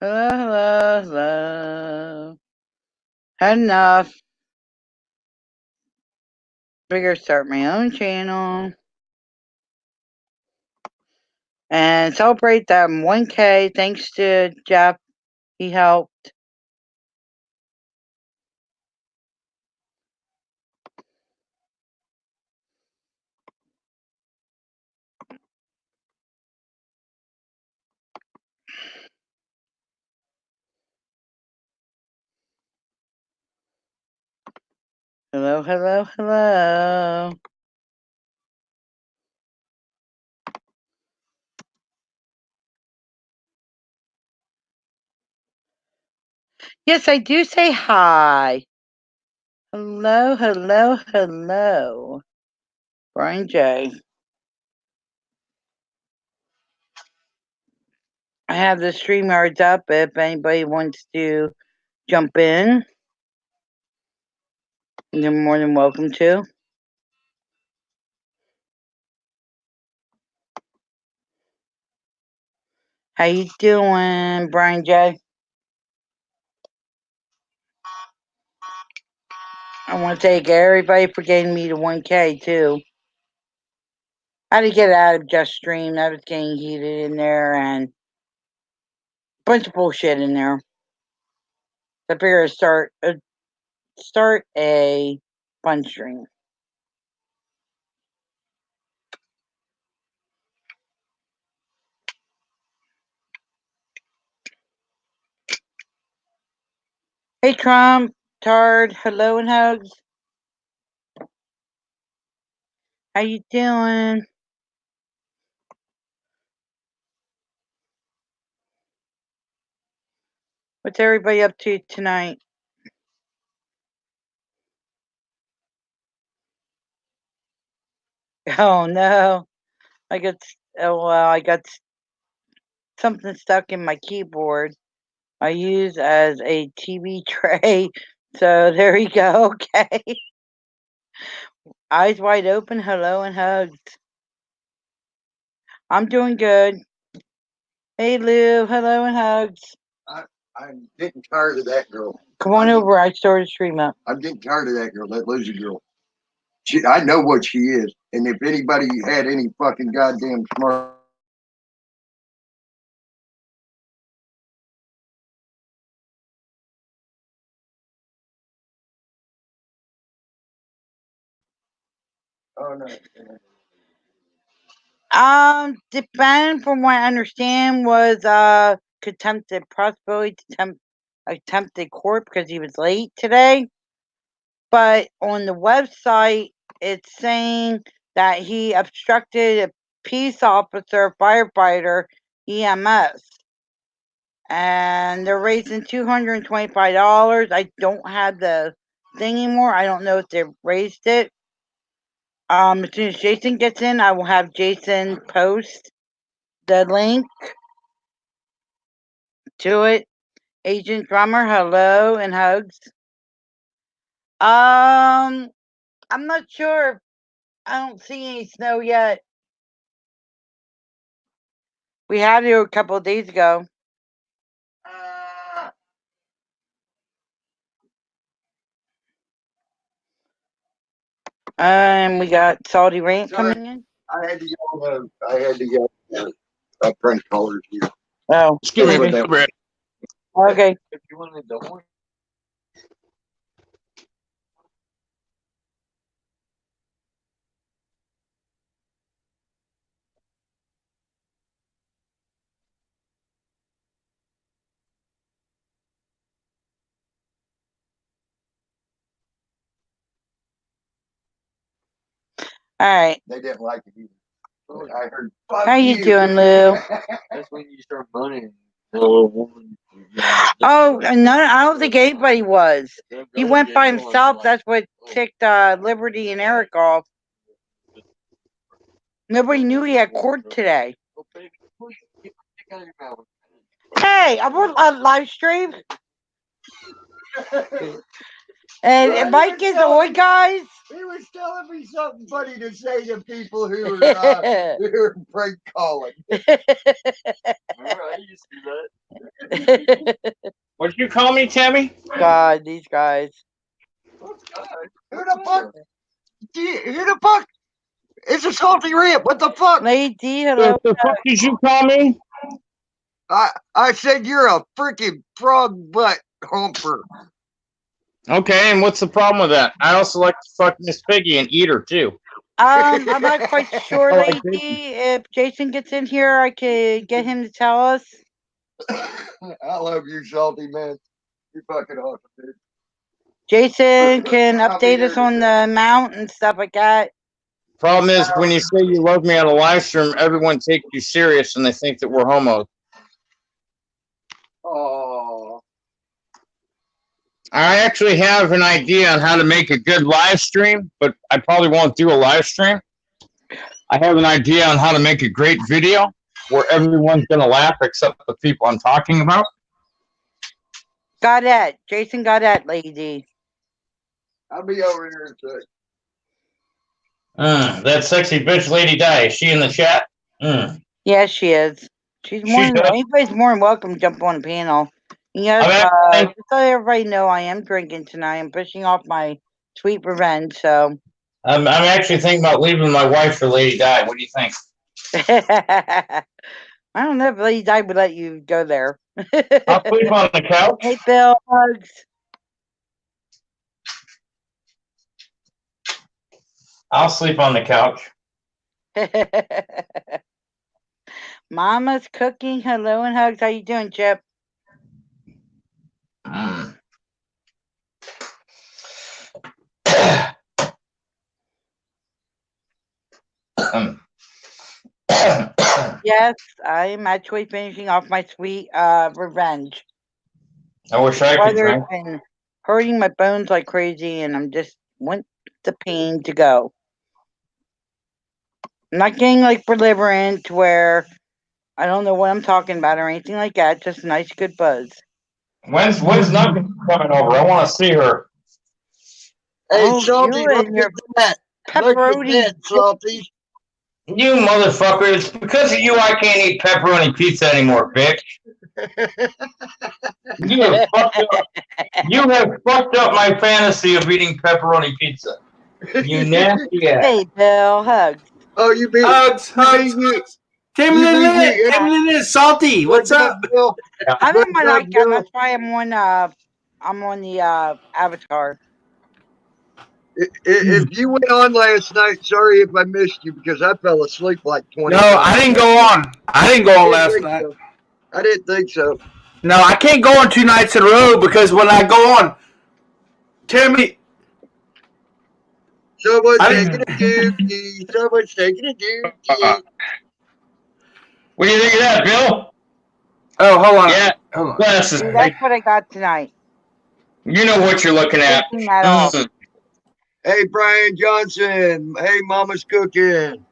Hello, hello, hello. Had enough. Figure start my own channel. And celebrate that 1K. Thanks to Jeff. He helped. Hello, hello, hello. Yes, I do say hi. Hello, hello, hello. Brian J. I have the StreamYards up if anybody wants to jump in. You're more than welcome to. How you doing, Brian J? I want to thank everybody for getting me to 1K too. I had to get out of Just Stream. I was getting heated in there and a bunch of bullshit in there. I figured I'd start a fun stream. Hey Trump, Tard, hello and hugs. How you doing? What's everybody up to tonight? Oh no, I got I got something stuck in my keyboard. I use as a TV tray. So there you go. Okay. Eyes wide open. Hello and hugs. I'm doing good. Hey Lou. Hello and hugs. I'm getting tired of that girl. Come on over. I started stream up. I'm getting tired of that girl, that Lucy girl. I know what she is. And if anybody had any fucking goddamn smart. Oh no. Defendant, from what I understand, was attempted possibility to attempted court because he was late today. But on the website, it's saying that he obstructed a peace officer, firefighter, EMS, and they're raising $225. I don't have the thing anymore. I don't know if they've raised it. As soon as Jason gets in, I will have Jason post the link to it. Agent Drummer, hello and hugs. I'm not sure. I don't see any snow yet. We had it a couple of days ago. And we got salty rain coming in. I had to yell. I had to yell. French callers here. Oh, excuse me, Brad. Okay. If you wanted the horn. All right. They didn't like it either. I heard. How you doing, Lou? That's when you start running. The little woman. Oh, none. I don't think anybody was. He went by himself. That's what ticked Liberty and Eric off. Nobody knew he had court today. Hey, I'm on a live stream. And Mike is on, guys. He was telling me something funny to say to people who were prank calling. I used to do that. What did you call me, Tammy? God, these guys. Who the fuck? Who the fuck? It's a salty rip. What the fuck? Lady D, hello. The fuck did you call me? I said you're a freaking frog butt humper. Okay, and what's the problem with that? I also like to fuck Miss Piggy and eat her too. I'm not quite sure, Oh, I Lady D. If Jason gets in here, I could get him to tell us. I love you, salty man. You're fucking awesome, dude. Jason can update us on the amount and stuff like that. Problem is, when you say you love me on a live stream, everyone takes you serious and they think that we're homos. Oh. I actually have an idea on how to make a good live stream, but I probably won't do a live stream. I have an idea on how to make a great video where everyone's going to laugh except the people I'm talking about. Got that. Jason got that, Lady D. I'll be over here in a sec. That sexy bitch Lady Di, is she in the chat? Yeah, she is. Anybody's more than welcome to jump on the panel. Yes, just so everybody know, I am drinking tonight. I'm pushing off my sweet revenge, so. I'm actually thinking about leaving my wife for Lady Di. What do you think? I don't know if Lady Di would let you go there. I'll sleep on the couch. Hey, Bill, hugs. I'll sleep on the couch. Mama's cooking. Hello and hugs. How you doing, Chip? Yes, I'm actually finishing off my sweet revenge. I wish I could drink. Weather's been hurting my bones like crazy, and I'm just want the pain to go. I'm not getting like belligerent where I don't know what I'm talking about or anything like that. Just a nice, good buzz. When's Nugget coming over? I want to see her. Hey, Salty, look at that. Pepperoni. Look at that, Salty. You motherfucker. It's because of you I can't eat pepperoni pizza anymore, bitch. You have fucked up my fantasy of eating pepperoni pizza. You nasty ass. Hey, Bill, hugs. Oh, you mean hugs. Timlin is Salty. What's up? Bill? I'm in my nightgown. That's why I'm on the avatar. If you went on last night, sorry if I missed you because I fell asleep like 20 No, times. I didn't go on. I didn't go on last night. So. I didn't think so. No, I can't go on 2 nights in a row because when I go on, Timmy. Someone's taking a dookie. Someone's taking a dookie. What do you think of that, Bill? Oh, hold on. Yeah, hold on. glasses. That's what I got tonight. You know what you're looking at. Hey, Brian Johnson. Hey, Mama's cooking.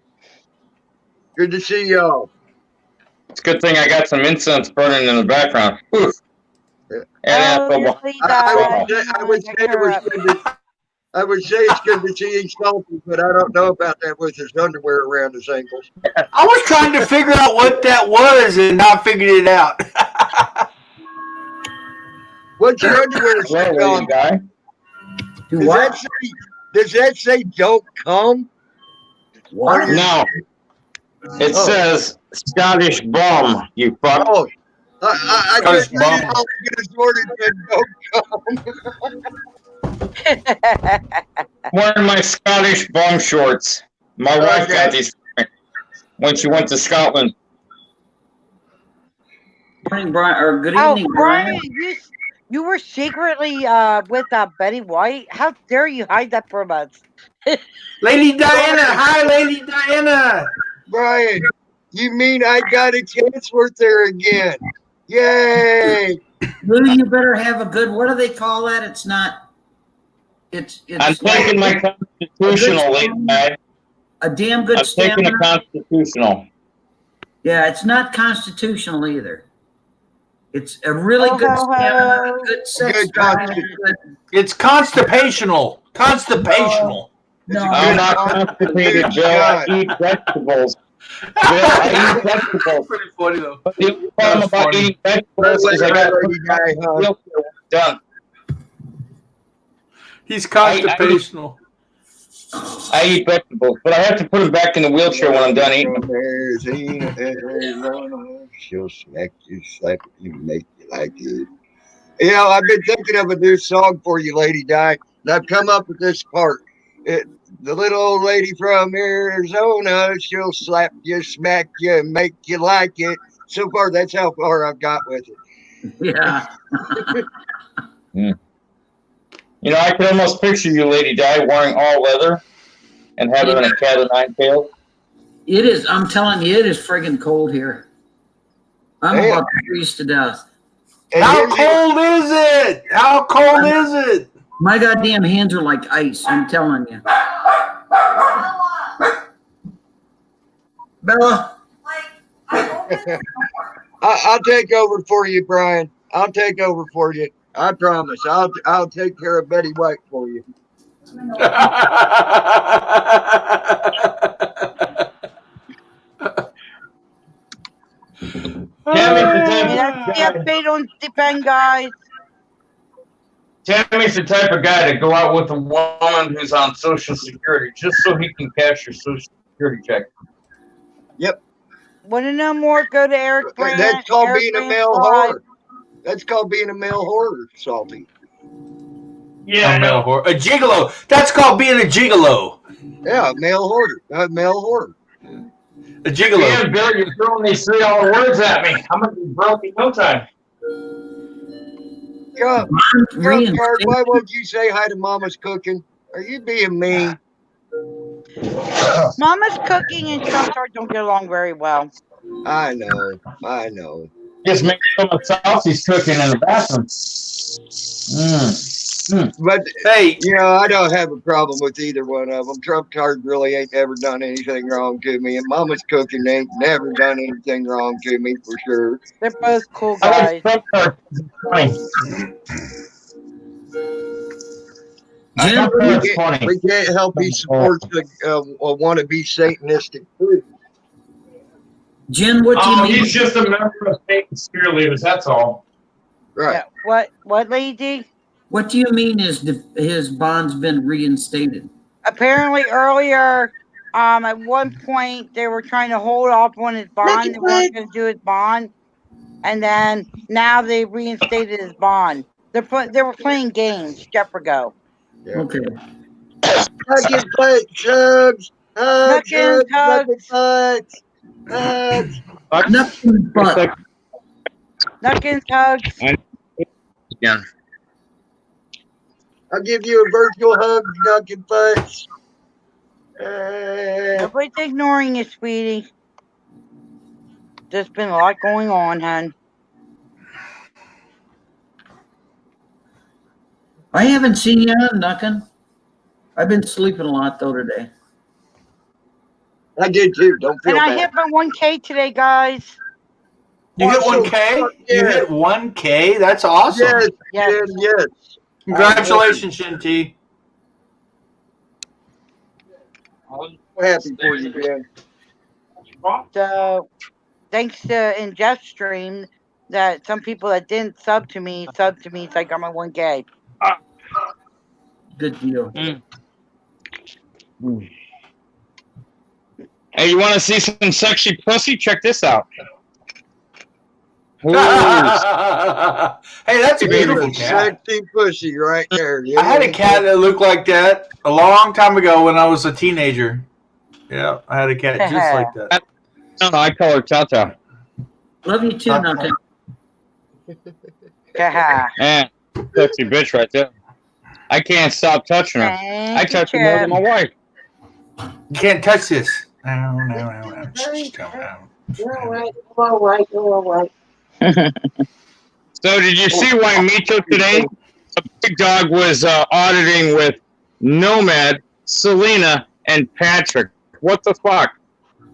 Good to see y'all. It's a good thing I got some incense burning in the background. Oof. I would say it's good to see he's salty, but I don't know about that with his underwear around his ankles. I was trying to figure out what that was and not figured it out. What's your underwear say on? Guy? Does that say don't come? What? No. It says Scottish bum, you fuck. Oh, I just read it all because Jordan said don't come. Wearing my Scottish bum shorts. My wife got these when she went to Scotland. Morning, Brian, or good evening, Brian. You were secretly with Betty White. How dare you hide that from us? Lady Diana. Hi, Lady Diana. Brian, you mean I got a chance worth there again? Yay! Lou, you better have a good, what do they call that? It's not, it's I'm taking my constitutional, late guy. A damn good stamina. I'm taking a constitutional. Yeah, it's not constitutional either. It's a really Ho, good ho, stamina, ho. good sex Good drive. constitution. It's constipational. Constipational. No, I'm Good not constipated, constitution. Bill. I eat vegetables. Bill, I eat vegetables. Pretty funny though. But the only That problem was about funny. eating vegetables is I got to put Lady it back in Di, the huh? wheelchair when I'm done. He's constipational. I eat vegetables, but I have to put them back in the wheelchair when I'm done eating them. Arizona, she'll smack you, slap you, make you like it. You know, I've been thinking of a new song for you, Lady Di, and I've come up with this part. The little old lady from Arizona, she'll slap you, smack you, and make you like it. So far, that's how far I've got with it. yeah. You know, I can almost picture you, Lady Di, wearing all leather and having a cat of nine tails. It is. I'm telling you, it is friggin' cold here. I'm Damn. about to freeze to death. And How here's the- cold is it? How cold is it? My goddamn hands are like ice. I'm telling you. Bella, I'll take over for you, Brian. I'll take over for you. I promise. I'll take care of Betty White for you. Tammy's the And type that's the update on Depend, guys. Tammy's the type of guy to go out with a woman who's on Social Security just so he can cash your Social Security check. Want to know more? Go to Eric Brandt. That's called Eric being a Brandt male Live. whore. That's called being a male whore, Salty. Yeah, A male whore. A gigolo. That's called being a gigolo. Yeah, male whore. Male whore. A gigolo. Man, Bill, you're throwing these $3 words at me. I'm going to be broke in no time. God, reinstated. why won't you say hi to Mama's cooking? Are you being mean? Mama's cooking and Trump Tart don't get along very well. I know. Just make sure Salsy's cooking in the bathroom. But, Hey, you know, I don't have a problem with either one of them. Trump Card really ain't ever done anything wrong to me, and Mama's cooking ain't never done anything wrong to me for sure. They're both cool I guys. like Trump Tart. Funny. Jim, Trump Tart's funny. We can't help he supports a wannabe Satanistic group. Jim, what do you Oh, mean? he's just a member of Satan's spear leaders, that's all. Right. Yeah. What, lady? What do you mean his bond's been reinstated? Apparently earlier, at one point they were trying to hold off on his bond. They weren't going to do his bond, and then now they reinstated his bond. They were playing games. Jeffergo. Yeah. Okay. Hugging butt, Chubbs. Hugs, Hugging, hugs, butts. Hugs. Nothing but. Nuggins, hugs. Again. I'll give you a virtual hug, Dunkin' Butts. Nobody's ignoring you, sweetie. There's been a lot going on, hon. I haven't seen you on nothing. I've been sleeping a lot though today. I did too. Don't feel And I bad. hit my 1K today, guys. you hit Awesome. 1K? You Yeah. hit 1K? That's awesome. Yes, Yes. yes. Congratulations, Shinty. I'm happy for you, Ben. So, thanks to in Jeff's stream, that some people that didn't sub to me, so I got my 1K. Good deal. Hey, you want to see some sexy pussy? Check this out. Ooh. Hey, that's a beautiful It's a cat. sexy pussy right there. I had a cat that looked like that a long time ago when I was a teenager. Yeah, I had a cat just like that. No, I call her Tata. Love you too, nothing. Haha. Man, sexy bitch right there. I can't stop touching her. I touch her more than my wife. You can't touch this. No. So did you see why Mito today? A big dog was auditing with Nomad, Selena, and Patrick. What the fuck?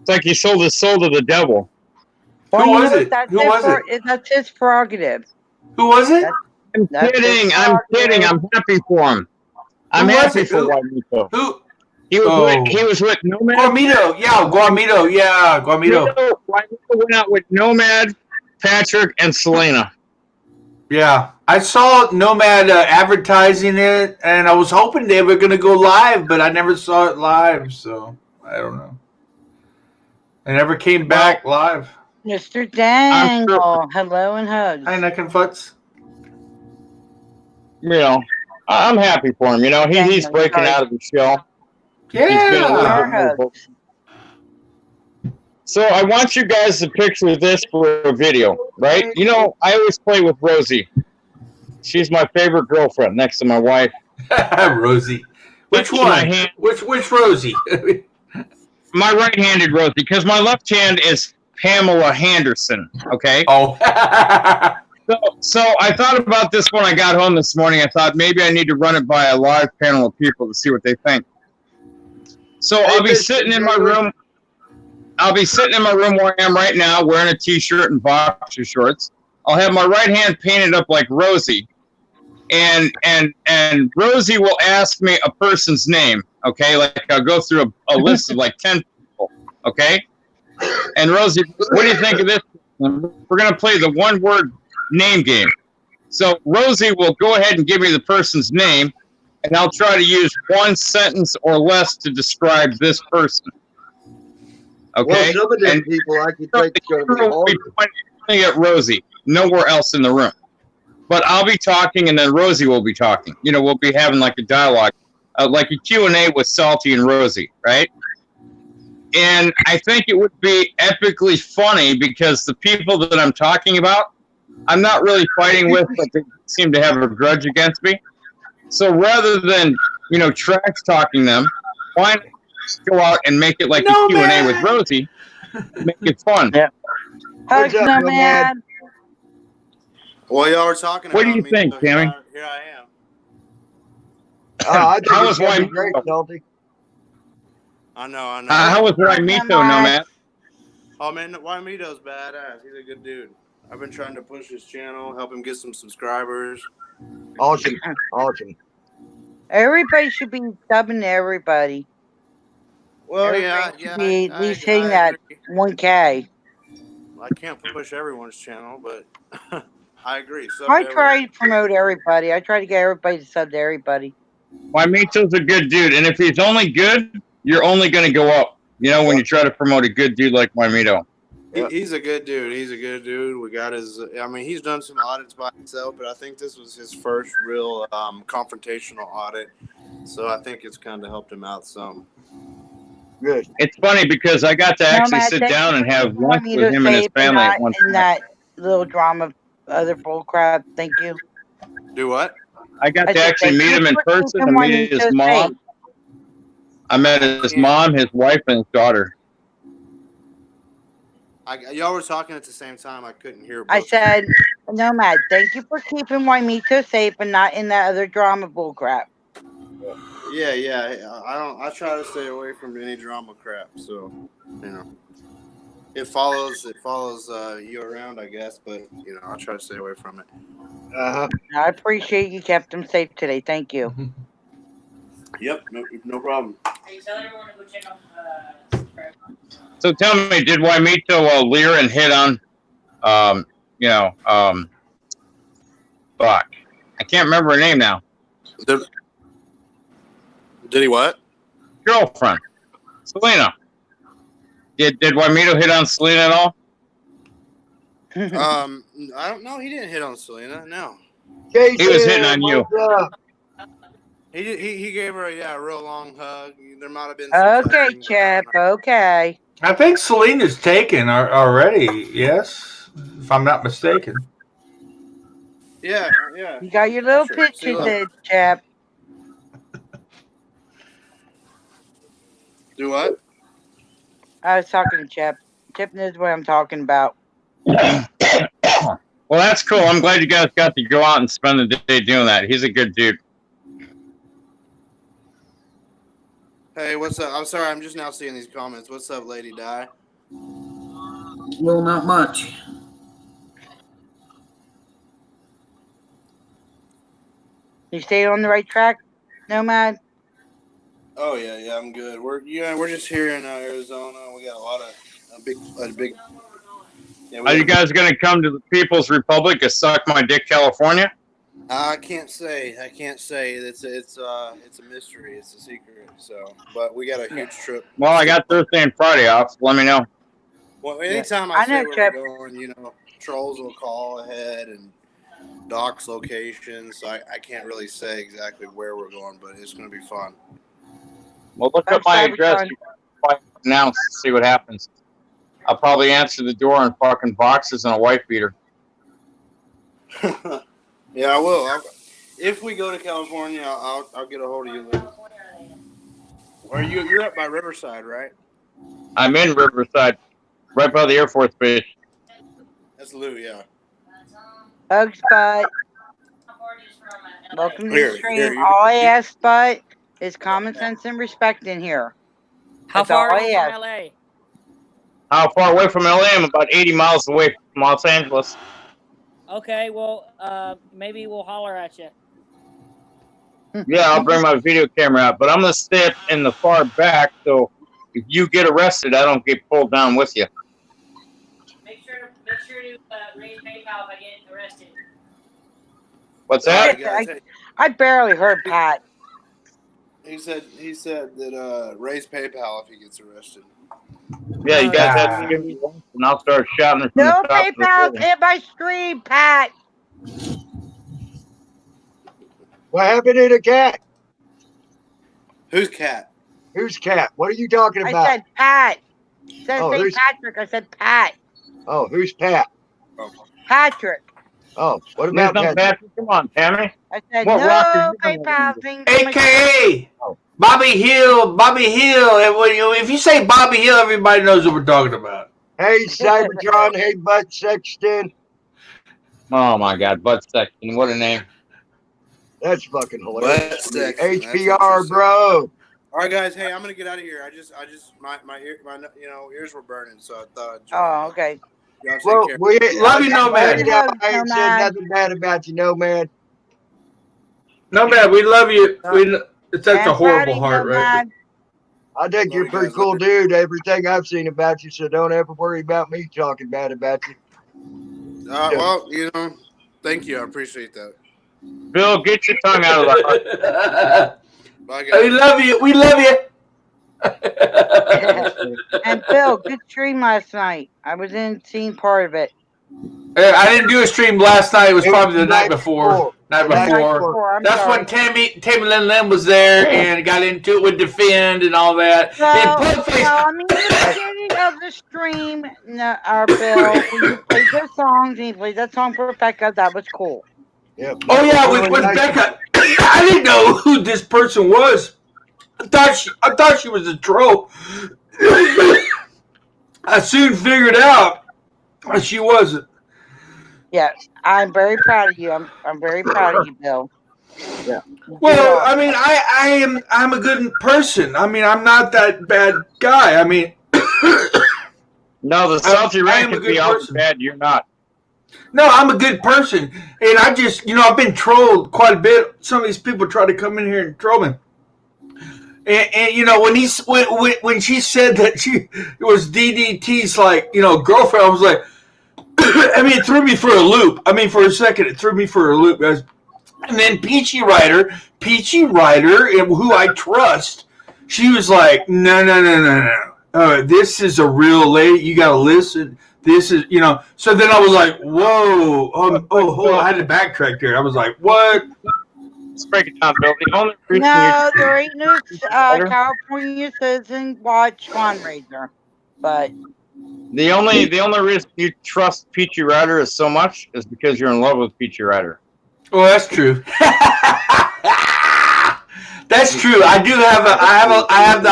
It's like he sold his soul to the devil. Well, Who you was know, it? that's Who was it? That's his prerogative. Who was it? I'm That's kidding. his I'm kidding. prerogative. I'm happy for him. I'm Who was happy it? for Who? Juanito. Who? He was with Nomad. Guamito. Yeah, Guamito. Yeah, Guamito. Juanito went out with Nomad, Patrick, and Selena. Yeah, I saw Nomad advertising it, and I was hoping they were going to go live, but I never saw it live, so I don't know. They never came back live. Mr. I'm Dangle, sure, hello and hugs. Hi, Neck and Futz. you know, I'm happy for him. You know, he's Dangle, breaking sorry. out of the shell. He's been a little Yeah. bit more vocal. So I want you guys to picture this for a video, right? You know, I always play with Rosie. She's my favorite girlfriend next to my wife. Rosie. Which Touching my one? hand. Which Rosie? My right-handed Rosie, because my left hand is Pamela Henderson. Okay. Oh. So I thought about this when I got home this morning. I thought maybe I need to run it by a live panel of people to see what they think. So I'll be sitting in my room. I'll be sitting in my room where I am right now, wearing a t-shirt and boxer shorts. I'll have my right hand painted up like Rosie, and Rosie will ask me a person's name. Okay, like I'll go through a list of like 10 people. Okay, and Rosie, what do you think of this? We're gonna play the one-word name game. So Rosie will go ahead and give me the person's name, and I'll try to use one sentence or less to describe this person. Okay. Well, some of them people I could think The are camera will be pointing at Rosie, nowhere else in the room. But I'll be talking, and then Rosie will be talking. You know, we'll be having like a dialogue, like a Q&A with Salty and Rosie, right? And I think it would be epically funny because the people that I'm talking about, I'm not really fighting with, but they seem to have a grudge against me. So rather than, you know, trash talking them, why not go out and make it like a Q&A with Rosie, make it fun. Yeah. Hugs, What's up, no Nomad? man. Well, y'all were talking What about do you me, think, so Tammy? Here I am. I think How it's was going to be Juanito? great, Salty. I know. How was Juanito, Nomad? Oh man, Wymito's badass. He's a good dude. I've been trying to push his channel, help him get some subscribers. Awesome. Awesome. Everybody should be subbing to everybody. Well, Everybody should be at least hitting that agree. 1K. I can't push everyone's channel, but I agree. Sub I to try to promote everybody. I try to get everybody to sub to everybody. Juanito's a good dude, and if he's only good, you're only going to go up. You know, when you try to promote a good dude like Juanito. He's a good dude. He's a good dude. We got his. I mean, he's done some audits by himself, but I think this was his first real confrontational audit. So I think it's kind of helped him out some. Good. It's funny because I got to actually Nomad, sit thank down you and for have keeping lunch Juanito with him and his safe and family not at one in time. that little drama of other bullcrap. Thank you. Do what? I got I to said actually thank meet you him in for person keeping and meet Juanito his mom. safe. I met his mom, his wife, and his daughter. Y'all were talking at the same time. I couldn't hear. I Both. said, Nomad, thank you for keeping Juanito safe and not in that other drama bullcrap. Yeah. I try to stay away from any drama crap. So, you know, it follows you around, I guess. But you know, I try to stay away from it. I appreciate you kept him safe today. Thank you. Yep, no problem. Hey, tell everyone to go check out So tell me, did Juanito leer and hit on, fuck, I can't remember her name now. Did he what? Girlfriend, Selena. Did Juanito hit on Selena at all? I don't know. He didn't hit on Selena. No. Jason, He was hitting on you. He gave her a real long hug. There might have been. Okay, Chip. Okay. I think Selena's taken already. Yes, if I'm not mistaken. Yeah. You got your little Sure. pictures See, there, Chip. Do what? I was talking to Chip. Chip knows what I'm talking about. Well, that's cool. I'm glad you guys got to go out and spend the day doing that. He's a good dude. Hey, what's up? I'm sorry. I'm just now seeing these comments. What's up, Lady Di? Well, not much. You stay on the right track, Nomad? Oh yeah, I'm good. We're just here in Arizona. We got a big. Yeah, we Are got you a big, guys going to come to the People's Republic of Suck My Dick, California? I can't say. It's a mystery. It's a secret. So, but we got a huge trip. Well, I got Thursday and Friday off. Let me know. Well, anytime I I say know, where Chip. we're going, trolls will call ahead and docs locations. So I can't really say exactly where we're going, but it's going to be fun. Well, look up my address now and see what happens. I'll probably answer the door in fucking boxes and a wife beater. Yeah, I will. If we go to California, I'll get a hold of you. Or you're up by Riverside, right? I'm in Riverside, right by the Air Force Base. That's Lou, yeah. Bug Spot. Welcome to Here, the stream. here, All I ask, Spot, is common sense and respect in here. How That's all far are I you from ask. LA? How far away from LA? I'm about 80 miles away from Los Angeles. Okay, well, maybe we'll holler at you. Yeah, I'll bring my video camera out, but I'm gonna stay in the far back, so if you get arrested, I don't get pulled down with you. Make sure to raise PayPal if I get arrested. What's that? I barely heard Pat. He said that raise PayPal if he gets arrested. Yeah, you guys have to give me one, and I'll start shouting from No the top of the PayPal building. hit my stream, Pat. What happened to the cat? Who's cat? Who's cat? What are you talking about? I said Pat. Instead of Oh, saying who's- Patrick, I said Pat. Oh, who's Pat? Patrick. Oh, what Miss about Patrick? Patrick? Come on, Tammy. I said What rock are no you gonna PayPal use? thing. AKA Bobby Hill. Bobby Hill. And if you say Bobby Hill, everybody knows what we're talking about. Hey, Cybertron. Hey, Butt Sexton. Oh my God, butt section. What a name. That's fucking Butt hilarious. section, that's HPR, interesting. bro. All right, guys. Hey, I'm gonna get out of here. My ears were burning, so I thought I'd join. Oh, okay. Y'all take Well, care. Love you, Nomad. I ain't said nothing bad about you, Nomad. Nomad, we love you. It's such a And horrible Patty, heart, right? Nomad. I think you're a pretty cool dude. Everything I've seen about you, so don't ever worry about me talking bad about you. Well, thank you. I appreciate that. Bill, get your tongue out of the heart. Bye, guys. We love you. We love you. And Phil, good stream last night. I was in seeing part of it. I didn't do a stream last night. It was probably the night before. I'm That's sorry. when Tammy Lynn Lim was there and got into it with Defend and all that. No, And Pugface. I mean, the beginning of the stream, Bill, when you played those songs and you played that song for Becca, that was cool. Yep. Oh yeah, with Becca. I didn't know who this person was. I thought she was a troll. I soon figured out she wasn't. Yeah, I'm very proud of you. I'm very proud of you, Bill. Yeah. Well, I mean, I'm a good person. I mean, I'm not that bad guy. I mean, No, the salty I rat am a can good be out person. bad. You're not. No, I'm a good person, and I just, I've been trolled quite a bit. Some of these people try to come in here and troll me. And when she said that it was DDT's girlfriend, I was like, I mean, it threw me for a loop. I mean, for a second, it threw me for a loop, guys. And then Peachy Rider, who I trust, she was like, no. This is a real lady. You got to listen. This is, So then I was like, whoa. Hold on. I had to backtrack there. I was like, what? Let's break it down, Bill. The only reason No, there ain't no California citizen watch fundraiser, but the only reason you trust Peachy Rider is so much is because you're in love with Peachy Rider. Well, that's true. That's true. I do have I have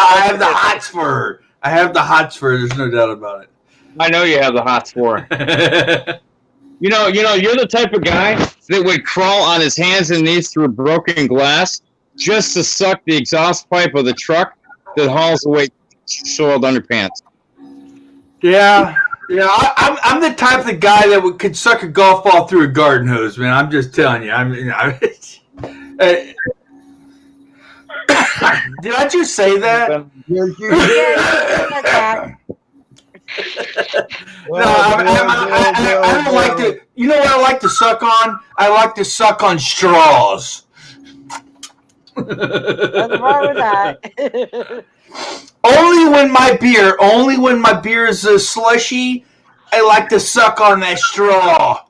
the hots for her. I have the hots for her. There's no doubt about it. I know you have the hots for her. You're the type of guy that would crawl on his hands and knees through broken glass just to suck the exhaust pipe of the truck that hauls away soiled underpants. Yeah, Yeah, I'm the type of guy that could suck a golf ball through a garden hose, man. I'm just telling you. Did I just say that? Yes, you Yeah, did. you said that. No, I don't like to. You know what I like to suck on? I like to suck on straws. Nothing wrong with that. Only when my beer is slushy, I like to suck on that straw.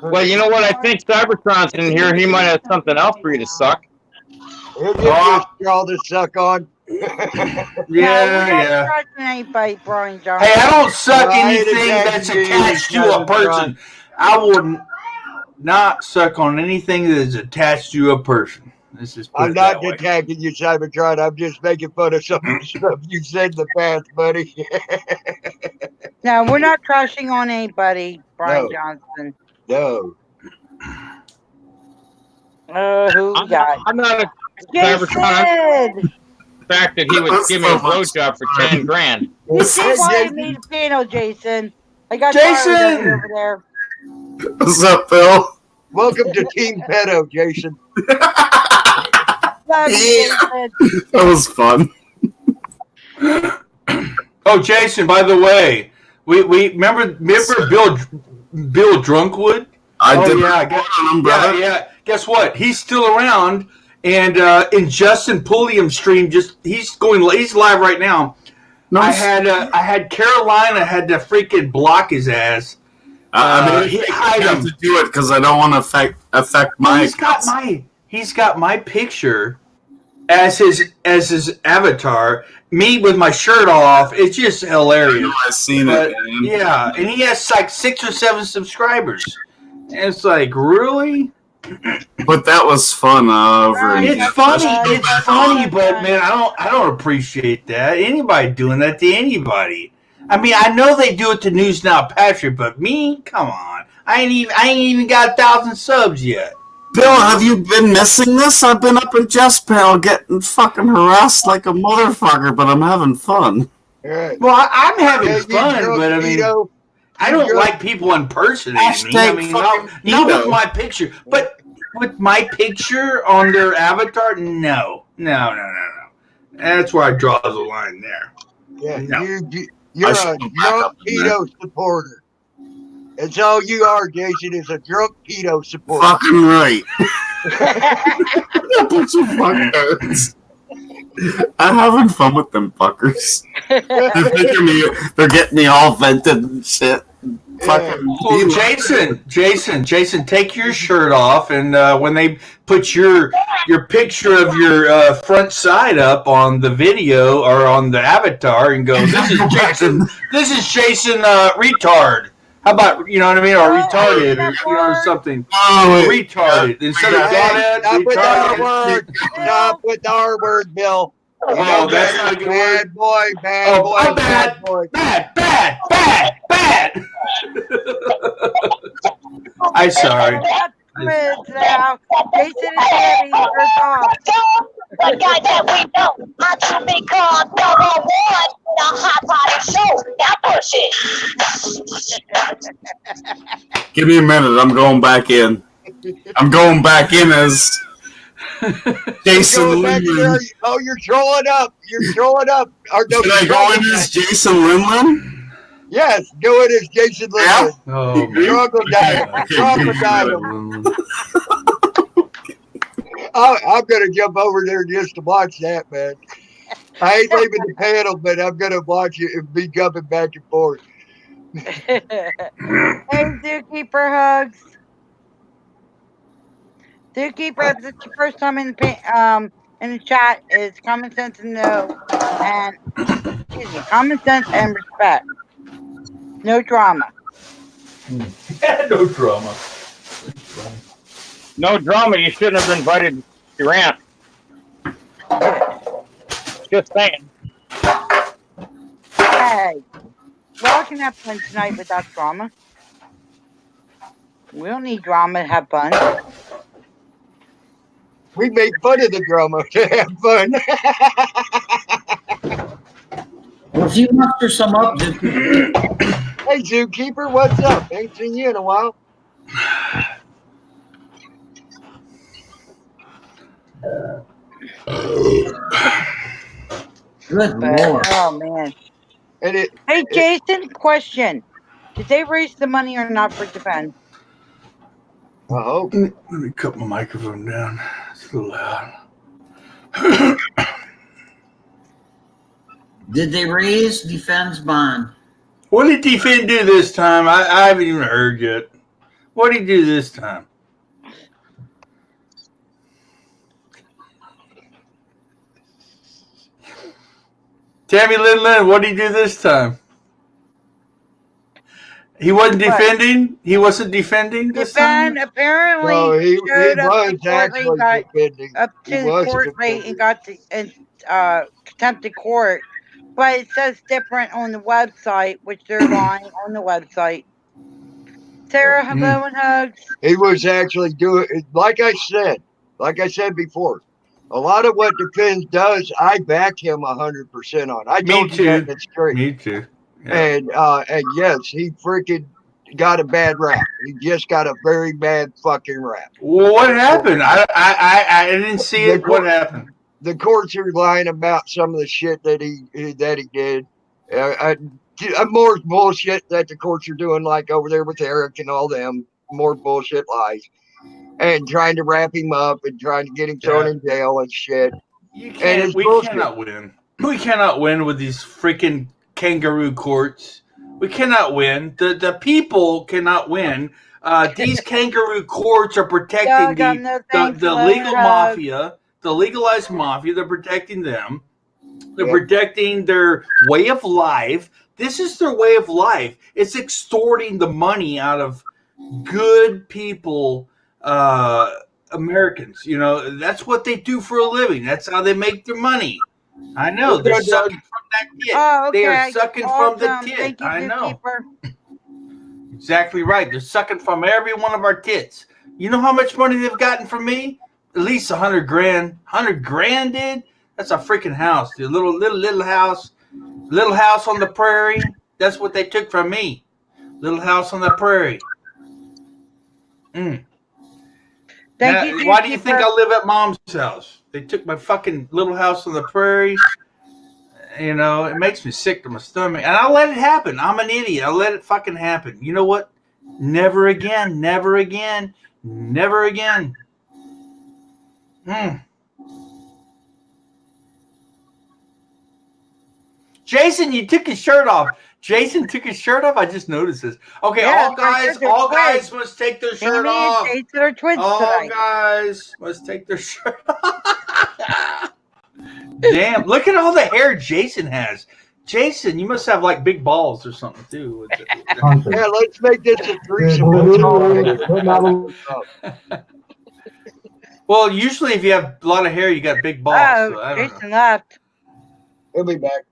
Well, you know what? I think Cybertron's in here. He might have something else for you to suck. He'll give you a straw to suck on. Yeah, No, we're not yeah. trusting anybody, Brian Johnson. Hey, I don't suck Right, anything that's exactly. attached to a person. I would not suck on anything that is attached to a person. Let's just put I'm it not that way. attacking you, Cybertron. I'm just making fun of some of the stuff you said in the past, buddy. No, we're not trashing on anybody, Brian No. Johnson. No. Who we got? I'm not a Jason! Cybertron. The fact that he would give me a blowjob for 10 grand. You did want Jason. me to panel, Jason. I got Jason! tired over there. What's up, Phil? Welcome to Team Pedo, Jason. Love you, Jason. That was fun. Oh, Jason, by the way, we remember Bill Drunkwood? I Oh did. yeah, yeah. Guess what? He's still around, and in Justin Pulliam's stream, he's live right now. No, I had Carolina had to freaking block his ass. I mean, he I hide have him. to do it because I don't want to affect my. He's got my picture as his avatar. Me with my shirt off. It's just hilarious. I've seen But, it, man. yeah, and he has like 6 or 7 subscribers. And it's like, really? But that was fun. It's funny, but man, I don't appreciate that. Anybody doing that to anybody? I mean, I know they do it to News Now Patrick, but me, come on, I ain't even got 1,000 subs yet. Bill, have you been missing this? I've been up in Jeff's panel getting fucking harassed like a motherfucker, but I'm having fun. Right. Well, I'm having Yeah, you fun, drunk but I mean, pedo. I don't You're- like people impersonating me. I Hashtag mean, fucking not with pedo. my picture, but with my picture on their avatar, no. That's where I draw the line there. Yeah, No. you're I a should go back drunk up in there. pedo supporter. That's all you are, Jason, is a drunk pedo supporter. Fucking right. A bunch of fuckers. I'm having fun with them fuckers. They're getting me all vented and shit. Fucking Well, Jason, take your shirt off, and when they put your picture of your front side up on the video or on the avatar, and go, this is Jason, retard. How about, you know what I mean, or retarded, or something. Retarded instead of Hey, stop with the R retarded. word. Stop with the R word, Bill. You Oh, know, that's not a good bad boy, bad Oh, boy, I'm bad boy. Bad. I'm sorry. Quiz now. Jason is heavy. First off. The guy that we know ought to become #1 in a hot body show. Now push it. Give me a minute. I'm going back in. I'm going back in as Jason Going back in there, Lindland. oh, you're trolling up. You're trolling up. Or, no, Should I you're go in trolling as back. Jason Lindland? Yes, go in as Jason Yeah. Lindland. Oh, Crocodile. I'm going to jump over there just to watch that, man. I ain't leaving the panel, but I'm going to watch it and be jumping back and forth. Hey, Zookeeper hugs. Zookeeper, if it's your first time in the chat, is common sense and common sense and respect. No drama. No drama. No drama. You shouldn't have invited your aunt. Just saying. Hey, we all can have fun tonight without drama. We don't need drama to have fun. We make fun of the drama to have fun. Well, if you muster some up, Duke. Hey, Zookeeper, what's up? Ain't seen you in a while. Good But Lord. oh man. And Hey Jason, question. Did they raise the money or not for defense? I hope. Let me cut my microphone down. It's a little loud. Did they raise defense bond? What did Defend do this time? I haven't even heard yet. What did he do this time? Tammy Lin, what did he do this time? He wasn't What? defending? He wasn't defending this time? Apparently No, he showed up was to court late, actually got defending. up He to the was court late defending. and got to contempt of court. But it says different on the website, which they're lying on the website. Sarah, hello and hugs. He was actually doing, like I said before, a lot of what Defense does, I back him 100% on. I Me told you that in too. the stream. Me too. Yeah. And yes, he freaking got a bad rap. He just got a very bad fucking rap. Well, what happened? I didn't see it. What happened? The courts are lying about some of the shit that he did. More bullshit that the courts are doing, like over there with Eric and all them. More bullshit lies, and trying to wrap him up and trying to get him thrown in jail and shit. You And can't. it's We bullshit. cannot win. We cannot win with these freaking kangaroo courts. We cannot win. The people cannot win. These kangaroo courts are protecting Y'all got no thanks, the hello legal and hugs. mafia, the legalized mafia. They're protecting them. They're Yep. protecting their way of life. This is their way of life. It's extorting the money out of good people, Americans. You know, that's what they do for a living. That's how they make their money. I know. They're sucking from that tit. Oh, They are okay. sucking from the Awesome. tit. Thank you, I know. Zookeeper. Exactly right. They're sucking from every one of our tits. You know how much money they've gotten from me? At least 100 grand. 100 grand, dude? That's a freaking house, dude. Little house. Little house on the prairie. That's what they took from me. Little house on the prairie. Thank you, Why do you think Zookeeper. I live at mom's house? They took my fucking little house on the prairie. You know, it makes me sick to my stomach. And I'll let it happen. I'm an idiot. I'll let it fucking happen. You know what? Never again. Never again. Never again. Jason, you took his shirt off. Jason took his shirt off. I just noticed this. Okay, Yeah, all guys must take their shirt Tammy off. and Jason are twins All tonight. guys must take their shirt off. Damn, look at all the hair Jason has. Jason, you must have like big balls or something too. Yeah, let's make this a threesome. Well, usually if you have a lot of hair, you got big balls. Oh, So I don't Jason left. He'll be back.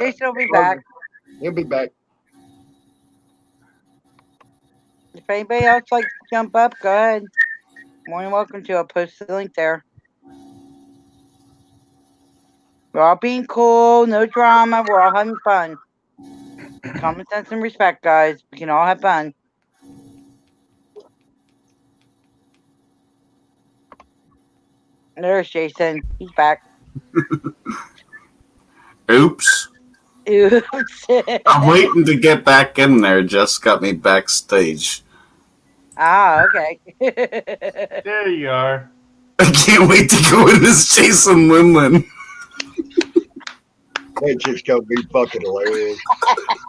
Jason will be back. He'll be back. If anybody else likes to jump up, go ahead. More than welcome to. I'll post the link there. We're all being cool, no drama. We're all having fun. Common sense and respect, guys. We can all have fun. There's Jason. He's back. Oops. Oops. I'm waiting to get back in there. Just got me backstage. Ah, okay. There you are. I can't wait to go in as Jason Linlin. It's just gonna be fucking hilarious.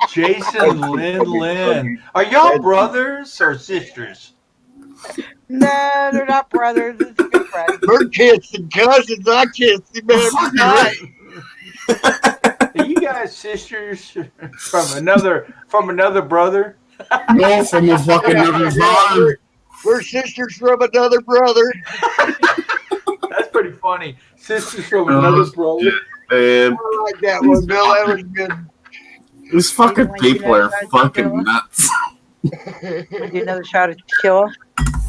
Jason Lin. Are y'all brothers or sisters? No, they're not brothers. It's a good friend. We're kids and cousins. I kissed him every night. Are you guys sisters from another brother? No, from a fucking other father. We're sisters from another brother. That's pretty funny. Sisters from another brother. And I like that one, Bill. That was good. these fucking people are fucking nuts. Would you another shot of tequila?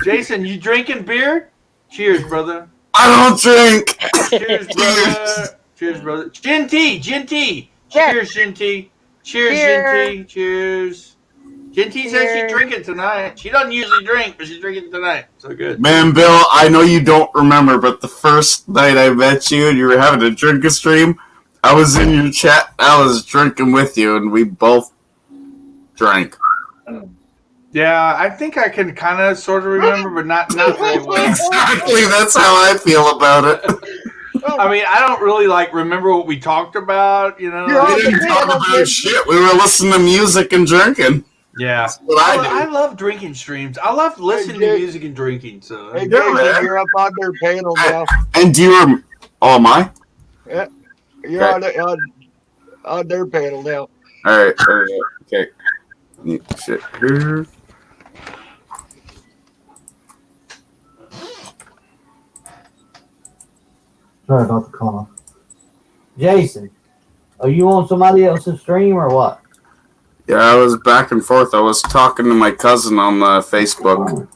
Jason, you drinking beer? Cheers, brother. I don't drink. Cheers, brother. Cheers, brother. Gin tea. Yes. Cheers, Gin tea. Cheers, Cheers. Ginty. Cheers. Ginty says she's drinking tonight. She doesn't usually drink, but she's drinking tonight. So good. Man, Bill, I know you don't remember, but the first night I met you and you were having a drinking stream, I was in your chat. I was drinking with you, and we both drank. Yeah, I think I can kind of sort of remember, but not very well. Exactly, that's how I feel about it. I mean, I don't really like remember what we talked about, you know. We didn't talk about shit. We were listening to music and drinking. Yeah, That's what I do. I love drinking streams. I love listening to music and drinking. So Hey, Yeah, Jason, man. you're up on their panel now. And do you oh, am I? You're on their panel now. All right. Okay. Neat shit here. Sorry about the call. Jason, are you on somebody else's stream or what? Yeah, I was back and forth. I was talking to my cousin on Facebook.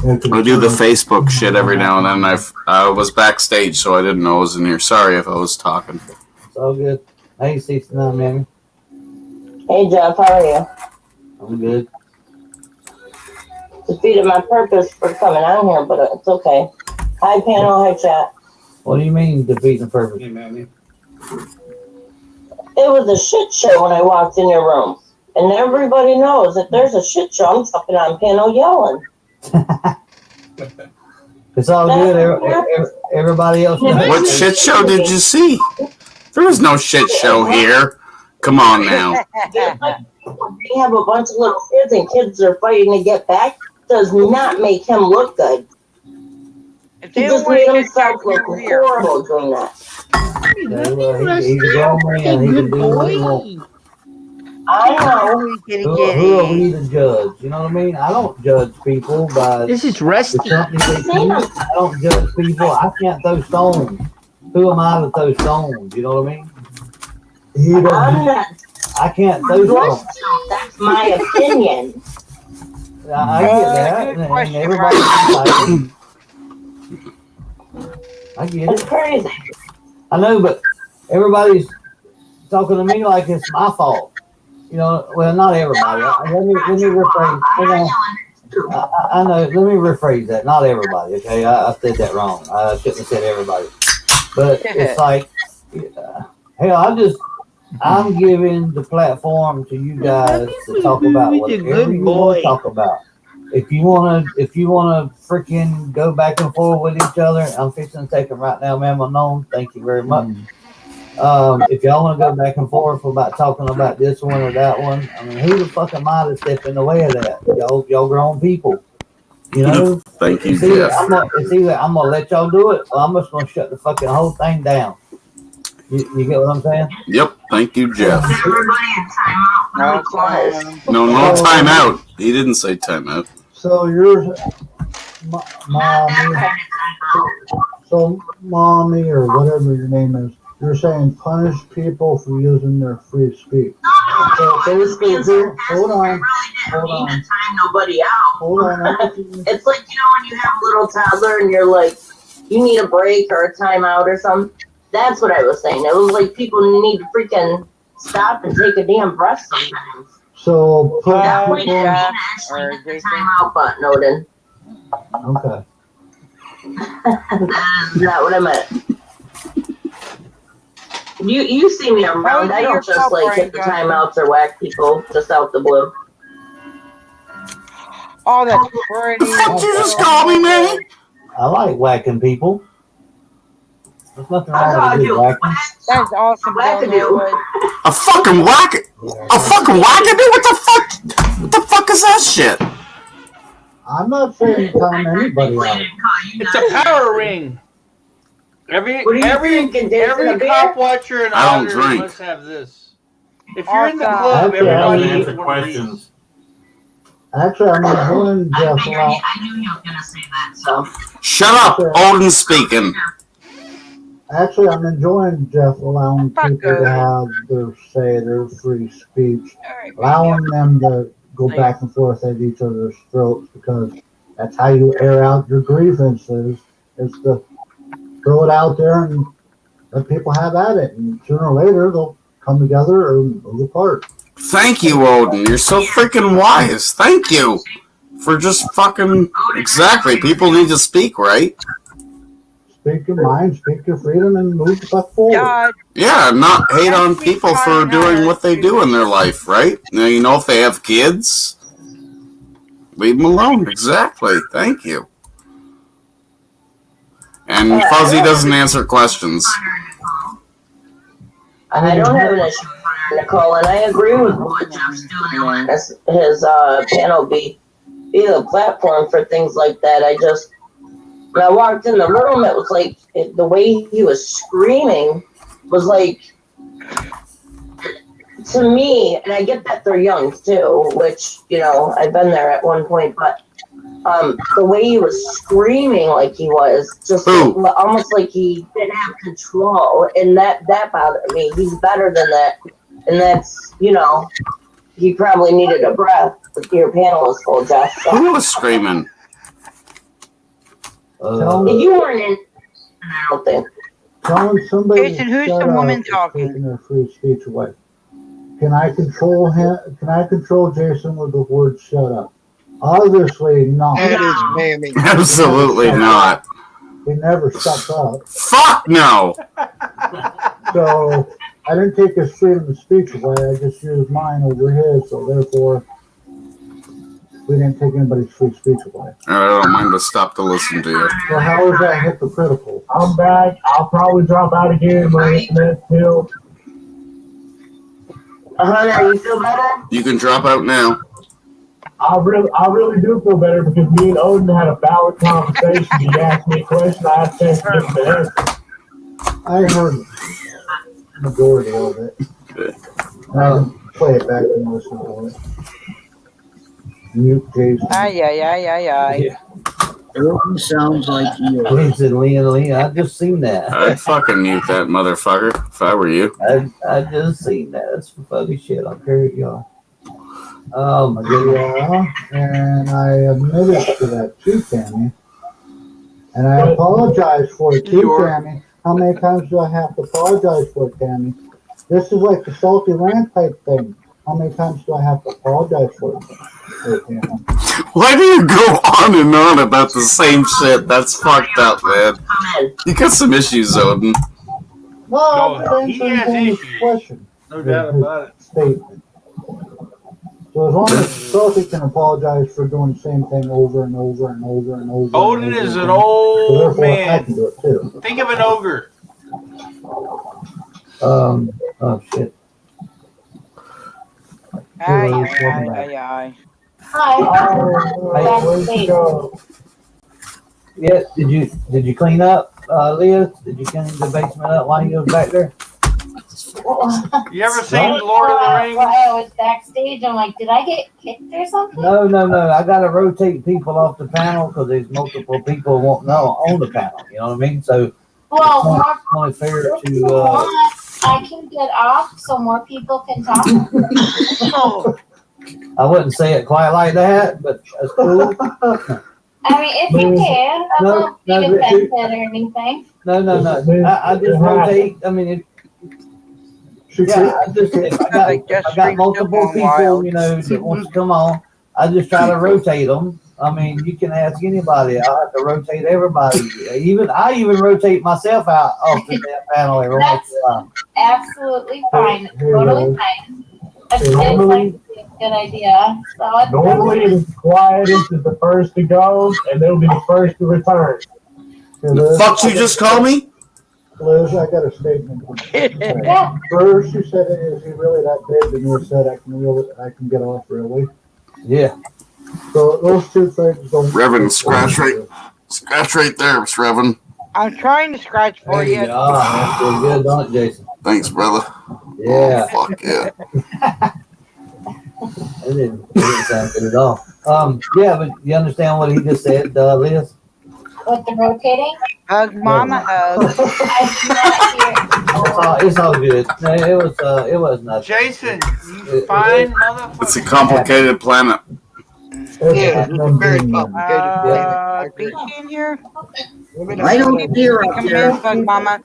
I do the Facebook shit every now and then. I was backstage, so I didn't know I was in here. Sorry if I was talking. It's all good. Hey, 69, man. Hey, Jeff, how are you? I'm good. Defeated my purpose for coming on here, but it's okay. Hi, panel. Hi, chat. What do you mean defeating the purpose? It was a shit show when I walked in your room. And everybody knows that there's a shit show. I'm jumping on panel yelling. It's all good. Everybody else knows. What shit show did you see? There was no shit show here. Come on now. They have a bunch of little kids and kids are fighting to get back. Does not make him look good. If He they just don't made want to himself look horrible doing that. He's a grown man. He can do what he wants. I know. Who are we to judge? You know what I mean? I don't judge people by This is Rusty. the company they keep. I don't judge people. I can't throw stones. Who am I to throw stones? You know what I mean? I'm not. I can't throw stones. That's my opinion. I get that. Good And question, everybody's entitled. I get It's it. crazy. I know, but everybody's talking to me like it's my fault. You know, well, not everybody. Let me rephrase. I know. Let me rephrase that. Not everybody. Okay, I said that wrong. I shouldn't have said everybody. But it's like, hell, I'm giving the platform to you guys to talk about whatever you want to talk about. If you wanna freaking go back and forth with each other, I'm fixing to take them right now, ma'am. Unknown. Thank you very much. If y'all want to go back and forth about talking about this one or that one, I mean, who the fuck am I to step in the way of that? Y'all grown people, you know. Thank you, It's either Jeff. I'm gonna let y'all do it, or I'm just gonna shut the fucking whole thing down. You get what I'm saying? Yep. Thank you, Jeff. Everybody in timeout. No timeout. He didn't say timeout. So yours, mommy, or whatever your name is, you're saying punish people for using their free speech. So basically, hold on. Time nobody out. Hold on. It's like, when you have a little toddler and you're like, you need a break or a timeout or something. That's what I was saying. It was like people need to freaking stop and take a damn breath sometimes. So put That way, people. actually hit the timeout button, Odin. Okay. That's not what I meant. You see me around. I don't just like hit the timeouts or whack people just out the blue. Oh, that's pretty. What you just call me, man? I like whacking people. There's nothing wrong with whacking. That's awesome. Bill. A fucking whack? A fucking wackadoo? What the fuck? What the fuck is that shit? I'm not saying time anybody out. it's a power ring. Every cop watcher and I don't auditor drink. must have this. If you're in the Awesome. club, Actually, everybody I needs answer one of these. questions. Actually, I'm enjoying Jeff a lot. I knew you were gonna say that. So Shut up, Odin speaking. Actually, I'm enjoying Jeff allowing people to have their free speech, allowing them to go back and forth at each other's throats, because that's how you air out your grievances, is to throw it out there and let people have at it, and sooner or later they'll come together or move apart. Thank you, Odin. You're so freaking wise. Thank you for just fucking exactly. People need to speak, right? Speak your mind, speak your freedom, and move the fuck forward. God, Yeah, not hate on That's me people for trying doing to what they do in their life, right? Now, you know, if they have kids, leave them alone. Exactly. Thank you. And Fuzzy doesn't answer questions. I don't have an issue with Nicole, and I agree with what Jeff's doing. His panel be the platform for things like that. I just, when I walked in the room, it was like the way he was screaming was like, to me, and I get that they're young too, which, you know, I've been there at one point, but the way he was screaming like he was, just almost like he didn't have control, and that bothered me. He's better than that, and that's, you know, he probably needed a breath. Your panel was full, Jeff. So. Who was screaming? You weren't in, I don't think. Telling somebody Jason, who's the woman talking? Taking their free speech away. Can I control him? Can I control Jason with the word "shut up"? Obviously not. That is mammy. Absolutely not. He never shuts up. Fuck no. So I didn't take his freedom of speech away. I just used mine over his. So therefore, we didn't take anybody's free speech away. I don't mind to stop to listen to you. So how is that hypocritical? I'm back. I'll probably drop out again, but it's still. Hunter, you feel better? You can drop out now. I really do feel better because me and Odin had a valid conversation. He asked me a question, I asked him to give the answer. I heard the majority of it. Play it back and listen to it. Mute Jason. Aye. Odin sounds like you. Jason, Leon, I just seen that. I'd fucking mute that motherfucker if I were you. I just seen that. That's some funny shit. I'll carry it, y'all. Oh my god. And I admitted to that too, Tammy. And I apologize for it too, Tammy. How many times do I have to apologize for it, Tammy? This is like the salty land type thing. How many times do I have to apologize for it, Tammy? Why do you go on and on about the same shit? That's fucked up, man. You got some issues, Odin. No, he has issues. Question. No doubt about it. Statement. So as long as Salty can apologize for doing the same thing over and over and over and over. Odin is an old man. Think of an ogre. Oh shit. Aye. Yeah, did you clean up, Leah? Did you clean the basement up while you was back there? You ever seen Lord of the Rings? I was backstage. I'm like, did I get kicked or something? No. I gotta rotate people off the panel because there's multiple people wanting on the panel. You know what I mean? So Well, it's only fair to. I can get off so more people can talk. I wouldn't say it quite like that, but that's cool. I mean, if you can, I won't be offended or anything. No. I just rotate. I mean, I got multiple people, you know, that want to come on. I just try to rotate them. I mean, you can ask anybody. I have to rotate everybody. I even rotate myself out off the panel every once in a while. Absolutely fine. Totally fine. It seems like a good idea. So Normally, the quietest is the first to go, and they'll be the first to return. The fuck you just call me? Liz, I got a statement. Yeah. First, you said, "Is he really that big?" And you said, "I can get off really." Yeah. So those two things don't. Reverend, scratch right there, Reverend. I'm trying to scratch for you. That's really good, don't it, Jason? Thanks, brother. Yeah. Oh, fuck yeah. It didn't sound good at all. Yeah, but you understand what he just said, Liz? With the rotating? Hug, mama, hug. It's all good. No, it was nothing. Jason, you fine, motherfucker. It's a complicated planet. Yeah, it's very complicated. Peachy in here? I don't hear up Come there. here, hug, mama.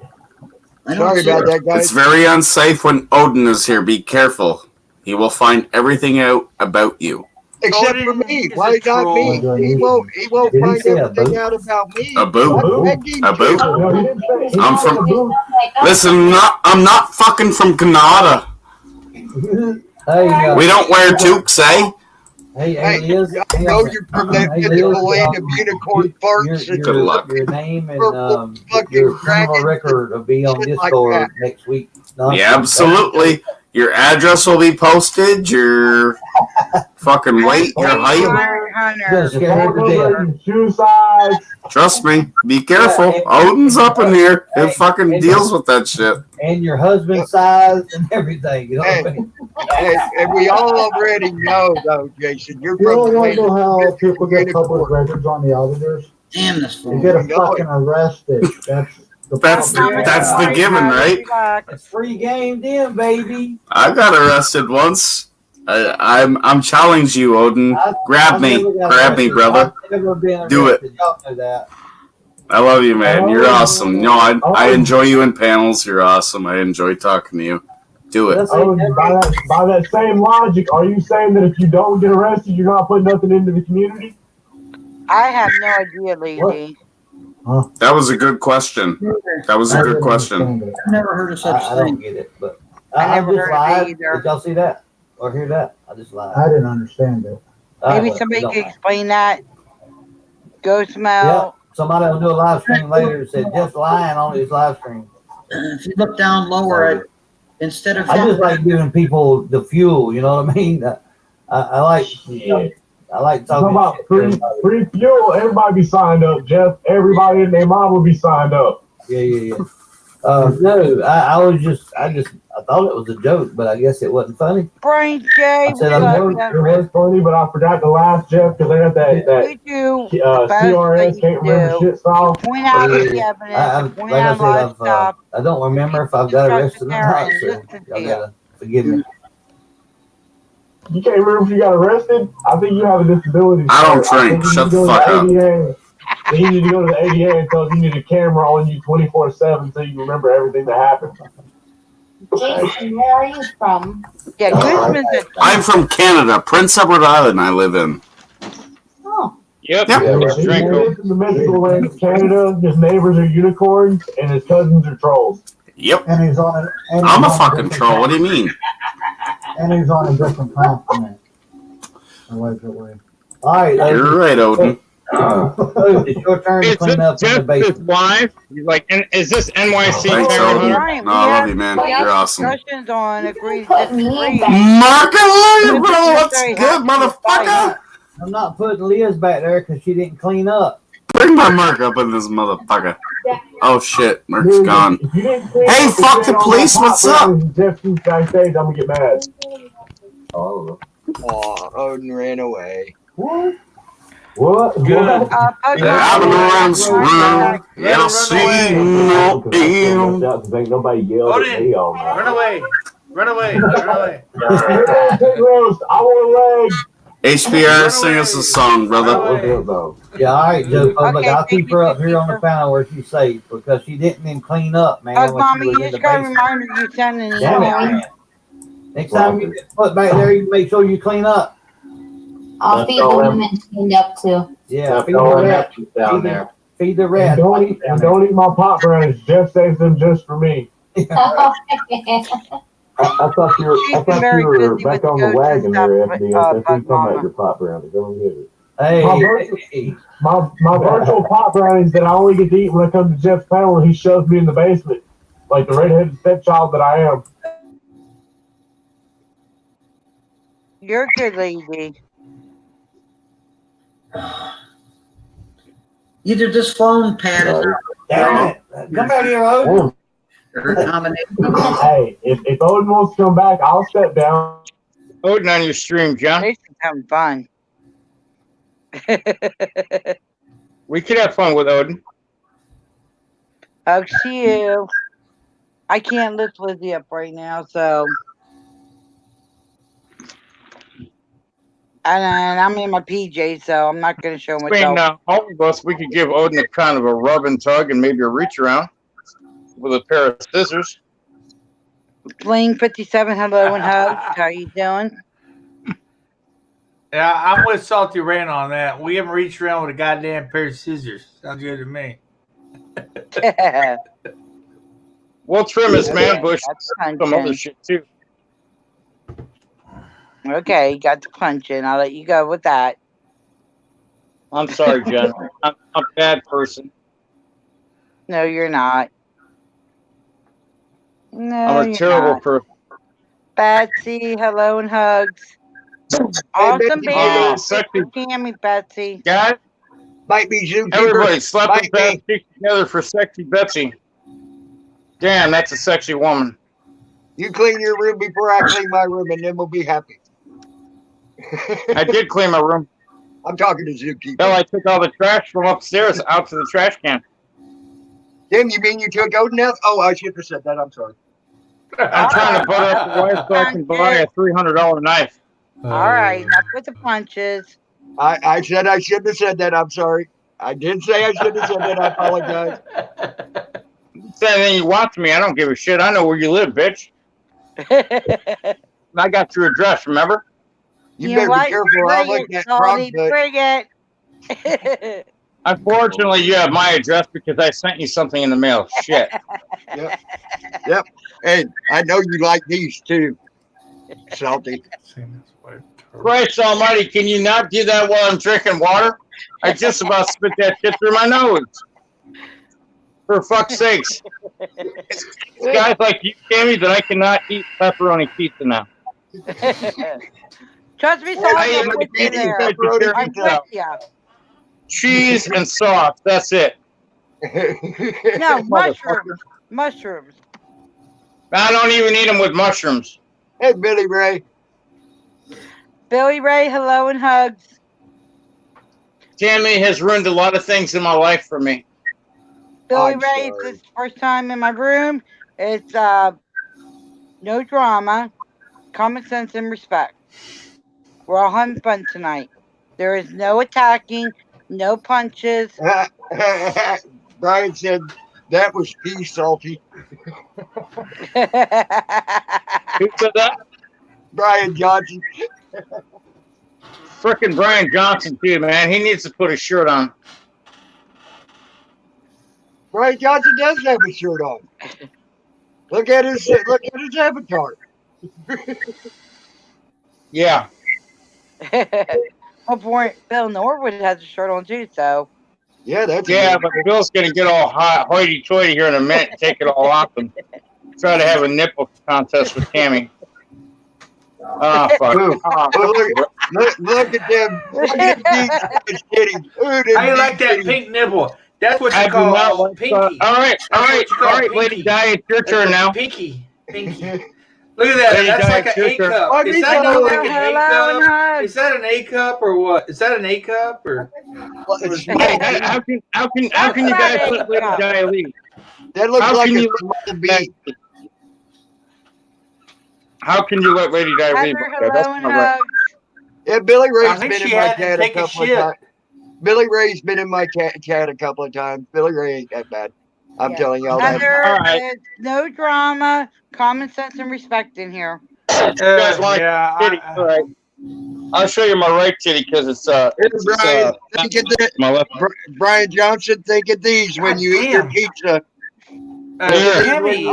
I don't Sorry see about it. that, guys. It's very unsafe when Odin is here. Be careful. He will find everything out about you. Except for Odin me. is Why a not me? troll. He won't Did he find say a everything boot? out about me. A boot? That didn't A boot? trigger No, he me. didn't say. He I'm didn't say from- a boot. Listen, I'm not fucking from Canada. Hey, We don't wear toques, eh? hey, Liz. I know you're from that Hey, mythical Liz, land of unicorn farts and Good luck. your name and purple fucking your criminal dragons record will be on shit like Discord that. next week. Yeah, absolutely. Your address will be posted. Your fucking weight, your height. Hunter. Scared to death. Your shoe size. Trust me. Be careful. Odin's up in here. He fucking deals with that shit. And your husband's size and everything. You know what I mean? And we all already know, though, Jason, you're You from don't the want to land know of how people get public unicorn. records on the auditors? Damn this You phone. get a fucking arrested. That's the given, right? It's free game then, baby. I got arrested once. I'm challenge you, Odin. Grab me, brother. I've never been Do it. arrested. Y'all know that. I love you, man. You're awesome. No, I enjoy you in panels. You're awesome. I enjoy talking to you. Do it. Oh, by that same logic, are you saying that if you don't get arrested, you're not putting nothing into the community? I have no idea, lady. That was a good question. That was a good question. I've never heard of such I a don't thing. get it, but I never just heard of lied. it either. Did y'all see that or hear that? I just lied. I didn't understand it. Maybe somebody could explain that. Ghost Yeah, smell. somebody will do a live stream later and said just lying on his live stream. If you look down lower, instead of I just like giving people the fuel. You know what I mean? I like. I like Talk talking about shit. free fuel. Everybody be signed up, Jeff. Everybody and their mom will be signed up. Yeah. No, I thought it was a joke, but I guess it wasn't funny. Brain J. I said, It was funny, but I forgot to laugh, Jeff, because I got that We do CRS can't remember shit style. point out the evidence, point Like I out a lot of said, stuff. I don't remember if I've got arrested or not, so y'all gotta forgive me. You can't remember if you got arrested? I think you have a disability. I don't sir. drink. think you Shut need to the go to fuck up. ADA. Then you need to go to the ADA and tell them you need a camera on you 24/7 so you can remember everything that happened. Jason, where are you from? Yeah, Guzman's I'm from Canada, Prince Edward Island. I live in. Oh. Yep. Yep. He lives in the mythical land of Canada. His neighbors are unicorns and his cousins are trolls. Yep. And he's on. And I'm a he's on fucking different troll. What do you mean? And he's on a different continent. Allegedly. All right, You're right, Odin. It's your turn to Is clean up this in the Jeff basement. live? Like, is this NYC Thanks, Family Odin. Hunter? No, I love you, man. You're awesome. discussions on agree Put me disagree. back. Mark, I love you, bro. What's good, motherfucker? I'm not putting Liz back there because she didn't clean up. Bring my Mark up in this motherfucker. Oh shit, Mark's Dude, gone. if you didn't clean Hey, up the fuck shit the on police, my top what's up? brownies and Jeff Keith's backstage, I'm gonna get mad. Oh, Oh, Odin ran away. What? What? Out around the room, you'll see no end. Ain't nobody yelled at me all night. Run away. Run away. Run away. Pig roast, I want a leg. HBR, sing us a song, brother. yeah, all right, Joe. Look, Okay, I'll keep thank you, her up here on the Christopher. panel where she's safe because she didn't even clean up, man. when Mommy, she was you in the just got a basement. reminder you sent an Damn it, email. man. Next time you get put back there, you make sure you clean up. I'll feed the women cleaned up too. Yeah, feed the rat down there. Feed the And rat. don't eat my pot brownies. Jeff saves them just for me. I thought you She's been very busy with ghosts and stuff, Bug Mama. pot brownies. Don't get it. Hey, My virtual pot brownies that I only get to eat when I come to Jeff's panel and he shoves me in the basement. Like the redheaded stepchild that I am. You're a good lady. Either this phone pad is damn it. Come back here, Odin. or a combination. Hey, if Odin wants to come back, I'll step down. Odin on your stream, John. Jason's having fun. We could have fun with Odin. Oh, see you. I can't lift Lizzie up right now, so. And I'm in my PJs, so I'm not going to show Between myself. all of us, we could give Odin a kind of a rub and tug and maybe a reach around. with a pair of scissors. Bling 57, hello and hugs. How you doing? Yeah, I'm with Salty Rant on that. We haven't reached around with a goddamn pair of scissors. Sounds good to me. We'll trim his man Okay, bush. that's Some other punching. shit too. Okay, got the punching. I'll let you go with that. I'm sorry, Jen. I'm a bad person. No, you're not. No, I'm a you're terrible not. person. Betsy, hello and hugs. Awesome baby. Sexy Tammy, Betsy. guys. Might be zookeeper. Everybody slap Might his ass be. cheeks together for sexy Betsy. Damn, that's a sexy woman. You clean your room before I clean my room, and then we'll be happy. I did clean my room. I'm talking to zookeeper. Hell, I took all the trash from upstairs out to the trash can. Tim, you mean you took Odin out? Oh, I should have said that. I'm sorry. I'm trying to butter up the wife so I can buy a $300 knife. All right, enough with the punches. I said I shouldn't have said that. I'm sorry. I did say I shouldn't have said that. I apologize. Say anything you want to me. I don't give a shit. I know where you live, bitch. I got your address, remember? You better be careful. I'll look at frog butt. Bring it. Unfortunately, you have my address because I sent you something in the mail. Shit. Yep. Hey, I know you like these too. Salty. Christ almighty, can you not do that while I'm drinking water? I just about spit that shit through my nose. For fuck's sakes. It's guys like you, Tammy, that I cannot eat pepperoni pizza now. Trust me, I I'm with you there. I'm with you. Cheese and sauce, that's it. No, mushrooms. Mushrooms. I don't even eat them with mushrooms. Hey, Billy Ray. Billy Ray, hello and hugs. Tammy has ruined a lot of things in my life for me. Billy Ray, if this is the first time in my room, it's no drama, common sense, and respect. We're all having fun tonight. There is no attacking, no punches. Brian said that was peace, Salty. Who said that? Brian Johnson. Frickin' Brian Johnson, too, man. He needs to put his shirt on. Brian Johnson does have a shirt on. Look at his avatar. Yeah. Oh boy, Bill Norwood has a shirt on too, so. Yeah, that's but Bill's gonna get all hoity-toity here in a minute, take it all off, and try to have a nipple contest with Tammy. Oh fuck! Look at them! Look at these titties! How you like that pink nipple? That's what you call pinky. All right, Lady Di, it's your turn now. Pinky. Look at that. That's like an A cup. Is that not like an A cup? Is that an A cup or what? Is that an A cup or? How can you guys let Lady Di leave? That looks like a small bee. How can you let Lady Di leave? That's not right. Yeah, Billy Ray's been in my cat a couple of times. Billy Ray's been in my cat a couple of times. Billy Ray ain't that bad. I'm telling y'all that. There's no drama, common sense, and respect in here. You guys want titty? All right. I'll show you my right titty because it's Brian, think of that. My left. Brian Johnson, think of these when you eat your pizza. Tammy.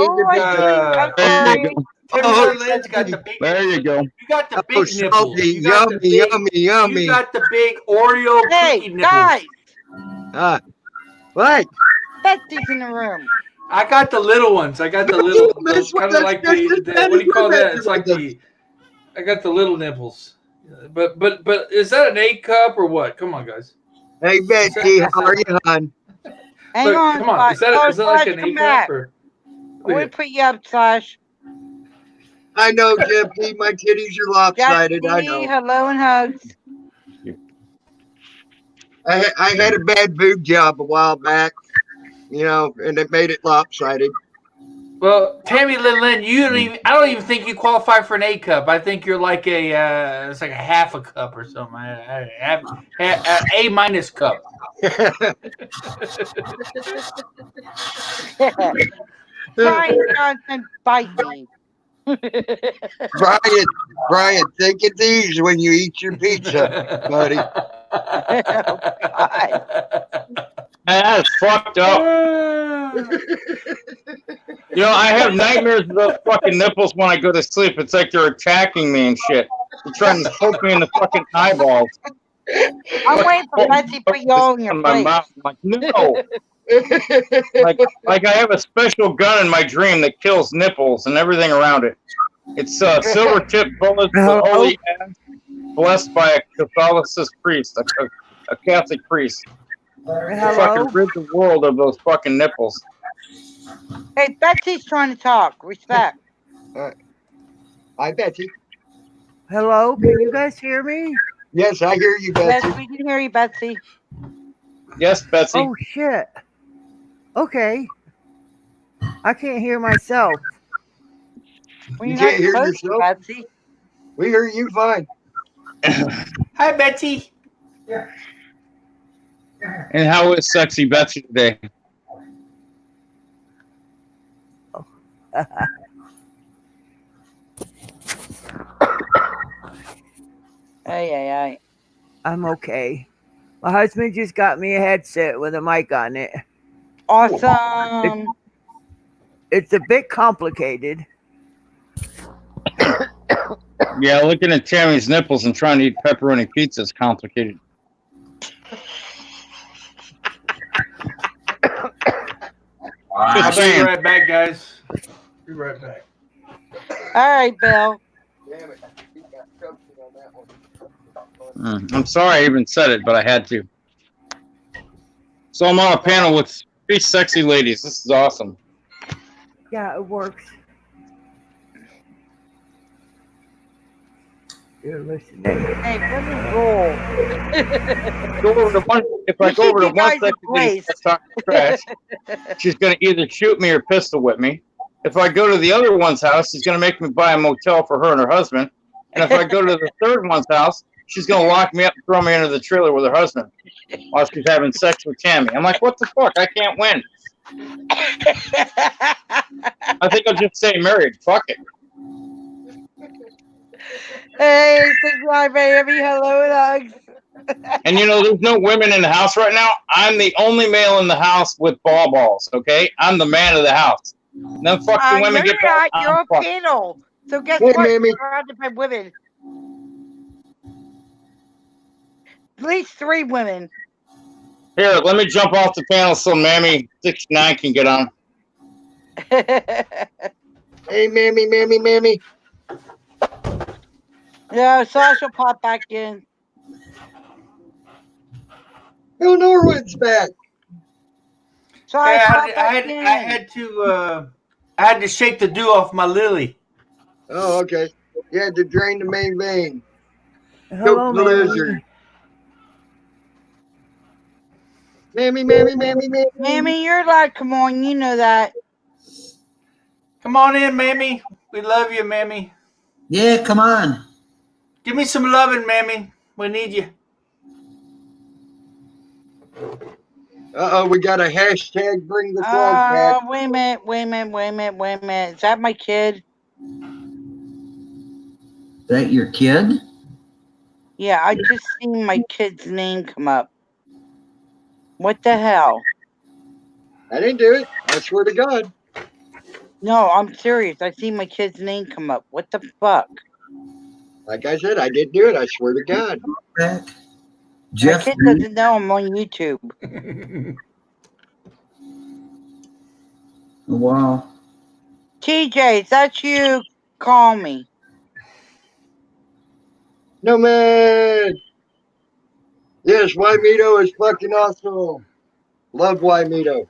There you go. You got the big nipples. Yummy. You got the big Oreo cookie nipples. Guys. What? Betsy's in the room. I got the little ones. I got the little, kind of like the what do you call that? It's like I got the little nipples. But is that an A cup or what? Come on, guys. Hey, Betsy, how are you, hon? Hang on. Come on. Is that like an A cup or? We put you up, Slash. I know, Jeffy. My titties are lopsided. I know. Hello and hugs. I had a bad boob job a while back, and it made it lopsided. Well, Tammy Lin, I don't even think you qualify for an A cup. I think you're like it's like a half a cup or something. A minus cup. Brian Johnson, bite me. Brian, take it easy when you eat your pizza, buddy. Oh God. That's fucked up. You know, I have nightmares of those fucking nipples when I go to sleep. It's like they're attacking me and shit. They're trying to poke me in the fucking eyeballs. I'm waiting for Betsy to put you all in your my place. mouth. I'm like, no. like I have a special gun in my dream that kills nipples and everything around it. It's silver tipped bullets with holy ash, blessed by a Catholicist priest, a Catholic priest. To fucking rid the world of those fucking nipples. Hey, Betsy's trying to talk. Respect. Hi, Betsy. Hello, can you guys hear me? Yes, I hear you, Betsy. Yes, we can hear you, Betsy. Yes, Betsy. Oh shit. Okay. I can't hear myself. Well, You you're not can't hear supposed to, yourself? Betsy. We hear you fine. Hi, Betsy. And how is sexy Betsy today? Ay. I'm okay. My husband just got me a headset with a mic on it. Awesome. It's a bit complicated. Yeah, looking at Tammy's nipples and trying to eat pepperoni pizza is complicated. I'll be right back, guys. Be right back. All right, Bill. Damn it. He got choking on that one. I'm sorry I even said it, but I had to. So I'm on a panel with 3 sexy ladies. This is awesome. Yeah, it works. You're listening. Hey, let me roll. If I go over to one sexy lady that's talking trash, she's going to either shoot me or pistol whip me. If I go to the other one's house, she's going to make me buy a motel for her and her husband. And if I go to the third one's house, she's going to lock me up and throw me into the trailer with her husband while she's having sex with Tammy. I'm like, what the fuck? I can't win. I think I'll just stay married. Fuck it. Hey, subscribe, baby. Hello, Dogs. And you know, there's no women in the house right now. I'm the only male in the house with balls, okay? I'm the man of the house. Then fuck the women No, get you're not. balls. You're a panel. So guess Hey, what? Mammy. You're surrounded by women. At least 3 women. Here, let me jump off the panel so Mammy 69 can get on. Hey, Mammy. Yeah, Sasha pop back in. Bill Norwood's back. Sasha Yeah, pop back in. I had to shake the dew off my lily. Oh, okay. You had to drain the main vein. Hello, Choke the lizard. Mammy. Mammy, you're allowed. Come on, you know that. Come on in, Mammy. We love you, Mammy. Yeah, come on. Give me some loving, Mammy. We need you. Uh-oh, we got a hashtag bring the frog back. Wait a minute. Is that my kid? That your kid? Yeah, I just seen my kid's name come up. What the hell? I didn't do it. I swear to God. No, I'm serious. I seen my kid's name come up. What the fuck? Like I said, I didn't do it. I swear to God. Back. My Jeff. kid doesn't know I'm on YouTube. Wow. TJ, is that you? Call me. No, man. Yes, Wymito is fucking awesome. Love Wymito.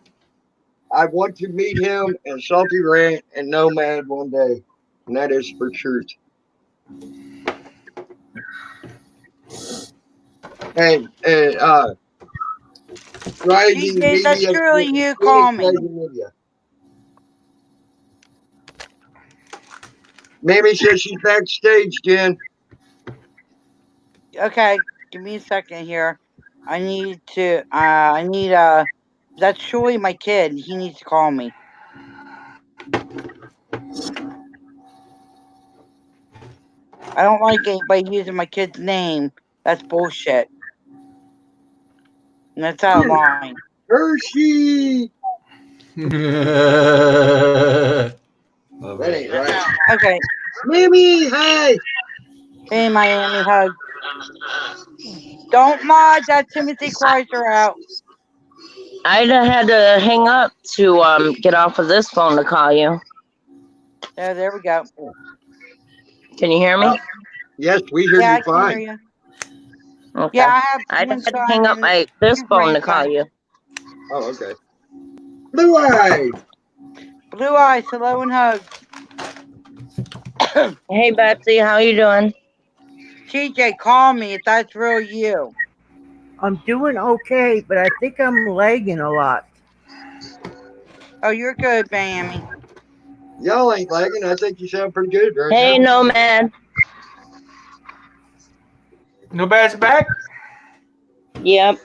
I want to meet him and Salty Rant and Nomad one day. And that is for truth. And Rising TJ, that's Media. really you. Call me. Media. Mammy says she's backstage, Jen. Okay, give me a second here. I need, that's surely my kid. He needs to call me. I don't like anybody using my kid's name. That's bullshit. And that's out of line. Hershey. That ain't right. Okay. Mimi, hey. Hey, Miami hug. Don't mod that Timothy Chrysler out. I had to hang up to get off of this phone to call you. Yeah, there we go. Can you hear me? Yes, we hear Yeah, you I can fine. hear you. Okay. Yeah, I have I one had to son hang up and this two phone to call grandsons. you. Oh, okay. Blue Eyes. Blue Eyes, hello and hugs. Hey, Betsy, how you doing? TJ, call me if that's real you. I'm doing okay, but I think I'm lagging a lot. Oh, you're good, Miami. Y'all ain't lagging. I think you sound pretty good right Hey, now. Nomad. Nomad's back? Yep.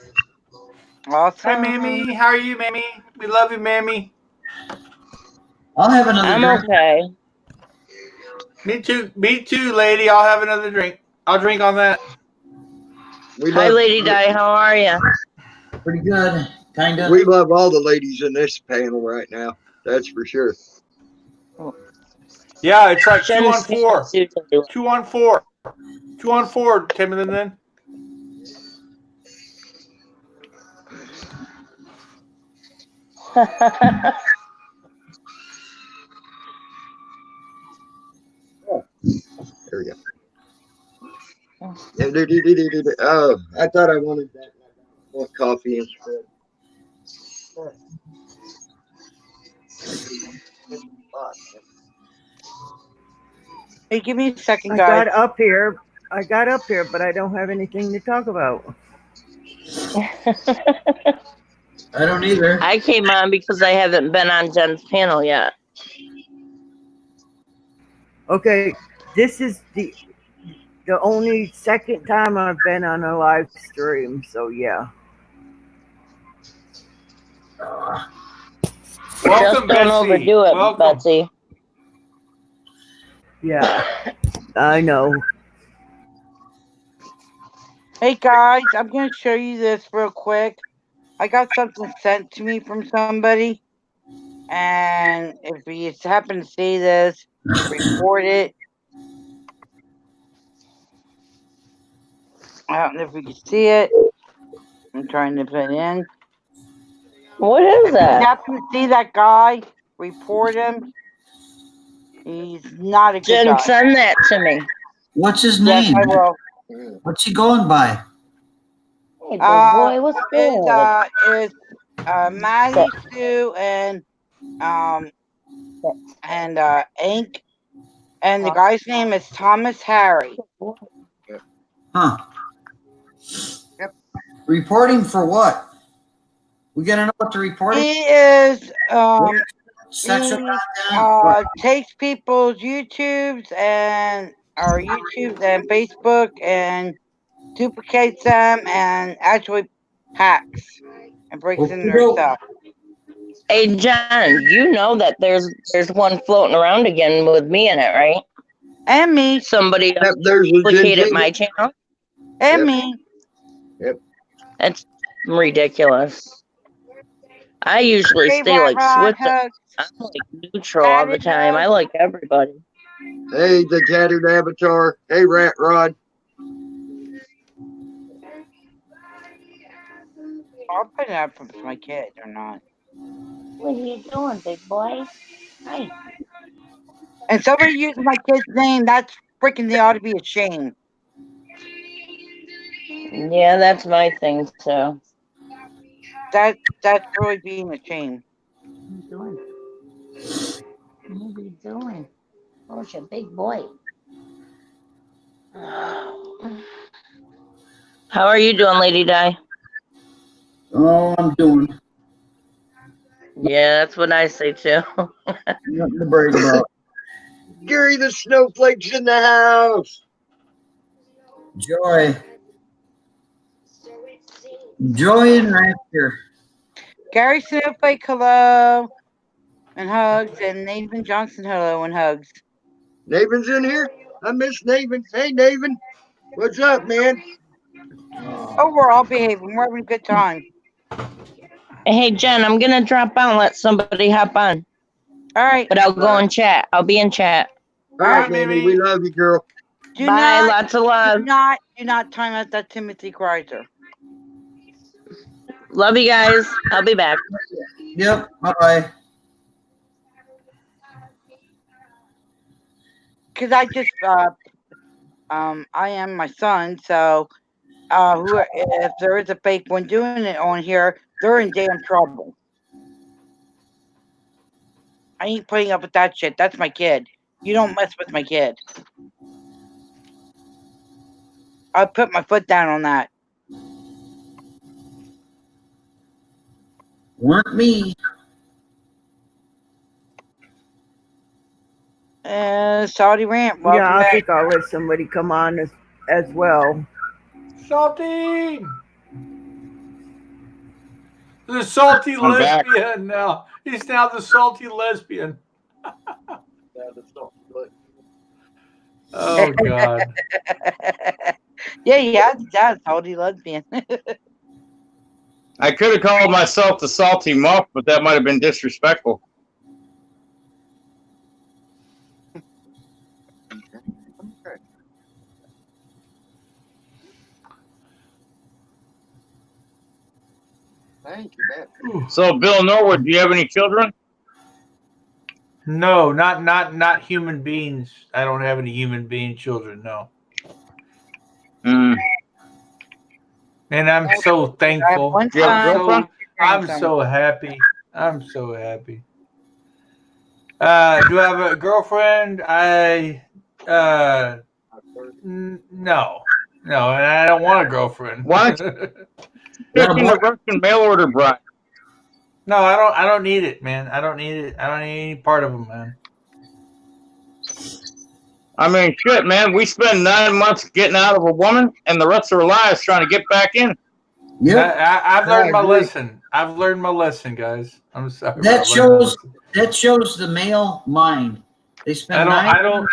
Awesome. Hi, Mammy. How are you, Mammy? We love you, Mammy. I'll have another I'm drink. okay. Me too. Me too, lady. I'll have another drink. I'll drink on that. Hi, Lady Di. How are you? Pretty good. Kind of. We love all the ladies in this panel right now. That's for sure. Yeah, it's like Jen 2 on 4. 2 on 4. 2 on 4, Timothy. Then. There we go. Oh, I thought I wanted that. I want coffee instead. Hey, give me a second, I guys. got up here, but I don't have anything to talk about. I don't either. I came on because I haven't been on Jen's panel yet. Okay, this is the only second time I've been on a live stream, so yeah. Welcome, Just don't Betsy. overdo it, Welcome. Betsy. Yeah, I know. Hey, guys, I'm going to show you this real quick. I got something sent to me from somebody. And if you happen to see this, report it. I don't know if you can see it. I'm trying to put it in. What is If that? you happen to see that guy, report him. He's not a good Jen, guy. send that to me. What's his Yes, name? I will. What's he going by? Hey, big boy, what's good? It's Maddie Sue and Ink, and the guy's name is Thomas Harry. Huh. Yep. Reporting for what? We gotta know what to report. He is Sexual he content. takes people's YouTubes and Facebook and duplicates them and actually hacks and breaks into their stuff. Hey, Jen, you know that there's one floating around again with me in it, right? And me. Somebody Yep, there's a duplicated Jen my channel. And Yep. me. Yep. It's ridiculous. I usually Hey, stay like Rod, Switzerland. hugs. I'm like neutral all the time. I like everybody. Hey, the tattered avatar. Hey, Rat Rod. I'll put it up for my kid or not. What are you doing, big boy? Hi. And somebody using my kid's name, that's freaking, they ought to be ashamed. Yeah, that's my thing too. That's really being ashamed. What are you doing? What are you doing? Oh, it's your big boy. How are you doing, Lady Di? Oh, I'm doing. Yeah, that's what I say too. Nothing to brag about. Gary the Snowflake's in the house. Joy. Joy and laughter. Gary Snowflake, hello. And hugs. And Nathan Johnson, hello and hugs. Nathan's in here? I miss Nathan. Hey, Nathan. What's up, man? Oh, we're all behaving. We're having a good time. Hey, Jen, I'm gonna drop out and let somebody hop on. All right. But I'll go in chat. I'll be in chat. All right, Mimi. We love you, girl. Bye. Lots of love. Do not time out that Timothy Chrysler. Love you guys. I'll be back. Yep. Bye-bye. Because I just, I am my son, so if there is a fake one doing it on here, they're in damn trouble. I ain't putting up with that shit. That's my kid. You don't mess with my kid. I put my foot down on that. Weren't me. Saudi Rant. Yeah, I think I'll let somebody come on as well. Salty. The salty I'm back. lesbian now. He's now the salty lesbian. Oh God. Yeah, that's salty lesbian. I could have called myself the salty muff, but that might have been disrespectful. Thank you, So, Bill Norwood, do you have any children? No, not human beings. I don't have any human being children. No. Mm. And I'm so thankful. I'm so happy. I'm so happy. Do I have a girlfriend? No, and I don't want a girlfriend. Why don't you taking the Russian mail order bride? No, I don't need it, man. I don't need it. I don't need any part of them, man. I mean, shit, man. We spend 9 months getting out of a woman, and the rest of our lives trying to get back in. Yeah, I've learned my lesson. I've learned my lesson, guys. I'm sorry. That shows the male mind. They spend I don't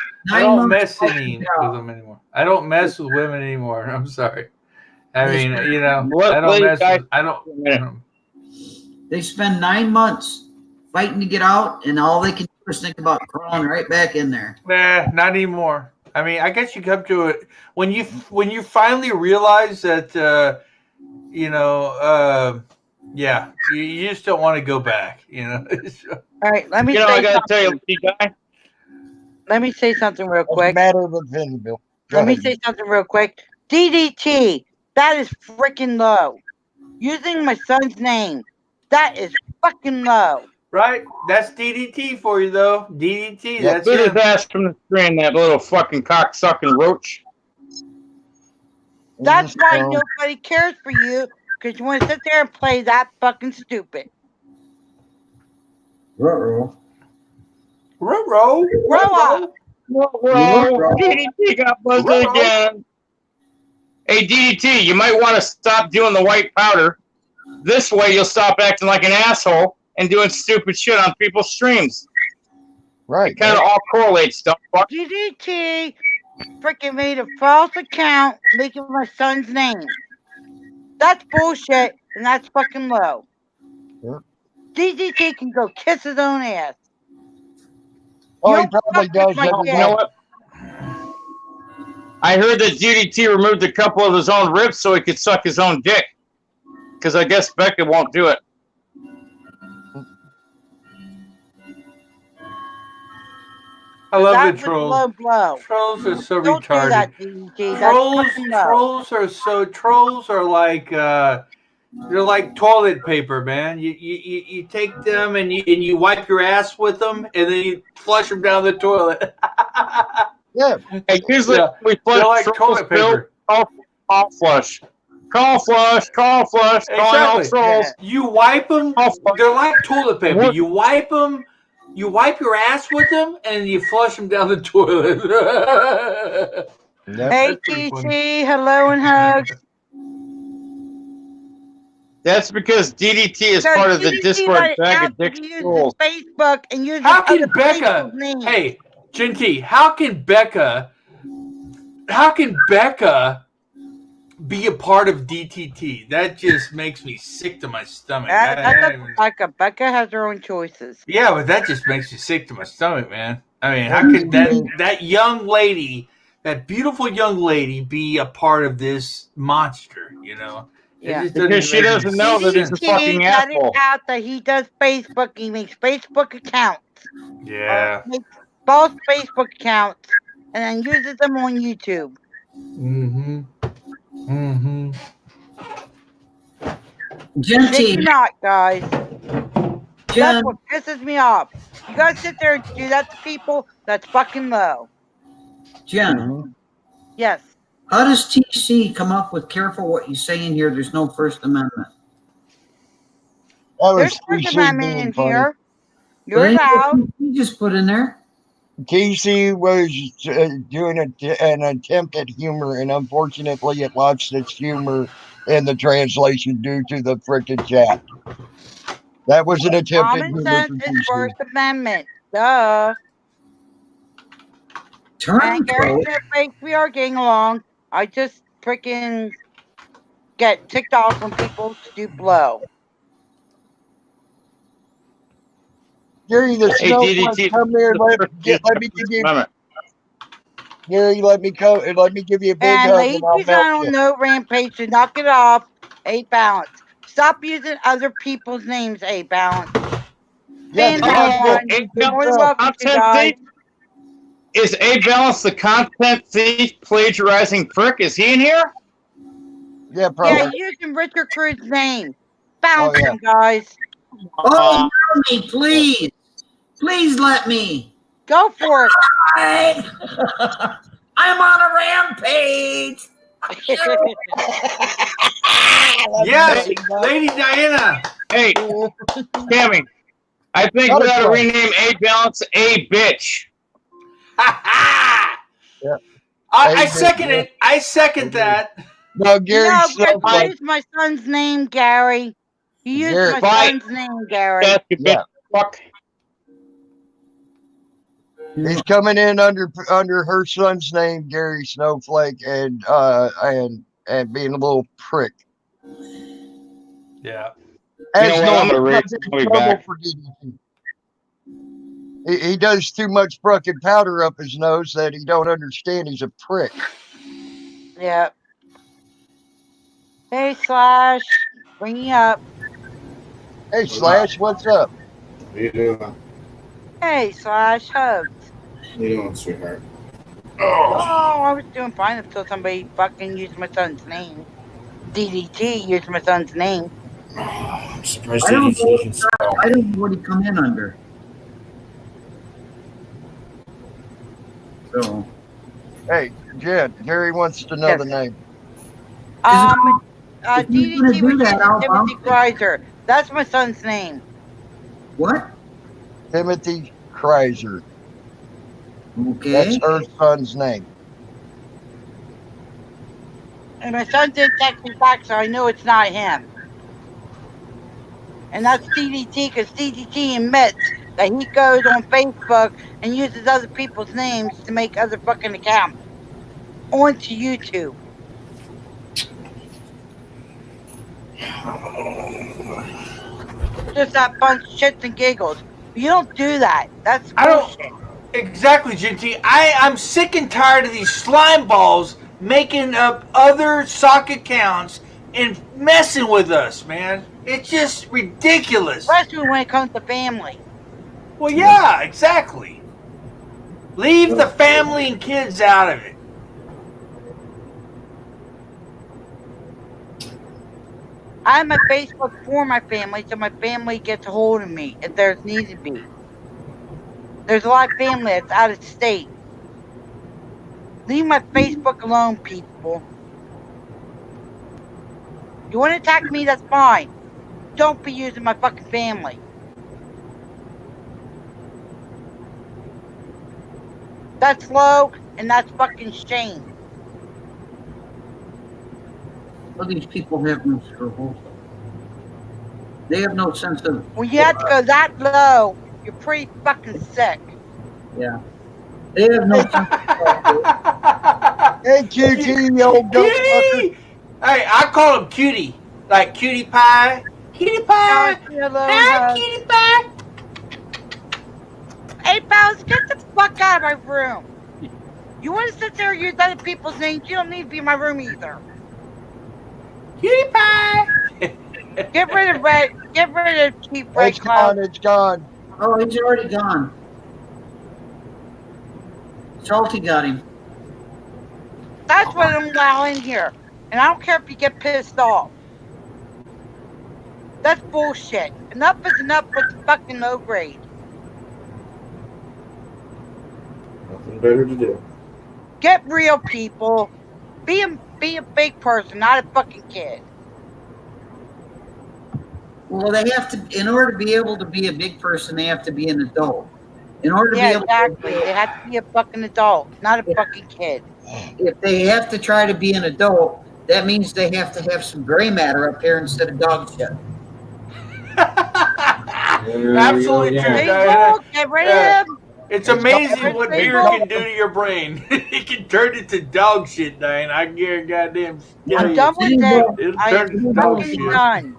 mess months with them anymore. I don't mess with women anymore. I'm sorry. I mean, I don't mess with. I don't. They spend 9 months fighting to get out, and all they can do is think about crawling right back in there. Nah, not anymore. I mean, I guess you come to it when you finally realize that, yeah, you just don't want to go back. All right, let me. I gotta tell you, guy. Let me say something real quick. Matter of opinion, Bill. Let me say something real quick. DDT, that is freaking low. Using my son's name, that is fucking low. Right? That's DDT for you, though. DDT. Yeah, That's put his him. ass from the screen, that little fucking cock sucking roach. That's why nobody cares for you, because you want to sit there and play that fucking stupid. Ruh-roh. Ruh-roh. Ruh-roh. Ruh-roh. DDT got buzzed again. Hey, DDT, you might want to stop doing the white powder. This way you'll stop acting like an asshole and doing stupid shit on people's streams. Right. It kind of all correlates, don't fuck. DDT freaking made a false account making my son's name. That's bullshit, and that's fucking low. Yeah. DDT can go kiss his own ass. Oh, he probably does. You know what? I heard that DDT removed a couple of his own ribs so he could suck his own dick. Because I guess Becca won't do it. I love That the trolls. was low blow. Trolls are so Don't retarded. do that, DDT. Trolls are like they're like toilet paper, man. You take them and you wipe your ass with them and then you flush them down the toilet. Yeah. Hey, usually we flush they're like trolls, toilet paper. Call flush. Call flush. Call flush. Calling all trolls. You wipe them. They're like toilet paper. You wipe them. You wipe your ass with them and you flush them down the toilet. Hey, TT, hello and hugs. That's because DDT is part of the Discord bag of dick trolls. Facebook and use How can Becca? Hey, Genty, how can Becca Becca be a part of DTT? That just makes me sick to my stomach. Becca has her own choices. Yeah, but that just makes me sick to my stomach, man. I mean, how could that young lady, that beautiful young lady, be a part of this monster? You know, Yeah, because she doesn't know that he's a fucking let it asshole. out that he does Facebook. He makes Facebook accounts. Yeah. Makes false Facebook accounts and then uses them on YouTube. Mm-hmm. Mm-hmm. Shit you not, guys. That's what pisses me off. You guys sit there and do that to people, that's fucking low. Jen, Yes. how does TC come up with careful what you say in here? There's no First Amendment. There's First Amendment in here. Well, You're allowed. You just put in there. TC was doing an attempt at humor, and unfortunately, it lost its humor in the translation due to the frickin' chat. That was an attempt at Common humor sense for is TC. First Amendment. Duh. And Gary Smith thinks we are getting along. I just freaking get ticked off when people stoop low. Gary, the snowflake, come here. Let me give you. Gary, let me give you a big And hug, ladies and I'll melt on you. no rampage to knock it off. A balance. Stop using other people's names. A balance. Yeah, You're more than welcome to, guys. Is A Balance the content thief plagiarizing prick? Is he in here? Yeah, probably. Yeah, using Richard Cruz's name. Bounce yeah. him, guys. Oh, let me, please. Please let me. Go for it. I'm on a rampage. Yes, Lady Diana. Hey, Cammy, I think we ought to rename A Balance A Bitch. Yeah. I second it. I second that. No, Gary. No, because you used my son's name, Gary. You used my son's name, Gary. Yeah. Fuck. He's coming in under her son's name, Gary Snowflake, and being a little prick. Yeah. As you know what? I'm normal, gonna raise back. He does too much fucking powder up his nose that he don't understand. He's a prick. Yeah. Hey, Slash. Bring you up. Hey, Slash, what's up? How you doing? Hey, Slash. Hugs. How you doing, sweetheart? Oh, I was doing fine until somebody fucking used my son's name. DDT used my son's name. I'm surprised I don't DDT can spell. I don't know what he come in under. So. Hey, Jen, Jerry wants to know the name. DDT was using Timothy Kreiser. That's my son's name. What? Timothy Kreiser. Okay. That's her son's name. And my son did text me back, so I know it's not him. And that's DDT, because DDT admits that he goes on Facebook and uses other people's names to make other fucking accounts onto YouTube. Just that bunch of shits and giggles. You don't do that. That's bullshit. Exactly, GT. I'm sick and tired of these slime balls making up other sock accounts and messing with us, man. It's just ridiculous. Especially when it comes to family. Well, yeah, exactly. Leave the family and kids out of it. I have my Facebook for my family, so my family gets a hold of me if there's need to be. There's a lot of family that's out of state. Leave my Facebook alone, people. You want to attack me, that's fine. Don't be using my fucking family. That's low, and that's fucking shame. Well, these people have no scruples. They have no sense of. When you have to go that low, you're pretty fucking sick. Yeah. They have no sense of. Hey, QT, you old goat fucker. Cutie! Hey, I call him Cutie. Like Cutie Pie. Cutie Josh, Pie. hello and Hi, hug. Cutie Pie. Hey, Pals, get the fuck out of my room. You want to sit there and use other people's names? You don't need to be in my room either. Cutie Pie. Get rid of Red. Get rid of Chief Red It's Cloud. gone. It's gone. Oh, he's already gone. Salty got him. That's what I'm allowing here. And I don't care if you get pissed off. That's bullshit. Enough is enough with the fucking low grade. Nothing better to do. Get real, people. Be a big person, not a fucking kid. Well, they have to, in order to be able to be a big person, they have to be an adult. In order to be able exactly. They have to be a fucking adult, not a fucking kid. If they have to try to be an adult, that means they have to have some gray matter up here instead of dog shit. Absolutely true, Diana. Get rid of him. It's amazing what beer can do to your brain. It can turn it to dog shit, Diana. I get goddamn. I'm done with it. It'll I turn am to dog fucking shit. done.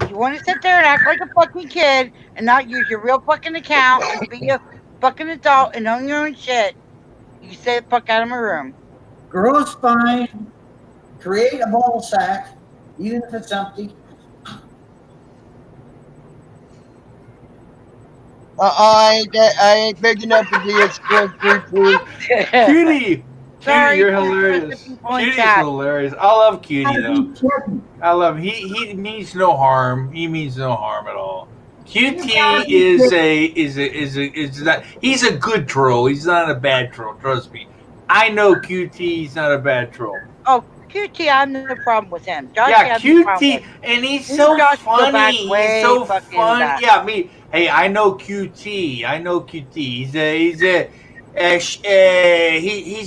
You want to sit there and act like a fucking kid and not use your real fucking account and be a fucking adult and own your own shit, you stay the fuck out of my room. Grow a spine, create a ball sack, even if it's empty. I ain't big enough to be a squid creature. Cutie! Sorry, Cutie, you're hilarious. Cutie's hilarious. I love Cutie though. I love him. He means no harm. He means no harm at all. QT is that he's a good troll. He's not a bad troll. Trust me. I know QT. He's not a bad troll. Oh, QT, I have no problem with him. Josh, Yeah, QT, and he's so funny. He's so fun. Yeah, me. Hey, I know QT. I know QT. He's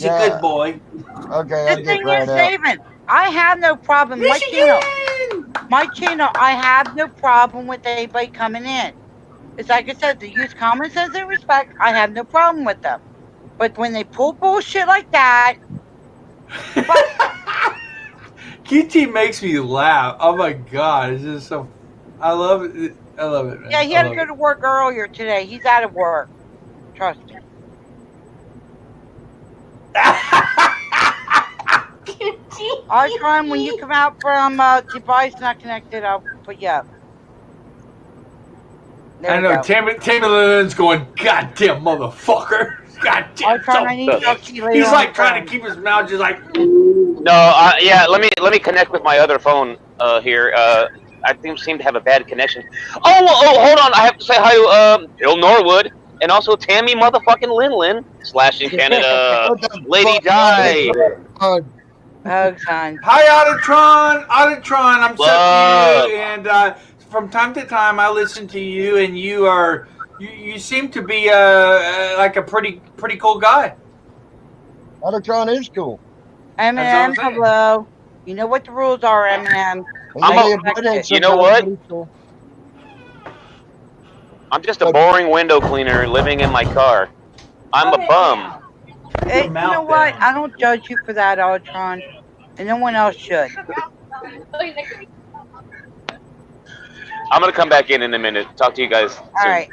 a good boy. Okay, The thing is, David, I have no problem. My channel, I have no problem with anybody coming in. It's like I said, to use common sense and respect, I have no problem with them. But when they pull bullshit like that, QT makes me laugh. Oh my god, it's just so. I love it. I love it, man. Yeah, he had to go to work earlier today. He's out of work. Trust me. Artron, when you come out from device not connected, I'll put you up. There I know Tammy Lynn's going, goddamn motherfucker. Goddamn. Artron, I need to talk to you later. He's like trying to keep his mouth just like. No, yeah. Let me connect with my other phone here. I seem to have a bad connection. Oh, hold on. I have to say hi to Bill Norwood and also Tammy motherfucking Lin / in Canada. Lady Di. Oh, son. Hi, Auditron. Auditron, I'm sub to you, and from time to time I listen to you, and you seem to be like a pretty cool guy. Auditron is cool. Eminem, hello. You know what the rules are, Eminem. You know what? I'm just a boring window cleaner living in my car. I'm a bum. Hey, you know what? I don't judge you for that, Ultron, and no one else should. I'm gonna come back in a minute. Talk to you guys soon. All right.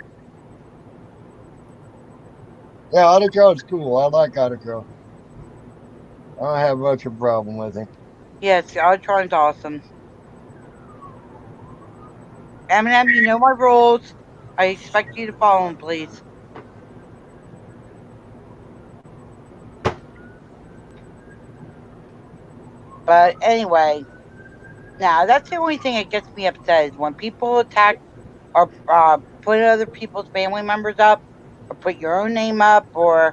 Yeah, Auditron's cool. I like Auditron. I don't have much of a problem with him. Yes, Ultron's awesome. Eminem, you know my rules. I expect you to follow them, please. But anyway, now that's the only thing that gets me upset is when people attack or put other people's family members up, or put your own name up, or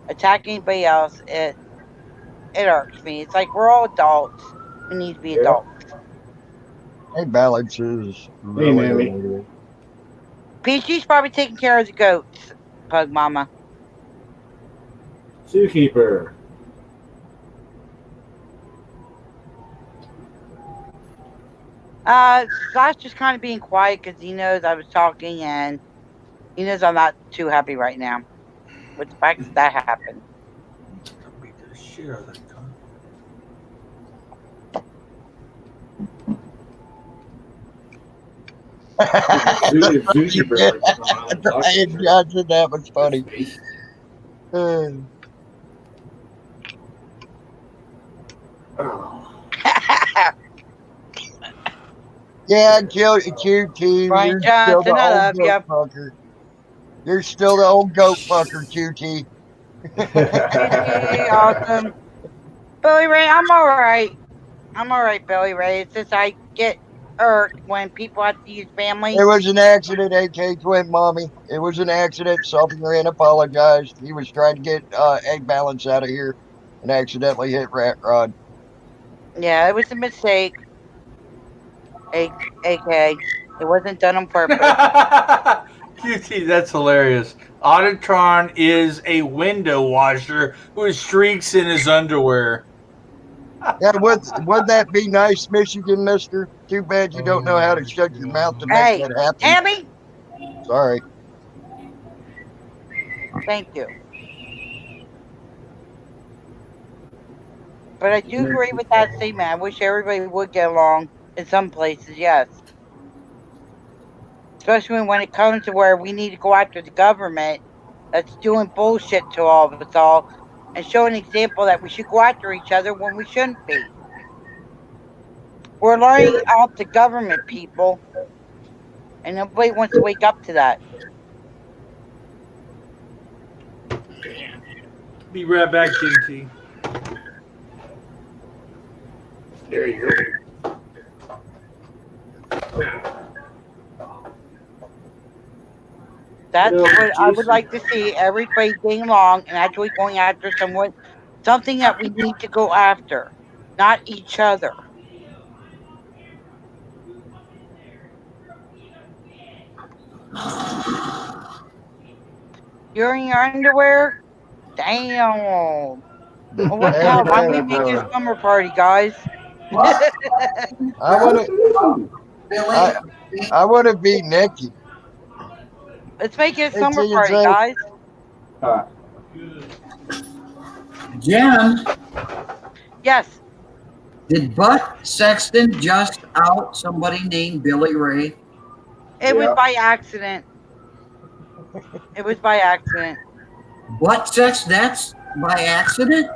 attack anybody else. It irks me. It's like we're all adults who need to be adults. Hey, Balance is really Peachy's probably taking care of the goats, Pug Mama. Zookeeper. Slash just kind of being quiet because he knows I was talking, and He knows I'm not too happy right now with the fact that happened. Share that Brian Johnson, that was funny. Yeah, QT, Brian you're still Johnson, the I old love goat you. fucker. You're still the old goat fucker, QT. QT, awesome. Billy Ray, I'm all right. I'm all right, Billy Ray. It's just I get irked when people have to use family. It was an accident, AK Twin Mommy. It was an accident. Something ran apologized. He was trying to get egg balance out of here and accidentally hit Rat Rod. Yeah, it was a mistake. AK. It wasn't done on purpose. QT, that's hilarious. Auditron is a window washer who streaks in his underwear. Yeah, would that be nice, Michigan Mister? Too bad you don't know how to shut your mouth to make Hey, that happen. Tammy, Sorry. thank you. But I do agree with that statement. I wish everybody would get along in some places, yes. Especially when it comes to where we need to go after the government that's doing bullshit to all of us all and show an example that we should go after each other when we shouldn't be. We're learning off the government, people, and nobody wants to wake up to that. Be right back, QT. There you go. That's what I would like to see, everybody getting along and actually going after something that we need to go after, not each other. You're in your underwear? Damn. Well, what the hell? Why don't we make it a summer party, guys? I want to be Nikki. Let's make it a Hey, summer see you, party, Jay. guys. Jen, Yes. did Butt Sexton just out somebody named Billy Ray? It was by accident. It was by accident. Butt Sex? That's by accident?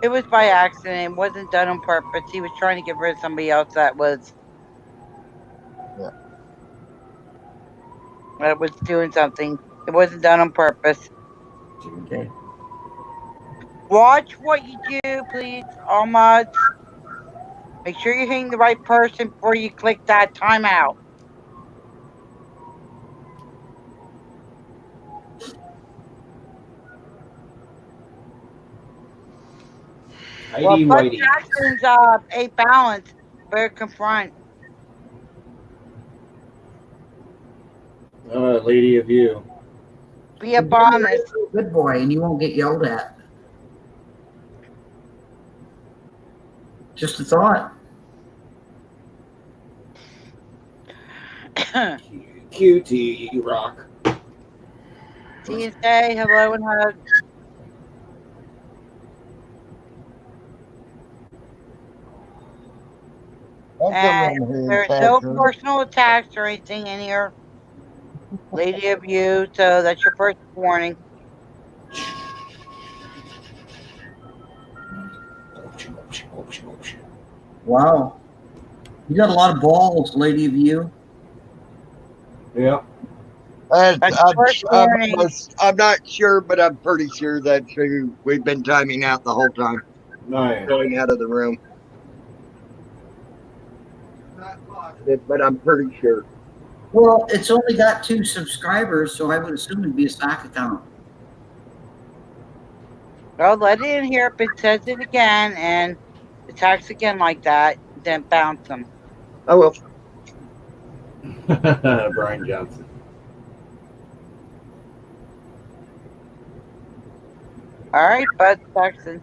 It was by accident. It wasn't done on purpose. He was trying to get rid of somebody else that was doing something. It wasn't done on purpose. Okay. Watch what you do, please, all mods. Make sure you're hitting the right person before you click that timeout. Well, Bud Jackson's a balance, better confront. Lady of you. Be a bonus. Good boy, and you won't get yelled at. Just a thought. QT, you rock. See you, say hello and hug. And there's no personal attacks or anything in here. Lady of you, so that's your first warning. Wow. You got a lot of balls, Lady of you. Yeah. I'm not sure, but I'm pretty sure that's who we've been timing out the whole time. Nice. Going out of the room. But I'm pretty sure. Well, it's only got 2 subscribers, so I would assume it'd be a stock account. Well, let it in here if it says it again and attacks again like that, then bounce them. I will. Brian Johnson. All right, Bud Saxon.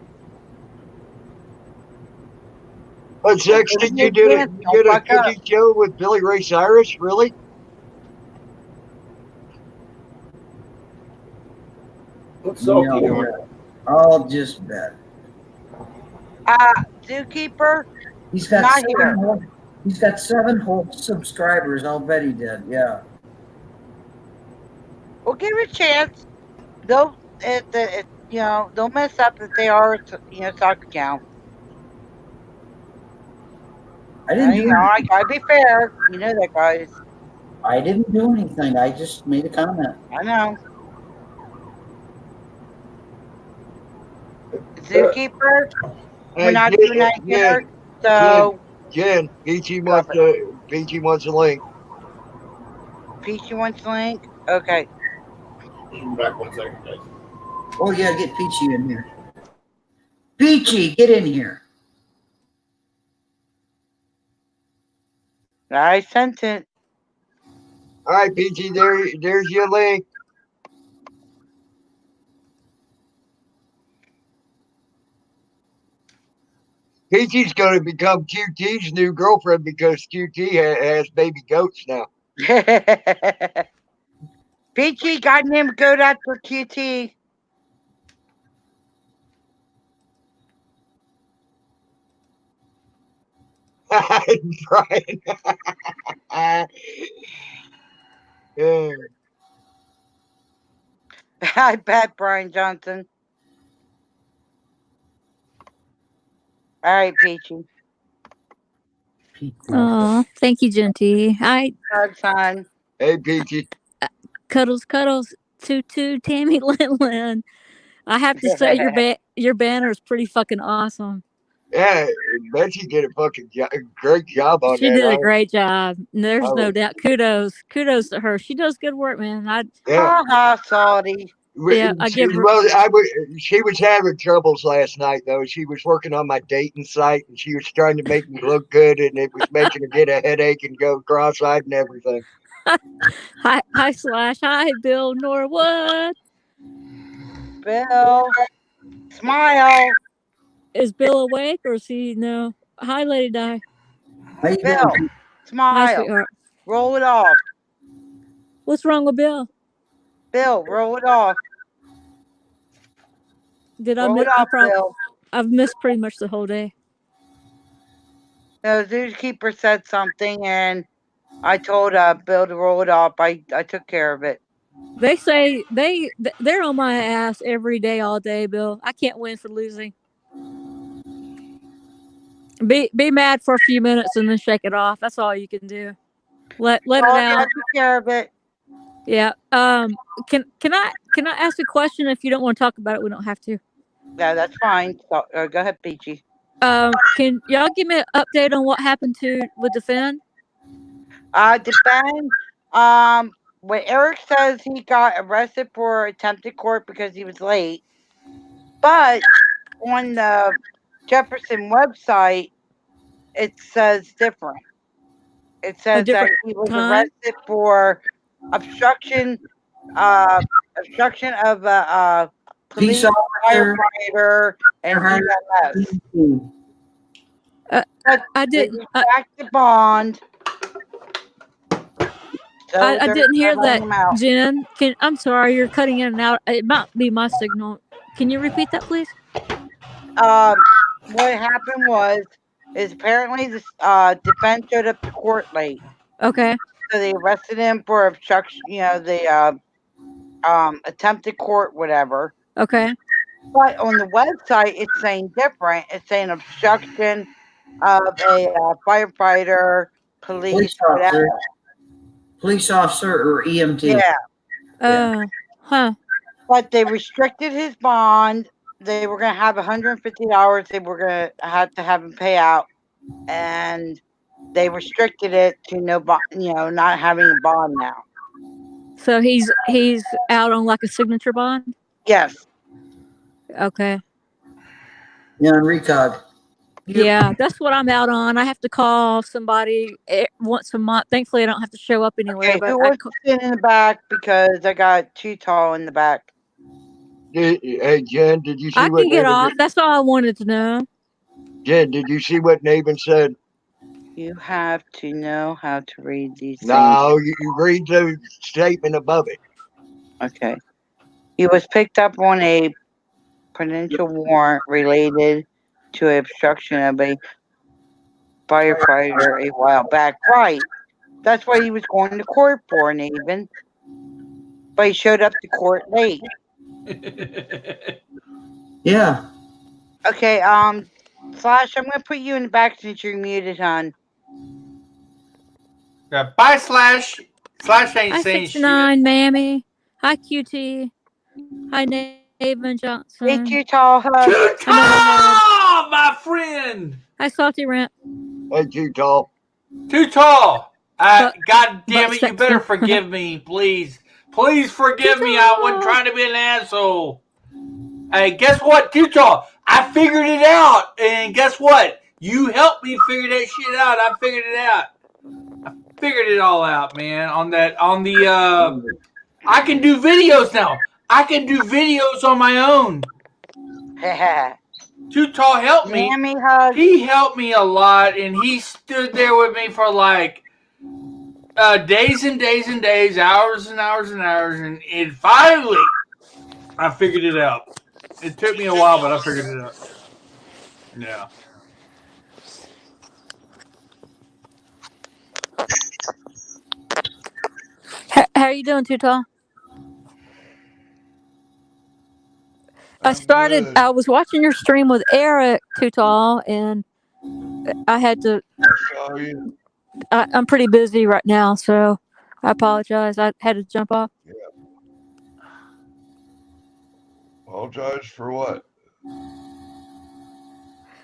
But Sexton, you did a cookie show with Billy Ray Cyrus, really? What's Salty No, doing? I'll just bet. Zookeeper, He's got not here. He's got 7 whole subscribers. I'll bet he did. Yeah. We'll give it a chance. They'll, they'll mess up if they are, soccer account. I didn't do I anything. gotta be fair. You know that, guys. I didn't do anything. I just made a comment. I know. Zookeeper, we're not doing that here. So Jen, Peachy wants a link. Peachy wants the link. Okay. Back 1 second, guys. Oh yeah, get Peachy in here. Peachy, get in here. I sent it. All right, Peachy, there's your link. Peachy's going to become QT's new girlfriend because QT has baby goats now. Peachy got him good after QT. Brian. Yeah. I bet Brian Johnson. All right, Peachy. Oh, thank you, Genty. Son. Hey, Peachy. Cuddles, toot, Tammy, Lin. I have to say your banner is pretty fucking awesome. Yeah, Betsy did a fucking great job on She that. did a great job. There's no doubt. Kudos to her. She does good work, man. Salty. Yeah, I give her. Well, she was having troubles last night, though. She was working on my dating site, and she was trying to make me look good, and it was making her get a headache and go cross-eyed and everything. Hi, Slash. Hi, Bill Norwood. Bill, smile. Is Bill awake or is he no? Hi, Lady Di. Bill, smile. Hi, sweetheart. Roll it off. What's wrong with Bill? Bill, roll it off. Did roll I miss? it off, Bill. I've missed pretty much the whole day. The zookeeper said something, and I told Bill to roll it off. I took care of it. They say they're on my ass every day, all day, Bill. I can't win for losing. Be mad for a few minutes and then shake it off. That's all you can do. Let it out. I took care of it. Yeah. Can I ask a question? If you don't want to talk about it, we don't have to. Yeah, that's fine. So, go ahead, Peachy. Can y'all give me an update on what happened with Defend? Defend. When Eric says he got arrested for attempted court because he was late, but on the Jefferson website, it says different. It says that he was arrested for obstruction of a police firefighter and EMS. I didn't. They retract the bond. So I didn't hear that, Jen. I'm sorry, you're cutting in and out. It might be my signal. Can you repeat that, please? What happened is apparently this defense showed up to court late. Okay. So they arrested him for obstruction. The attempted court, whatever. Okay. But on the website, it's saying different. It's saying obstruction of a firefighter, police officer. Police officer or EMT. Yeah. Huh. But they restricted his bond. They were going to have $150. They were going to have him pay out, and they restricted it to not having a bond now. So he's out on like a signature bond? Yes. Okay. Yeah, on recog. Yeah, that's what I'm out on. I have to call somebody once a month. Thankfully, I don't have to show up anywhere. Okay, but who wants to sit in the back because I got too tall in the back. Hey, Jen, did you see I what can get Nathan off. That's all I wanted to know. Jen, did you see what Nathan said? You have to know how to read these things. No, you read the statement above it. Okay. He was picked up on a potential warrant related to obstruction of a firefighter a while back. Right. That's what he was going to court for, Nathan. But he showed up to court late. Yeah. Okay, Slash, I'm gonna put you in the back since you're muted, hon. Yeah, bye, Slash. Slash ain't Hi, saying shit. 69, Mammy. Hi, QT. Hi, Naven Johnson. Hey, Too Tall, hug. Too tall, my friend. Hi, Salty Rant. Hey, Too Tall. Too tall. But- God damn but it, you better sexy. forgive me, please. Please forgive me. I wasn't trying to be an asshole. Hey, guess what, Too Tall? I figured it out. And guess what? You helped me figure that shit out. I figured it out. I figured it all out, man. On the I can do videos now. I can do videos on my own. Too Tall helped me. Mammy hug. He helped me a lot, and he stood there with me for like days and days and days, hours and hours and hours, and finally, I figured it out. It took me a while, but I figured it out. Yeah. How are you doing, Too Tall? I was watching your stream with Eric, Too Tall, and I had to. I'm pretty busy right now, so I apologize. I had to jump off. Yeah. Apologize for what?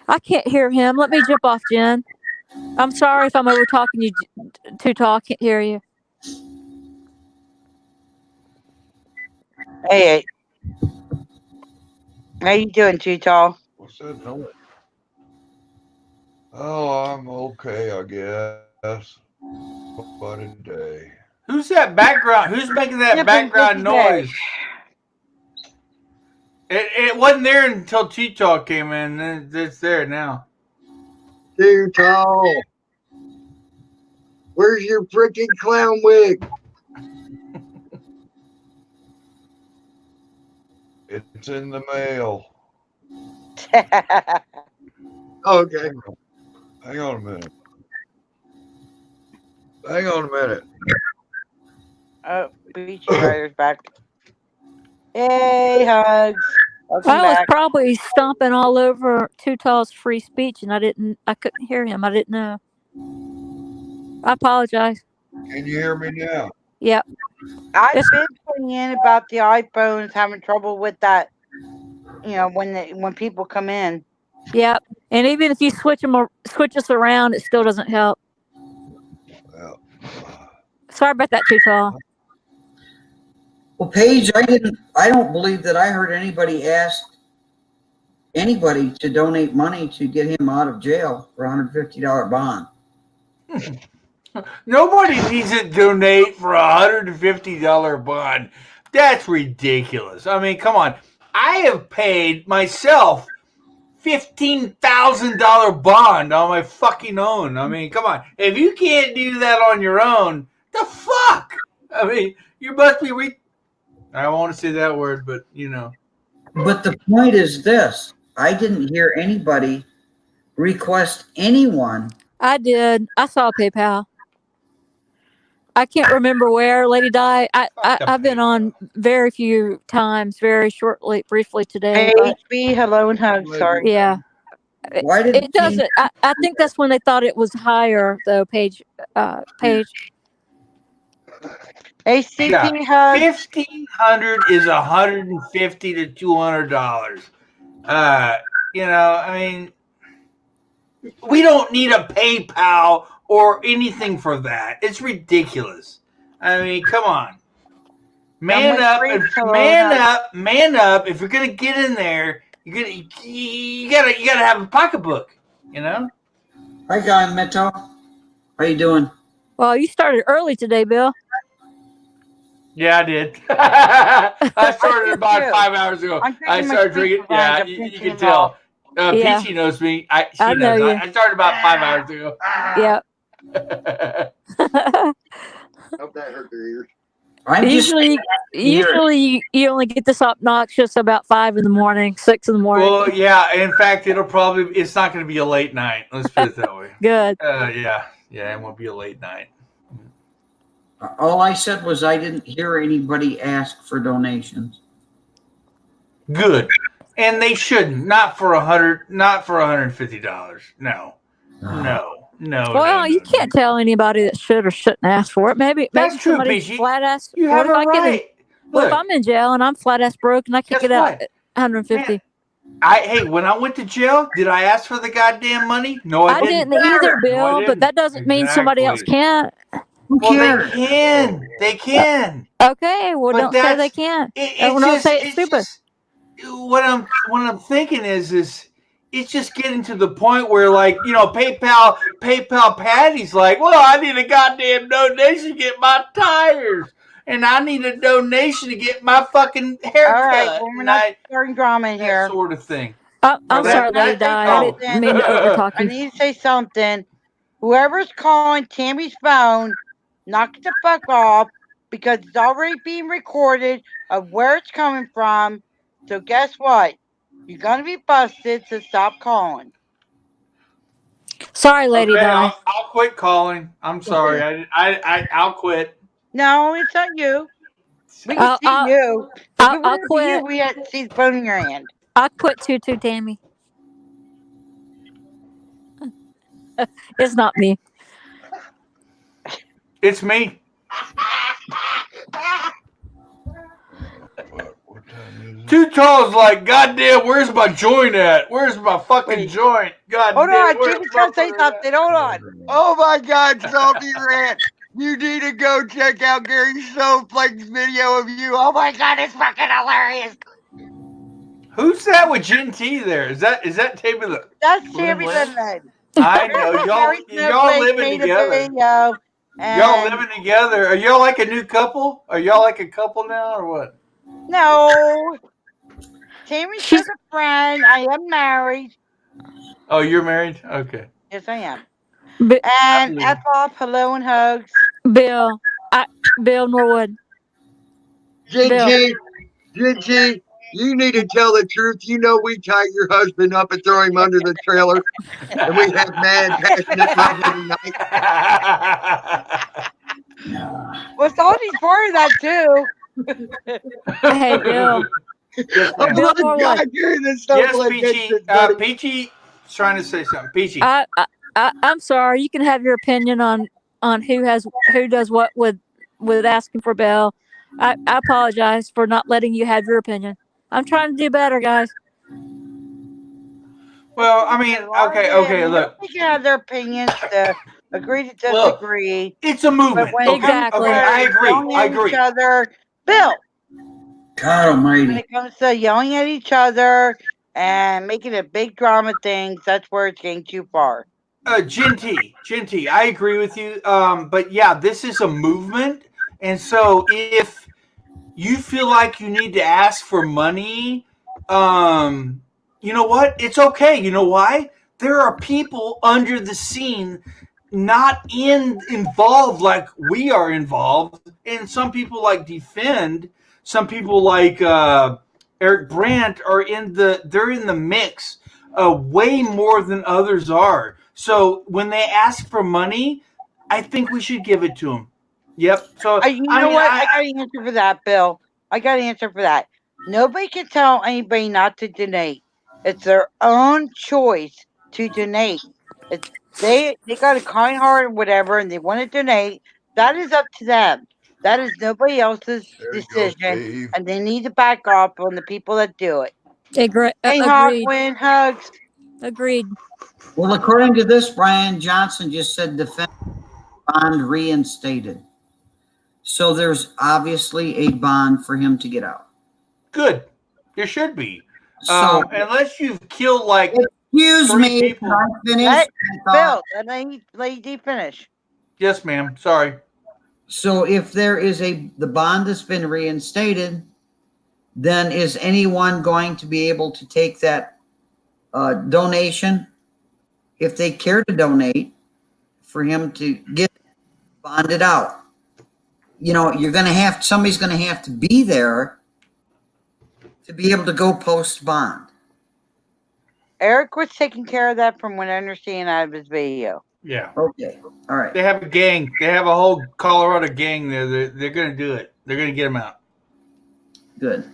I can't hear him. Let me jump off, Jen. I'm sorry if I'm over talking you, Too Tall. I can't hear you. Hey, how you doing, Too Tall? What's that noise? Oh, I'm okay, I guess. What a day. Who's that background? Who's making that background noise? It wasn't there until Too Tall came in. It's there now. Too Tall. Where's your freaking clown wig? It's in the mail. Okay. Hang on a minute. Hang on a minute. Oh, Beach Rider's back. Hey, hugs. Welcome I was back. probably stomping all over Too Tall's free speech, and I couldn't hear him. I didn't know. I apologize. Can you hear me now? Yep. I've been putting in about the iPhones having trouble with that. You know, when people come in. Yep. And even if you switch us around, it still doesn't help. Well, sorry about that, Too Tall. Well, Paige, I don't believe that I heard anybody ask anybody to donate money to get him out of jail for a $150 bond. Nobody needs to donate for a $150 bond. That's ridiculous. I mean, come on. I have paid myself $15,000 bond on my fucking own. I mean, come on. If you can't do that on your own, the fuck? I mean, you must be I don't want to say that word, but you know. But the point is this. I didn't hear anybody request anyone. I did. I saw PayPal. I can't remember where, Lady Di. I've been on very few times, very briefly today. Hey, HB, hello and hugs. Sorry. Yeah. Why did it doesn't? I think that's when they thought it was higher, though. Paige. Hey, CP, hugs. $1,500 is $150 to $200. You know, I mean, we don't need a PayPal or anything for that. It's ridiculous. I mean, come on. Man up. If you're gonna get in there, you gotta have a pocketbook, you know? Hi, Guy Meto. How you doing? Well, you started early today, Bill. Yeah, I did. I started about 5 hours ago. I started drinking. Yeah, you can tell. Peachy knows me. She knows. You. I started about 5 hours ago. Yep. Hope that hurt their ears. Usually you only get this obnoxious about 5 in the morning, 6 in the morning. Well, yeah. In fact, it's not going to be a late night. Let's put it that way. Good. Yeah, it won't be a late night. All I said was I didn't hear anybody ask for donations. Good, and they shouldn't. Not for $150. No. Well, you can't tell anybody that should or shouldn't ask for it. Maybe That's true, somebody's Peachy. flat ass. You What have if a I get in? right. What if Look. I'm in jail and I'm flat ass broke and I can't Guess get out what? at 150? Hey, when I went to jail, did I ask for the goddamn money? No, I didn't. didn't either, No, Bill, I but didn't. that doesn't mean somebody else Exactly. can't. Well, they can. They can. Okay, well, But don't say they can't. Don't say it's stupid. What I'm thinking is it's just getting to the point where, like, PayPal Patty's like, well, I need a goddamn donation to get my tires, and I need a donation to get my fucking haircut. All right, well, we're not starting drama in here. That sort of thing. I'm sorry, Lady Di. I didn't mean to overtalk I you. need to say something. Whoever's calling Tammy's phone, knock the fuck off because it's already being recorded of where it's coming from. So guess what? You're gonna be busted. So stop calling. Sorry, Lady Okay, Di. I'll quit calling. I'm sorry. I'll quit. No, it's not you. We can see you. If it I'll were quit. you, we had to see the phone in your hand. I quit too, Tammy. It's not me. It's me. Too Tall's like, goddamn, where's my joint at? Where's my fucking joint? God Hold damn, on, Jimmy's gonna say something. Hold on. Oh my God, Salty Rant. You need to go check out Gary Snowflake's video of you. Oh my God, it's fucking hilarious. Who's that with Gin T there? Is that Tammy the That's Lynn Tammy Lynn? Lynn. I know. Y'all living together. Y'all living together. Are y'all like a new couple? Are y'all like a couple now or what? No. Tammy's just a friend. I am married. Oh, you're married? Okay. Yes, I am. But, And F off, hello and hugs. Bill Norwood. Gingy, you need to tell the truth. You know we tie your husband up and throw him under the trailer, and we have mad, passionate love every night. Well, Salty's part of that too. Hey, Bill. Yes, Oh Bill my Norwood. God, you're the Yes, Snowflake. Peachy. Peachy's trying to say something. Peachy. I'm sorry. You can have your opinion on who does what with asking for bail. I apologize for not letting you have your opinion. I'm trying to do better, guys. Well, I mean, okay, look. They can have their opinions to agree to disagree. It's a movement. But when it comes Okay, I agree. yelling I at agree. each other, Bill. God almighty. When it comes to yelling at each other and making a big drama things, that's where it's getting too far. Ginty, I agree with you. But yeah, this is a movement, and so if you feel like you need to ask for money, you know what? It's okay. You know why? There are people under the scene not involved like we are involved, and some people like Defend, some people like Eric Brandt they're in the mix way more than others are. So when they ask for money, I think we should give it to them. Yep. So you know what? I got an answer for that, Bill. I got an answer for that. Nobody can tell anybody not to donate. It's their own choice to donate. If they got a kind heart or whatever, and they want to donate, that is up to them. That is nobody else's decision, and they need to back off on the people that do it. Hey, Agreed. Hawkwind, hugs. Agreed. Well, according to this, Brian Johnson just said defense bond reinstated. So there's obviously a bond for him to get out. Good. There should be. So unless you've killed like excuse three me, people. can I finish? Bill, let me finish. Yes, ma'am. Sorry. So if there is the bond that's been reinstated, then is anyone going to be able to take that donation if they care to donate for him to get bonded out? somebody's going to have to be there to be able to go post bond. Eric was taking care of that from what I understand out of his video. Yeah. Okay. All right. They have a gang. They have a whole Colorado gang there. They're going to do it. They're going to get him out. Good.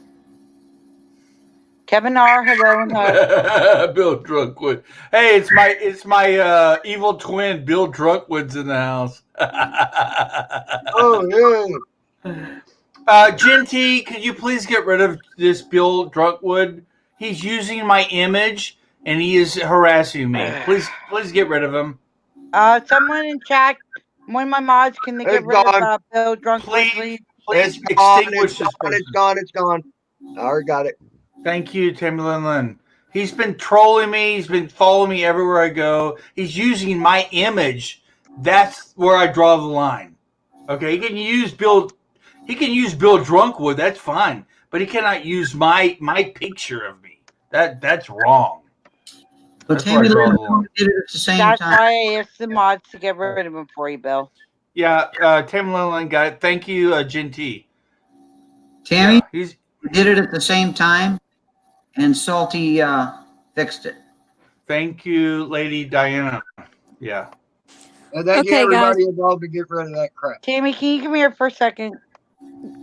Kevin R. Hello and hello. Bill Drunkwood. Hey, it's my evil twin, Bill Drunkwood's in the house. Oh yeah. Ginty, could you please get rid of this Bill Drunkwood? He's using my image and he is harassing me. Please get rid of him. Someone in chat, one of my mods, can they get rid of Bill Drunkwood, please? Please extinguish this person. It's gone. I already got it. Thank you, Tammy Lin. He's been trolling me. He's been following me everywhere I go. He's using my image. That's where I draw the line. Okay, he can use Bill Drunkwood. That's fine, but he cannot use my picture of me. That's wrong. But Tammy Lin did it at the same time. That's why I asked the mods to get rid of him for you, Bill. Yeah, Tammy Lin got it. Thank you, Ginty. Tammy did it at the same time, and Salty fixed it. Thank you, Lady Diana. Yeah. And thank you everybody involved to get rid of that crap. Tammy, can you come here for a second?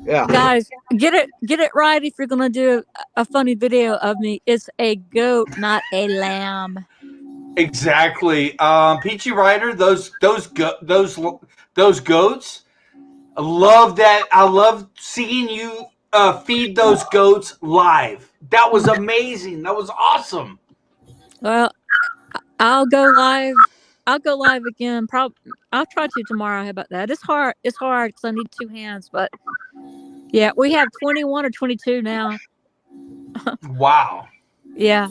Yeah. Guys, get it right if you're gonna do a funny video of me. It's a goat, not a lamb. Exactly. Peachy Rider, those goats. I love that. I love seeing you feed those goats live. That was amazing. That was awesome. Well, I'll go live. I'll go live again. I'll try to tomorrow. How about that? It's hard. It's hard because I need two hands. But yeah, we have 21 or 22 now. Wow. Yeah.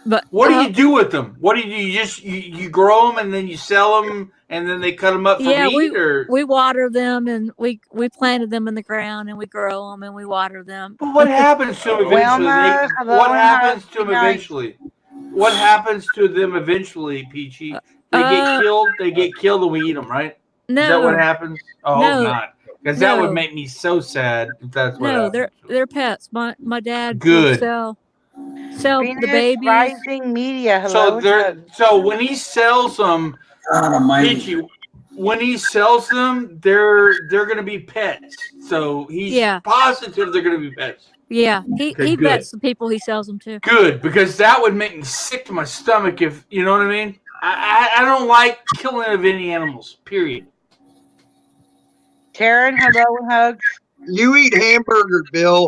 But what do you do with them? What do you just you grow them and then you sell them and then they cut them up for meat? We water them and we planted them in the ground and we grow them and we water them. But what happens to them eventually? What happens to them eventually? What happens to them eventually, Peachy? They get killed. They get killed and we eat them, right? No. Is that what happens? I hope not, because that would No. make me so sad if that's what happens. No, they're pets. My dad Good. will sell the babies. Rising Media. Hello. So when he sells them, Peachy, when he sells them, they're going to be pets. So he's positive they're going to be pets. Yeah, he vets the people he sells them to. Good, because that would make me sick to my stomach if, you know what I mean? I don't like killing of any animals, period. Taryn, hello and hugs. You eat hamburger, Bill.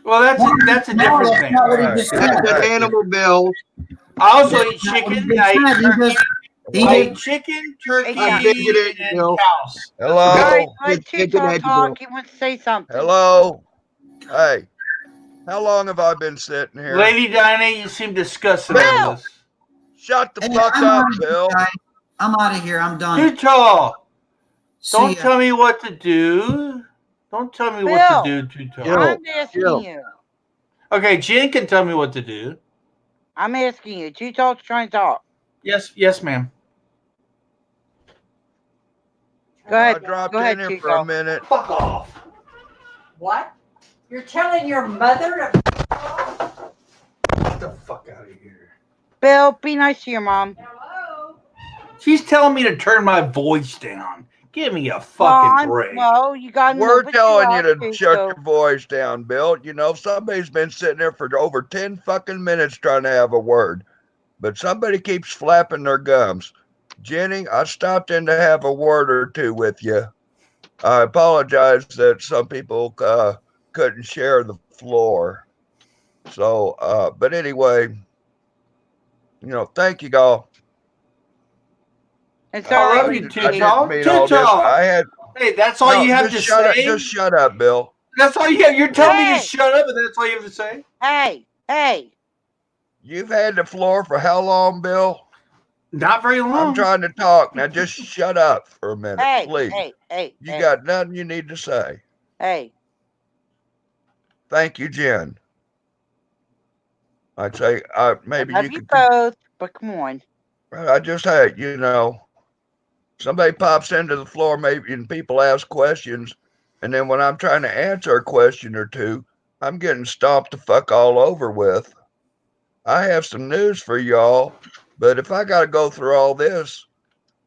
Well, that's a different thing. That's an animal, Bill. I also eat chicken. I eat chicken, turkey, and cows. Hello. Guys, let Tupac talk. He wants to say something. Hello. Hey, how long have I been sitting here? Lady Dinah, you seem disgusted over this. Shut the fuck up, Bill. I'm out of here. I'm done. Too tall. Don't tell me what to do. Don't tell me what to do, Too tall. I'm asking you. Okay, Jen can tell me what to do. I'm asking you. Too tall's trying to talk. Yes, ma'am. Go ahead. I dropped Go ahead, in here Chico. for a minute. Fuck off. What? You're telling your mother to... Get the fuck out of here. Bill, be nice to your mom. She's telling me to turn my voice down. Give me a fucking break. Well, you got. We're telling you to shut your voice down, Bill. You know, somebody's been sitting there for over 10 fucking minutes trying to have a word, but somebody keeps flapping their gums. Jenny, I stopped in to have a word or two with you. I apologize that some people couldn't share the floor. So, but anyway, you know, thank you, y'all. It's I love you, Too Tall. Too Tall. Hey, that's all you have to say? Just shut up, Bill. That's all you have. You're telling me to shut up, and that's all you have to say? Hey. You've had the floor for how long, Bill? Not very long. I'm trying to talk. Now just shut up for a minute, please. Hey. You got nothing you need to say. Hey. Thank you, Jen. I'd say maybe I love you both, but come on. I just had, you know, somebody pops into the floor, maybe, and people ask questions, and then when I'm trying to answer a question or two, I'm getting stomped the fuck all over with. I have some news for y'all, but if I got to go through all this,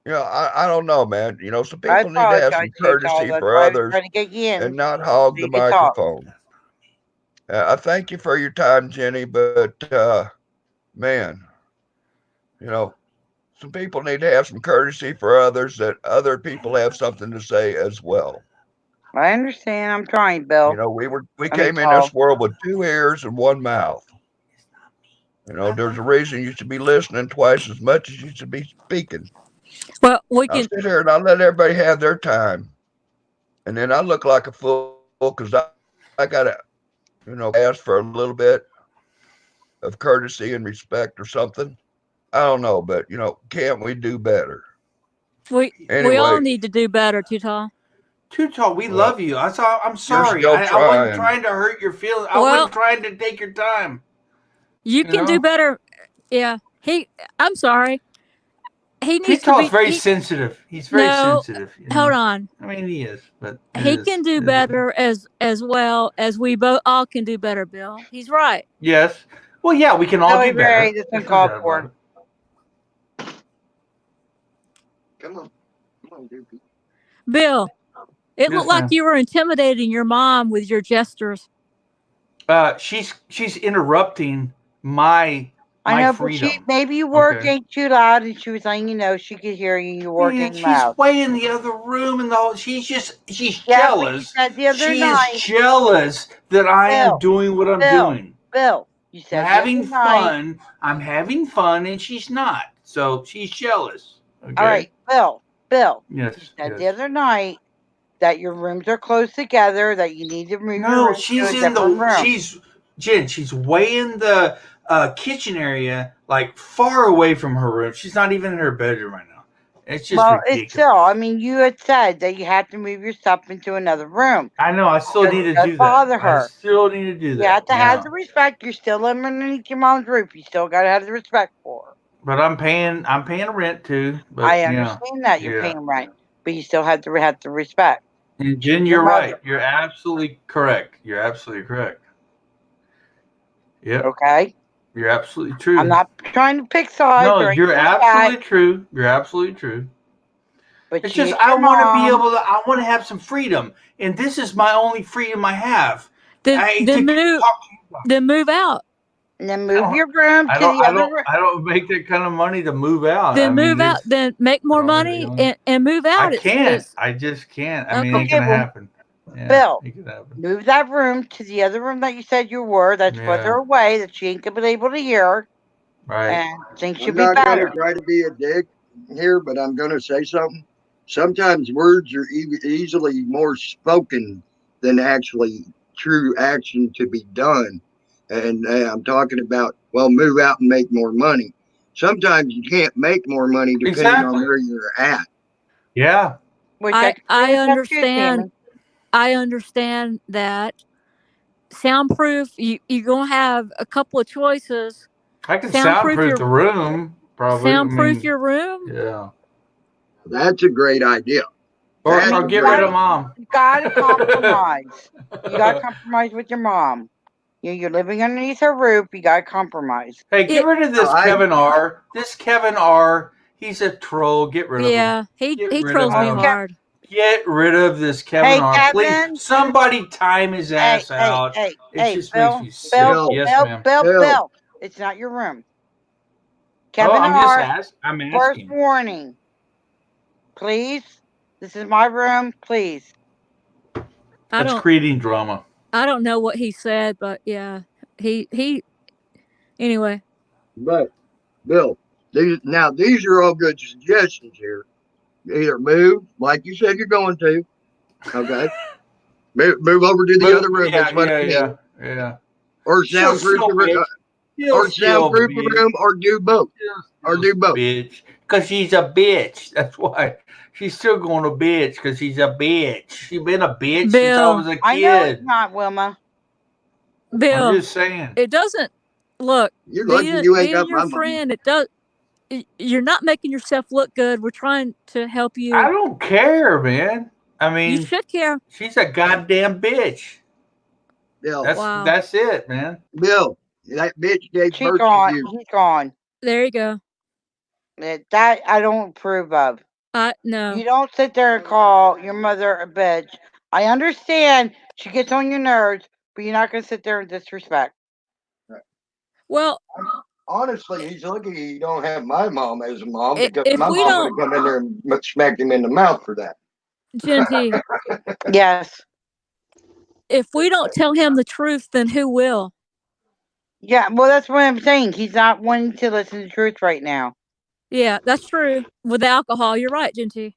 I don't know, man. Some I people need to have apologize some to you, Tal. courtesy That's for why I was others trying to get you in and not so hog the you could talk. microphone. I thank you for your time, Jenny, but man, some people need to have some courtesy for others that other people have something to say as well. I understand. I'm trying, Bill. We I mean, came in Tal. this world with 2 ears and 1 mouth. There's a reason you should be listening twice as much as you should be speaking. Well, we I'll can. sit here and I'll let everybody have their time. And then I look like a fool because I got to, ask for a little bit of courtesy and respect or something. I don't know, but, can't we do better? We Anyway, all need to do better, Tutal. Tutal, we well, love you. I'm you're sorry. still I wasn't trying. trying to hurt your feelings. I Well, wasn't trying to take your time. you can do better. Yeah. I'm sorry. He needs to Tutal's be. very sensitive. He's very No, sensitive. hold on. I mean, he is, but He can do better as well as we both all can do better, Bill. He's right. Yes. Well, yeah, we can all Billy do Ray, better. this There's no uncalled doubt about for. it. Come on, dude. Bill, it Yes, looked like ma'am. you were intimidating your mom with your gestures. She's interrupting my I know, but freedom. maybe you Okay. working too loud, and she was letting she could hear you. You're Man, working she's loud. way in the other room, and she's Yeah, but you jealous. said the other She is night, jealous that I am Bill, doing what I'm Bill, doing. Bill. You I'm said the other having night. fun. I'm having fun, and she's not. So she's jealous. All Okay. right, Bill, Yes. you said the Yes. other night that your rooms are close together, that you need to move your No, room to a different room. She's way in the kitchen area, like far away from her room. She's not even in her bedroom right now. It's just Well, it's ridiculous. still, I mean, you had said that you had to move your stuff into another room. I know. I still Because need it to does do that. bother I her. still need to do You that. have to have Yeah. the respect. You're still living underneath your mom's roof. You still got to have the respect for her. But I'm paying rent too. But I yeah. understand that you're Yeah. paying rent, but you still have to respect. And She's Jen, your you're mother. right. You're absolutely correct. You're absolutely correct. Yep. Okay? You're absolutely true. I'm not trying to pick sides No, or you're anything like that, absolutely true. You're absolutely true. but It's she just is I your want to be mom. able to. I want to have some freedom, and this is my only freedom I have. Then To move. talk to you about. Then move out. And then move your room I to don't. the I other don't. room. I don't make that kind of money to move out. I Then mean, move out. it's. Then make more money and move I out. can't. It's I just can't. I mean, it ain't Okay, gonna well, happen. Yeah, Bill, it could happen. move that room to the other room that you said you were. That's further Yeah. away that she ain't gonna be able to hear, Right. and things I'm should be not going to better. try to be a dick here, but I'm going to say something. Sometimes words are easily more spoken than actually true action to be done. And I'm talking about, well, move out and make more money. Sometimes you can't make more money depending on Exactly. where you're at. Yeah. Which I can agree I with that too, understand. Tammy. I understand that soundproof. You're gonna have a couple of choices. I can Soundproof soundproof your the room. Probably. I soundproof mean. your room. Yeah. That's a great idea. I That's mean, Or a get great rid of idea. mom. you gotta compromise. You gotta compromise with your mom. You're living underneath her roof. You gotta compromise. Hey, get rid of this I Kevin R. This Kevin R. He's a troll. Get rid of him. Yeah, Get he rid of trolls me him. Okay. hard. Get rid of this Kevin Hey, R. Please, Kevin. somebody time his Hey, ass out. It hey, just makes me sick. Bill, Yes, ma'am. Bill. It's not your room. Oh, Kevin R. I'm First asking. warning. Please. This is my room. Please. I That's don't creating drama. I don't know what he said, but yeah, he anyway. But, Bill, these are all good suggestions here. Either move, like you said you're going to, okay? Move over to the other room. That's what I mean. Yeah. Or She'll soundproof still the room, bitch. She'll still bitch. room, or do both, or do both. Bitch. Because she's a bitch. That's why. She's still going to bitch because she's a bitch. She's been a bitch since I Bill, was a I know it's kid. not, Wilma. I'm Bill, just saying. it doesn't look You're lucky you ain't being got your my money. friend. It does. You're not making yourself look good. We're trying to help I you. don't care, man. I You mean, should care. she's a goddamn bitch. Bill, Wow. That's it, man. Bill, that bitch gave She's birth to gone. you. He's gone. There you go. That I don't approve of. No. You don't sit there and call your mother a bitch. I understand she gets on your nerves, but you're not going to sit there and disrespect. Well, honestly, he's lucky he don't have my mom as a mom because if my we mom would don't, have come in there and smacked him in the mouth for that. Genty, Yes. if we don't tell him the truth, then who will? Yeah, well, that's what I'm saying. He's not wanting to listen to the truth right now. Yeah, that's true. With alcohol, you're right, Genty.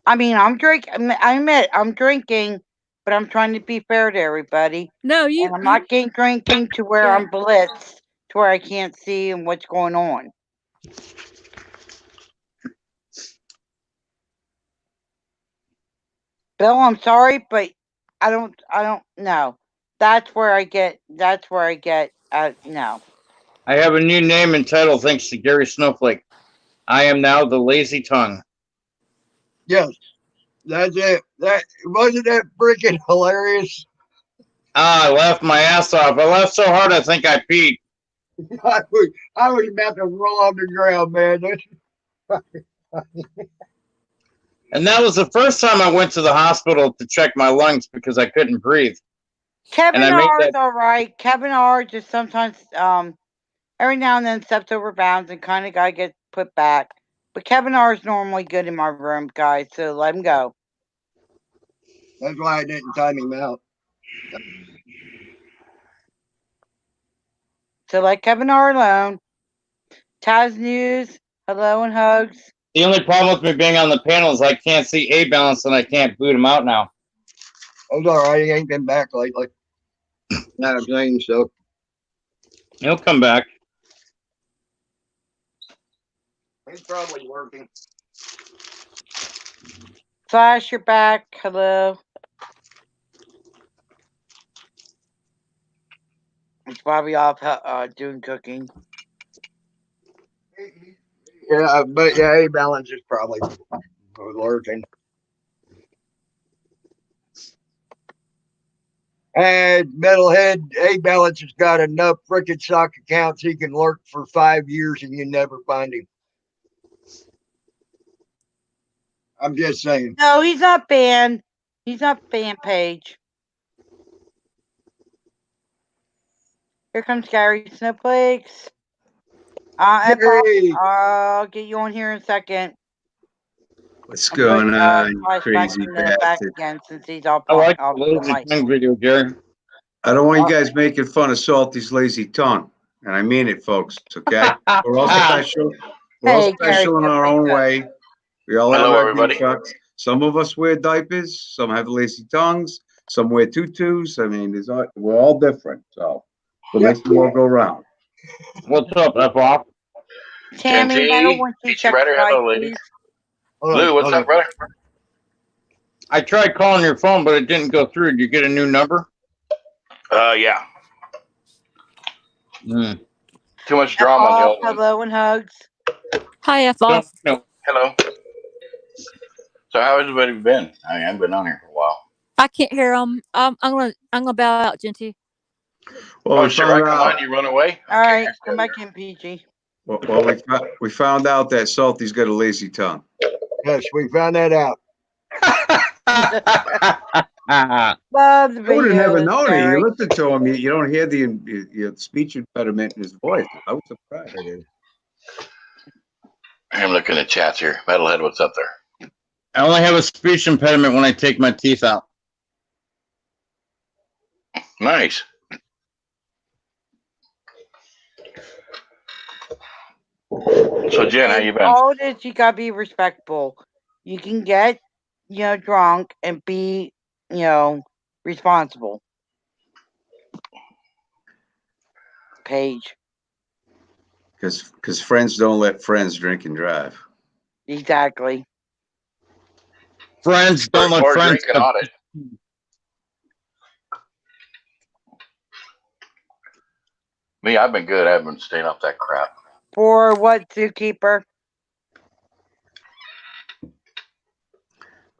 I mean, I'm drinking. I admit I'm drinking, but I'm trying to be fair to everybody. No, and I'm not getting drinking to where I'm blitzed, to where I can't see and what's going on. Bill, I'm sorry, but I don't know. That's where I get. No. I have a new name and title thanks to Gary Snowflake. I am now the lazy tongue. Yes, that's it. That wasn't that freaking hilarious. I laughed my ass off. I laughed so hard I think I peed. I was about to roll on the ground, man. And that was the first time I went to the hospital to check my lungs because I couldn't breathe. Kevin And I made R is that. all right. Kevin R just sometimes every now and then steps over bounds and kind of gotta get put back. But Kevin R is normally good in my room, guys. So let him go. That's why I didn't time him out. So let Kevin R alone. Taz News, hello and hugs. The only problem with me being on the panel is I can't see A balance and I can't boot him out now. I was all right. He ain't been back lately. No, I'm saying so. He'll come back. He's probably working. Flash, you're back. Hello. He's probably off doing cooking. Yeah, but yeah, A balance is probably working. And Metalhead, A balance has got enough freaking sock accounts he can lurk for 5 years and you never find him. I'm just saying. No, he's not banned. He's not fan page. Here comes Gary Snowflakes. I'll get you on here in a second. What's going on, you Back crazy bastard? again since he's all I like off the lazy tongue video, Gary. I don't want you guys making fun of Salty's lazy tongue. And I mean it, folks, okay? We're all special. We're all special in our own way. We all have our defects. Some of us wear diapers. Some have lazy tongues. Some wear tutus. I mean, we're all different. So makes the world go round. What's up, F-Off? Tammy, Peachy Rider, hello, ladies. Lou, what's up, brother? I tried calling your phone, but it didn't go through. Did you get a new number? Yeah. Mm. Too much drama on the old one. Hello and hugs. Hi, F-Off. No. Hello. So how has everybody been? I mean, I've been on here for a while. I can't hear him. I'm gonna bow out, Genty. Well, shit, right? Come on, you run away? All right, come back in, PG. Well, we found out that Salty's got a lazy tongue. Yes, we found that out. Love the I would have never videos, known it. Gary. You listen to him, you don't hear the speech impediment in his voice. I was surprised. I did. I'm looking at chats here. Metalhead, what's up there? I only have a speech impediment when I take my teeth out. Nice. So, Jen, how you been? All it is, you gotta be respectful. You can get, drunk and be, responsible. Paige. Because friends don't let friends drink and drive. Exactly. Friends don't let friends. Drink an audit. Me, I've been good. I've been staying off that crap. For what, Zookeeper?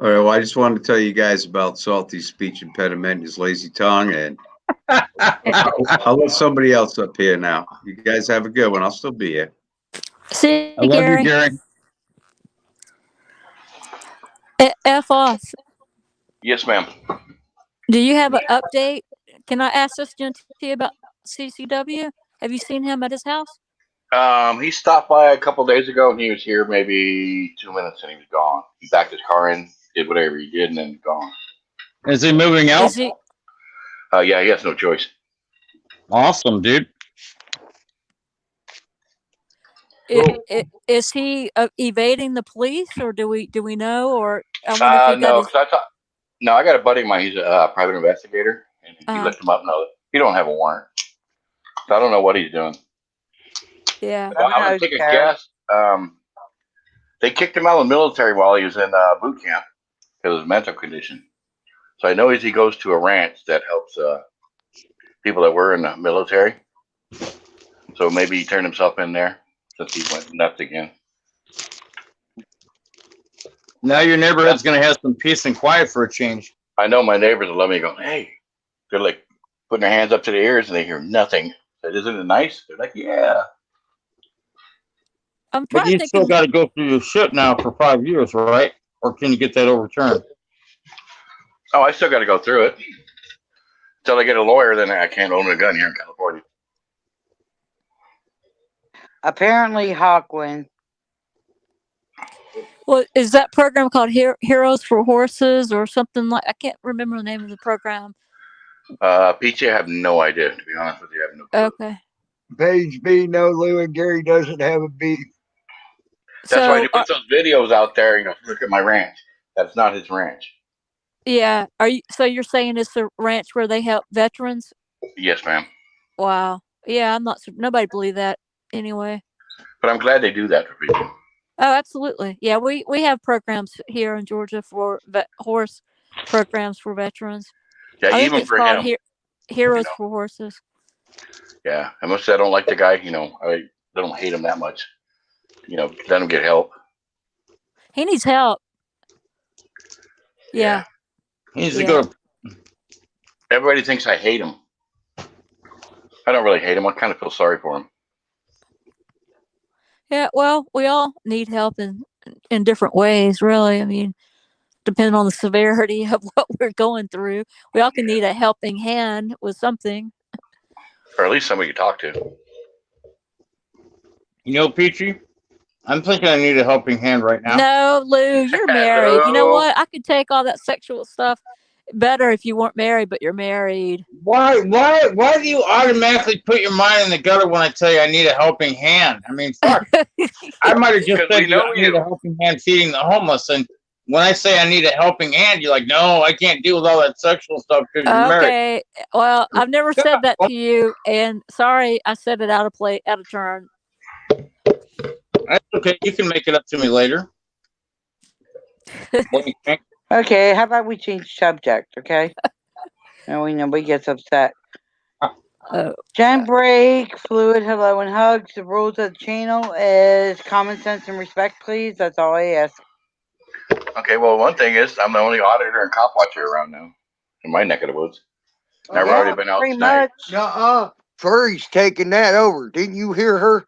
All right, well, I just wanted to tell you guys about Salty's speech impediment and his lazy tongue, and I'll let somebody else up here now. You guys have a good one. I'll still be here. See I love you, Gary. F off. Yes, ma'am. Do you have an update? Can I ask this gentleman about CCW? Have you seen him at his house? He stopped by a couple days ago, and he was here maybe 2 minutes, and he was gone. He backed his car in, did whatever he did, and then gone. Is he moving out? Is he? Yeah, he has no choice. Awesome, dude. Is he evading the police, or do we know? Or I wonder if he got No, his. because no, I got a buddy of mine. He's a private investigator, and he looked him up. No, he don't have a warrant. So I don't know what he's doing. Yeah. I'm gonna take a guess. They kicked him out of the military while he was in boot camp because of his mental condition. So I know he goes to a ranch that helps people that were in the military. So maybe he turned himself in there since he went nuts again. Now your neighborhood's going to have some peace and quiet for a change. I know my neighbors will let me go, hey, they're like putting their hands up to their ears and they hear nothing. I said, isn't it nice? They're like, yeah. I'm But you still got to go through your shit now for 5 years, right? Or can you get that overturned? Oh, I still got to go through it. Until I get a lawyer, then I can't own a gun here in California. Apparently, Hawkwind. Well, is that program called Heroes for Horses or something like? I can't remember the name of the program. Peachy, I have no idea. To be honest with you, I have no clue. Okay. Page B, no, Lou and Gary doesn't have a beef. That's why he puts those videos out there. Look at my ranch. That's not his ranch. Yeah. Are you? So you're saying it's a ranch where they help veterans? Yes, ma'am. Wow. Yeah, I'm not. Nobody believed that anyway. But I'm glad they do that for people. Oh, absolutely. Yeah, we have programs here in Georgia for horse programs for veterans. Yeah, I even think it's for called him. Heroes for Horses. Yeah, I must say I don't like the guy. I don't hate him that much. Let him get help. He needs help. Yeah. He needs to go. Everybody thinks I hate him. I don't really hate him. I kind of feel sorry for him. Yeah, well, we all need help in different ways, really. I mean, depending on the severity of what we're going through, we all can need a helping hand with something. Or at least somebody to talk to. Peachy, I'm thinking I need a helping hand right now. No, Lou, you're married. You know what? I could take all that sexual stuff better if you weren't married, but you're married. Why do you automatically put your mind in the gutter when I tell you I need a helping hand? I mean, fuck. I might have just said I need a helping hand feeding the homeless, and when I say I need a helping hand, you're like, no, I can't deal with all that sexual stuff because you're married. Okay, well, I've never said that to you, and sorry, I said it out of turn. That's okay. You can make it up to me later. Okay, how about we change subject, okay? Nobody gets upset. Gen break, fluid, hello, and hugs. The rules of the channel is common sense and respect, please. That's all I ask. Okay, well, one thing is I'm the only auditor and cop watcher around now in my neck of the woods. And I've already been out tonight. Furry's taking that over. Didn't you hear her?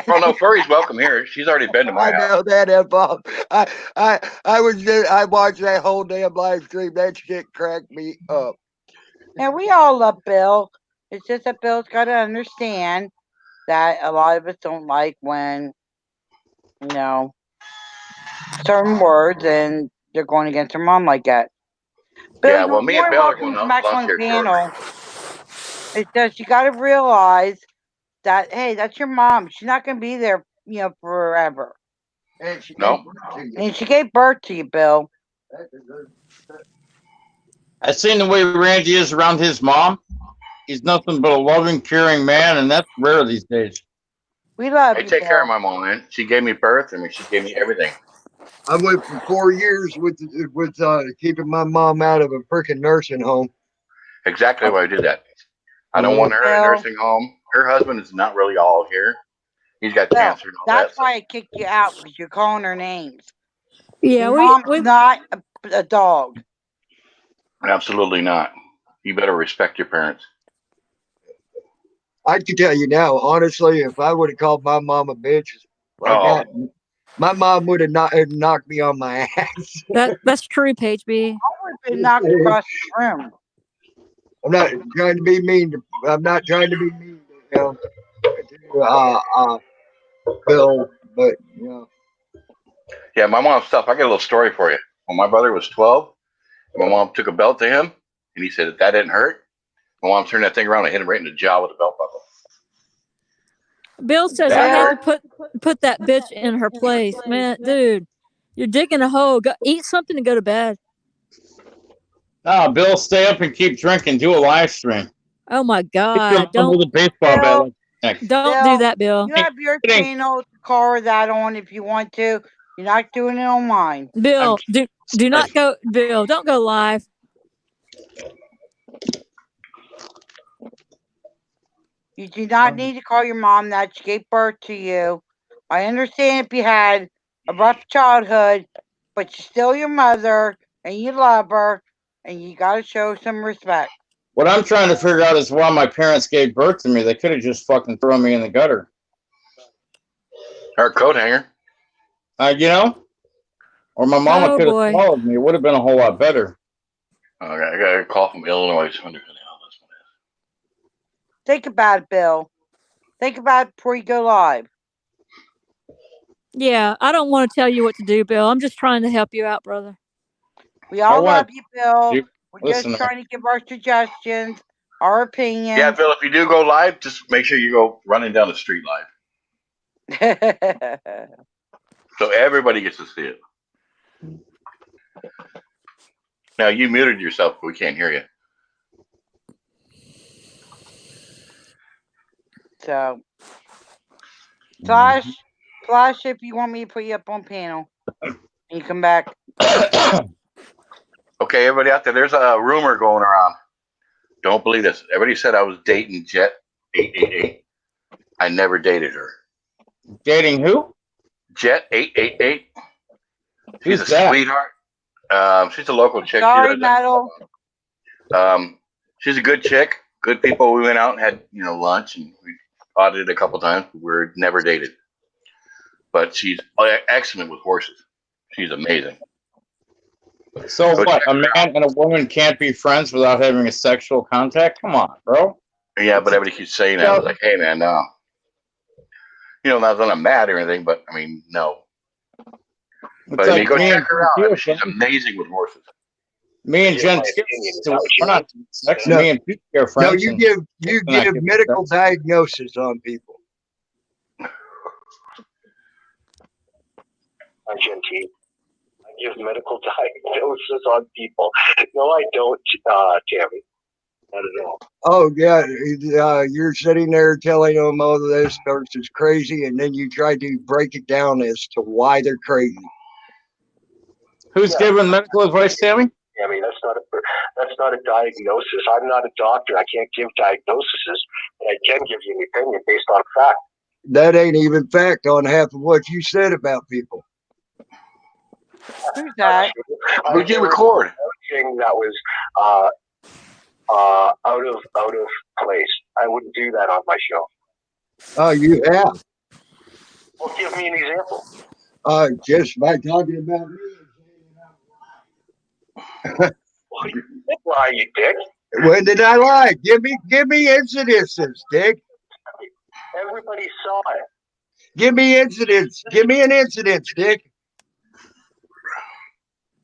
Oh no, Furry's welcome here. She's already been to my house. I know that, Bob. I watched that whole damn live stream. That shit cracked me up. Now, we all love Bill. It's just that Bill's got to understand that a lot of us don't like when, certain words and they're going against their mom like that. Bill, Yeah, well, me and Bill are going back on the panel. It's just you got to realize that, hey, that's your mom. She's not going to be there, forever. And she gave birth to you, Bill. I seen the way Randy is around his mom. He's nothing but a loving, caring man, and that's rare these days. We love I take care of my mom, man. She gave me birth. She gave me everything. I went for 4 years with keeping my mom out of a freaking nursing home. Exactly why I did that. I don't want her in a nursing home. Her husband is not really all here. He's got Bill, cancer and all that's that. why I kicked you out, because you're calling her names. Yeah, Your mom's not a dog. Absolutely not. You better respect your parents. I can tell you now, honestly, if I would have called my mom a bitch like that, my mom would have knocked me on my ass. That's true, Page B. I would have been knocked across the room. I'm not trying to be mean. I'm not trying to be mean to him, Bill, but you know. Yeah, my mom's tough. I got a little story for you. When my brother was 12, my mom took a belt to him, and he said that didn't hurt. My mom turned that thing around and hit him right in the jaw with a belt buckle. Bill says I had to put that bitch in her place. Man, dude, you're digging a hole. Go eat something and go to bed. No, Bill, stay up and keep drinking. Do a live stream. Oh my God! Don't with a baseball bat. Don't do that, Bill. You have your channel to cover that on if you want to. You're not doing it on mine. Bill, do not go. Bill, don't go live. You do not need to call your mom that. She gave birth to you. I understand if you had a rough childhood, but she's still your mother, and you love her, and you got to show some respect. What I'm trying to figure out is why my parents gave birth to me. They could have just fucking thrown me in the gutter. Or a coat hanger. You know? Or my mama could have swallowed me. It would have been a whole lot better. I got a call from Illinois. Think about it, Bill. Think about it before you go live. Yeah, I don't want to tell you what to do, Bill. I'm just trying to help you out, brother. We all love you, Bill. We're just trying to give our suggestions, our opinions. Yeah, Bill, if you do go live, just make sure you go running down the street live. So everybody gets to see it. Now, you muted yourself, but we can't hear you. So, Flash, if you want me to put you up on panel, you come back. Okay, everybody out there, there's a rumor going around. Don't believe this. Everybody said I was dating Jet 888. I never dated her. Dating who? Jet 888. She's Who's a sweetheart. She's a local chick. Sorry, Metal. She's a good chick. Good people. We went out and had lunch, and we audited a couple times. We were never dated, but she's excellent with horses. She's amazing. So what? A man and a woman can't be friends without having a sexual contact? Come on, bro. Yeah, but everybody keeps saying that. I was like, hey, man, no. Not that I'm mad or anything, but I mean, no. But I mean, go check her out. I mean, she's amazing with horses. Me and Jen, we're not sex. Me and Pete are friends. No, you give medical diagnosis on people. I'm Gentile. I give medical diagnosis on people. No, I don't, Tammy. Not at all. Oh, yeah. You're sitting there telling them, oh, this person's crazy, and then you try to break it down as to why they're crazy. Who's giving medical advice, Tammy? Tammy, that's not a diagnosis. I'm not a doctor. I can't give diagnoses, but I can give you an opinion based on fact. That ain't even fact on half of what you said about people. Who's that? Who'd you record? Everything that was out of place. I wouldn't do that on my show. Oh, you have? Well, give me an example. Just by talking about me. Lie, you dick. When did I lie? Give me incidences, Dick. Everybody saw it. Give me incidents. Give me an incident, Dick.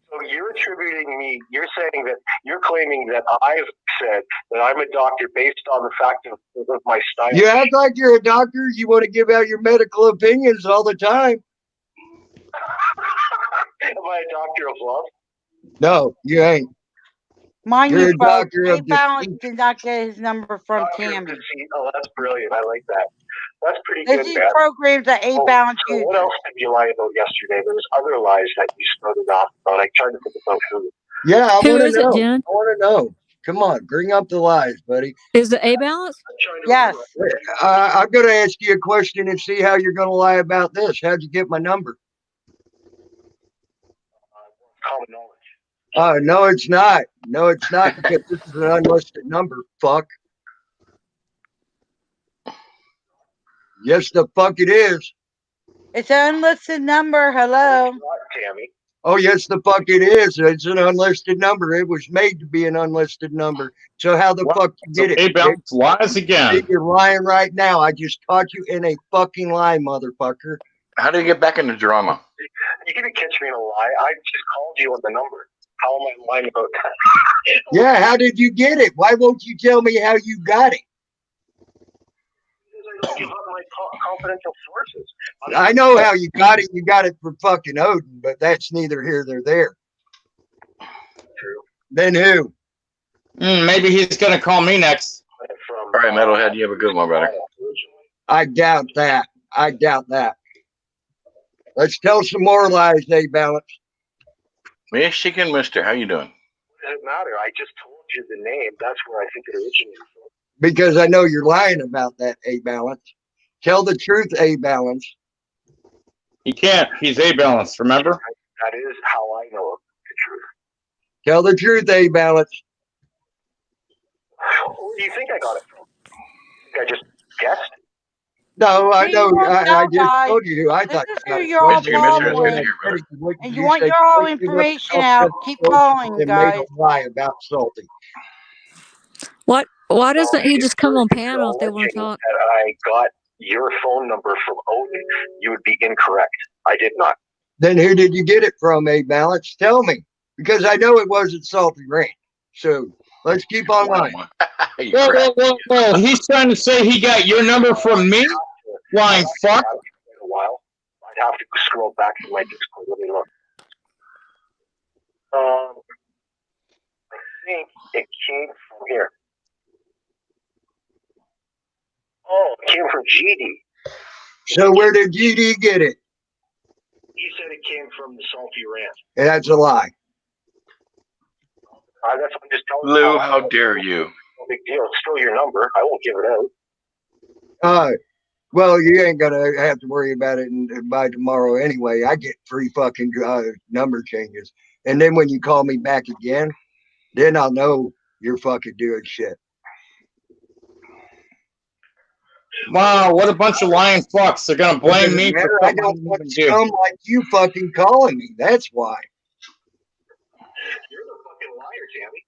So you're attributing me, you're saying that, you're claiming that I've said that I'm a doctor based on the fact of my style. You act like you're a doctor. You want to give out your medical opinions all the time. Am I a doctor of love? No, you ain't. Mind You're you, a doctor of Balance did not get his number from Tammy. Oh, that's brilliant. I like that. That's pretty There's good, these man. programs that Balance uses. What else did you lie about yesterday? There was other lies that you started off about. I tried to think about who. Yeah, I Who want is to know. it, Jen? I want to know. Come on, bring up the lies, buddy. Is it A balance? Yes. I'm going to ask you a question and see how you're going to lie about this. How'd you get my number? Common knowledge. No, it's not. No, it's not, because this is an unlisted number, fuck. Yes, the fuck it is. It's an unlisted number. Hello. Tammy. Oh, yes, the fuck it is. It's an unlisted number. It was made to be an unlisted number. So how the fuck you get it? A balance lies again. You're lying right now. I just caught you in a fucking lie, motherfucker. How do you get back into drama? You didn't catch me in a lie. I just called you on the number. How am I lying about that? Yeah, how did you get it? Why won't you tell me how you got it? Because I don't give up my confidential sources. I know how you got it. You got it from fucking Odin, but that's neither here nor there. True. Then who? Maybe he's going to call me next. All right, Metalhead, you have a good one, brother. I doubt that. I doubt that. Let's tell some more lies, Balance. Michigan Mister, how you doing? It doesn't matter. I just told you the name. That's where I think it originated from. Because I know you're lying about that, Balance. Tell the truth, Balance. He can't. He's A balance, remember? That is how I know the truth. Tell the truth, Balance. Where do you think I got it from? I just guessed? No, I know. I just guys. told you. I thought This is you who got you're all it. calling with. And you want your whole information out. Keep calling, guys. Lie about Salty. What? Why doesn't he just come on panel if they want to talk? That I got your phone number from Odin, you would be incorrect. I did not. Then who did you get it from, Balance? Tell me. Because I know it wasn't Salty Ranch. So let's keep on lying. Well, he's trying to say he got your number from me? Lying fuck. A while. I'd have to scroll back to my Discord. Let me look. I think it came from here. Oh, it came from GD. So where did GD get it? He said it came from the Salty Ranch. That's a lie. That's what I'm just telling Lou, you. how dare you? No big deal. It's still your number. I won't give it out. Well, you ain't gonna have to worry about it by tomorrow anyway. I get 3 fucking number changes, and then when you call me back again, then I'll know you're fucking doing shit. Wow, what a bunch of lying fucks. They're gonna blame me for I don't want to come like you fucking calling me. That's why. You're the fucking liar, Tammy.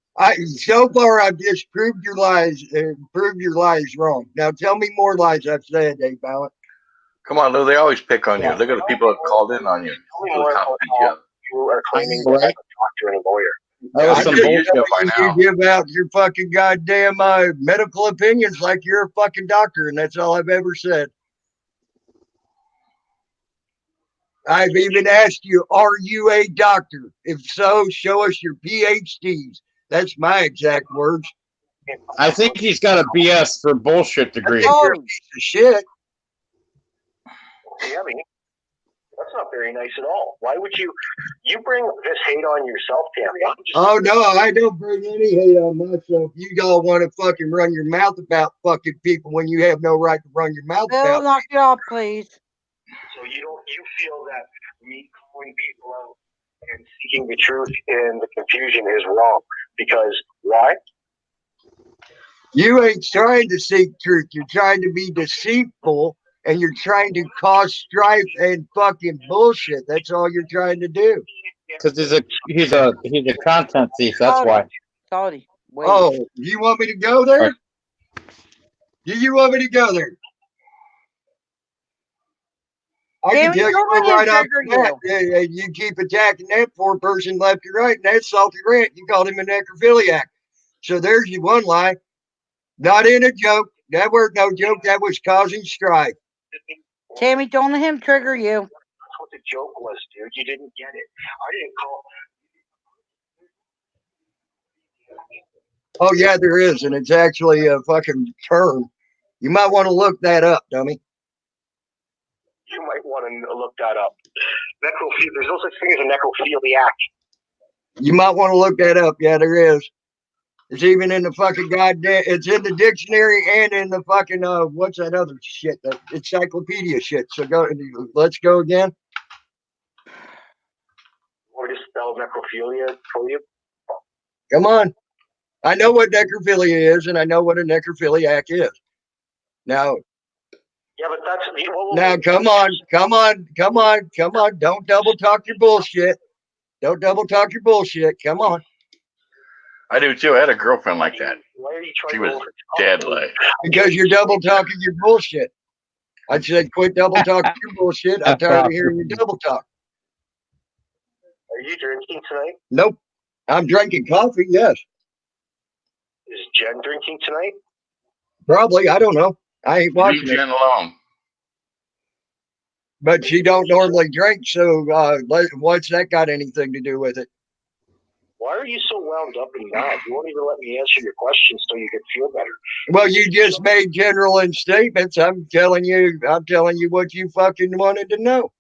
So far I've just proved your lies wrong. Now tell me more lies I've said, Balance. Come on, Lou. They always pick on you. Look at the people that called in on you. You are claiming that I'm a doctor and a lawyer. That was some bullshit by now. You give out your fucking goddamn medical opinions like you're a fucking doctor, and that's all I've ever said. I've even asked you, are you a doctor? If so, show us your PhDs. That's my exact words. I think he's got a BS for bullshit degree. You're a piece of shit. Tammy, that's not very nice at all. Why would you bring this hate on yourself, Tammy? Oh no, I don't bring any hate on myself. You all want to fucking run your mouth about fucking people when you have no right to run your mouth Bill, about. knock it off, please. So you feel that me calling people out and seeking the truth in the confusion is wrong because why? You ain't trying to seek truth. You're trying to be deceitful, and you're trying to cause strife and fucking bullshit. That's all you're trying to do. Because he's a content thief. That's why. Salty. Wait. Oh, you want me to go there? Do you want me to go there? I can tell you right off the bat. You keep attacking that poor person left and right, and that's Salty Rant. You called him a necrophiliac. So there's your one lie. Not in a joke. That was no joke. That was causing strife. Tammy, don't let him trigger you. That's what the joke was, dude. You didn't get it. I didn't call. Oh, yeah, there is. And it's actually a fucking term. You might want to look that up, dummy. You might want to look that up. There's no such thing as a necrophiliac. You might want to look that up. Yeah, there is. It's even in the fucking goddamn. It's in the dictionary and in the fucking what's that other shit? The encyclopedia shit. So go. Let's go again. Want me to spell necrophilia for you? Come on. I know what necrophilia is, and I know what a necrophiliac is. Now. Yeah, but that's Now, come on. Don't double talk your bullshit. Don't double talk your bullshit. Come on. I do too. I had a girlfriend like that. Why are you trying She to was dead like. Because you're double talking your bullshit. I said, quit double talking your bullshit. I'm tired of hearing you double talk. Are you drinking tonight? Nope. I'm drinking coffee, yes. Is Jen drinking tonight? Probably. I don't know. I ain't watching Leave Jen alone. But she don't normally drink, so what's that got anything to do with it? Why are you so wound up and mad? You won't even let me answer your questions so you can feel better. Well, you just made general statements. I'm telling you what you fucking wanted to know.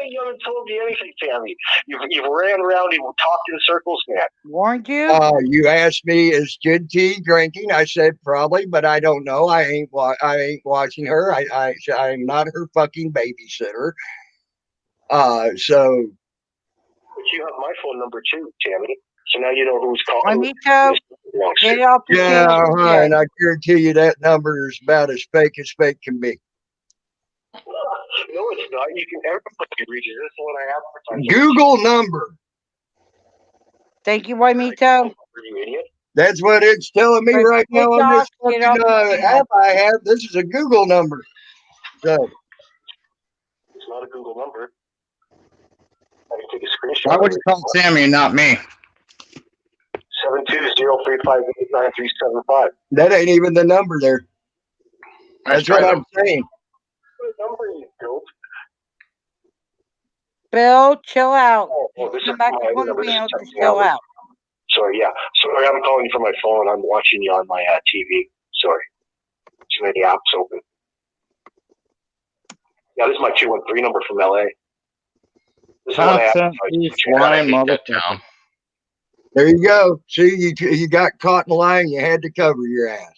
You haven't told me anything, Tammy. You've ran around and talked in circles, man. Weren't you? You asked me, is Jen T drinking? I said probably, but I don't know. I ain't watching her. I'm not her fucking babysitter. So. But you have my phone number too, Tammy. So now you know who's calling. Juanito, get off the Yeah, and I guarantee you that number is about as fake can be. No, it's not. You can everybody can reach it. This is what I advertise. Google number. Thank you, Juanito. You idiot. That's what it's telling me right now on this fucking app I have. This is a Google number. So. It's not a Google number. I can take a screenshot. Why would you call Sammy and not me? 720-358-9375. That ain't even the number there. That's what I'm saying. What number you built? Bill, chill out. This Come is back my to number. Punta to chill out. Sorry, yeah. Sorry, I'm calling you from my phone. I'm watching you on my TV. Sorry. Too many apps open. Yeah, this is my 213 number from LA. This is what I motherfucker. There you go. See, you got caught in the line. You had to cover your ass.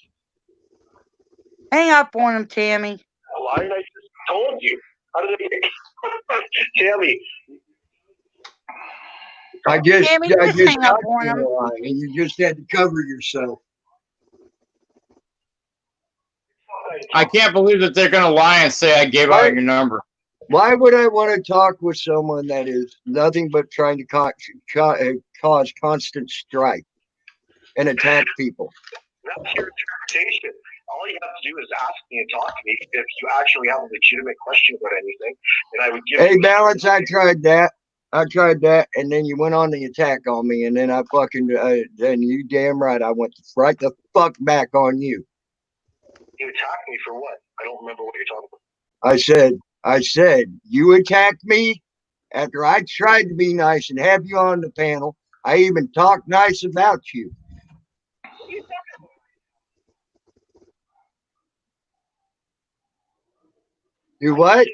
Hang up on him, Tammy. Why did I just told you? How did I Tammy? I just Tammy, got hang up on you in him. the line, and you just had to cover yourself. I can't believe that they're gonna lie and say I gave out your number. Why would I want to talk with someone that is nothing but trying to cause constant strife and attack people? That's your interpretation. All you have to do is ask me and talk to me if you actually have a legitimate question about anything, and I would give Hey, you. Balance, I tried that, and then you went on the attack on me, and then I fucking, then you damn right, I went right the fuck back on you. You attacked me for what? I don't remember what you're talking about. I said, you attacked me after I tried to be nice and have you on the panel. I even talked nice about you. Do what?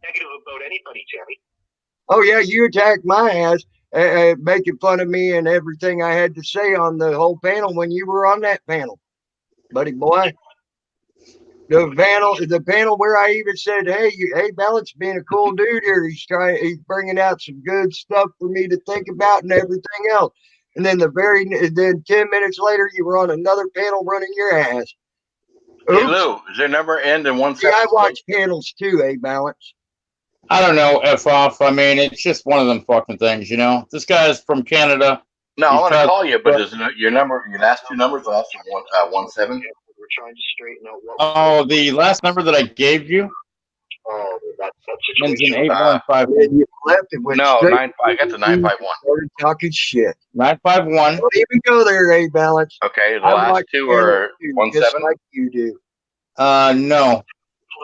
Negative about anybody, Tammy. Oh yeah, you attacked my ass, making fun of me and everything I had to say on the whole panel when you were on that panel, buddy boy. The panel where I even said, "Hey, Balance being a cool dude here. He's bringing out some good stuff for me to think about and everything else." And then 10 minutes later, you were on another panel running your ass. Hey Lou, is your number end in 176? I watch panels too, Balance. I don't know, F off. I mean, it's just one of them fucking things, you know. This guy's from Canada. No, I want to call you, but is your number, your last two numbers, last 17? We're trying to straighten out what. Oh, the last number that I gave you. Oh, that Ends in situation. 8151. You left it with No, 95. I got the 951. Started talking shit. 951. Don't even go there, Balance. Okay, the last two are 17. Just like you do. No.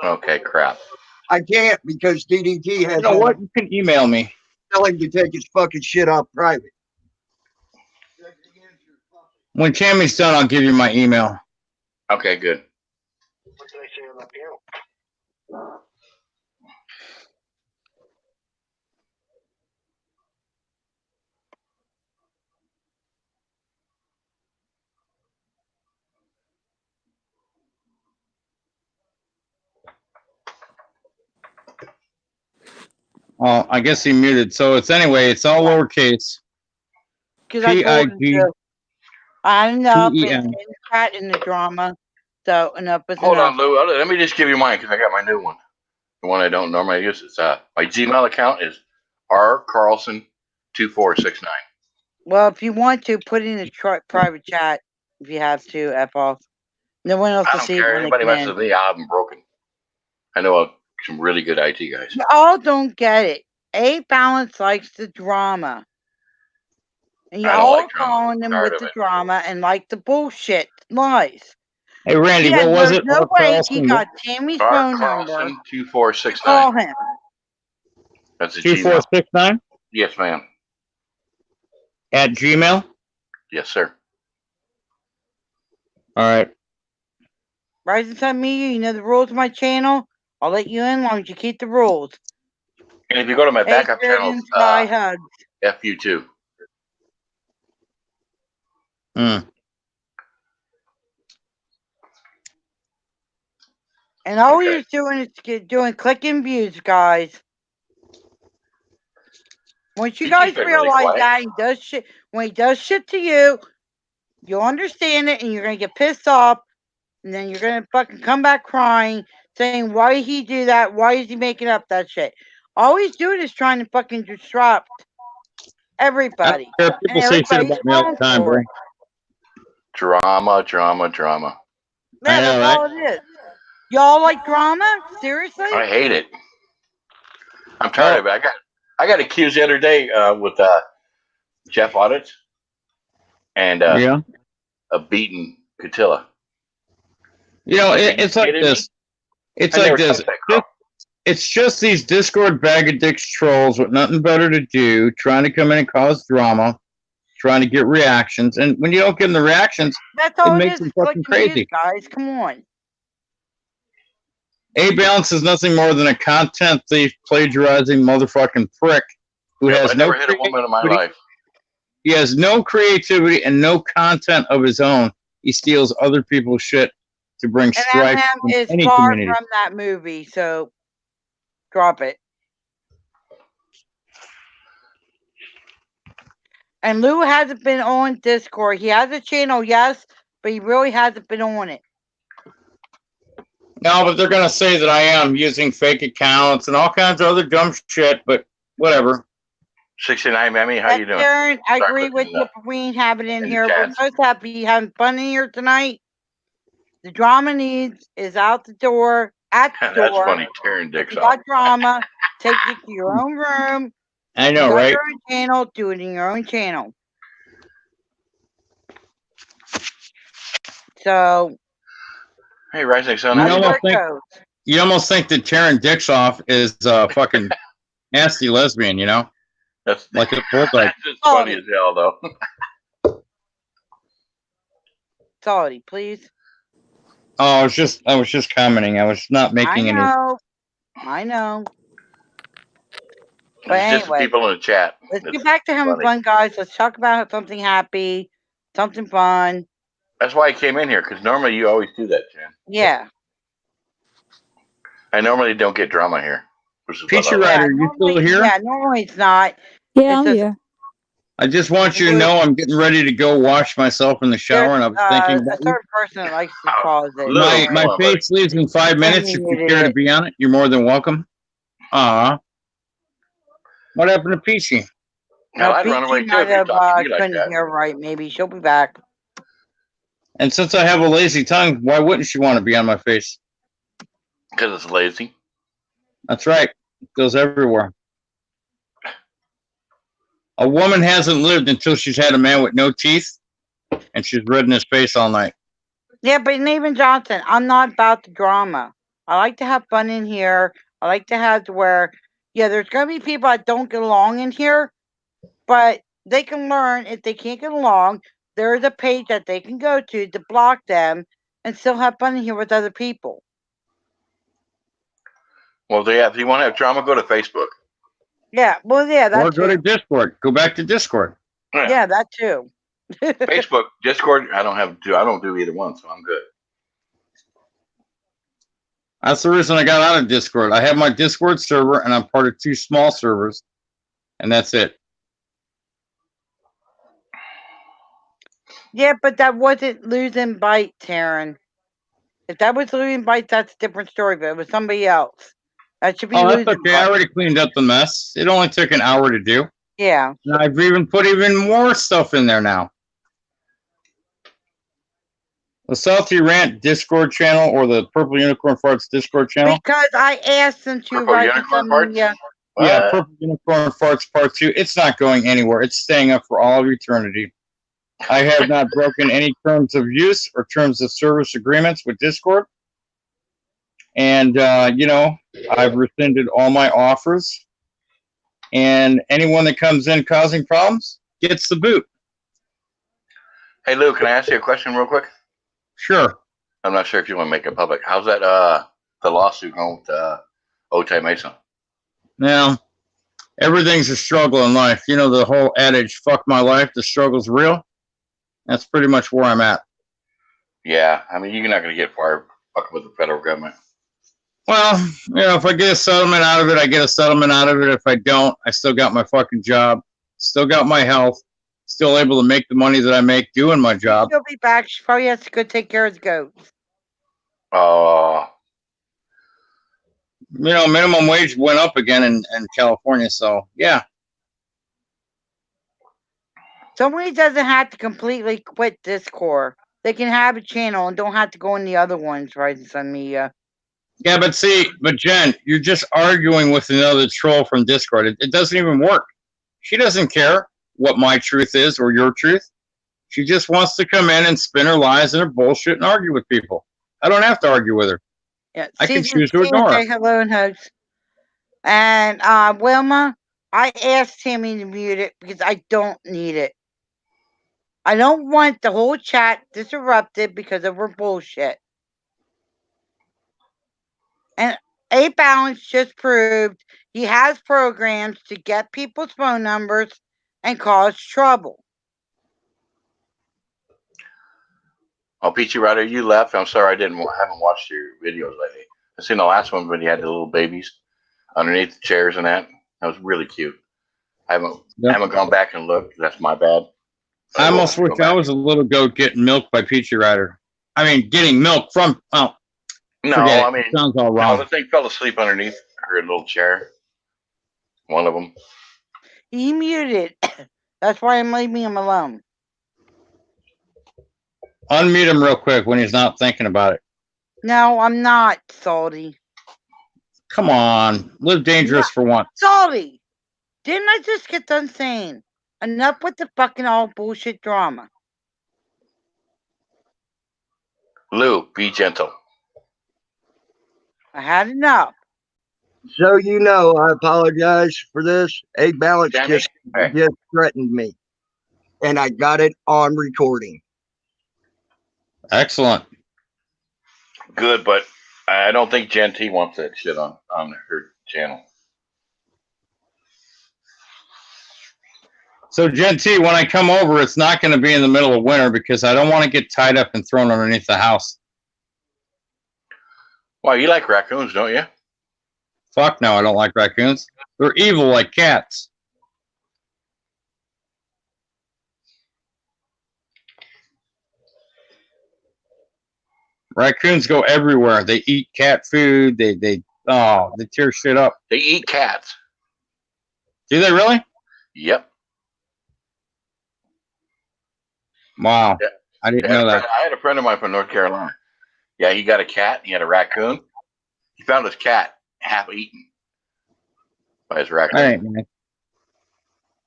Okay, crap. I can't because DDT has. You know what? You can email me. Tell him to take his fucking shit off private. When Tammy's done, I'll give you my email. Okay, good. What did I say on that panel? Oh, I guess he muted. So it's anyway. It's all lowercase. Because I told him PIG. to. I enough TEN. and chat in the drama. So enough is Hold enough. on, Lou. Let me just give you mine because I got my new one. The one I don't normally use. It's my Gmail account is rcarlson2469. Well, if you want to, put it in a private chat if you have to, F off. No one else I will don't see it care. when they Anybody come messes in. with me, I'm broken. I know some really good IT guys. You all don't get it. A Balance likes the drama. And I don't y'all like are drama. calling them Tired with of the it. drama and like the bullshit lies. Hey, Randy, Yeah, what was there's it? no R. way he Carlson, got Tammy's phone number to call rcarlson2469. him. That's a Gmail. 2469 Yes, ma'am. at Gmail. Yes, sir. All right. Rising Sun Media, you know the rules of my channel. I'll let you in as long as you keep the rules. And if you go to my backup channel, Sky Hugs. FU2. And all you're doing is doing clicking views, guys. Once you guys keep it really realize quiet. that he does shit, when he does shit to you, you'll understand it, and you're gonna get pissed off, and then you're gonna fucking come back crying, saying, "Why did he do that? Why is he making up that shit?" All he's doing is trying to fucking disrupt everybody, and People say shit everybody's about me all wrong the time, for bro. it. Drama. Yeah, that's all it is. Y'all like drama? Seriously? I hate it. I'm tired of it. I got accused the other day with Jeff Audit and a beaten Catilla. You know, it's like this. It's like this. It's just these Discord bag of dicks trolls with nothing better to do, trying to come in and cause drama, trying to get reactions. And when you don't give them the reactions, That's all it it makes is. them It's fucking clicking views, crazy. guys. Come on. A Balance is nothing more than a content thief, plagiarizing motherfucking prick who has I no never hit a woman in my creativity. life. He has no creativity and no content of his own. He steals other people's shit to bring And strife Eminem in is any far community. from that movie, so drop it. And Lou hasn't been on Discord. He has a channel, yes, but he really hasn't been on it. No, but they're gonna say that I am using fake accounts and all kinds of other dumb shit. But whatever. 69 Mammy, how you doing? Darren, I Start agree with looking, you for we ain't having it in in the here. We're chats. supposed to be having fun in here tonight. The drama needs is out the door. At the That's door. funny, tearing If dicks you off. got drama, take it to your own room. I know, you got right? your own channel, do it in your own channel. So, Hey, Rising Sun, You how you doing? almost think that tearing dicks off is a fucking nasty lesbian, you know? That's like a bulldog. That's just funny as hell, though. Salty, please. Oh, I was just commenting. I was not making any. I know. But It's just the anyway, people in the chat. let's It's get back to having funny. fun, guys. Let's talk about something happy, something fun. That's why I came in here, because normally you always do that, Jen. Yeah. I normally don't get drama here. Peachy Rider, you still here? Yeah, normally it's not. Yeah, It's I'm just, here. I just want you to know I'm getting ready to go wash myself in the shower, and I was thinking a about you. certain person that likes to cause it. My face leaves in 5 minutes. If you care to be on it, you're more than welcome. What happened to Peachy? No, I'd run away too if you talked to me like couldn't that. hear right. Maybe she'll be back. And since I have a lazy tongue, why wouldn't she want to be on my face? Because it's lazy. That's right. It goes everywhere. A woman hasn't lived until she's had a man with no teeth, and she's red in his face all night. Yeah, but Nathan Johnson, I'm not about the drama. I like to have fun in here. I like to have there's going to be people that don't get along in here, but they can learn if they can't get along. There's a page that they can go to block them and still have fun in here with other people. Well, if you want to have drama, go to Facebook. Yeah, well, yeah, that's Or go to Discord. Go back to Discord. Yeah, that too. Facebook, Discord. I don't do either one, so I'm good. That's the reason I got out of Discord. I have my Discord server, and I'm part of 2 small servers, and that's it. Yeah, but that wasn't losing bite, Taryn. If that was losing bite, that's a different story. But it was somebody else. That should be Oh, losing that's okay. bite. I already cleaned up the mess. It only took an hour to do. Yeah. And I've even put even more stuff in there now. The Salty Rant Discord channel or the Purple Unicorn Farts Discord channel? Because I asked them to Purple write Unicorn some. Farts? Yeah. Yeah, Purple Unicorn Farts Part 2. It's not going anywhere. It's staying up for all of eternity. I have not broken any terms of use or terms of service agreements with Discord. And, I've rescinded all my offers. And anyone that comes in causing problems gets the boot. Hey, Lou, can I ask you a question real quick? Sure. I'm not sure if you want to make it public. How's that, the lawsuit going with Otay Mason? Now, everything's a struggle in life. You know the whole adage, fuck my life, the struggle's real? That's pretty much where I'm at. Yeah, I mean, you're not going to get fired fucking with the federal government. Well, if I get a settlement out of it, I get a settlement out of it. If I don't, I still got my fucking job, still got my health, still able to make the money that I make doing my job. She'll be back. She probably has to go take care of the goats. Minimum wage went up again in California, so yeah. Somebody doesn't have to completely quit Discord. They can have a channel and don't have to go in the other ones, right, son Mia? Yeah, but Jen, you're just arguing with another troll from Discord. It doesn't even work. She doesn't care what my truth is or your truth. She just wants to come in and spin her lies and her bullshit and argue with people. I don't have to argue with her. Yeah, I can choose to ignore her. Say hello and hugs. And Wilma, I asked Tammy to mute it because I don't need it. I don't want the whole chat disrupted because of her bullshit. And A Balance just proved he has programs to get people's phone numbers and cause trouble. Oh, Peachy Rider, you left. I'm sorry, haven't watched your videos lately. I seen the last one when you had the little babies underneath the chairs and that. That was really cute. I haven't gone back and looked. That's my bad. I almost wish I was a little goat getting milked by Peachy Rider. I mean, getting milk from. Oh, no, I mean, it sounds all wrong. No, the thing fell asleep underneath her little chair. One of them. He muted. That's why I'm leaving him alone. Unmute him real quick when he's not thinking about it. No, I'm not, Salty. Come on. Live dangerous for once. Salty! Didn't I just get done saying enough with the fucking all bullshit drama? Lou, be gentle. I had enough. So you know, I apologize for this. A Balance just threatened me, and I got it on recording. Excellent. Good, but I don't think Gen T wants that shit on her channel. So, Gen T, when I come over, it's not going to be in the middle of winter because I don't want to get tied up and thrown underneath the house. Well, you like raccoons, don't you? Fuck no, I don't like raccoons. They're evil like cats. Raccoons go everywhere. They eat cat food. They tear shit up. They eat cats. Do they really? Yep. Wow. Yeah. I didn't know that. I had a friend of mine from North Carolina. Yeah, he got a cat. He had a raccoon. He found his cat half eaten by his raccoon. All right, man.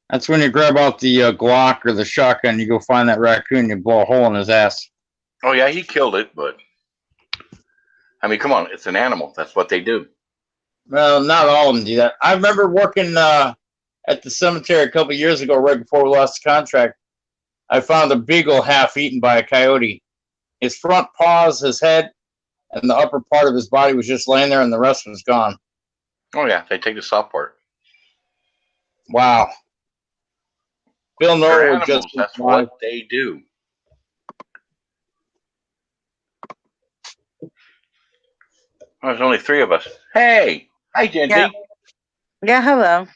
That's when you grab out the Glock or the shotgun, you go find that raccoon, you blow a hole in his ass. Oh, yeah, he killed it, but I mean, come on, it's an animal. That's what they do. Well, not all of them do that. I remember working at the cemetery a couple of years ago, right before we lost the contract. I found a beagle half eaten by a coyote. His front paws, his head, and the upper part of his body was just laying there, and the rest was gone. Oh, yeah, they take the soft part. Wow. Bill Norwood just... That's what they do. Oh, there's only 3 of us. Hey, hi, Gen Yeah. Yeah, hello.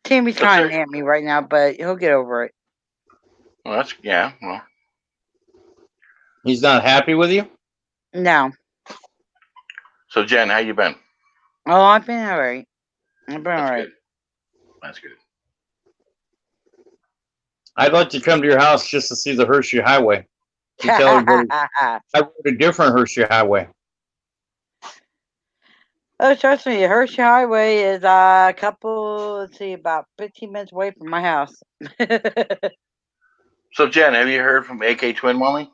Timmy's So, trying sir- to at me right now, but he'll get over it. Well, that's well. He's not happy with you? No. So, Jen, how you been? Oh, I've been all right. I've been all That's right. good. That's good. I'd like to come to your house just to see the Hershey Highway. To tell everybody, I rode a different Hershey Highway. Oh, trust me, the Hershey Highway is a couple, let's see, about 15 minutes away from my house. So, Jen, have you heard from AK Twin Mommy?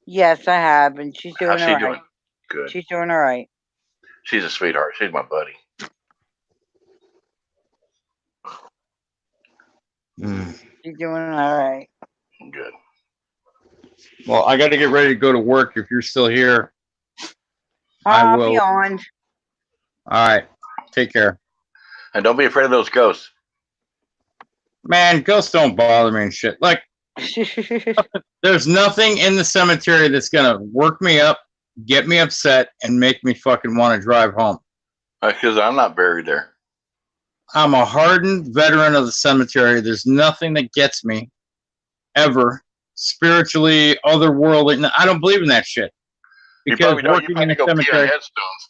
Yes, I have, and she's doing How's she all right. doing? Good. She's doing all right. She's a sweetheart. She's my buddy. She's doing all right. Good. Well, I got to get ready to go to work. If you're still here, I'll will. be on. All right. Take care. And don't be afraid of those ghosts. Man, ghosts don't bother me and shit. Like, there's nothing in the cemetery that's going to work me up, get me upset, and make me fucking want to drive home. Because I'm not buried there. I'm a hardened veteran of the cemetery. There's nothing that gets me ever spiritually, otherworldly. I don't believe in that shit. You Because probably don't. You working probably in a go pee on cemetery, headstones.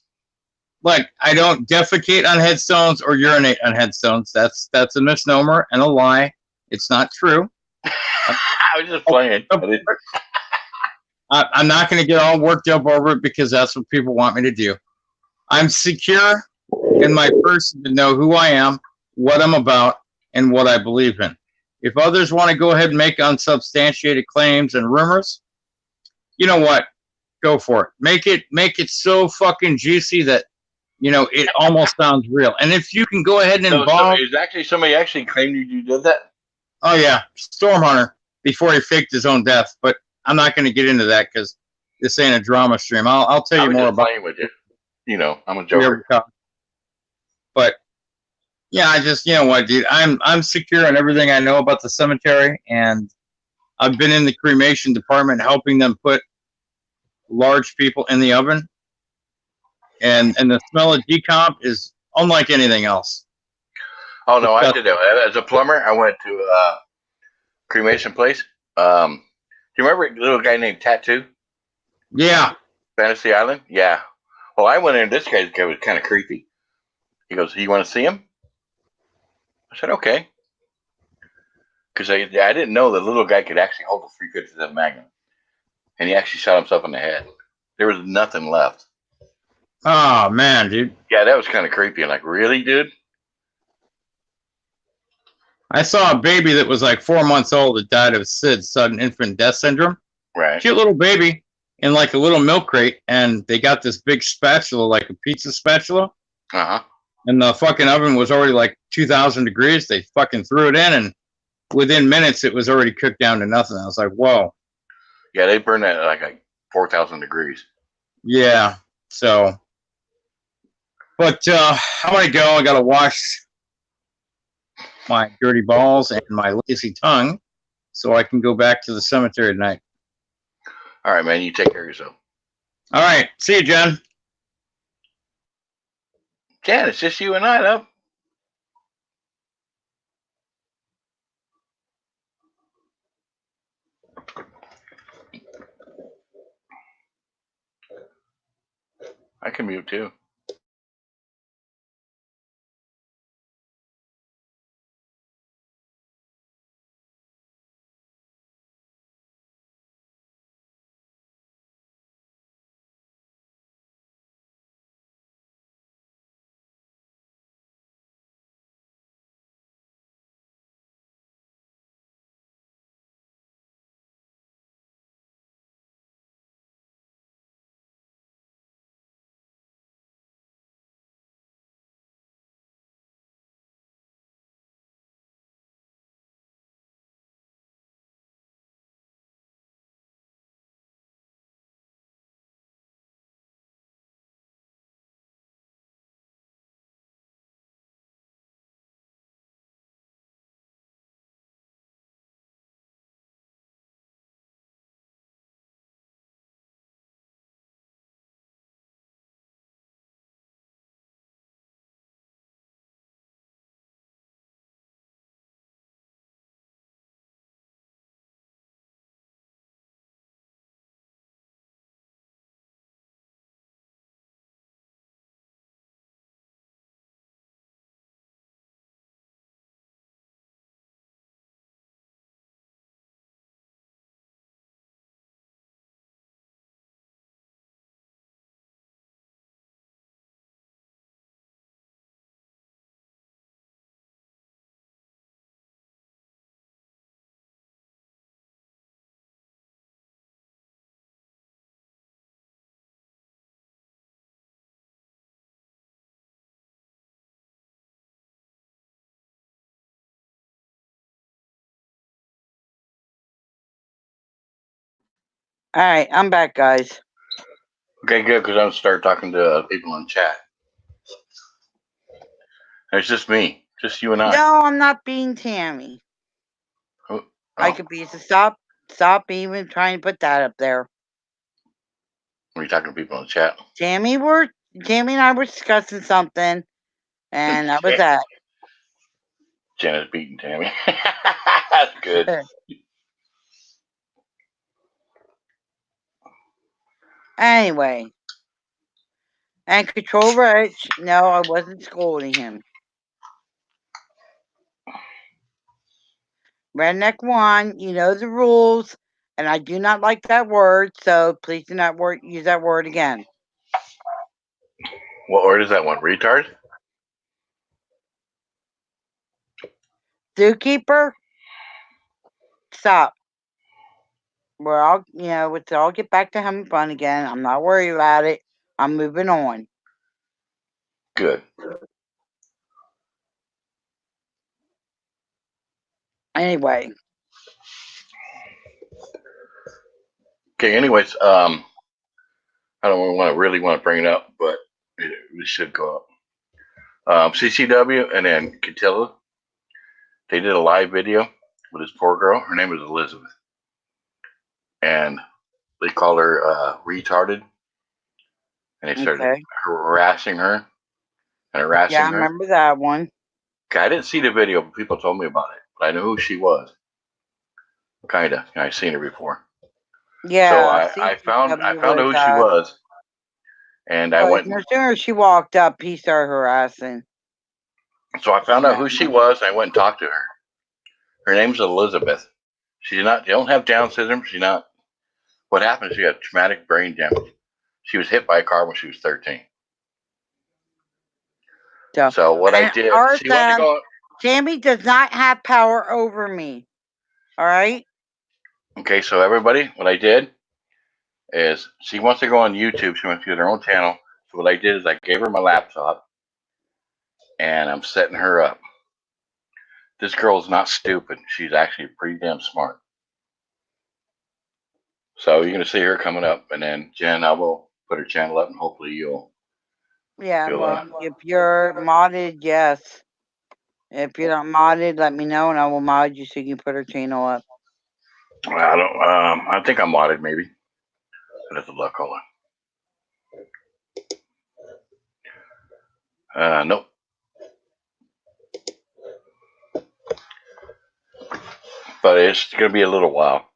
like, I don't defecate on headstones or urinate on headstones. That's a misnomer and a lie. It's not true. I was just playing. I'm not going to get all worked up over it because that's what people want me to do. I'm secure in my person to know who I am, what I'm about, and what I believe in. If others want to go ahead and make unsubstantiated claims and rumors, you know what? Go for it. Make it so fucking juicy that, you know, it almost sounds real. And if you can go ahead and involve... is actually somebody actually claimed you did that? Oh, yeah. Storm Hunter, before he faked his own death. But I'm not going to get into that because this ain't a drama stream. I'll tell you more about... playing with you. You know, I'm a joker. But yeah, I just, you know what, dude, I'm secure in everything I know about the cemetery, and I've been in the cremation department helping them put large people in the oven, and the smell of decomp is unlike anything else. Oh no, I did that as a plumber. I went to a cremation place. Do you remember a little guy named Tattoo? Yeah. Fantasy Island? Yeah. Well, I went in. This guy was kind of creepy. He goes, "You want to see him?" I said, "Okay." Because I didn't know the little guy could actually hold a .357 Magnum, and he actually shot himself in the head. There was nothing left. Oh man, dude. Yeah, that was kind of creepy. I'm like, really, dude? I saw a baby that was like 4 months old that died of SID, sudden infant death syndrome. Right. Cute little baby in like a little milk crate, and they got this big spatula, like a pizza spatula. Uh-huh. And the fucking oven was already like 2,000 degrees. They fucking threw it in, and within minutes, it was already cooked down to nothing. I was like, whoa. Yeah, they burned that at like 4,000 degrees. Yeah. So, but I'm going to go. I got to wash my dirty balls and my lazy tongue so I can go back to the cemetery tonight. All right, man. You take care of yourself. All right. See you, Jen. Jen, it's just you and I, though. I can mute too. All right, I'm back, guys. Okay, good, because I'm going to start talking to people in chat. It's just me. Just you and I. No, I'm not being Tammy. Oh. I could be. So stop even trying to put that up there. Are you talking to people in the chat? Tammy and I were discussing something, and that was that. Jenna's beating Tammy. That's good. Anyway. And Control Rich, no, I wasn't scolding him. Redneck 1, you know the rules, and I do not like that word, so please do not use that word again. What word is that one? Retard? Zookeeper? Stop. We're all, let's all get back to having fun again. I'm not worried about it. I'm moving on. Good. Anyway. Okay, anyways, I don't really want to bring it up, but it should go up. CCW and then Catilla, they did a live video with this poor girl. Her name was Elizabeth. And they called her retarded. And they started harassing her and harassing her. Yeah, I remember that one. Okay, I didn't see the video, but people told me about it. But I knew who she was. Kinda. I've seen her before. Yeah. So I found who she was. And I went. As soon as she walked up, he started harassing. So I found out who she was. And I went and talked to her. Her name's Elizabeth. She don't have Down syndrome. She's not. What happened? She had traumatic brain damage. She was hit by a car when she was 13. So what I did, she wanted to go. Tammy does not have power over me. All right. Okay, so everybody, what I did is she wants to go on YouTube. She wants to get her own channel. So what I did is I gave her my laptop, and I'm setting her up. This girl is not stupid. She's actually pretty damn smart. So you're gonna see her coming up, and then Jen, I will put her channel up, and hopefully you'll. Yeah, well, if you're modded, yes. If you're not modded, let me know, and I will mod you so you can put her channel up. I don't. I think I'm modded, maybe. I'd have to look. Hold on. Nope. But it's gonna be a little while.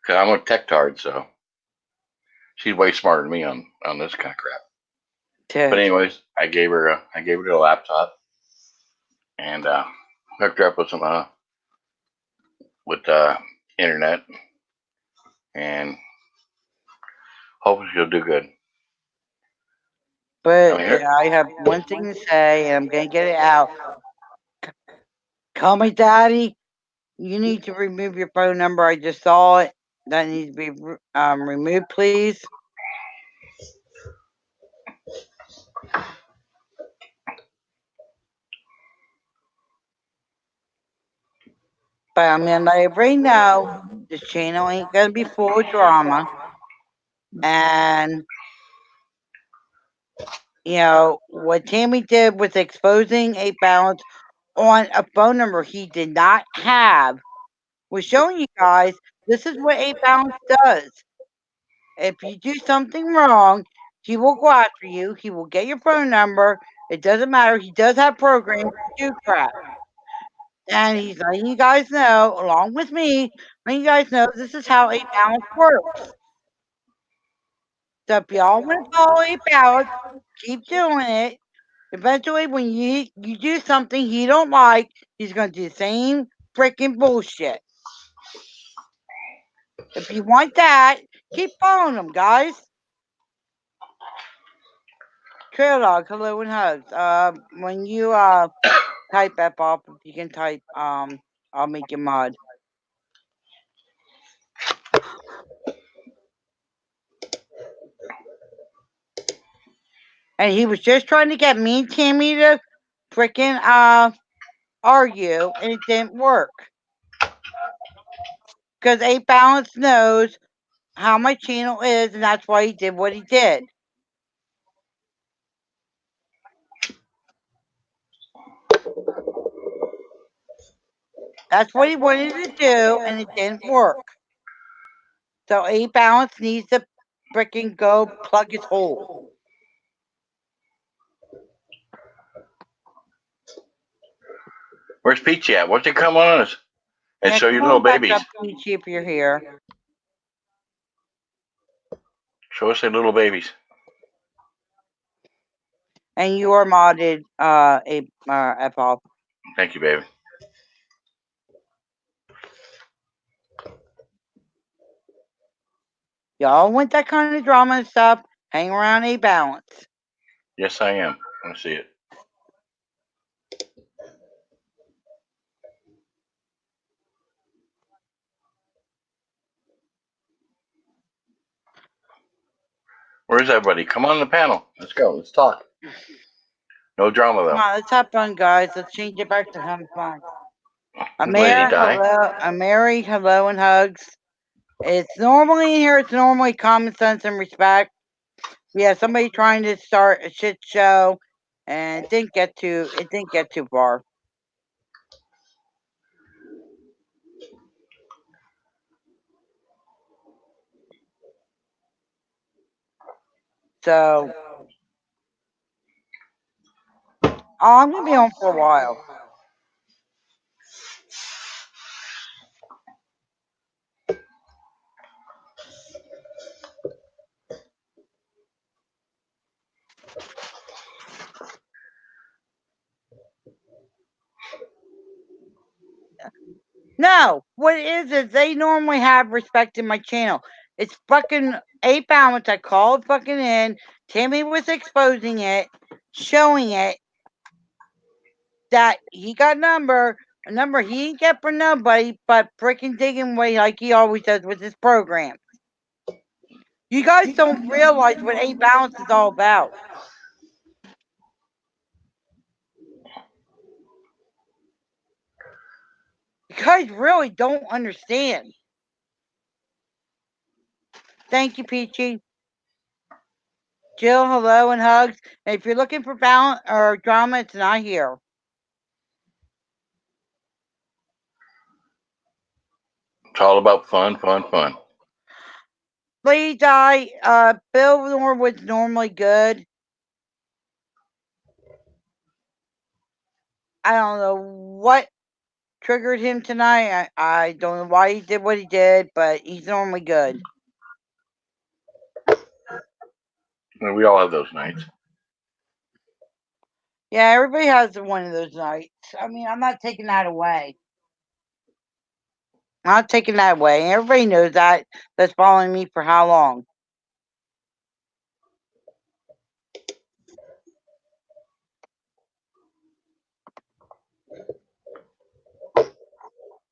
Cause I'm a tech tard, so she's way smarter than me on this kind of crap. But anyways, I gave her the laptop and hooked her up with some internet, and hopefully she'll do good. But I have one thing to say, and I'm gonna get it out. Call me daddy. You need to remove your phone number. I just saw it. That needs to be removed, please. But I'm gonna let everybody know this channel ain't gonna be full of drama. And what Tammy did with exposing a balance on a phone number he did not have was showing you guys this is what a balance does. If you do something wrong, he will go after you. He will get your phone number. It doesn't matter. He does have programs to do crap. And he's letting you guys know, along with me, letting you guys know this is how a balance works. So if y'all want to follow a balance, keep doing it. Eventually, when you do something he don't like, he's going to do the same freaking bullshit. If you want that, keep following him, guys. Trail Dog, hello and hugs. When you type F off, if you can type, I'll make you mod. And he was just trying to get me and Tammy to freaking argue, and it didn't work. Because A Balance knows how my channel is, and that's why he did what he did. That's what he wanted to do, and it didn't work. So A Balance needs to freaking go plug his hole. Where's Peachy at? Why don't you come on us and show your little babies? Up, Peachy, if you're here. Show us your little babies. And you are modded, F off. Thank you, baby. Y'all want that kind of drama and stuff? Hang around A Balance. Yes, I am. I want to see it. Where's everybody? Come on the panel. Let's go. Let's talk. No drama, though. Come on, let's have fun, guys. Let's change it back to having fun. Lady Di. Hello, and hugs. It's normally in here. It's normally common sense and respect. Yeah, somebody trying to start a shit show, and it didn't get too far. So, I'm gonna be on for a while. No, what it is they normally have respect in my channel. It's fucking A Balance. I called fucking in. Timmy was exposing it, showing it that he got a number he ain't get for nobody, but freaking digging away like he always does with his program. You guys don't realize what A Balance is all about. You guys really don't understand. Thank you, Peachy. Jill, hello, and hugs. And if you're looking for balance or drama, it's not here. It's all about fun, fun, fun. Lady Di, Bill Norwood's normally good. I don't know what triggered him tonight. I don't know why he did what he did, but he's normally good. And we all have those nights. Yeah, everybody has one of those nights. I mean, I'm not taking that away. I'm not taking that away. Everybody knows that. That's following me for how long?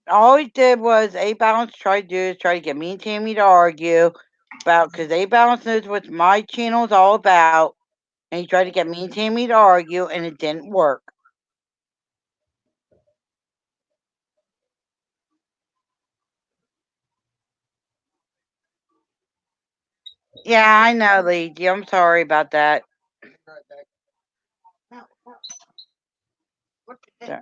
All he did was A Balance tried to do is try to get me and Tammy to argue about, because A Balance knows what my channel is all about, and he tried to get me and Tammy to argue, and it didn't work. Yeah, I know, Lady. I'm sorry about that. Yeah.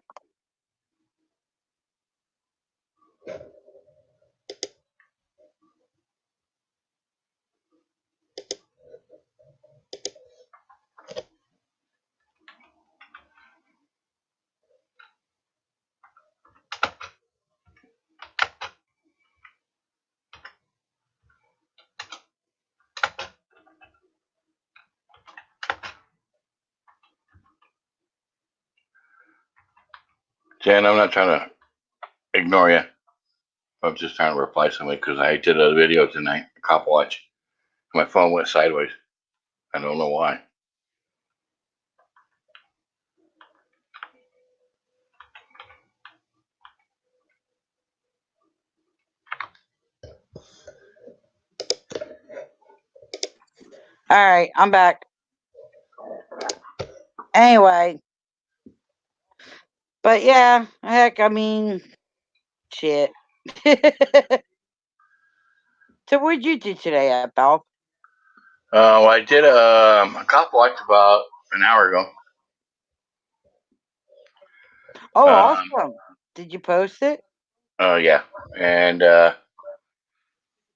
Jan, I'm not trying to ignore you. I'm just trying to reply to somebody because I did a video tonight, a cop watch. My phone went sideways. I don't know why. All right, I'm back. Anyway. But yeah, heck, I mean, shit. So So what did you do today, Belle? Well, I did a cop watch about an hour ago. Oh, awesome! Did you post it? Yeah, and can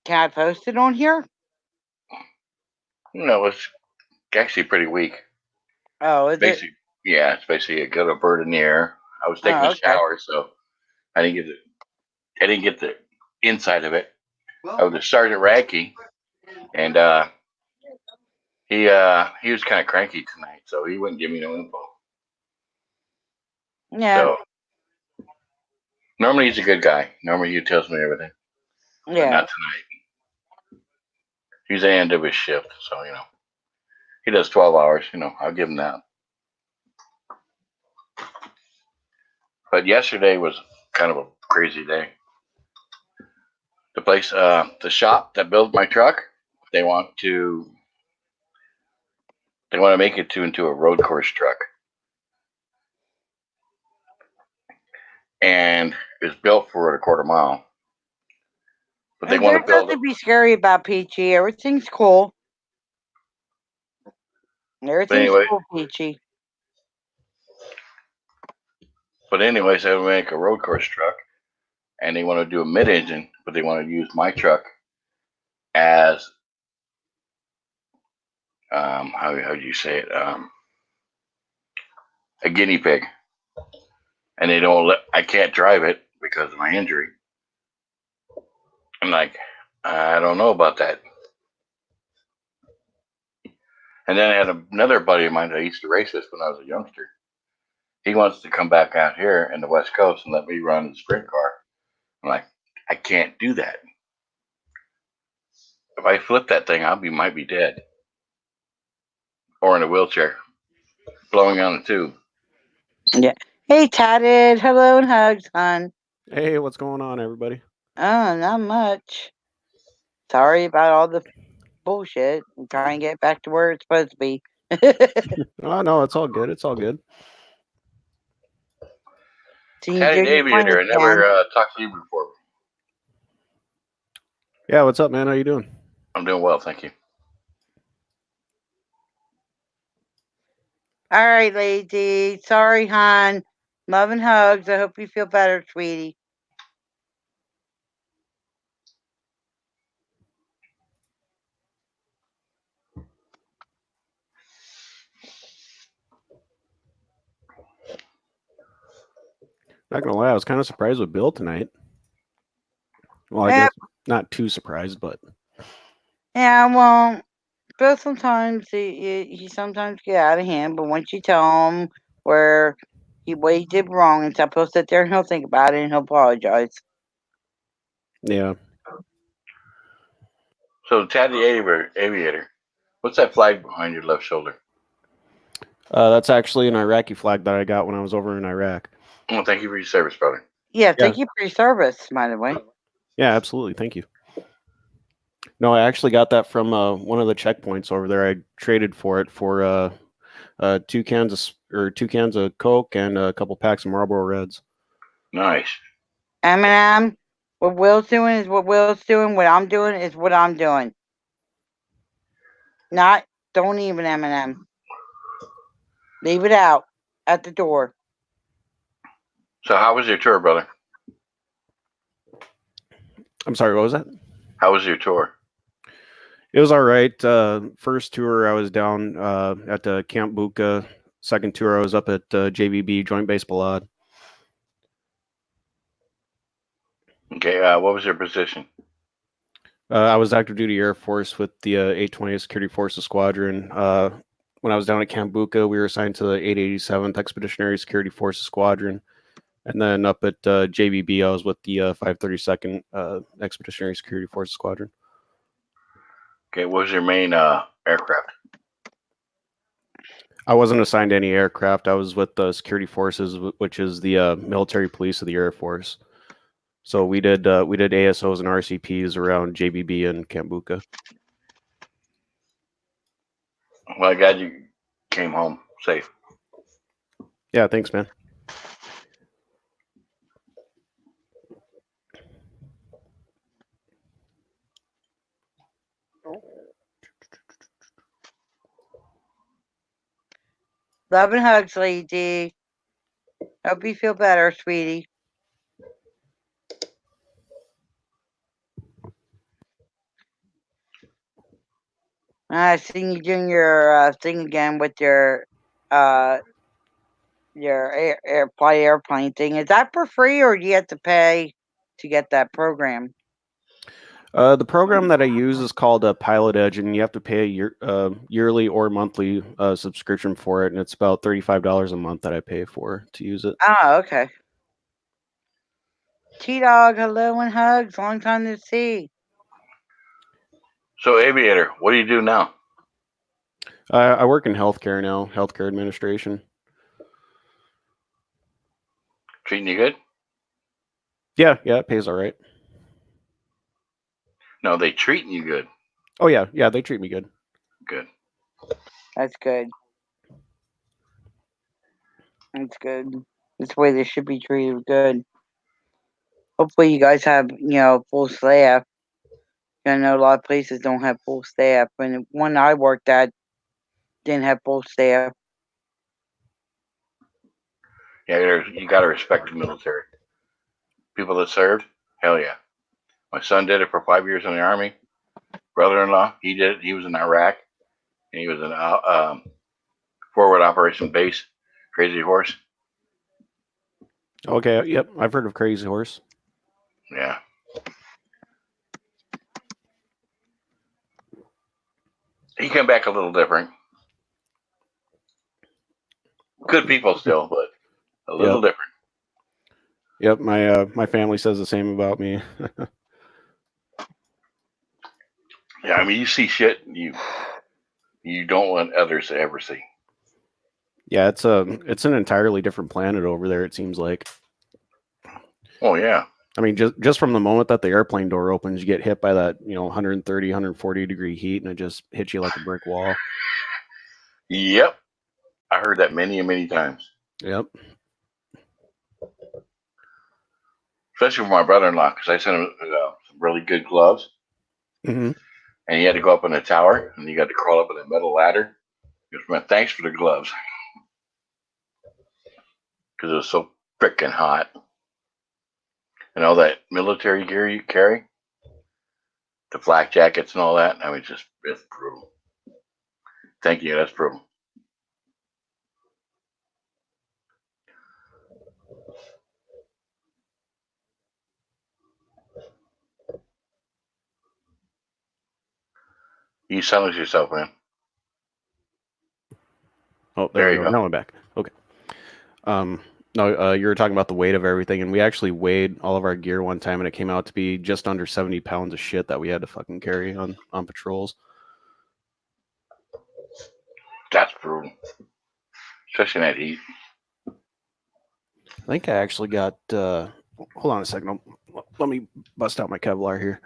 I post it on here? It's actually pretty weak. Oh, is it? Yeah, it's basically a good bird in the air. I was taking a shower, so I didn't get the inside of it. I was Sergeant Radke, and he was kind of cranky tonight, so he wouldn't give me no info. Yeah. So normally he's a good guy. Normally he tells me everything. Yeah. But not tonight. He's at the end of his shift, so he does 12 hours. I'll give him that. But yesterday was kind of a crazy day. The place, the shop that built my truck, they want to make it into a road course truck, and it's built for a quarter mile. But they want to build. There's nothing to be scary about, Peachy. Everything's cool. Everything's cool, Peachy. But anyways, they want to make a road course truck, and they want to do a mid-engine, but they want to use my truck as how do you say it? A guinea pig. And they don't I can't drive it because of my injury. I'm like, I don't know about that. And then I had another buddy of mine that I used to race with when I was a youngster. He wants to come back out here in the West Coast and let me run the sprint car. I'm like, I can't do that. If I flip that thing, might be dead. Or in a wheelchair, blowing on a tube. Yeah. Hey, Tatted. Hello and hugs, hon. Hey, what's going on, everybody? Oh, not much. Sorry about all the bullshit. I'm trying to get back to where it's supposed to be. Oh, no, it's all good. It's all good. Tatted Aviator, I never talked to you before. Yeah, what's up, man? How you doing? I'm doing well, thank you. All right, lady. Sorry, hon. Love and hugs. I hope you feel better, sweetie. Not gonna lie, I was kind of surprised with Bill tonight. Well, I guess not too surprised, but yeah. Well, Bill sometimes he sometimes get out of hand, but once you tell him what he did wrong and stuff, he'll sit there and he'll think about it and he'll apologize. Yeah. So, Tatted Aviator, what's that flag behind your left shoulder? That's actually an Iraqi flag that I got when I was over in Iraq. Well, thank you for your service, brother. Yeah, thank you for your service, by the way. Yeah, absolutely. Thank you. No, I actually got that from one of the checkpoints over there. I traded for it for 2 cans of Coke and a couple packs of Marlboro Reds. Nice. Eminem, what Will's doing is what Will's doing. What I'm doing is what I'm doing. Don't even Eminem. Leave it out at the door. So, how was your tour, brother? I'm sorry, what was that? How was your tour? It was all right. First tour, I was down at Camp Buka. Second tour, I was up at JVB, Joint Base Balad. Okay, what was your position? I was active duty Air Force with the 820th Security Forces Squadron. When I was down at Camp Buka, we were assigned to the 887th Expeditionary Security Forces Squadron. And then up at JVB, I was with the 532nd Expeditionary Security Forces Squadron. Okay, what was your main aircraft? I wasn't assigned any aircraft. I was with the Security Forces, which is the military police of the Air Force. So we did ASOs and RCPs around JBB and Camp Buka. Well, I'm glad you came home safe. Yeah, thanks, man. Love and hugs, Lady. Hope you feel better, sweetie. I seen you doing your thing again with your airplane thing. Is that for free, or do you have to pay to get that program? The program that I use is called Pilot Edge, and you have to pay a yearly or monthly subscription for it, and it's about $35 a month that I pay for to use it. Oh, okay. T-Dog, hello and hugs. Long time to see. So, Aviator, what do you do now? I work in healthcare now, healthcare administration. Treating you good? Yeah, it pays all right. No, they treating you good. Oh yeah, they treat me good. Good. That's good. That's good. That's the way they should be treated good. Hopefully you guys have, full staff. I know a lot of places don't have full staff. And one I worked at didn't have full staff. Yeah, you got to respect the military. People that served, hell yeah. My son did it for 5 years in the Army. Brother-in-law, he did it. He was in Iraq, and he was in forward operation base. Crazy Horse. Okay, yep, I've heard of Crazy Horse. Yeah. He came back a little different. Good people still, but a little different. Yep, my family says the same about me. Yeah, I mean, you see shit you don't want others to ever see. Yeah, it's an entirely different planet over there. It seems like. Oh yeah. I mean, just from the moment that the airplane door opens, you get hit by that 130, 140 degree heat, and it just hits you like a brick wall. Yep, I heard that many and many times. Yep. Especially for my brother-in-law, because I sent him some really good gloves. Mm-hmm. And he had to go up in the tower, and he got to crawl up on a metal ladder. He goes, man, thanks for the gloves. Because it was so freaking hot. And all that military gear you carry, the flak jackets and all that, I mean, it's brutal. Thank you, that's brutal. You silence yourself, man. Oh, there we go. Now I'm back. Okay. No, you were talking about the weight of everything, and we actually weighed all of our gear one time, and it came out to be just under 70 pounds of shit that we had to fucking carry on patrols. That's brutal. Especially in that heat. I think I actually got, hold on a second. Let me bust out my Kevlar here.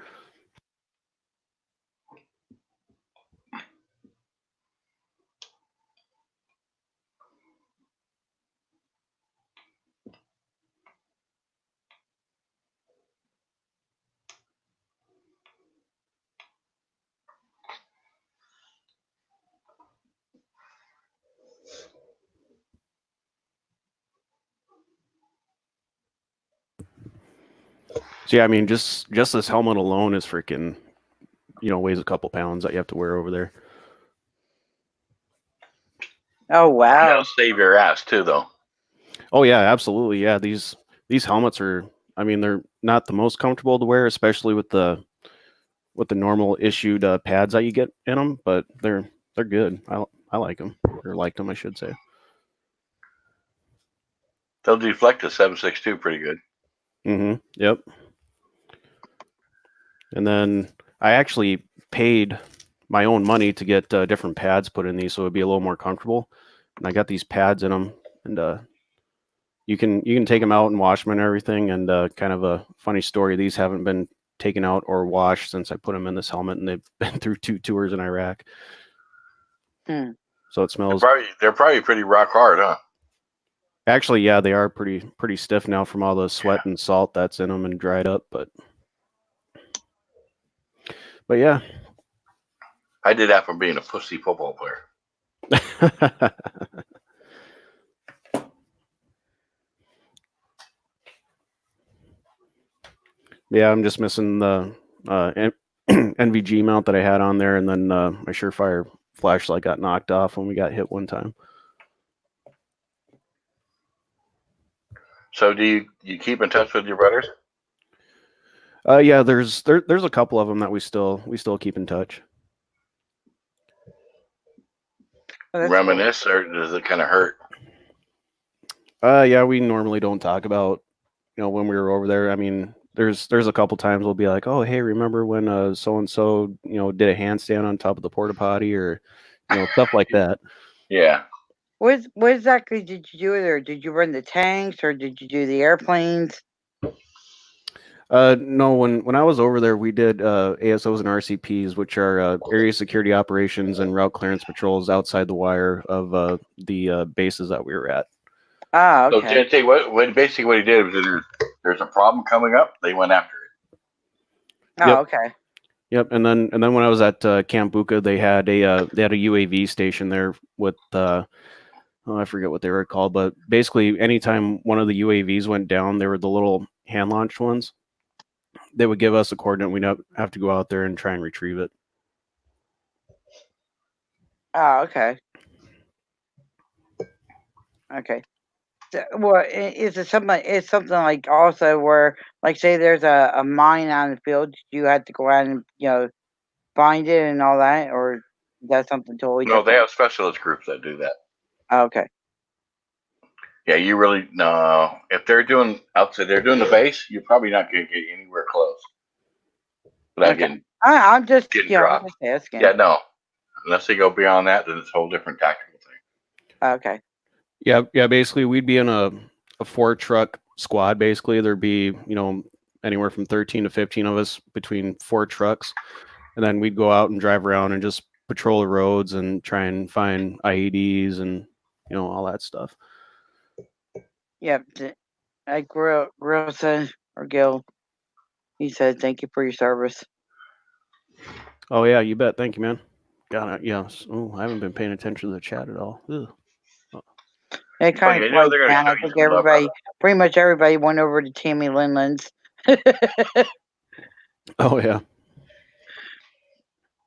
So yeah, I mean, just this helmet alone is freaking, weighs a couple pounds that you have to wear over there. Oh wow! That'll save your ass too, though. Oh yeah, absolutely. Yeah, these helmets are. I mean, they're not the most comfortable to wear, especially with the normal issued pads that you get in them, but they're good. I like them, or liked them, I should say. They'll deflect a 7.62 pretty good. Mm-hmm. Yep. And then I actually paid my own money to get different pads put in these, so it'd be a little more comfortable. And I got these pads in them, and you can take them out and wash them and everything. And kind of a funny story: these haven't been taken out or washed since I put them in this helmet, and they've been through 2 tours in Iraq. So it smells. They're probably pretty rock hard, huh? Actually, yeah, they are pretty stiff now from all the sweat and salt that's in them and dried up, but yeah. I did that from being a pussy football player. Yeah, I'm just missing the NVG mount that I had on there, and then my Surefire flashlight got knocked off when we got hit one time. So do you keep in touch with your brothers? Yeah, there's a couple of them that we still keep in touch. Reminisce, or does it kind of hurt? Yeah, we normally don't talk about, when we were over there. I mean, there's a couple times we'll be like, oh, hey, remember when so and so did a handstand on top of the porta potty, or stuff like that. Yeah. What exactly did you do there? Did you run the tanks or did you do the airplanes? No, when I was over there, we did ASOs and RCPs, which are area security operations and route clearance patrols outside the wire of the bases that we were at. Ah, So okay. JT, basically what he did was there's a problem coming up, they went after it. Oh, Yep. okay. Yep, and then when I was at Camp Buca, they had a UAV station there with I forget what they were called, but basically anytime one of the UAVs went down, they were the little hand launched ones. They would give us a coordinate. We'd have to go out there and try and retrieve it. Oh, okay. Okay. Well, is it something? It's something like also where, like, say there's a mine on the field, you have to go out and find it and all that, or is that something totally No, different? they have specialist groups that do that. Oh, okay. Yeah, you really no. If they're doing outside, they're doing the base. You're probably not going to get anywhere close without getting. I'm just getting I'm dropped. just asking. Yeah, no. Unless they go beyond that, then it's a whole different tactical thing. Okay. Yeah. Basically, we'd be in a 4-truck squad. Basically, there'd be anywhere from 13 to 15 of us between 4 trucks, and then we'd go out and drive around and just patrol the roads and try and find IEDs and all that stuff. Yep. Like Grill said, or Gil, he said, "Thank you for your service." Oh yeah, you bet. Thank you, man. God, yeah. Oh, I haven't been paying attention to the chat at all. Ugh. It kind of quite down. I think pretty much everybody went over to Tammy Linland's. Oh yeah.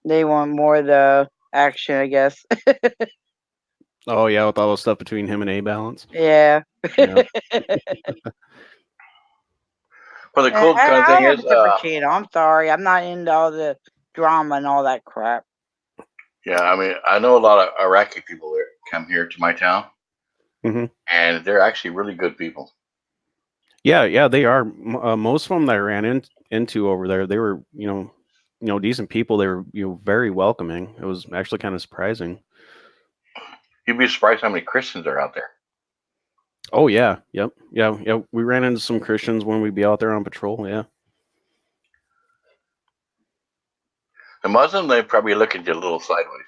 They want more of the action, I guess. Oh yeah, with all the stuff between him and A Balance. Yeah. Well, the cool I thing have is, a different channel. I'm sorry, I'm not into all the drama and all that crap. yeah, I mean, I know a lot of Iraqi people that come here to my town, and they're actually really good people. Yeah, they are. Most of them that I ran into over there, they were, decent people. They were, very welcoming. It was actually kind of surprising. You'd be surprised how many Christians are out there. Oh yeah, yep, yeah. We ran into some Christians when we'd be out there on patrol. Yeah. The Muslim, they probably look at you a little sideways.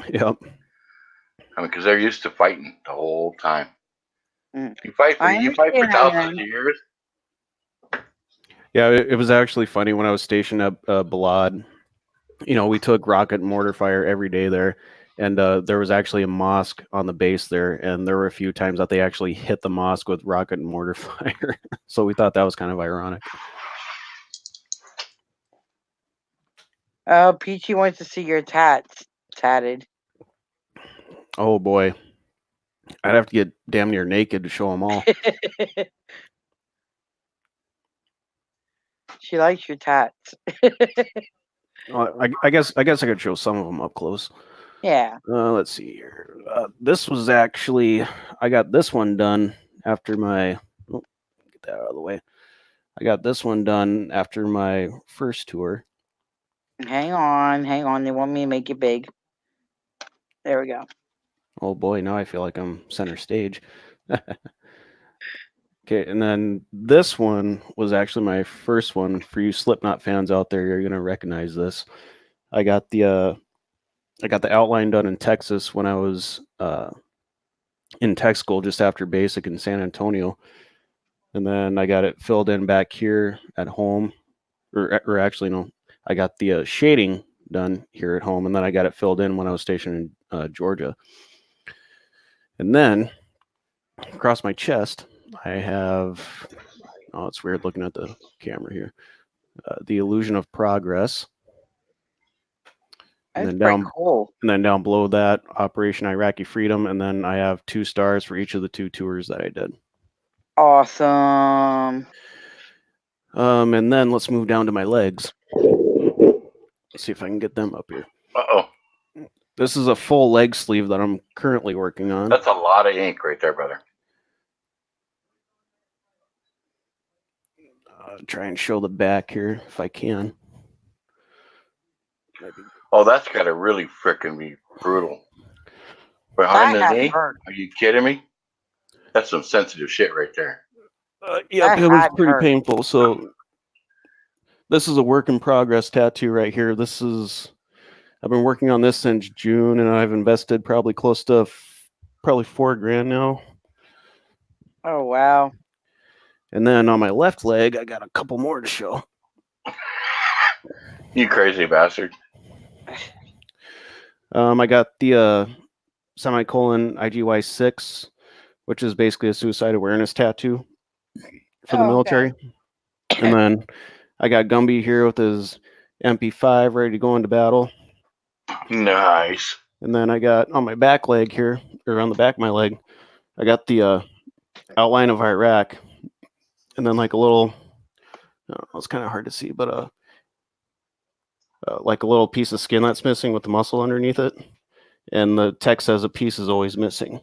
Yep. I mean, because they're used to fighting the whole time. You fight for thousands of years. Yeah, it was actually funny when I was stationed at Balad. We took rocket and mortar fire every day there, and there was actually a mosque on the base there, and there were a few times that they actually hit the mosque with rocket and mortar fire. So we thought that was kind of ironic. Oh, Peachy wants to see your tats tatted. Oh boy, I'd have to get damn near naked to show them all. She likes your tats. I guess I could show some of them up close. Yeah. Let's see here. This was actually, I got this one done after my. Oh, get that out of the way. I got this one done after my first tour. Hang on. They want me to make it big. There we go. Oh boy, now I feel like I'm center stage. Okay, and then this one was actually my first one. For you Slipknot fans out there, you're gonna recognize this. I got the outline done in Texas when I was in tech school just after basic in San Antonio, and then I got it filled in back here at home, or actually no, I got the shading done here at home, and then I got it filled in when I was stationed in Georgia. And then across my chest, I have Oh, it's weird looking at the camera here. The Illusion of Progress. That's pretty cool. And then down below that, Operation Iraqi Freedom, and then I have 2 stars for each of the 2 tours that I did. Awesome. And then let's move down to my legs. Let's see if I can get them up here. Uh-oh. This is a full leg sleeve that I'm currently working on. That's a lot of ink right there, brother. Try and show the back here if I can. Oh, that's got to really frickin' be brutal. Behind the knee? Are you kidding me? That's some sensitive shit right there. Yeah, it was pretty painful. So this is a work in progress tattoo right here. I've been working on this since June, and I've invested probably close to probably $4,000 now. Oh, wow. And then on my left leg, I got a couple more to show. You crazy bastard. I got the semicolon IGY6, which is basically a suicide awareness tattoo for the military. And then I got Gumby here with his MP5 ready to go into battle. Nice. And then I got on my back leg here, or on the back of my leg, I got the outline of Iraq. And then like a little, it's kind of hard to see, but like a little piece of skin that's missing with the muscle underneath it. And the text says a piece is always missing.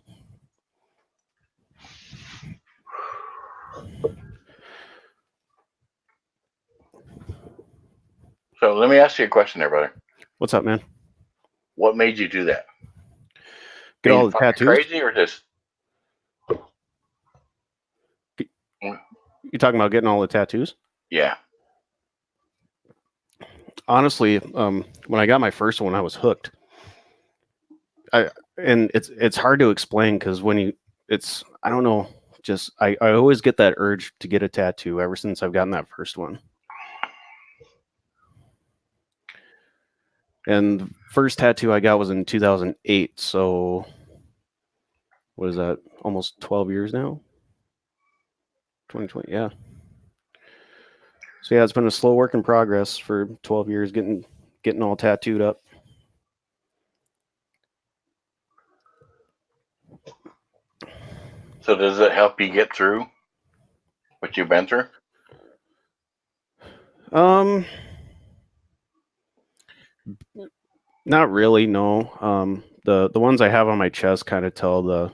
So let me ask you a question there, brother. What's up, man? What made you do that? Get all the tattoos? Crazy or just? You talking about getting all the tattoos? Yeah. Honestly, when I got my first one, I was hooked. And it's hard to explain because I don't know, just I always get that urge to get a tattoo ever since I've gotten that first one. And the first tattoo I got was in 2008. So what is that? Almost 12 years now? 2020, yeah. So yeah, it's been a slow work in progress for 12 years getting all tattooed up. So does it help you get through what you've been through? Not really, no. The ones I have on my chest kind of tell the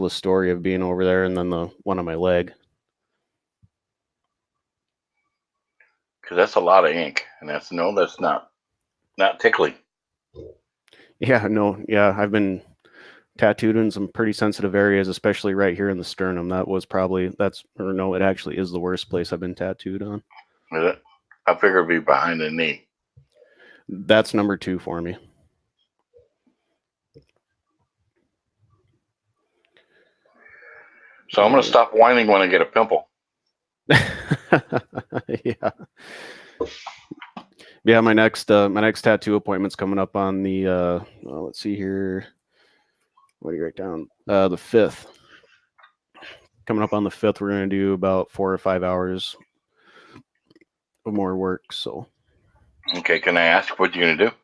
story of being over there, and then the one on my leg. Because that's a lot of ink, and that's not tickly. Yeah, no, yeah, I've been tattooed in some pretty sensitive areas, especially right here in the sternum. It actually is the worst place I've been tattooed on. Is it? I figure it'd be behind the knee. That's number 2 for me. So I'm going to stop whining when I get a pimple. Yeah. Yeah, my next tattoo appointment's coming up on the let's see here. What do you write down? The 5th. Coming up on the 5th, we're going to do about 4 or 5 hours of more work. So. Okay, can I ask what you're going to do?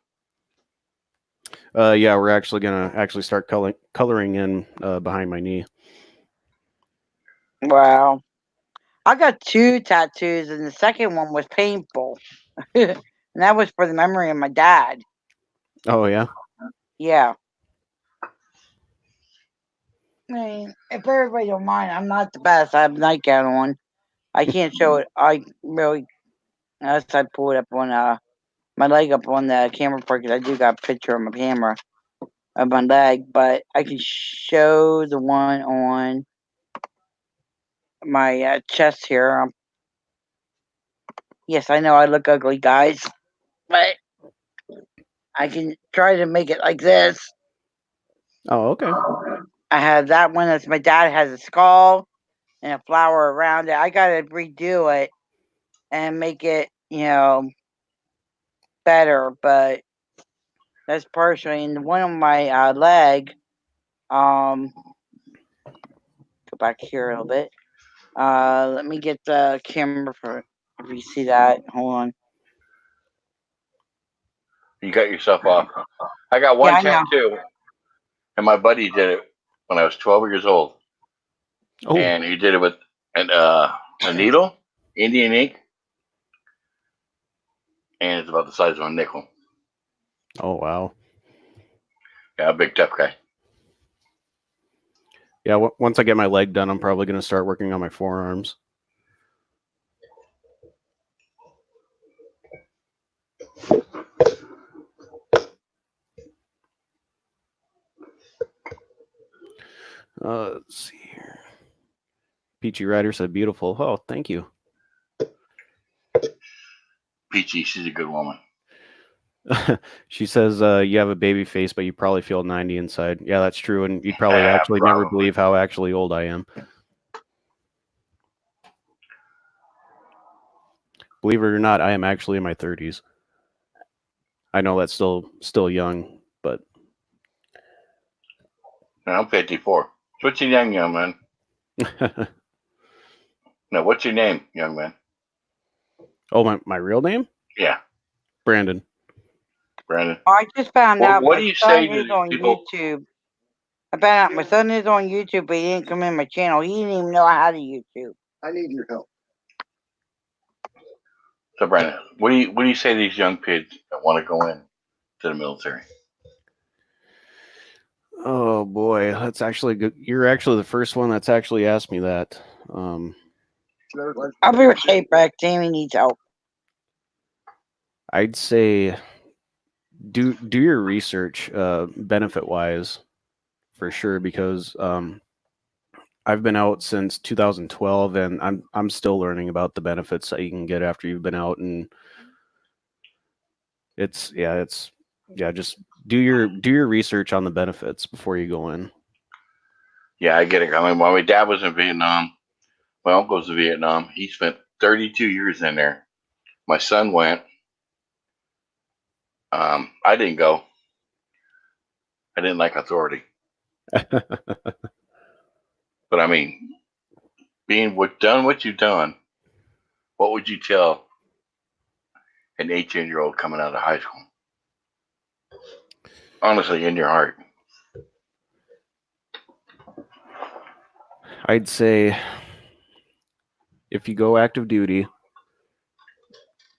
Yeah, we're actually going to start coloring in behind my knee. Wow. I got 2 tattoos, and the second one was painful. And that was for the memory of my dad. Oh, yeah? Yeah. I mean, if everybody don't mind, I'm not the best. I have a nightgown on. I can't show it. Unless I pull it up on my leg up on the camera part, because I do got a picture on my camera of my leg, but I can show the one on my chest here. Yes, I know I look ugly, guys, but I can try to make it like this. Oh, okay. I have that one. That's my dad has a skull and a flower around it. I gotta redo it and make it, better. But that's partially. And the one on my leg. Go back here a little bit. Let me get the camera for if you see that. Hold on. You got yourself off. I got one Yeah, I know. tattoo, and my buddy did it when I was 12 years old. Oh. And he did it with a needle, Indian ink, and it's about the size of a nickel. Oh wow. Yeah, a big tough guy. Yeah, once I get my leg done, I'm probably going to start working on my forearms. Let's see here. Peachy Rider said beautiful. Oh, thank you. Peachy, she's a good woman. She says you have a baby face, but you probably feel 90 inside. Yeah, that's true. And you'd probably actually never believe how actually old I am. Believe it or not, I am actually in my 30s. I know that's still young, but I'm 54. What's your name, young man? No, what's your name, young man? Oh, my real name? Yeah, Brandon. Brandon. I just found out What my do you son say to is these on people? YouTube. I found out my son is on YouTube, but he didn't come in my channel. He didn't even know how to YouTube. I need your help. So, Brandon, what do you say to these young kids that want to go in to the military? Oh boy, that's actually good. You're actually the first one that's actually asked me that. I'll be right back. Tammy needs help. I'd say do your research, benefit wise, for sure, because I've been out since 2012, and I'm still learning about the benefits that you can get after you've been out, and it's just do your research on the benefits before you go in. Yeah, I get it. I mean, while my dad was in Vietnam, my uncle was in Vietnam. He spent 32 years in there. My son went. I didn't go. I didn't like authority. But I mean, done what you've done, what would you tell an 18-year-old coming out of high school? Honestly, in your heart. I'd say if you go active duty,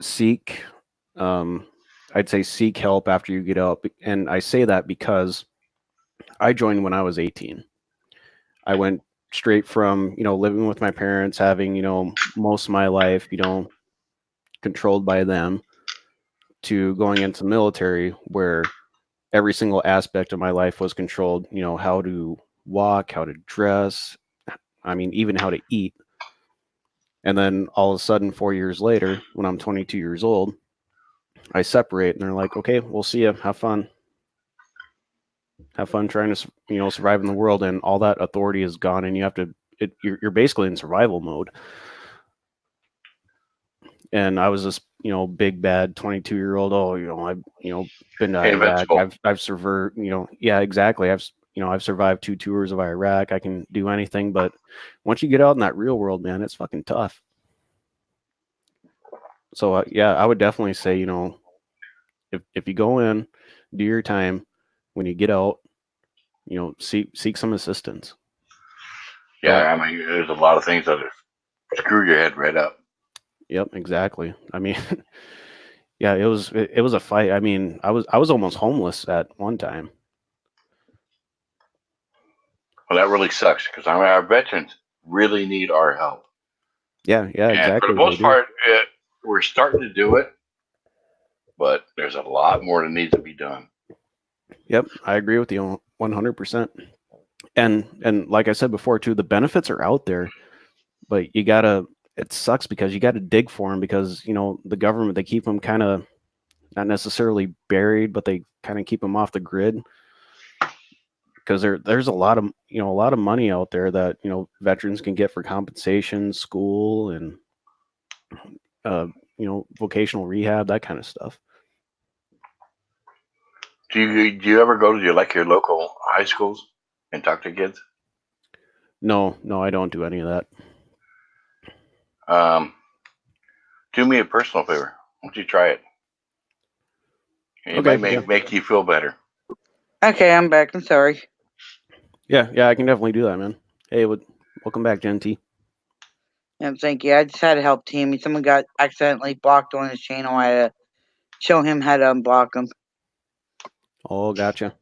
seek I'd say seek help after you get out. And I say that because I joined when I was 18. I went straight from, living with my parents, having, most of my life, controlled by them, to going into the military where every single aspect of my life was controlled, how to walk, how to dress, I mean, even how to eat. And then all of a sudden, 4 years later, when I'm 22 years old, I separate and they're like, okay, we'll see you. Have fun. Have fun trying to, survive in the world. And all that authority is gone. And you have to, you're basically in survival mode. And I was this, big bad 22-year-old. Oh, I've, been to Iraq. I've survived, yeah, exactly. I've survived 2 tours of Iraq. I can do anything. But once you get out in that real world, man, it's fucking tough. So yeah, I would definitely say, if you go in, do your time, when you get out, seek some assistance. Yeah, I mean, there's a lot of things that screw your head right up. Yep, exactly. I mean, yeah, it was a fight. I mean, I was almost homeless at one time. Well, that really sucks because I mean, our veterans really need our help. Yeah, exactly. And for the most part, we're starting to do it, but there's a lot more that needs to be done. Yep, I agree with you 100%. And like I said before too, the benefits are out there, but it sucks because you gotta dig for them because the government, they keep them kind of not necessarily buried, but they kind of keep them off the grid because there's a lot of money out there that veterans can get for compensation, school, and vocational rehab, that kind of stuff. Do you ever go to your local high schools and talk to kids? No, I don't do any of that. Do me a personal favor. Why don't you try it? It Okay, might make you feel better. Okay, I'm back. I'm sorry. Yeah, I can definitely do that, man. Hey, welcome back, Gen T. Yeah, thank you. I just had to help Tammy. Someone got accidentally blocked on his channel. I had to show him how to unblock him. Oh, gotcha.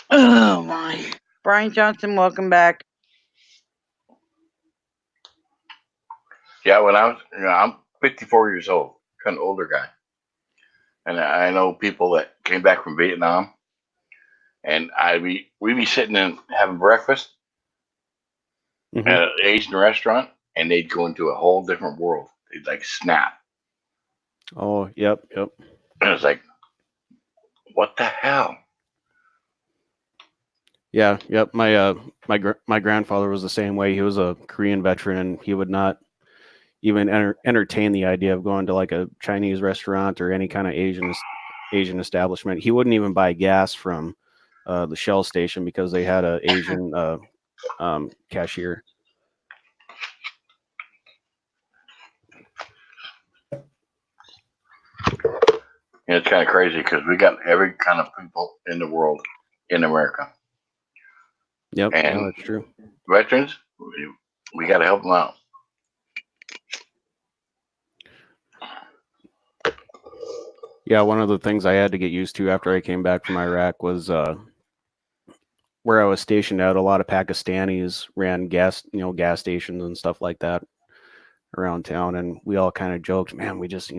Oh my. Brian Johnson, welcome back. Yeah, when I'm 54 years old, kind of older guy, and I know people that came back from Vietnam, and we'd be sitting and having breakfast Mm-hmm. at an Asian restaurant, and they'd go into a whole different world. They'd like snap, Oh, yep. and it's like, what the hell? Yeah, yep. My grandfather was the same way. He was a Korean veteran, and he would not even entertain the idea of going to like a Chinese restaurant or any kind of Asian establishment. He wouldn't even buy gas from the Shell station because they had a Asian cashier. And it's kind of crazy because we got every kind of people in the world in America. Yep, and yeah, that's true. Veterans, we got to help them out. Yeah, one of the things I had to get used to after I came back from Iraq was where I was stationed at. A lot of Pakistanis ran gas stations and stuff like that around town, and we all kind of joked, man, we just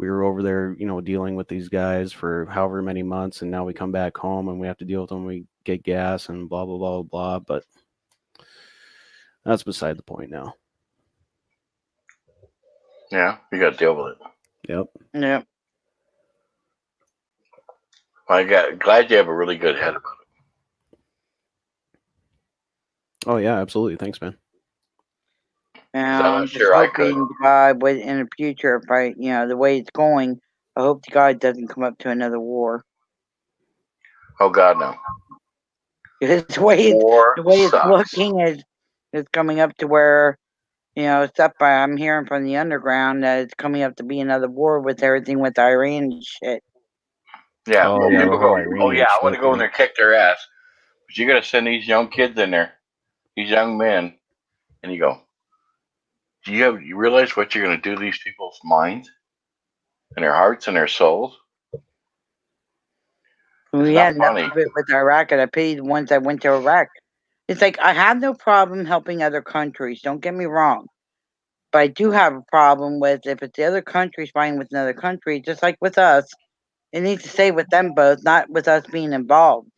we were over there, dealing with these guys for however many months, and now we come back home and we have to deal with them. We get gas and blah blah blah blah. But that's beside the point now. Yeah, you got to deal with it. Yep. Yep. Glad you have a really good head about it. Oh yeah, absolutely. Thanks, man. I'm just hoping God, in the future, if the way it's going, I hope the God doesn't come up to another war. Oh God, no. The way it's looking is coming up to where, I'm hearing from the underground that it's coming up to be another war with everything with Iran and shit. Yeah. Oh yeah, people go, I want to go in there and kick their ass, but you got to send these young kids in there, these young men, and you go, you realize what you're going to do to these people's minds and their hearts and their souls? We had enough of it with Iraq, and I pity the ones that went to Iraq. It's like, I have no problem helping other countries, don't get me wrong. But I do have a problem with if it's the other country's fighting with another country, just like with us, it needs to stay with them both, not with us being involved.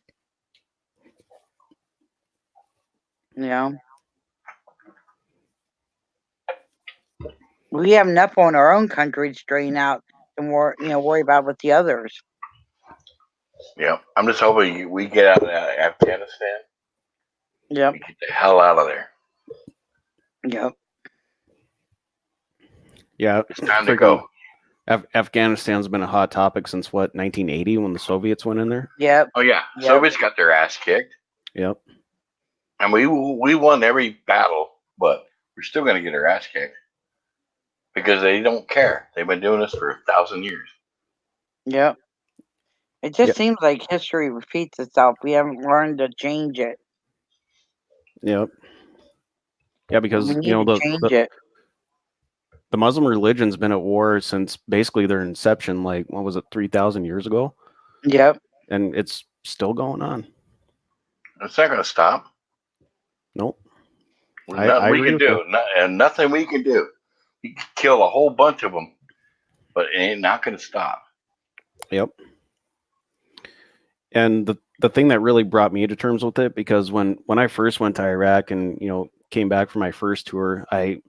We have enough on our own country to straighten out and worry about with the others. Yeah, I'm just hoping we get out of Afghanistan. Yep. We get the hell out of there. Yep. Yeah, it's time to go. Afghanistan's been a hot topic since 1980 when the Soviets went in there. Yep. Oh yeah, yep. Soviets got their ass kicked. Yep. And we won every battle, but we're still going to get our ass kicked because they don't care. They've been doing this for 1,000 years. Yep. It just seems like history repeats itself. We haven't learned to change it. Yep. Yeah, because we need to change it. The Muslim religion's been at war since basically their inception, like, what was it, 3,000 years ago? Yep. And it's still going on. It's not going to stop. Nope. Nothing we can do. Nothing we can do. We can kill a whole bunch of them, but it ain't not going to stop. Yep. And the thing that really brought me to terms with it, because when I first went to Iraq and, came back from my first tour, I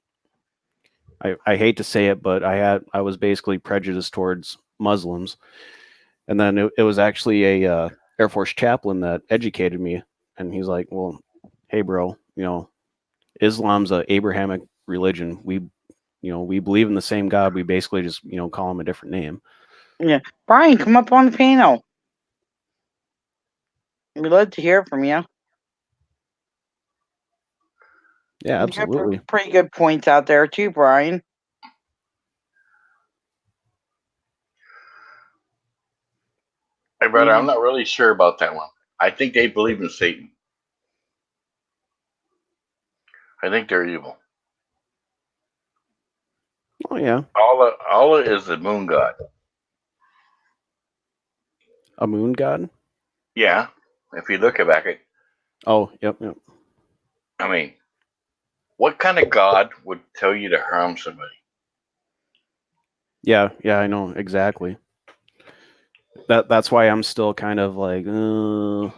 hate to say it, but I was basically prejudiced towards Muslims. And then it was actually a Air Force chaplain that educated me. And he's like, well, hey, bro, Islam's a Abrahamic religion. We believe in the same God. We basically just, call him a different name. Yeah. Brian, come up on the panel. We'd love to hear from you. Yeah, You got absolutely. pretty good points out there too, Brian. Hey, brother, I'm not really sure about that one. I think they believe in Satan. I think they're evil. Oh yeah. Allah is the moon god. A moon god? Yeah, if you look back at. Oh, yep. I mean, what kind of god would tell you to harm somebody? Yeah, I know exactly. That's why I'm still kind of like, But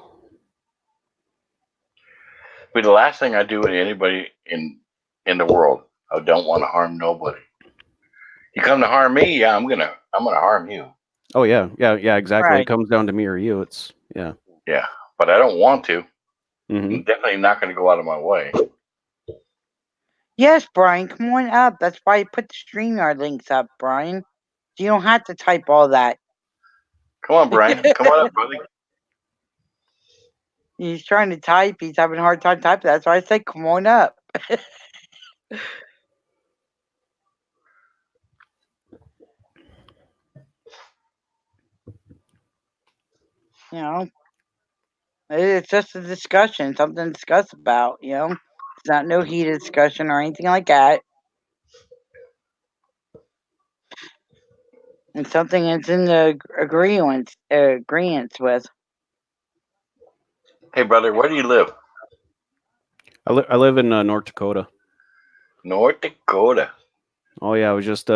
the last thing I do with anybody in the world, I don't want to harm nobody. You come to harm me, yeah, I'm gonna harm you. Oh yeah, exactly. Right. It comes down to me or you. It's yeah. Yeah, but I don't want to. Mm-hmm. I'm definitely not going to go out of my way. Yes, Brian, come on up. That's why I put the StreamYard links up, Brian. So you don't have to type all that. Come on, Brian. Come on up, buddy. He's trying to type. He's having a hard time typing. That's why I said, come on up. You know, it's just a discussion, something to discuss about, you know. It's not no heated discussion or anything like that. It's something that's in the agreement with. Hey, brother, where do you live? I live in North Dakota. North Dakota. Oh yeah, it was just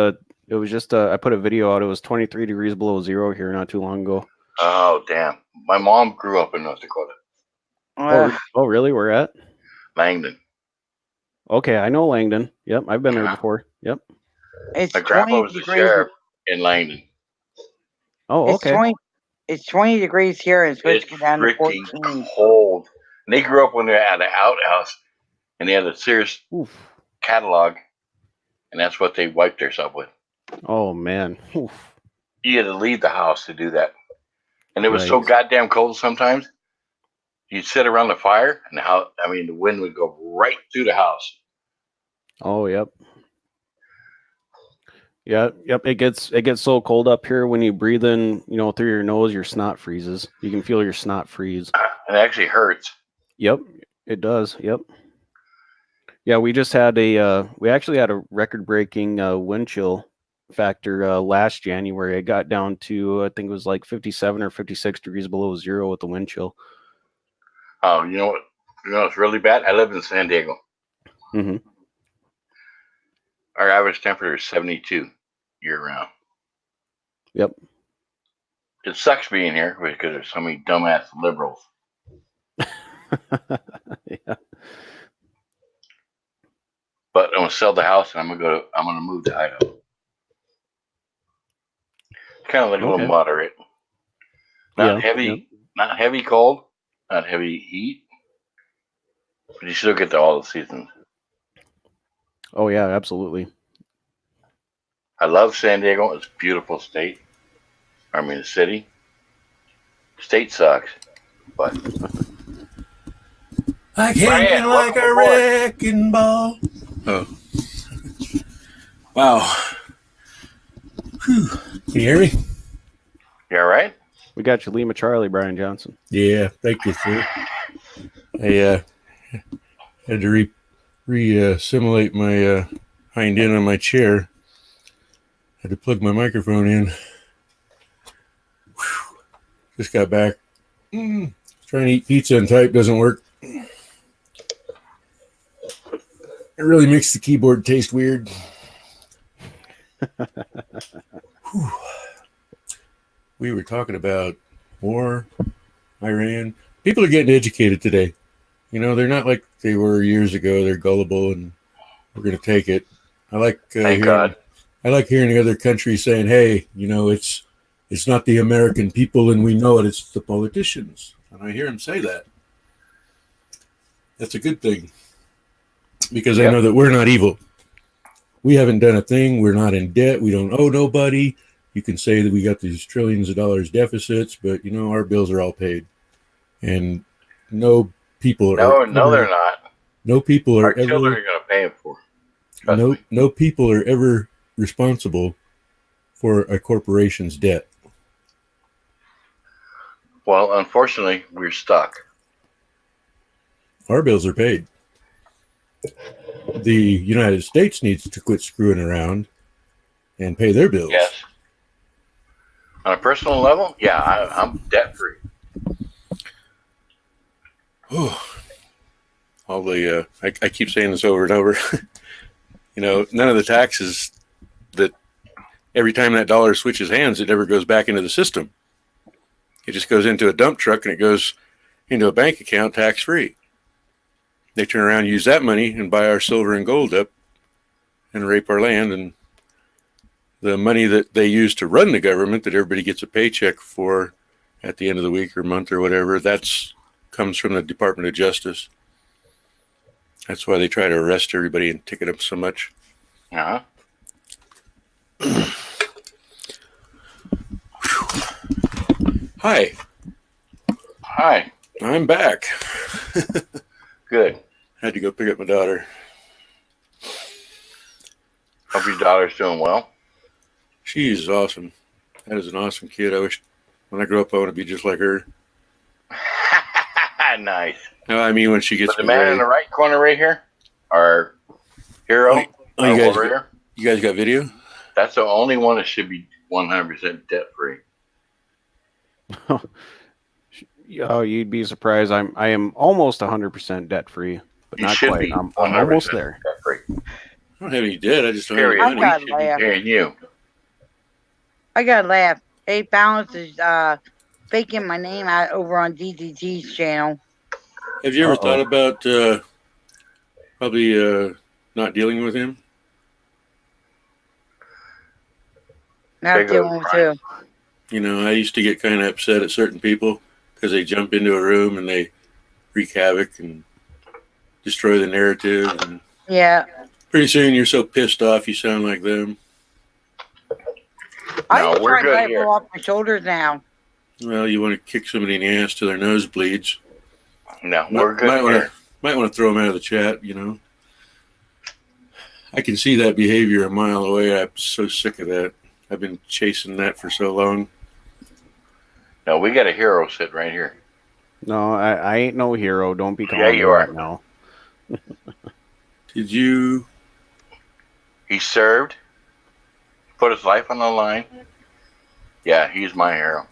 I put a video out. It was 23 degrees below zero here not too long ago. Oh damn! My mom grew up in North Dakota. Oh really? Where at? Langdon. Okay, I know Langdon. Yep, I've been there before. Yep. It's My grandpa was the sheriff in Langdon. Oh, okay. It's 20 degrees here and it's supposed to go down to Freaking 14. cold. And they grew up when they had an outhouse and they had a Sears catalog, and that's what they wiped themselves with. Oh man. Oof. You had to leave the house to do that. And it was so Yikes. goddamn cold sometimes. You'd sit around the fire and the wind would go right through the house. Oh, yep. Yeah, yep. It gets so cold up here when you breathe in, through your nose, your snot freezes. You can feel your snot freeze. It actually hurts. Yep, it does. Yep. Yeah, we actually had a record-breaking wind chill factor last January. It got down to, I think it was like 57 or 56 degrees below zero with the wind chill. Oh, you know what? It's really bad. I live in San Diego. Mm-hmm. Our average temperature is 72 year round. Yep. It sucks being here because there's so many dumbass liberals. Yeah. But I'm gonna sell the house and I'm gonna move to Idaho. Kind of like a little moderate. Not heavy cold, not heavy heat. But you still get to all the seasons. Oh yeah, absolutely. I love San Diego. It's a beautiful state. I mean, the city. State sucks, but I came in like a wrecking ball. Oh. Wow. Whew. Can you hear me? You all right? We got you, Lima Charlie, Brian Johnson. Yeah, thank you, sir. I had to re-assimilate my hind end on my chair. Had to plug my microphone in. Whew. Just got back. Trying to eat pizza and type doesn't work. It really makes the keyboard taste weird. We were talking about war, Iran. People are getting educated today. They're not like they were years ago. They're gullible and we're going to take it. I like hearing other countries saying, "Hey, it's not the American people, and we know it. It's the politicians." And I hear them say that. That's a good thing because I know that we're not evil. We haven't done a thing. We're not in debt. We don't owe nobody. You can say that we got these trillions of dollars deficits, but our bills are all paid, and no people are. No, they're not. No people are Our children ever are going to pay him for. no people are ever responsible for a corporation's debt. Well, unfortunately, we're stuck. Our bills are paid. The United States needs to quit screwing around and pay their bills. Yes. On a personal level, yeah, I'm debt free. All the I keep saying this over and over. None of the taxes that every time that dollar switches hands, it never goes back into the system. It just goes into a dump truck and it goes into a bank account tax free. They turn around and use that money and buy our silver and gold up and rape our land. And the money that they use to run the government that everybody gets a paycheck for at the end of the week or month or whatever, that's comes from the Department of Justice. That's why they try to arrest everybody and ticket them so much. Uh-huh. Hi. Hi. I'm back. Good. Had to go pick up my daughter. Hope your daughter's doing well. She's awesome. That is an awesome kid. I wish when I grow up I want to be just like her. Nice. No, I mean when she gets But the man in the right corner right here, our hero, you guys got video? That's the only one that should be 100% debt free. Oh, you'd be surprised. I am almost 100% debt free, but You not should quite. be I'm almost there. debt free. I don't have any debt. I just don't Period. have any We money. should be paying you. I gotta laugh. Hey, Balance is faking my name out over on DDT's channel. Have you ever thought about probably not dealing with him? Not dealing with who? I used to get kind of upset at certain people because they jump into a room and they wreak havoc and destroy the narrative. And yeah. Pretty soon you're so pissed off you sound like them. I just try to let it roll off my shoulders now. Well, you want to kick somebody in the ass till their nose bleeds. No, we're good might want to throw them out of the chat, I can see that behavior a mile away. I'm so sick of that. I've been chasing that for so long. No, we got a hero sitting right here. No, I ain't no hero. Don't be calling Yeah, me you are. that now. Did you? He served, put his life on the line. Yeah, he's my hero.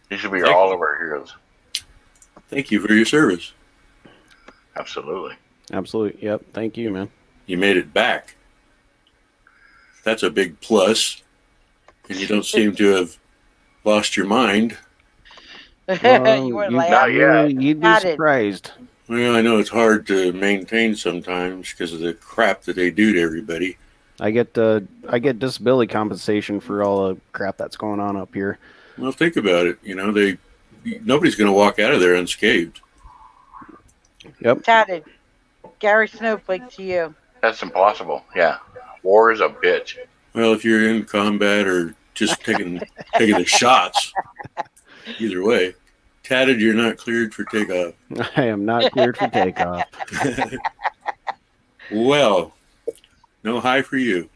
He should be all of our heroes. Thank you for your service. Absolutely. Absolutely. Yep. Thank you, man. You made it back. That's a big plus. And you don't seem to have lost your mind. You'd be surprised. Well, I know it's hard to maintain sometimes because of the crap that they do to everybody. I get disability compensation for all the crap that's going on up here. Well, think about it. Nobody's going to walk out of there unscathed. Yep. Tatted. Gary Snowflake to you. That's impossible. Yeah. War is a bitch. Well, if you're in combat or just taking the shots, either way. Tatted, you're not cleared for takeoff. I am not cleared for takeoff. Well, no high for you.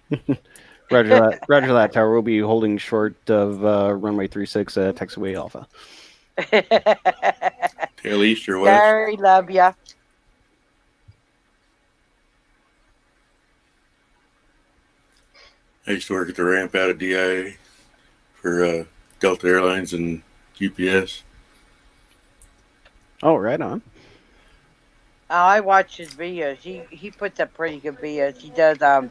Roger that, Tower. We'll be holding short of runway 36 at Texaway Alpha. Tail east or west? Gary, love ya. I used to work at the ramp out at DIA for Delta Airlines and UPS. Oh, right on. I watch his videos. He puts up pretty good videos. He does a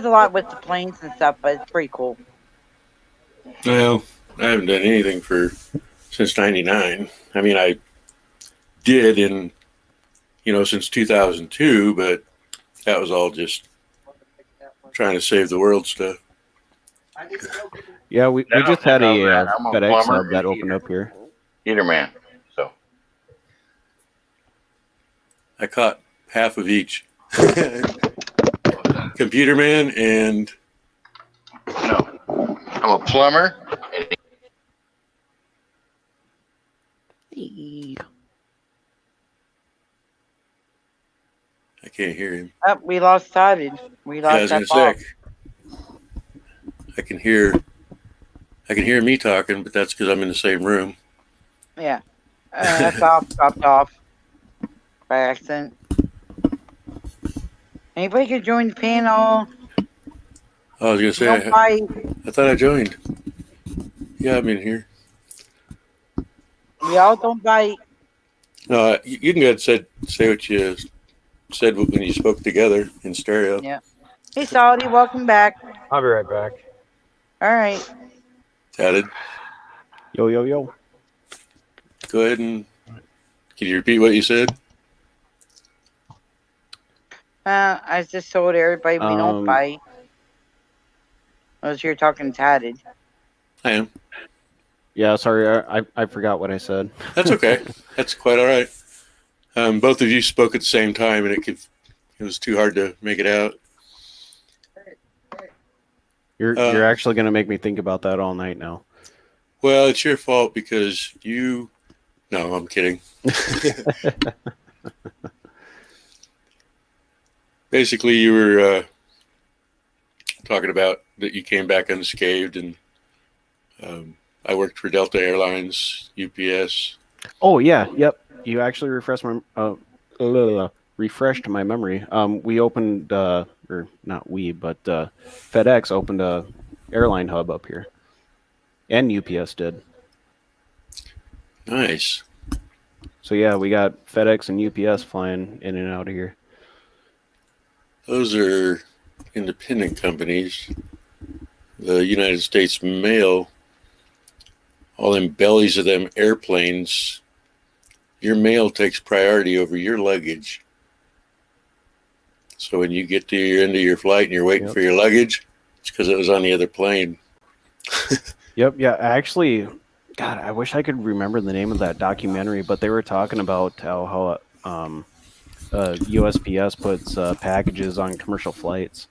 lot with the planes and stuff, but it's pretty cool. Well, I haven't done anything since '99. I mean, I did since 2002, but that was all just trying to save the world stuff. Yeah, we just had a FedEx hub that opened up here. Eater man. So I caught half of each. Computer man and no, I'm a plumber. Hey. I can't hear him. Oh, we lost Todded. We Yeah, I lost was that gonna ball. say I can hear me talking, but that's because I'm in the same room. Yeah. That's off, dropped off by accident. Anybody could join the panel. I was gonna say Don't bite. I thought I joined. Yeah, I'm in here. We all don't bite. No, you can go ahead and say what you said when you spoke together in stereo. Yeah. Hey, Salty, welcome back. I'll be right back. All right. Tatted. Yo, yo, yo. Go ahead and can you repeat what you said? I just told everybody we don't bite. Unless you're talking Tatted. I am. Yeah, sorry, I forgot what I said. That's okay. That's quite all right. Both of you spoke at the same time, and it was too hard to make it out. You're actually gonna make me think about that all night now. Well, it's your fault because you. No, I'm kidding. Basically, you were talking about that you came back unscathed, and I worked for Delta Airlines, UPS. Oh yeah, yep. You actually refreshed my memory. We opened, or not we, but FedEx opened a airline hub up here, and UPS did. Nice. So yeah, we got FedEx and UPS flying in and out of here. Those are independent companies. The United States Mail, all them bellies of them airplanes, your mail takes priority over your luggage. So when you get to your end of your flight and you're waiting for your luggage, it's because it was on the other plane. Yep. Yeah. Actually, God, I wish I could remember the name of that documentary, but they were talking about how USPS puts packages on commercial flights.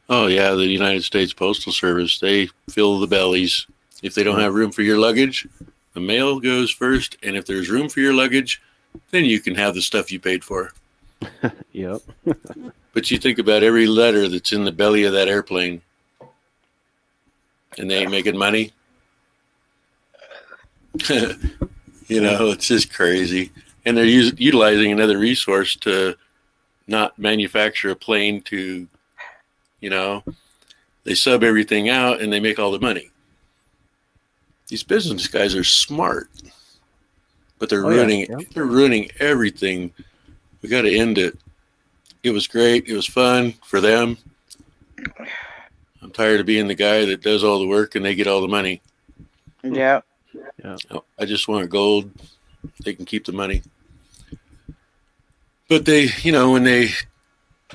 Oh yeah, the United States Postal Service, they fill the bellies. If they don't have room for your luggage, the mail goes first, and if there's room for your luggage, then you can have the stuff you paid for. Yep. But you think about every letter that's in the belly of that airplane, and they ain't making money. You know, it's just crazy. And they're utilizing another resource to not manufacture a plane to, you know, they sub everything out and they make all the money. These business guys are smart, but they're they're ruining everything. We got to end it. It was great. It was fun for them. I'm tired of being the guy that does all the work and they get all the money. Yeah. Yeah. I just want gold. They can keep the money. But they, you know,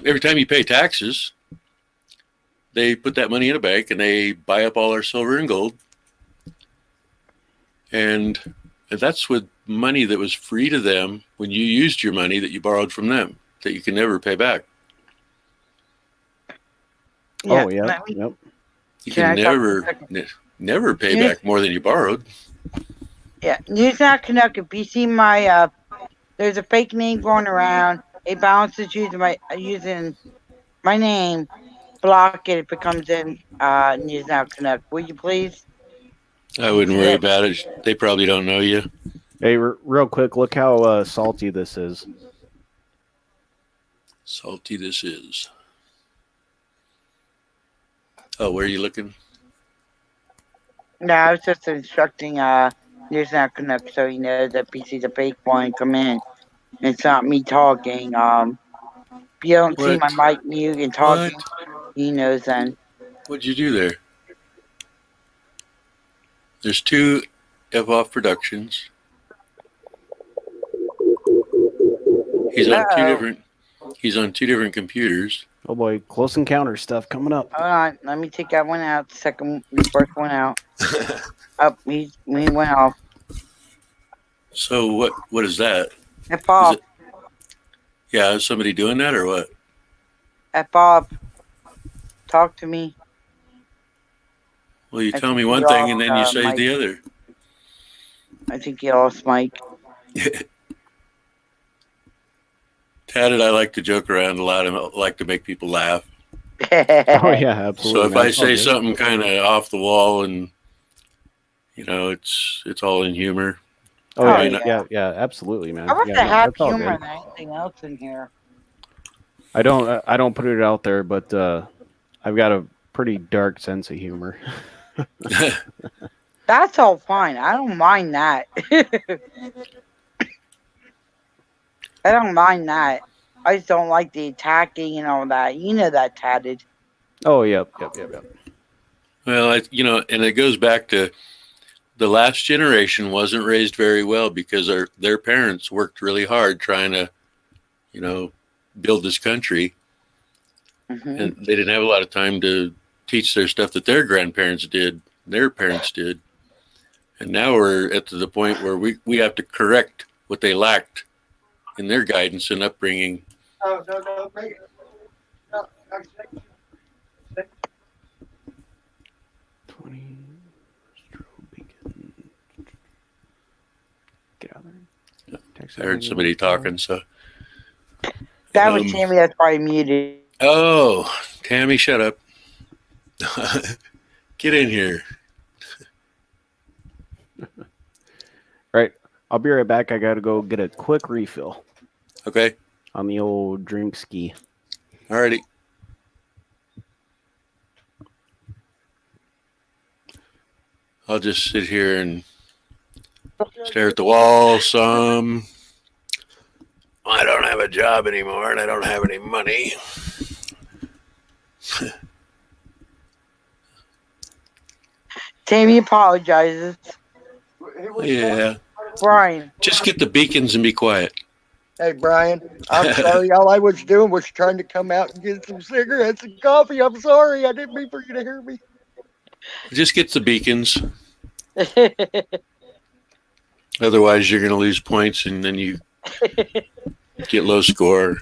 every time you pay taxes, they put that money in a bank and they buy up all our silver and gold. And that's with money that was free to them when you used your money that you borrowed from them that you can never pay back. Yeah, oh yeah. Yep. You can never pay back more than you borrowed. Yeah, News Not Canuck. If you see my there's a fake name going around. A bounce is using my name. Block it if it comes in News Now Canuck. Will you please? I wouldn't worry about it. They probably don't know you. Hey, real quick, look how salty this is. Salty this is. Oh, where are you looking? No, I was just instructing News Now Canuck so he knows that if he sees a fake one come in. It's not me talking. If you don't see my mic mute and talking, he knows then. What'd you do there? There's two F-Off Productions. He's on two different computers. Oh boy, close encounter stuff coming up. Hold on, let me take that one out. The first one out. Up, he went off. So what is that? F-Off. Yeah, is somebody doing that or what? F-Off. Talk to me. Well, you tell me one thing and then you say the other. I think you lost Mike. Tad and I like to joke around a lot and like to make people laugh. Oh yeah, absolutely. So if man. I It's all say good. something kind of off the wall and it's all in humor. Oh I yeah, mean, yeah, absolutely, man. I want Yeah, to no, have that's all humor good. than anything else in here. I don't put it out there, but I've got a pretty dark sense of humor. That's all fine. I don't mind that. I don't mind that. I just don't like the attacking and all that. You know that, Tatted. Oh yep. well, and it goes back to the last generation wasn't raised very well because their parents worked really hard trying to, build this country, and they didn't have a lot of time to teach their stuff that their grandparents did, their parents did, and now we're at the point where we have to correct what they lacked in their guidance and upbringing. No. Get out there. I heard somebody talking, so that was Tammy. That's probably muted. Oh, Tammy, shut up. Get in here. Right. I'll be right back. I gotta go get a quick refill. Okay. On the old drink ski. Alrighty. I'll just sit here and stare at the wall some. I don't have a job anymore and I don't have any money. Tammy apologizes. Yeah. Brian. Just get the beacons and be quiet. Hey, Brian, I'm sorry. All I was doing was trying to come out and get some cigarettes and coffee. I'm sorry. I didn't mean for you to hear me. Just get the beacons. Otherwise, you're going to lose points and then you get low score.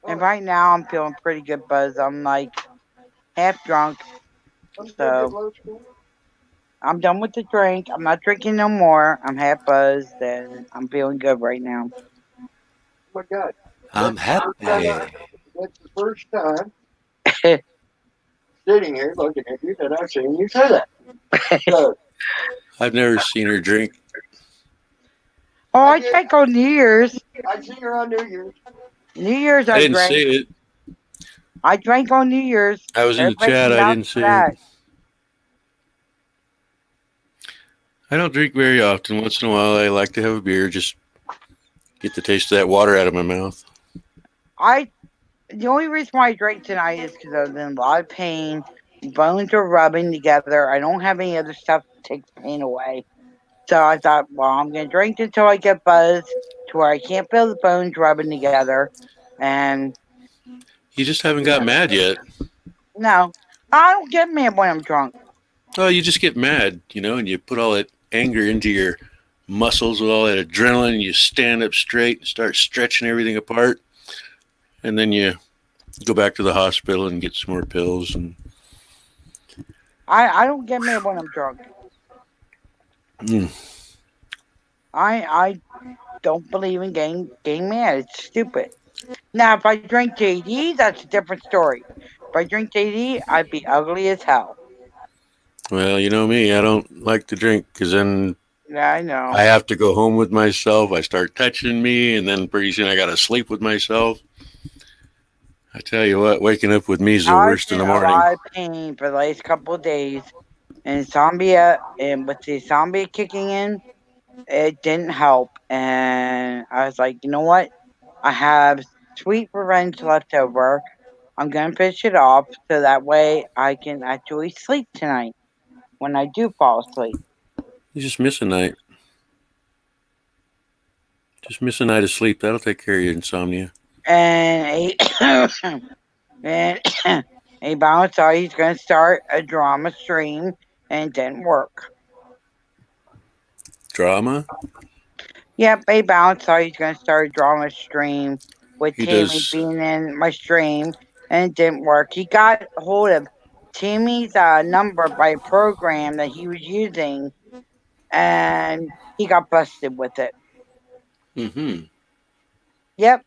And right now, I'm feeling pretty good buzz. I'm like half drunk. So I'm done with the drink. I'm not drinking no more. I'm half buzzed and I'm feeling good right now. Oh my God. I'm happy. That's the first time sitting here looking at you that I've seen you say that. So, I've never seen her drink. Oh, I drank on New Year's. I seen her on New Year's. New Year's, I I didn't drank. see it. I drank on New Year's. I was in the chat. I didn't see it. I don't drink very often. Once in a while, I like to have a beer. Just get the taste of that water out of my mouth. The only reason why I drank tonight is because I was in a lot of pain. Bones are rubbing together. I don't have any other stuff to take the pain away. So I thought, well, I'm going to drink until I get buzzed to where I can't feel the bones rubbing together. And You just haven't got mad yet. no, I don't get mad when I'm drunk. Oh, you just get mad, and you put all that anger into your muscles with all that adrenaline. And you stand up straight and start stretching everything apart. And then you go back to the hospital and get some more pills. And I don't get mad when I'm drunk. I don't believe in getting mad. It's stupid. Now, if I drink JD, that's a different story. If I drink JD, I'd be ugly as hell. Well, you know me. I don't like to drink because then Yeah, I know. I have to go home with myself. I start touching me, and then pretty soon I got to sleep with myself. I tell you what, waking up with me is the worst in the morning. I've been in a lot of pain for the last couple of days. And insomnia, and with the insomnia kicking in, it didn't help. And I was like, you know what? I have sweet revenge left over. I'm going to finish it off so that way I can actually sleep tonight when I do fall asleep. You just miss a night. Just miss a night of sleep. That'll take care of your insomnia. And a balance thought he's going to start a drama stream, and it didn't work. Drama? Yep, a balance thought he's going to start a drama stream with He Tammy does. being in my stream, and it didn't work. He got hold of Tammy's number by a program that he was using, and he got busted with it. Mm-hmm. Yep.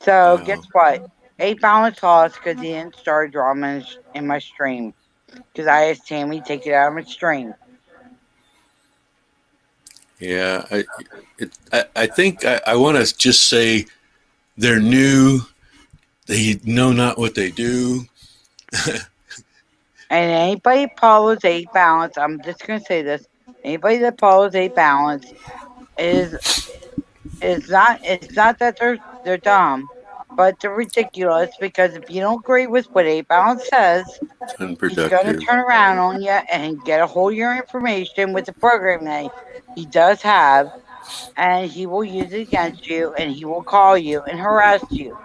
So Wow. guess what? 8 balance lost because he didn't start drama in my stream. Because I asked Tammy to take it out of my stream. Yeah, I think I want to just say they're new. They know not what they do. And anybody follows 8 balance, I'm just gonna say this. Anybody that follows 8 balance is it's not that they're dumb, but they're ridiculous because if you don't agree with what 8 balance says, he's gonna Unproductive. turn around on you and get a hold of your information with the program that he does have, and he will use it against you, and he will call you and harass you.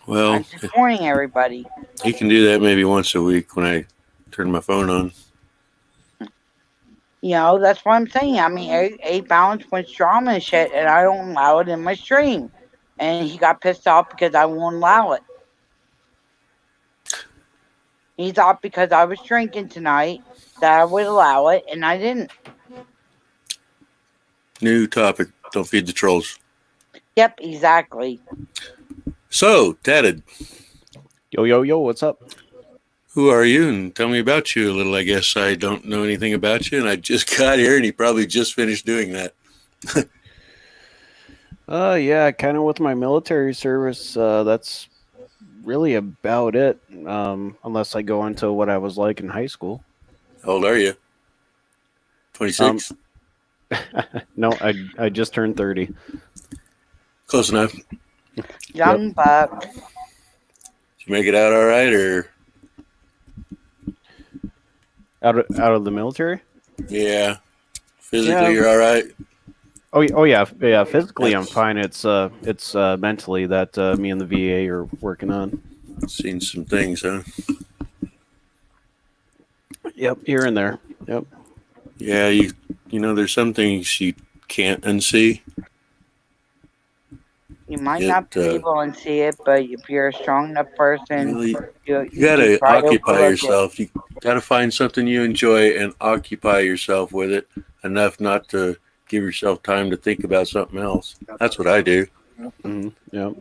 I'm Well, just warning everybody. he can do that maybe once a week when I turn my phone on. You know, that's what I'm saying. I mean, 8 balance wants drama and shit, and I don't allow it in my stream. And he got pissed off because I won't allow it. He thought because I was drinking tonight that I would allow it, and I didn't. New topic. Don't feed the trolls. Yep, exactly. So, Tatted. Yo, what's up? Who are you? And tell me about you a little. I guess I don't know anything about you, and I just got here, and he probably just finished doing that. Yeah, kind of with my military service. That's really about it. Unless I go into what I was like in high school. How old are you? 26? No, I just turned 30. Close enough. Young buck. Did you make it out all right, or out of the military? Yeah. Physically, you're all right. Oh yeah. Physically, I'm fine. It's mentally that me and the VA are working on. Seen some things, huh? Yep, here and there. Yep. Yeah, you know, there's some things you can't unsee. You might not be able to see it, but if you're a strong enough person, you you gotta try to occupy overlook yourself. You gotta find something you enjoy and occupy yourself with it enough not to give yourself time to think about something else. That's what I do. Mm-hmm. Yep.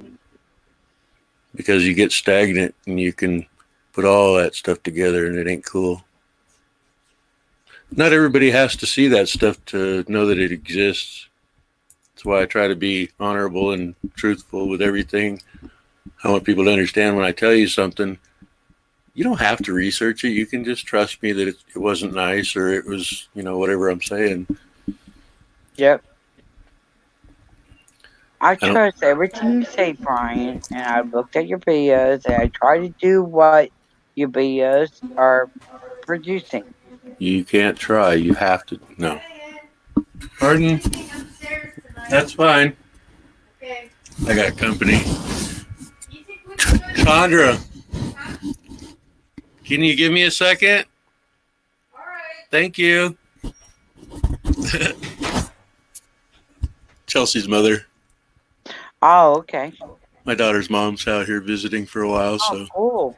Because you get stagnant and you can put all that stuff together and it ain't cool. Not everybody has to see that stuff to know that it exists. That's why I try to be honorable and truthful with everything. I want people to understand when I tell you something, you don't have to research it. You can just trust me that it wasn't nice or it was, whatever I'm saying. Yep. I trust everything you say, Brian, and I've looked at your videos, and I try to do what your videos are producing. You can't try. You have to. No. Pardon? That's fine. Okay. I got company. Chandra, can you give me a second? All right. Thank you. Chelsea's mother. Oh, okay. My daughter's mom's out here visiting for a while, so. Cool.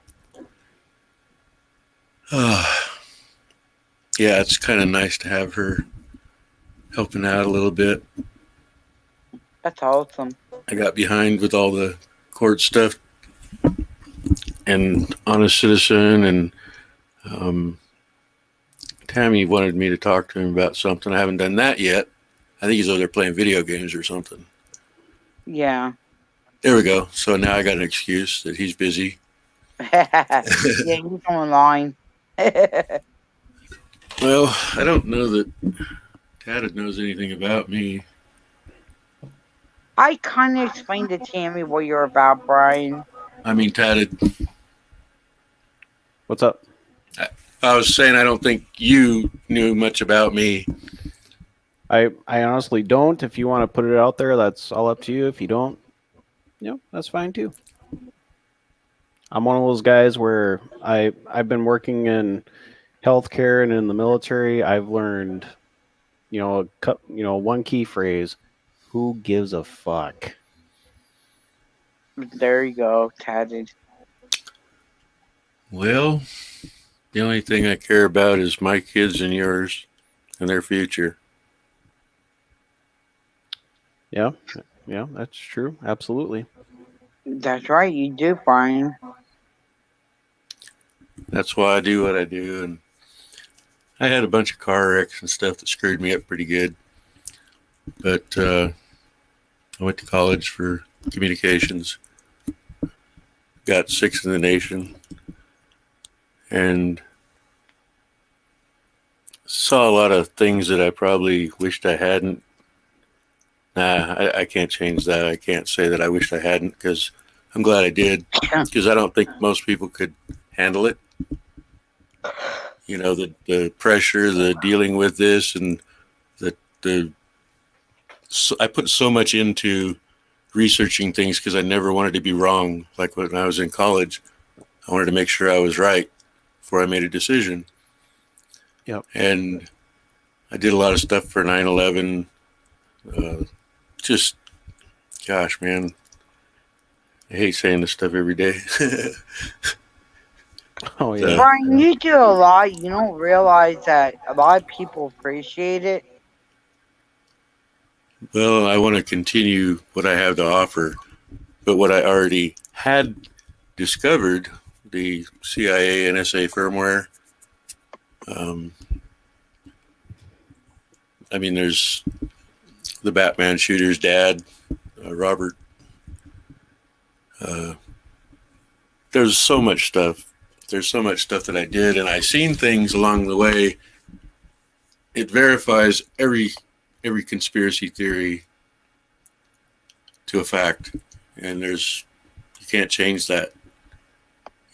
Yeah, it's kind of nice to have her helping out a little bit. That's awesome. I got behind with all the court stuff and honest citizen, and Tammy wanted me to talk to him about something. I haven't done that yet. I think he's over there playing video games or something. Yeah. There we go. So now I got an excuse that he's busy. Yeah, he's online. Well, I don't know that Tad knows anything about me. I kind of explained to Tammy what you're about, Brian. I mean, Tad. What's up? I was saying I don't think you knew much about me. I honestly don't. If you want to put it out there, that's all up to you. If you don't, that's fine too. I'm one of those guys where I've been working in healthcare and in the military. I've learned, one key phrase: "Who gives a fuck?" There you go, tatted. Well, The only thing I care about is my kids and yours and their future. Yeah, yeah, that's true. Absolutely. That's right, you do, Brian. That's why I do what I do. And I had a bunch of car wrecks and stuff that screwed me up pretty good. But I went to college for communications, got 6th in the nation, and saw a lot of things that I probably wished I hadn't. Nah, I can't change that. I can't say that I wished I hadn't, because I'm glad I did, because I don't think most people could handle it. You know, the pressure, the dealing with this, and I put so much into researching things because I never wanted to be wrong. Like when I was in college, I wanted to make sure I was right before I made a decision. Yep. And I did a lot of stuff for 9/11. Just, gosh, man, I hate saying this stuff every day. Oh yeah. Brian, you do a lot. You don't realize that a lot of people appreciate it. Well, I want to continue what I have to offer, but what I already had discovered, the CIA NSA firmware. I mean, there's the Batman shooter's dad, Robert. There's so much stuff. There's so much stuff that I did, and I seen things along the way. It verifies every conspiracy theory to a fact, and you can't change that.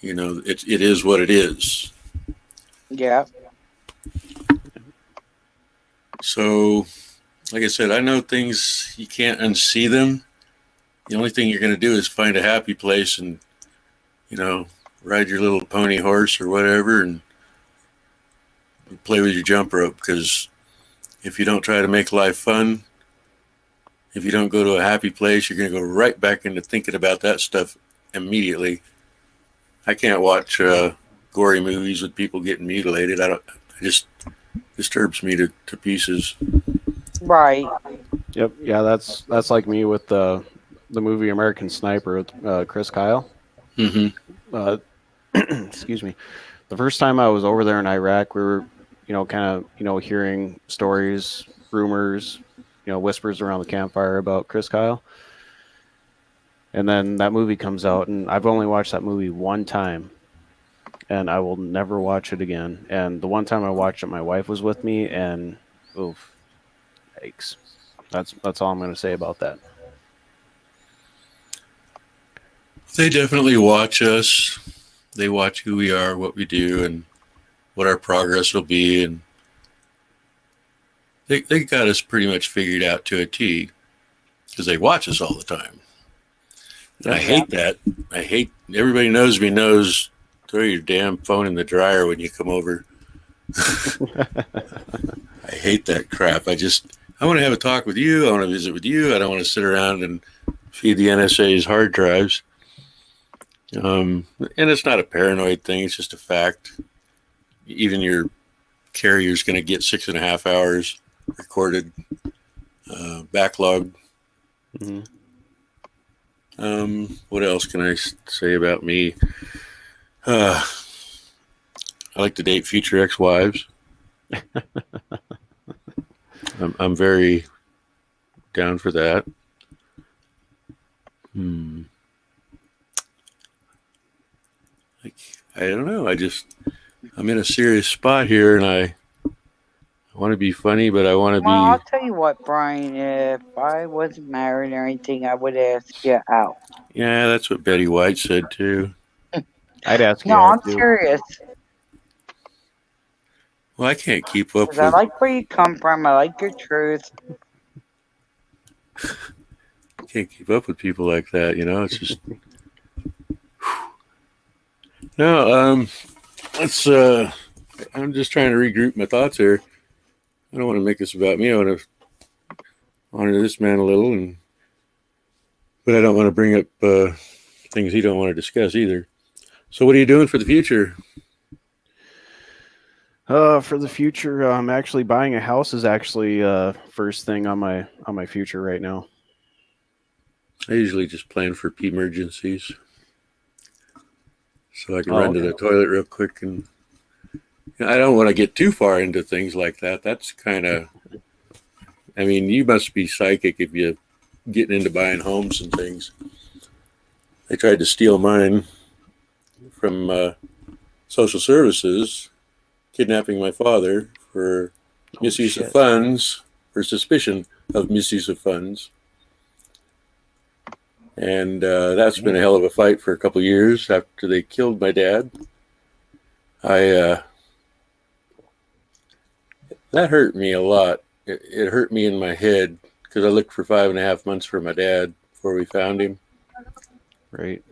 You know, it is what it is. Yeah. So, like I said, I know things, you can't unsee them. The only thing you're going to do is find a happy place and, you know, ride your little pony horse or whatever and play with your jump rope, because if you don't try to make life fun, if you don't go to a happy place, you're going to go right back into thinking about that stuff immediately. I can't watch gory movies with people getting mutilated. It just disturbs me to pieces. Right. Yep. Yeah, that's like me with the movie American Sniper with Chris Kyle. Mm-hmm. Excuse me. The first time I was over there in Iraq, we were, kind of, hearing stories, rumors, whispers around the campfire about Chris Kyle. And then that movie comes out, and I've only watched that movie one time, and I will never watch it again. And the one time I watched it, my wife was with me, and oof, yikes. That's all I'm going to say about that. They definitely watch us. They watch who we are, what we do, and what our progress will be. And they got us pretty much figured out to a T, because they watch us all the time. And I hate that. Everybody knows me knows, throw your damn phone in the dryer when you come over. I hate that crap. I want to have a talk with you. I want to visit with you. I don't want to sit around and feed the NSA's hard drives. And it's not a paranoid thing. It's just a fact. Even your carrier's going to get 6.5 hours recorded backlog. Mm-hmm. What else can I say about me? I like to date future ex-wives. I'm very down for that. I don't know. I'm in a serious spot here, and I want to be funny, but I want to Well, I'll be. tell you what, Brian. If I wasn't married or anything, I would ask you out. Yeah, that's what Betty White said too. I'd ask you No, I'm out too. serious. Well, I can't keep up 'Cause I with. like where you come from. I like your truth. Can't keep up with people like that. You know, it's just. No, let's. I'm just trying to regroup my thoughts here. I don't want to make this about me. I want to honor this man a little, but I don't want to bring up things he don't want to discuss either. So, what are you doing for the future? For the future, I'm actually buying a house. Is actually first thing on my future right now. I usually just plan for emergencies, so I can Oh, run to okay. the toilet real quick. And I don't want to get too far into things like that. That's kind of, I mean, you must be psychic if you're getting into buying homes and things. They tried to steal mine from social services, kidnapping my father for misuse of funds, for suspicion of misuse of funds. And that's been a hell of a fight for a couple of years after they killed my dad. That hurt me a lot. It hurt me in my head because I looked for 5.5 months for my dad before we found him. Right.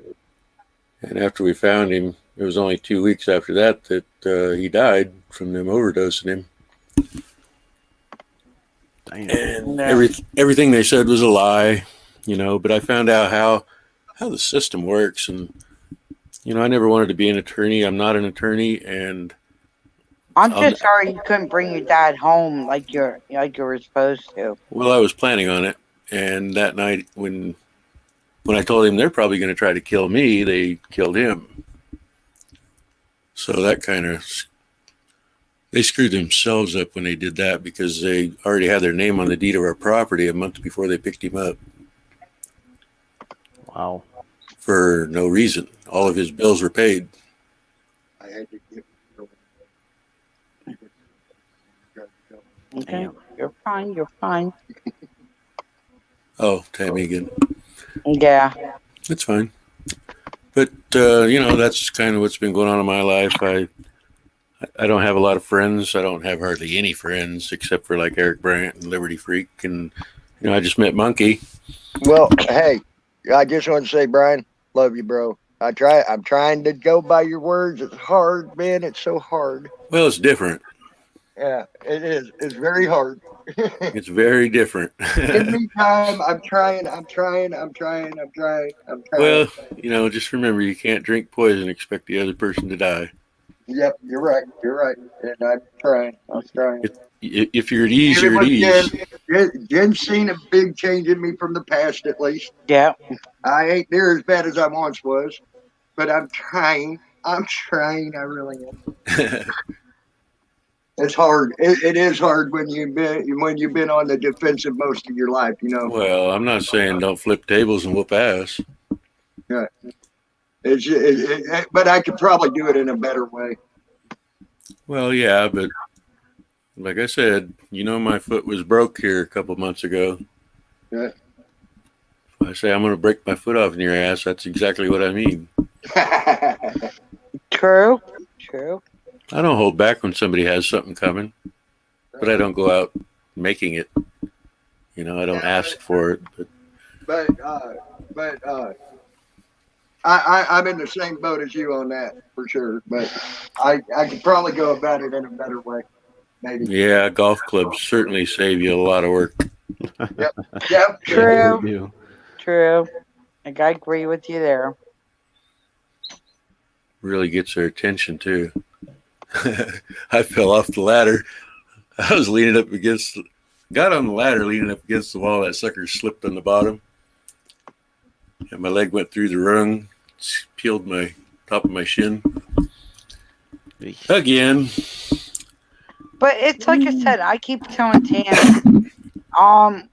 And after we found him, it was only 2 weeks after that he died from them overdosing him. Damn. And everything they said was a lie, but I found out how the system works. And, I never wanted to be an attorney. I'm not an attorney. And I'm just sorry you couldn't bring your dad home like you were supposed to. Well, I was planning on it. And that night when I told him they're probably going to try to kill me, they killed him. So that kind of, they screwed themselves up when they did that because they already had their name on the deed of our property a month before they picked him up. Wow. For no reason. All of his bills were paid. I had to give. Okay, you're fine. You're fine. Oh, Tammy again. Yeah. It's fine. But, that's kind of what's been going on in my life. I don't have a lot of friends. I don't have hardly any friends except for like Eric Brandt and Liberty Freak. And, I just met Monkey. Well, hey, I just want to say, Brian, love you, bro. I'm trying to go by your words. It's hard, man. It's so hard. Well, it's different. Yeah, it is. It's very hard. It's very different. Give me time. I'm trying. Well, just remember you can't drink poison and expect the other person to die. Yep, you're right. And I'm trying. If you're at ease, you're at ease. Jen's seen a big change in me from the past, at least. Yeah. I ain't near as bad as I once was, but I'm trying. I really am. It's hard. It is hard when you've been on the defensive most of your life, Well, I'm not saying don't flip tables and whoop ass. Yeah. But I could probably do it in a better way. Well, yeah, but like I said, my foot was broke here a couple months ago. Yeah. If I say I'm going to break my foot off in your ass, that's exactly what I mean. True. I don't hold back when somebody has something coming, but I don't go out making it. I don't ask for it. But I'm in the same boat as you on that for sure. But I could probably go about it in a better way, maybe. Yeah, golf clubs certainly save you a lot of work. Yep. True. I agree with you there. Really gets their attention too. I fell off the ladder. I was got on the ladder leaning up against the wall. That sucker slipped on the bottom. And my leg went through the rung, peeled my top of my shin. Again. But it's like I said, I keep telling Tam,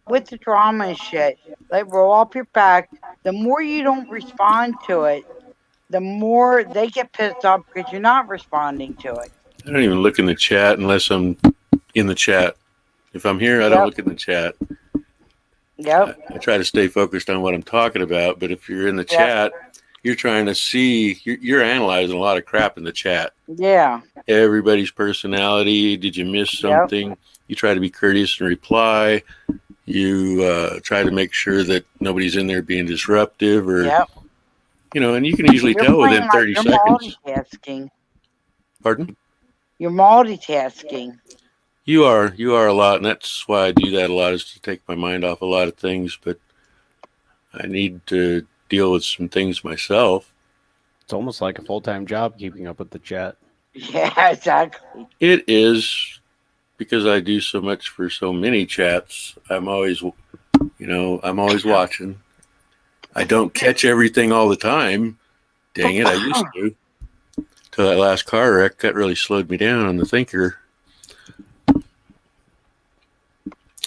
with the drama and shit, like roll up your back. The more you don't respond to it, the more they get pissed off because you're not responding to it. I don't even look in the chat unless I'm in the chat. If I'm here, I don't look in the chat. Yep. I try to stay focused on what I'm talking about, but if you're in the chat, you're trying to see, you're analyzing a lot of crap in the chat. Yeah. Everybody's personality. Did you miss something? You try to be courteous and reply. You try to make sure that nobody's in there being disruptive or, and you can usually tell within 30 seconds. Multitasking. Pardon? You're multitasking. You are a lot, and that's why I do that a lot, is to take my mind off a lot of things, but I need to deal with some things myself. It's almost like a full-time job keeping up with the chat. Yeah, exactly. It is because I do so much for so many chats. I'm always, I'm always watching. I don't catch everything all the time. Dang it, I used to. Till that last car wreck, that really slowed me down on the thinker.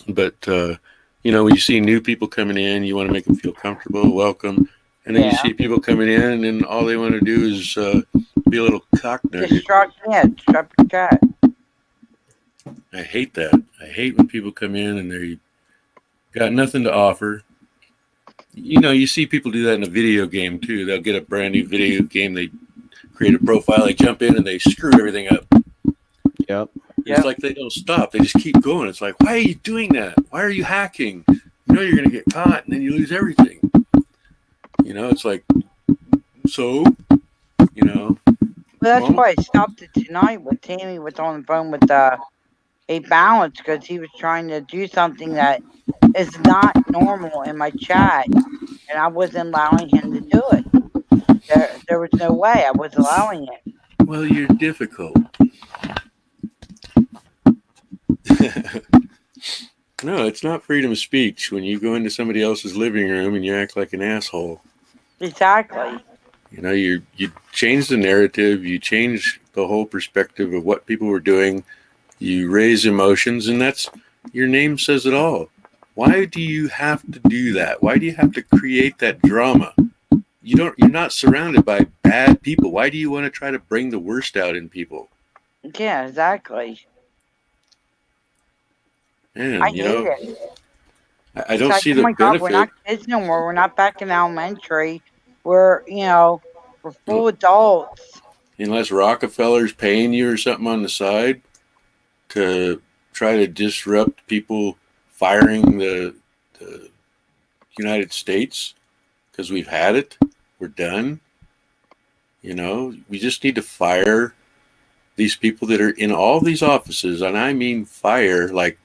But when you see new people coming in, you want to make them feel comfortable, welcome, and then you see people coming in, and all they want to do is be a little cock nugget. Disrupt the chat. I hate that. I hate when people come in and they got nothing to offer. You see people do that in a video game too. They'll get a brand new video game, they create a profile, they jump in and they screw everything up. Yep. It's like they don't stop. They just keep going. It's like, why are you doing that? Why are you hacking? You know you're going to get caught and then you lose everything. It's like, so, Well, that's why I stopped it tonight with Tammy was on the phone with a balance because he was trying to do something that is not normal in my chat, and I wasn't allowing him to do it. There was no way I was allowing it. Well, you're difficult. No, it's not freedom of speech when you go into somebody else's living room and you act like an asshole. Exactly. You change the narrative, you change the whole perspective of what people were doing, you raise emotions, and that's your name says it all. Why do you have to do that? Why do you have to create that drama? You're not surrounded by bad people. Why do you want to try to bring the worst out in people? Yeah, exactly. Man, I hate it. I don't see the oh my God, benefit. we're not kids no more. We're not back in elementary. We're full adults. Unless Rockefeller's paying you or something on the side to try to disrupt people firing the United States because we've had it. We're done. We just need to fire these people that are in all these offices. And I mean fire like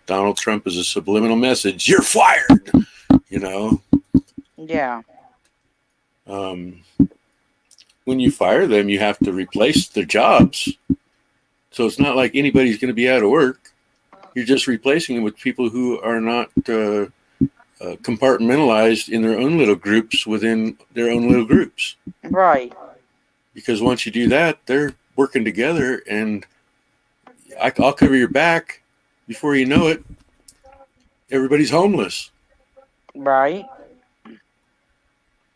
Donald Trump is a subliminal message. You're fired. Yeah. When you fire them, you have to replace their jobs. So it's not like anybody's going to be out of work. You're just replacing them with people who are not compartmentalized in their own little groups within their own little groups. Right. Because once you do that, they're working together, and I'll cover your back. Before you know it, everybody's homeless. Right.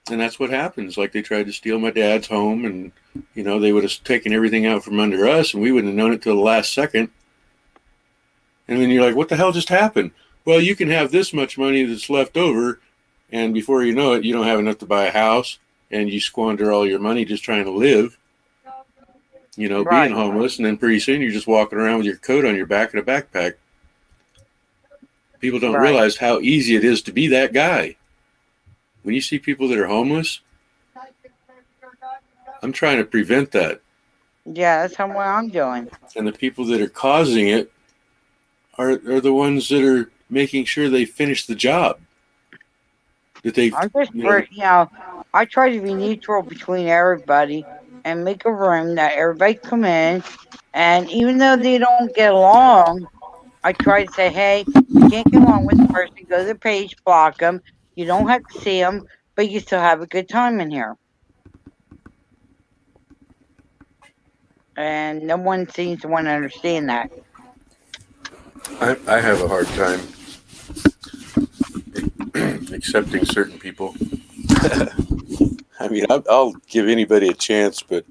And that's what happens. Like they tried to steal my dad's home, and they would have taken everything out from under us, and we wouldn't have known it till the last second. And then you're like, what the hell just happened? Well, you can have this much money that's left over, and before you know it, you don't have enough to buy a house, and you squander all your money just trying to live, being homeless, and then pretty soon you're just walking around with your coat on your back and a backpack. People don't realize how easy it is to be that guy. When you see people that are homeless, I'm trying to prevent that. Yeah, that's what I'm doing. And the people that are causing it are the ones that are making sure they finish the job. That they, I try to be neutral between everybody and make a room that everybody come in, and even though they don't get along, I try to say, hey, you can't get along with the person, go to the page, block them. You don't have to see them, but you still have a good time in here. And no one seems to want to understand that. I have a hard time accepting certain people. I mean, I'll give anybody a chance, but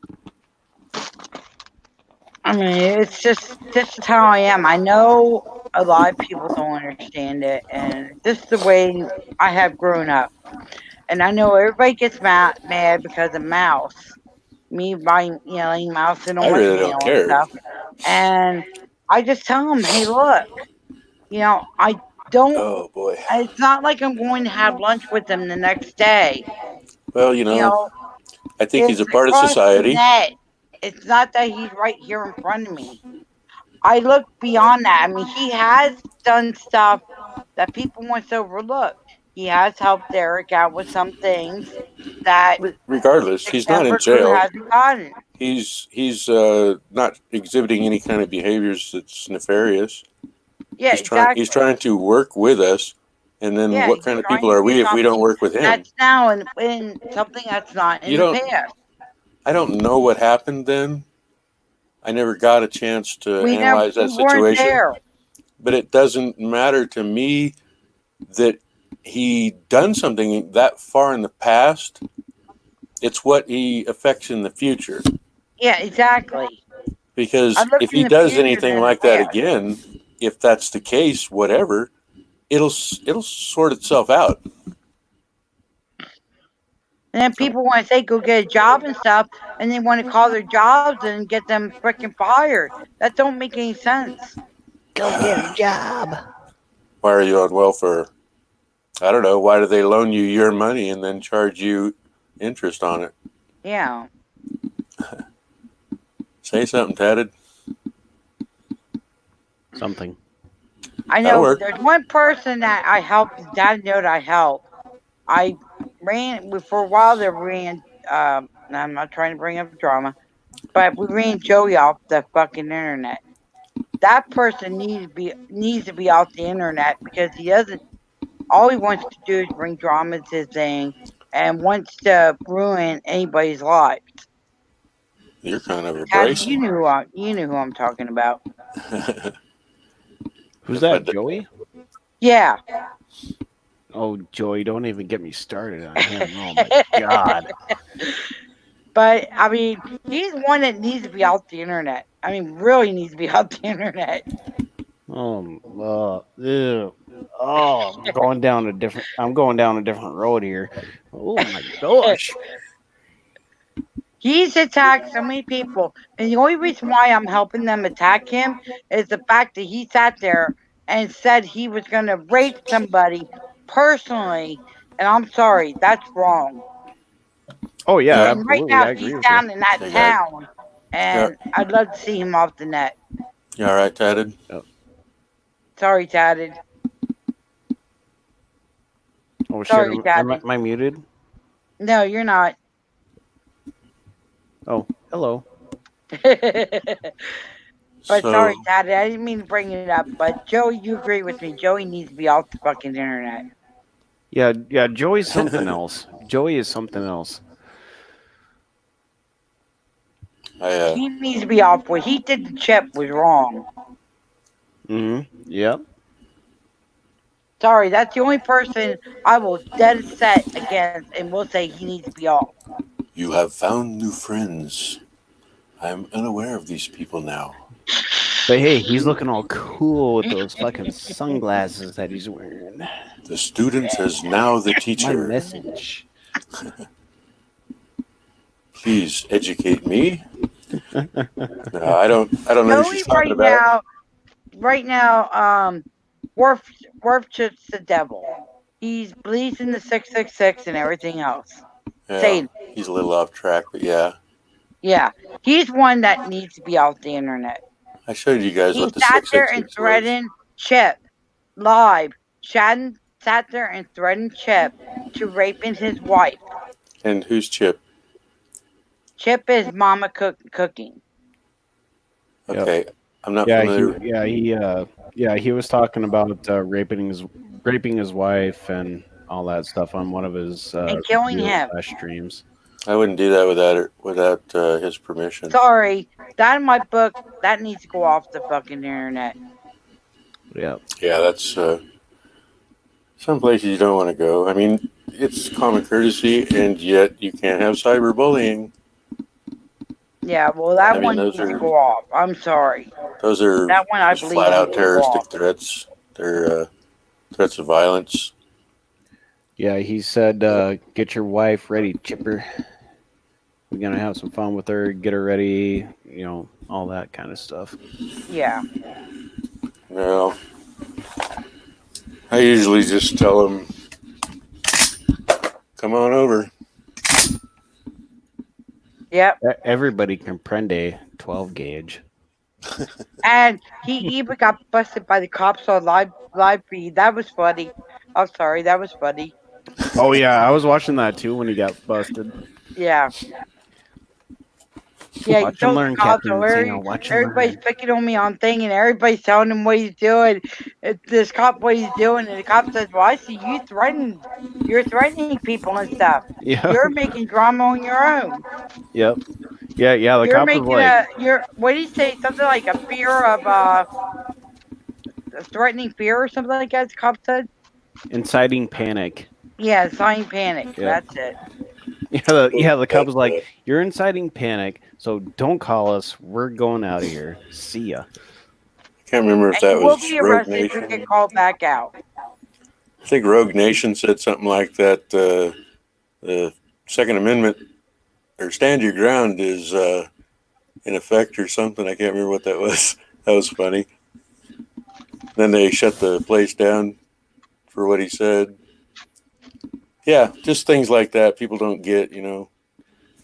I mean, it's just how I am. I know a lot of people don't understand it, and this is the way I have grown up. And I know everybody gets mad because of Mouse. Me buying, yelling Mouse and on I my really channel don't and care. stuff. And I just tell them, hey, look, I don't. Oh boy. It's not like I'm going to have lunch with them the next day. Well, I think he's a part of society. It's not that he's right here in front of me. I look beyond that. I mean, he has done stuff that people want to overlook. He has helped Eric out with some things that regardless, he's not in crew jail. hasn't gotten. he's not exhibiting any kind of behaviors that's nefarious. Yeah, exactly. He's trying to work with us, and then Yeah, what kind he's of people trying to are do we if we don't something work with him? that's now in something that's not in You the don't. past. I don't know what happened then. I never got a chance to We analyze that weren't situation. there. But it doesn't matter to me that he done something that far in the past. It's what he affects in the future. Yeah, exactly. Because I look if in he the does future anything than the like that past. again, if that's the case, whatever, it'll sort itself out. And then people want to say go get a job and stuff, and they want to call their jobs and get them freaking fired. That don't make any sense. Go get a job. Why are you on welfare? I don't know. Why do they loan you your money and then charge you interest on it? Yeah. Say something, Tatted. Something. I That'll know work. there's one person that I helped. Dad know that I helped. I ran for a while. There ran. I'm not trying to bring up drama, but we ran Joey off the fucking internet. That person needs to be off the internet because he doesn't. All he wants to do is bring drama to his thing and wants to ruin anybody's life. You're kind of Patty, abrasive. you knew who I'm talking about. Who's that, Joey? Yeah. Oh, Joey, don't even get me started on him. Oh my God. But I mean, he's one that needs to be off the internet. I mean, really needs to be off the internet. Ew. Oh, I'm going down a different road here. Oh my gosh. He's attacked so many people, and the only reason why I'm helping them attack him is the fact that he sat there and said he was going to rape somebody personally, and I'm sorry, that's wrong. Oh yeah, And right absolutely. now I he's agree with you. down in that town, and I'd love to see him off the net. You all right, Tatted? Oh. Sorry, Tatted. Oh Sorry, shit, Tatted. am I muted? No, you're not. Oh, hello. But sorry, Tatted, I didn't mean to bring it up. But Joey, you agree with me. Joey needs to be off the fucking internet. Yeah, Joey's something else. Joey is something else. He needs to be off. What he did to Chip was wrong. Yep. Sorry, that's the only person I will dead set against and will say he needs to be off. You have found new friends. I'm unaware of these people now. But hey, he's looking all cool with those fucking sunglasses that he's wearing. The student is now the teacher. My message. Please educate me. No, I don't know what she's talking about. Right now, worships the devil. He believes in the 666 and everything else. Yeah, he's a little off track, but yeah. Yeah, he's one that needs to be off the internet. I showed you guys what the He sat there 666 and was. threatened Chip live. Shannon sat there and threatened Chip to raping his wife. And who's Chip? Chip is Mama cooking. Okay, I'm not Yeah, familiar. he was talking about raping his wife and all that stuff on one of his and killing him streams. I wouldn't do that without his permission. Sorry, that in my book that needs to go off the fucking internet. Yeah. Yeah, that's some places you don't want to go. I mean, it's common courtesy, and yet you can't have cyberbullying. Yeah, well, that one needs to go off. I'm sorry. Those are that one I believe flat out terroristic off. threats. They're threats of violence. Yeah, he said, "Get your wife ready, Chipper. We're gonna have some fun with her. Get her ready. You know, all that kind of stuff." Yeah. Well, I usually just tell them, "Come on over." Yep. Everybody can prende 12 gauge. And he even got busted by the cops on live feed. That was funny. I'm sorry, that was funny. Oh yeah, I was watching that too when he got busted. Yeah. Yeah, Watch he and told the learn, cops, Captain oh, Insano. Watch and everybody's learn. picking on me on thing, and everybody's telling him what he's doing. This cop what he's doing, and the cop says, "Well, I see you threatened. You're threatening people and stuff. Yeah. You're making drama on your own. Yep. Yeah. The You're cop was making like what did he say? Something like a fear of a threatening fear or something like that." The cop said, inciting panic. "Yeah, sign panic. Yep. That's it." The cop was like, "You're inciting panic, so don't call us. We're going out of here. See ya." Can't remember if And that you will was be Rogue arrested if you Nation. get called back out. I think Rogue Nation said something like that. The Second Amendment or stand your ground is in effect or something. I can't remember what that was. That was funny. Then they shut the place down for what he said. Yeah, just things like that people don't get, you know.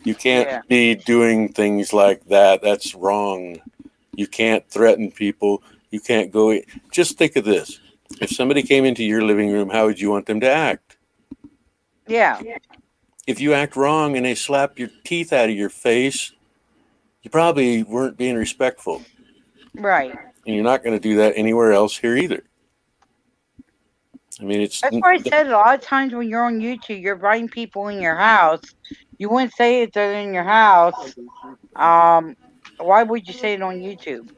You can't Yeah. be doing things like that. That's wrong. You can't threaten people. You can't go. Just think of this. If somebody came into your living room, how would you want them to act? Yeah. If you act wrong and they slap your teeth out of your face, you probably weren't being respectful. Right. And you're not going to do that anywhere else here either. I mean, it's. That's why I said a lot of times when you're on YouTube, you're inviting people in your house. You wouldn't say it they're in your house. Why would you say it on YouTube?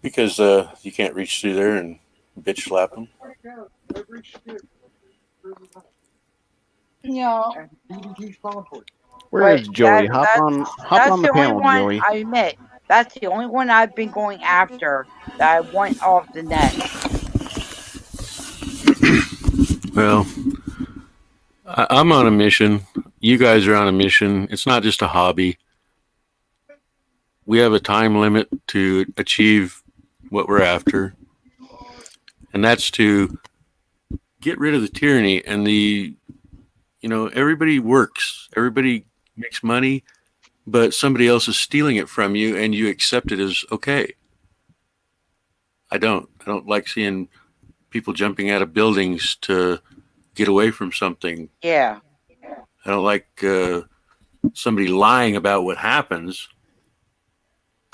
Because you can't reach through there and bitch slap them. Yeah. Where But is Joey? Hop on that's the the only panel, one Joey. I admit. That's the only one I've been going after that I want off the net. Well, I'm on a mission. You guys are on a mission. It's not just a hobby. We have a time limit to achieve what we're after, and that's to get rid of the tyranny and everybody works, everybody makes money, but somebody else is stealing it from you, and you accept it as okay. I don't like seeing people jumping out of buildings to get away from something. Yeah. I don't like somebody lying about what happens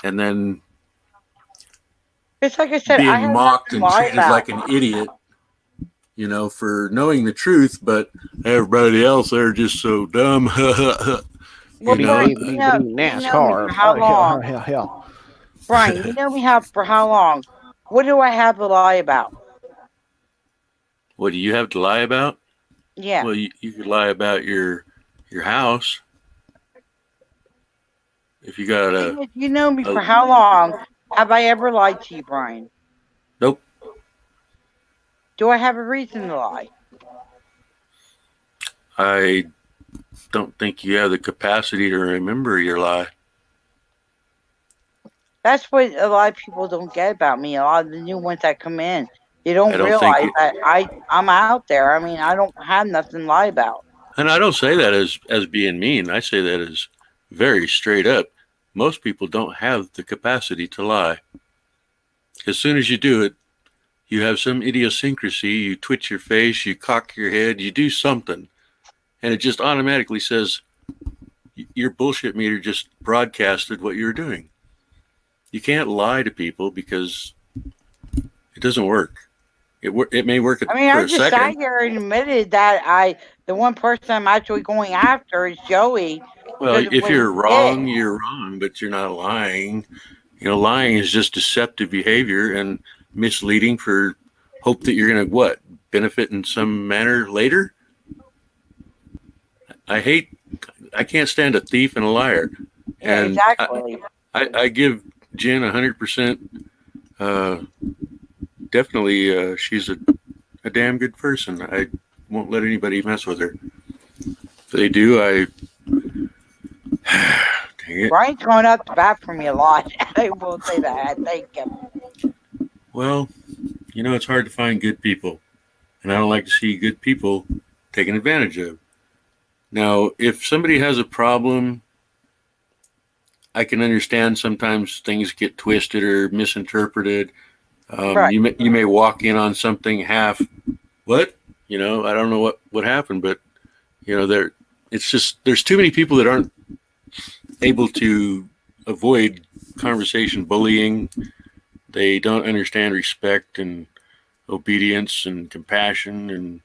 and then It's like I said, I being have mocked nothing and to lie treated about. like an idiot, for knowing the truth, but everybody else, they're just so dumb. Well, Brian, you know me NASCAR. for how long? Hell. Brian, you know me for how long? What do I have to lie about? What do you have to lie about? Yeah. Well, you could lie about your house. If you got a... You know me for how long? Have I ever lied to you, Brian? Nope. Do I have a reason to lie? I don't think you have the capacity to remember your lie. That's what a lot of people don't get about me. A lot of the new ones that come in, they don't I don't realize think that I'm out there. I mean, I don't have nothing to lie about. And I don't say that as being mean. I say that as very straight up. Most people don't have the capacity to lie. As soon as you do it, you have some idiosyncrasy, you twitch your face, you cock your head, you do something, and it just automatically says your bullshit meter just broadcasted what you're doing. You can't lie to people because it doesn't work. It may work I mean, for I a just sat second. here and admitted that the one person I'm actually going after is Joey. Well, because of if what he you're did. wrong, you're wrong, but you're not lying. Lying is just deceptive behavior and misleading for hope that you're going to benefit in some manner later. I can't stand a thief and a liar. Yeah, And exactly. I give Jen 100%. Definitely, she's a damn good person. I won't let anybody mess with her. If they do, dang it. Brian's going up the bat for me a lot. I will say that. I thank him. Well, it's hard to find good people, and I don't like to see good people taken advantage of. Now, if somebody has a problem, I can understand sometimes things get twisted or misinterpreted. Right. You may walk in on something half, what? I don't know what happened, but it's just there's too many people that aren't able to avoid conversation bullying. They don't understand respect and obedience and compassion and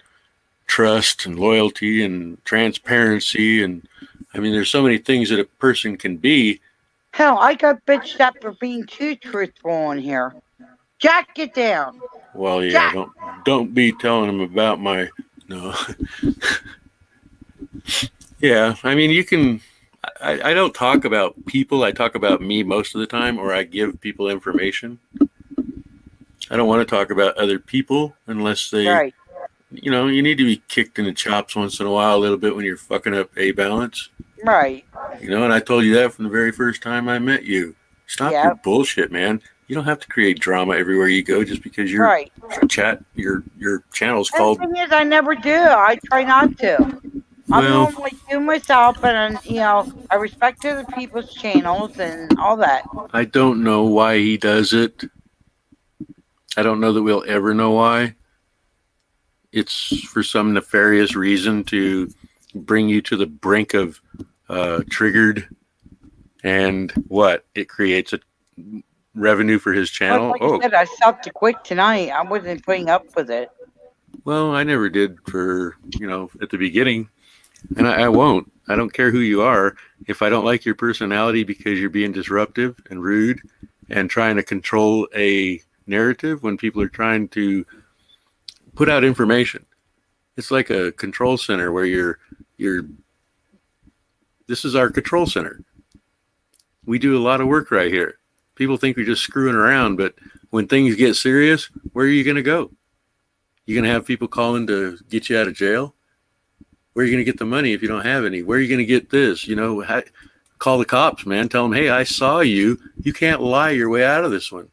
trust and loyalty and transparency. And I mean, there's so many things that a person can be. Hell, I got bitched up for being too truthful on here. Jack, get down. Well, yeah, don't be telling them about my no. Yeah, I mean, you can. I don't talk about people. I talk about me most of the time, or I give people information. I don't want to talk about other people unless they, right. You know, you need to be kicked in the chops once in a while a little bit when you're fucking up a balance. Right. You know, and I told you that from the very first time I met you. Stop your bullshit, man. You don't have to create drama everywhere you go just because your your channel's called. The thing is, I never do. I try not to. I'm Well, normally to myself, and you know, I respect other people's channels and all that. I don't know why he does it. I don't know that we'll ever know why. It's for some nefarious reason to bring you to the brink of triggered, and what it creates a revenue for his channel. Like I said, I stopped to quit tonight. I wasn't putting up with it. Well, I never did for, you know, at the beginning, and I won't. I don't care who you are. If I don't like your personality because you're being disruptive and rude and trying to control a narrative when people are trying to put out information. It's like a control center where this is our control center. We do a lot of work right here. People think we're just screwing around, but when things get serious, where are you going to go? You're going to have people calling to get you out of jail? Where are you going to get the money if you don't have any? Where are you going to get this? You know, call the cops, man. Tell them, hey, I saw you. You can't lie your way out of this one.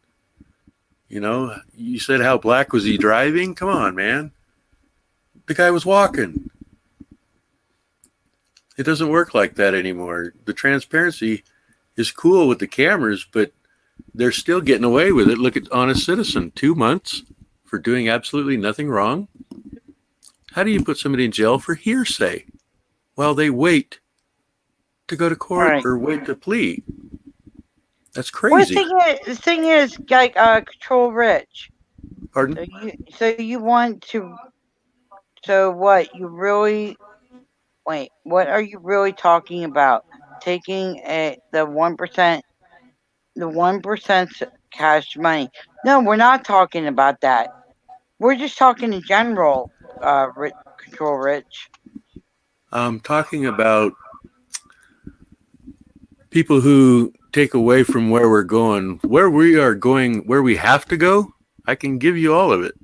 You know, you said how black was he driving? Come on, man. The guy was walking. It doesn't work like that anymore. The transparency is cool with the cameras, but they're still getting away with it. Look at Honest Citizen, 2 months for doing absolutely nothing wrong. How do you put somebody in jail for hearsay while they wait to go to court or wait to plea? That's crazy. Well, the thing is, like, Control Rich. Pardon? So you want to? So what? You really? Wait. What are you really talking about? Taking the 1%, the 1% cash money? No, we're not talking about that. We're just talking in general. Control Rich. I'm talking about people who take away from where we're going. Where we are going, where we have to go, I can give you all of it.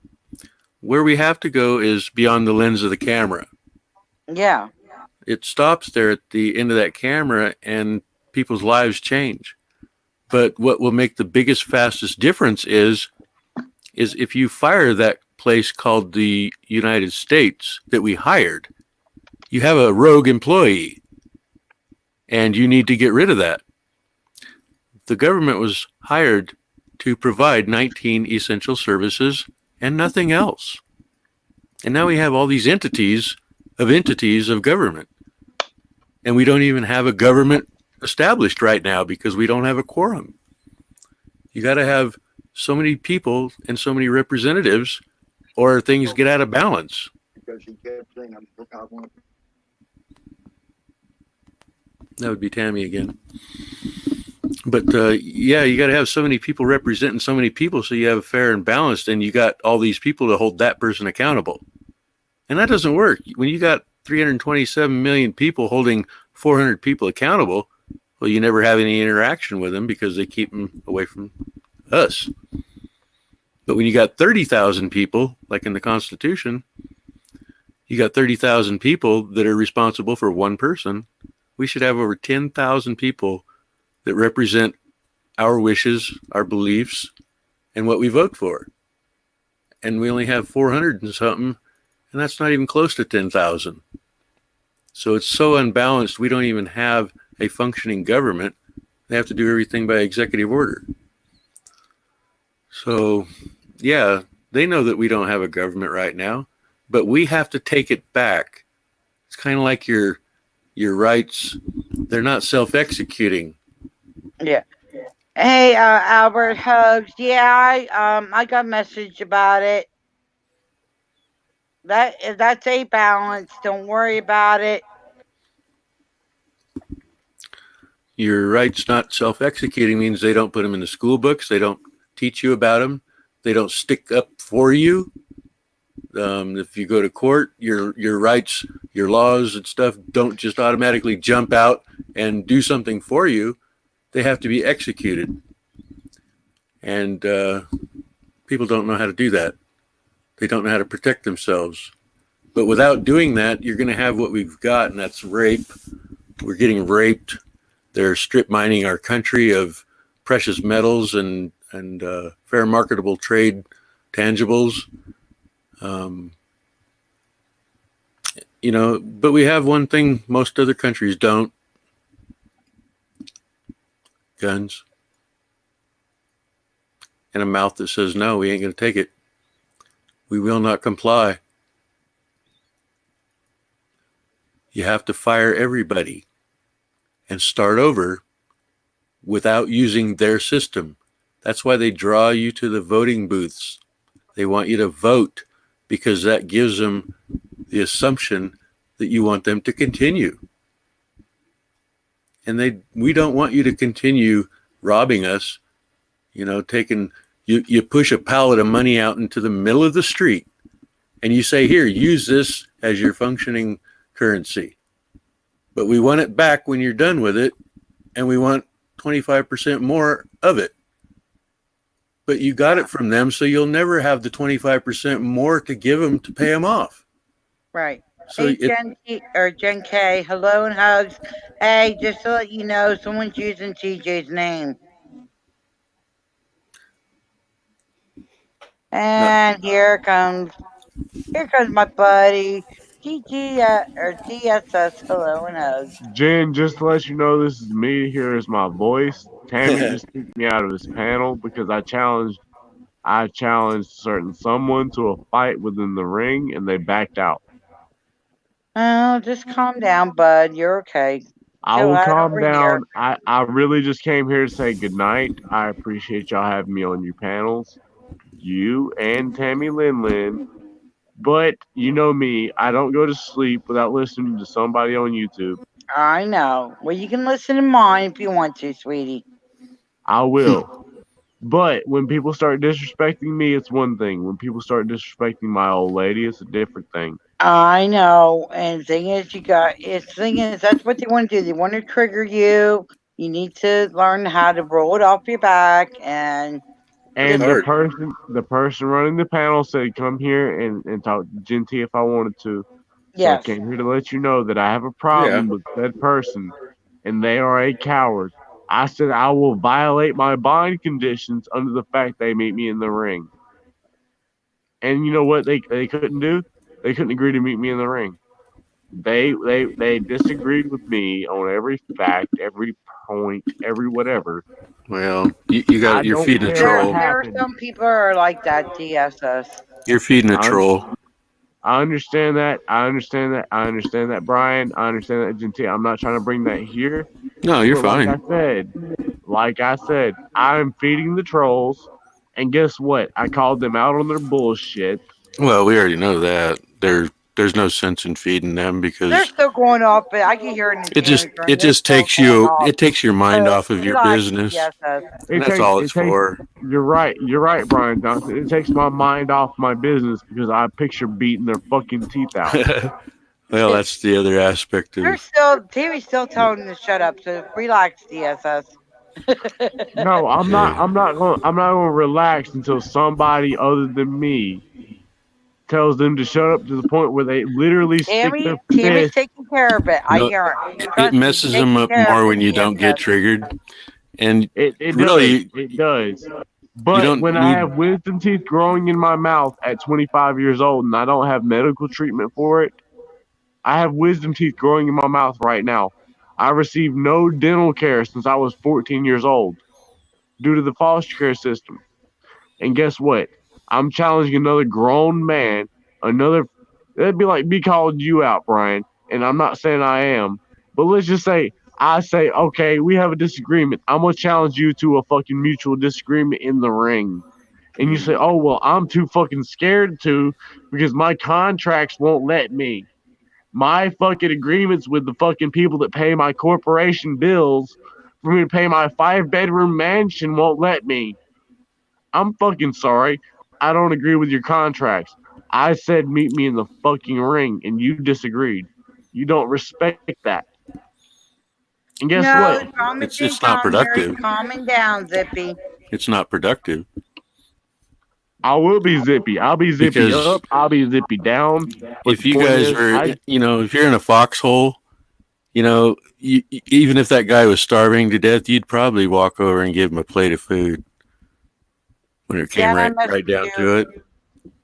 Where we have to go is beyond the lens of the camera. Yeah. It stops there at the end of that camera and people's lives change. But what will make the biggest, fastest difference is if you fire that place called the United States that we hired, you have a rogue employee and you need to get rid of that. The government was hired to provide 19 essential services and nothing else. And now we have all these entities of government. And we don't even have a government established right now because we don't have a quorum. You got to have so many people and so many representatives or things get out of balance. Because he kept saying, I want. That would be Tammy again. But yeah, you got to have so many people representing so many people so you have fair and balanced, and you got all these people to hold that person accountable. And that doesn't work. When you got 327 million people holding 400 people accountable, well, you never have any interaction with them because they keep them away from us. But when you got 30,000 people, like in the Constitution, you got 30,000 people that are responsible for one person. We should have over 10,000 people that represent our wishes, our beliefs, and what we vote for. And we only have 400 and something, and that's not even close to 10,000. So it's so unbalanced, we don't even have a functioning government. They have to do everything by executive order. So, yeah, they know that we don't have a government right now, but we have to take it back. It's kind of like your rights. They're not self-executing. Yeah. Hey, Albert Hugs. Yeah, I got a message about it. That's a balance. Don't worry about it. Your rights not self-executing means they don't put them in the school books. They don't teach you about them. They don't stick up for you. If you go to court, your rights, your laws and stuff don't just automatically jump out and do something for you. They have to be executed. And people don't know how to do that. They don't know how to protect themselves. But without doing that, you're going to have what we've got, and that's rape. We're getting raped. They're strip mining our country of precious metals and fair marketable trade tangibles. But we have one thing most other countries don't: guns. And a mouth that says, no, we ain't going to take it. We will not comply. You have to fire everybody and start over without using their system. That's why they draw you to the voting booths. They want you to vote because that gives them the assumption that you want them to continue. And we don't want you to continue robbing us, taking, you push a pallet of money out into the middle of the street and you say, here, use this as your functioning currency. But we want it back when you're done with it, and we want 25% more of it. But you got it from them, so you'll never have the 25% more to give them to pay them off. Right. So hey, Jen K, hello and hugs. Hey, just to let you know, someone's using TJ's name. And here comes my buddy DG or DSS. Hello and hugs. Jen, just to let you know, this is me. Here is my voice. Tammy just kicked me out of this panel because I challenged someone to a fight within the ring, and they backed out. Oh, just calm down, bud. You're okay. I will calm down. I really just came here to say goodnight. I appreciate y'all having me on your panels, you and Tammy Lin. But you know me, I don't go to sleep without listening to somebody on YouTube. I know. Well, you can listen to mine if you want to, sweetie. I will. But when people start disrespecting me, it's one thing. When people start disrespecting my old lady, it's a different thing. I know. And the thing is, that's what they want to do. They want to trigger you. You need to learn how to roll it off your back and the person running the panel said come here and talk to Genty if I wanted to. So I came here to let you know that I have a problem with that person and they are a coward. I said I will violate my bond conditions under the fact they meet me in the ring. And you know what they couldn't do? They couldn't agree to meet me in the ring. They disagreed with me on every fact, every point, every whatever. Well, you're feeding a troll. There are some people are like that, DSS. You're feeding a troll. I understand that. I understand that, Brian. I understand that, Gentil. I'm not trying to bring that here. No, you're fine. Like I said, I'm feeding the trolls. And guess what? I called them out on their bullshit. Well, we already know that. There's no sense in feeding them because they're still going off, but I can hear it in the it just takes your mind off of your business. That's all it's for. You're right, Brian Johnson. It takes my mind off my business because I picture beating their fucking teeth out. Well, that's the other aspect of it. TV's still telling them to shut up, so relax, DSS. No, I'm not gonna relax until somebody other than me tells them to shut up to the point where they literally stick their Tammy's fist. taking care of it. I hear it. It messes them up more when you don't get triggered, and it does. But when I have wisdom teeth growing in my mouth at 25 years old and I don't have medical treatment for it, I have wisdom teeth growing in my mouth right now. I received no dental care since I was 14 years old due to the foster care system. And guess what? I'm challenging another grown man, that'd be like me calling you out, Brian, and I'm not saying I am, but let's just say I say, okay, we have a disagreement. I'm gonna challenge you to a fucking mutual disagreement in the ring. And you say, oh well, I'm too fucking scared to because my contracts won't let me. My fucking agreements with the fucking people that pay my corporation bills for me to pay my 5-bedroom mansion won't let me. I'm fucking sorry. I don't agree with your contracts. I said meet me in the fucking ring and you disagreed. You don't respect that. And guess No, what? calm it It's not down. You're productive. calming down, Zippy. It's not productive. I will be zippy. I'll be zippy Because up. I'll be zippy down. But if the you point guys is, were, if you're in a foxhole, even if that guy was starving to death, you'd probably walk over and give him a plate of food when it came Jen, I right down messaged to you it.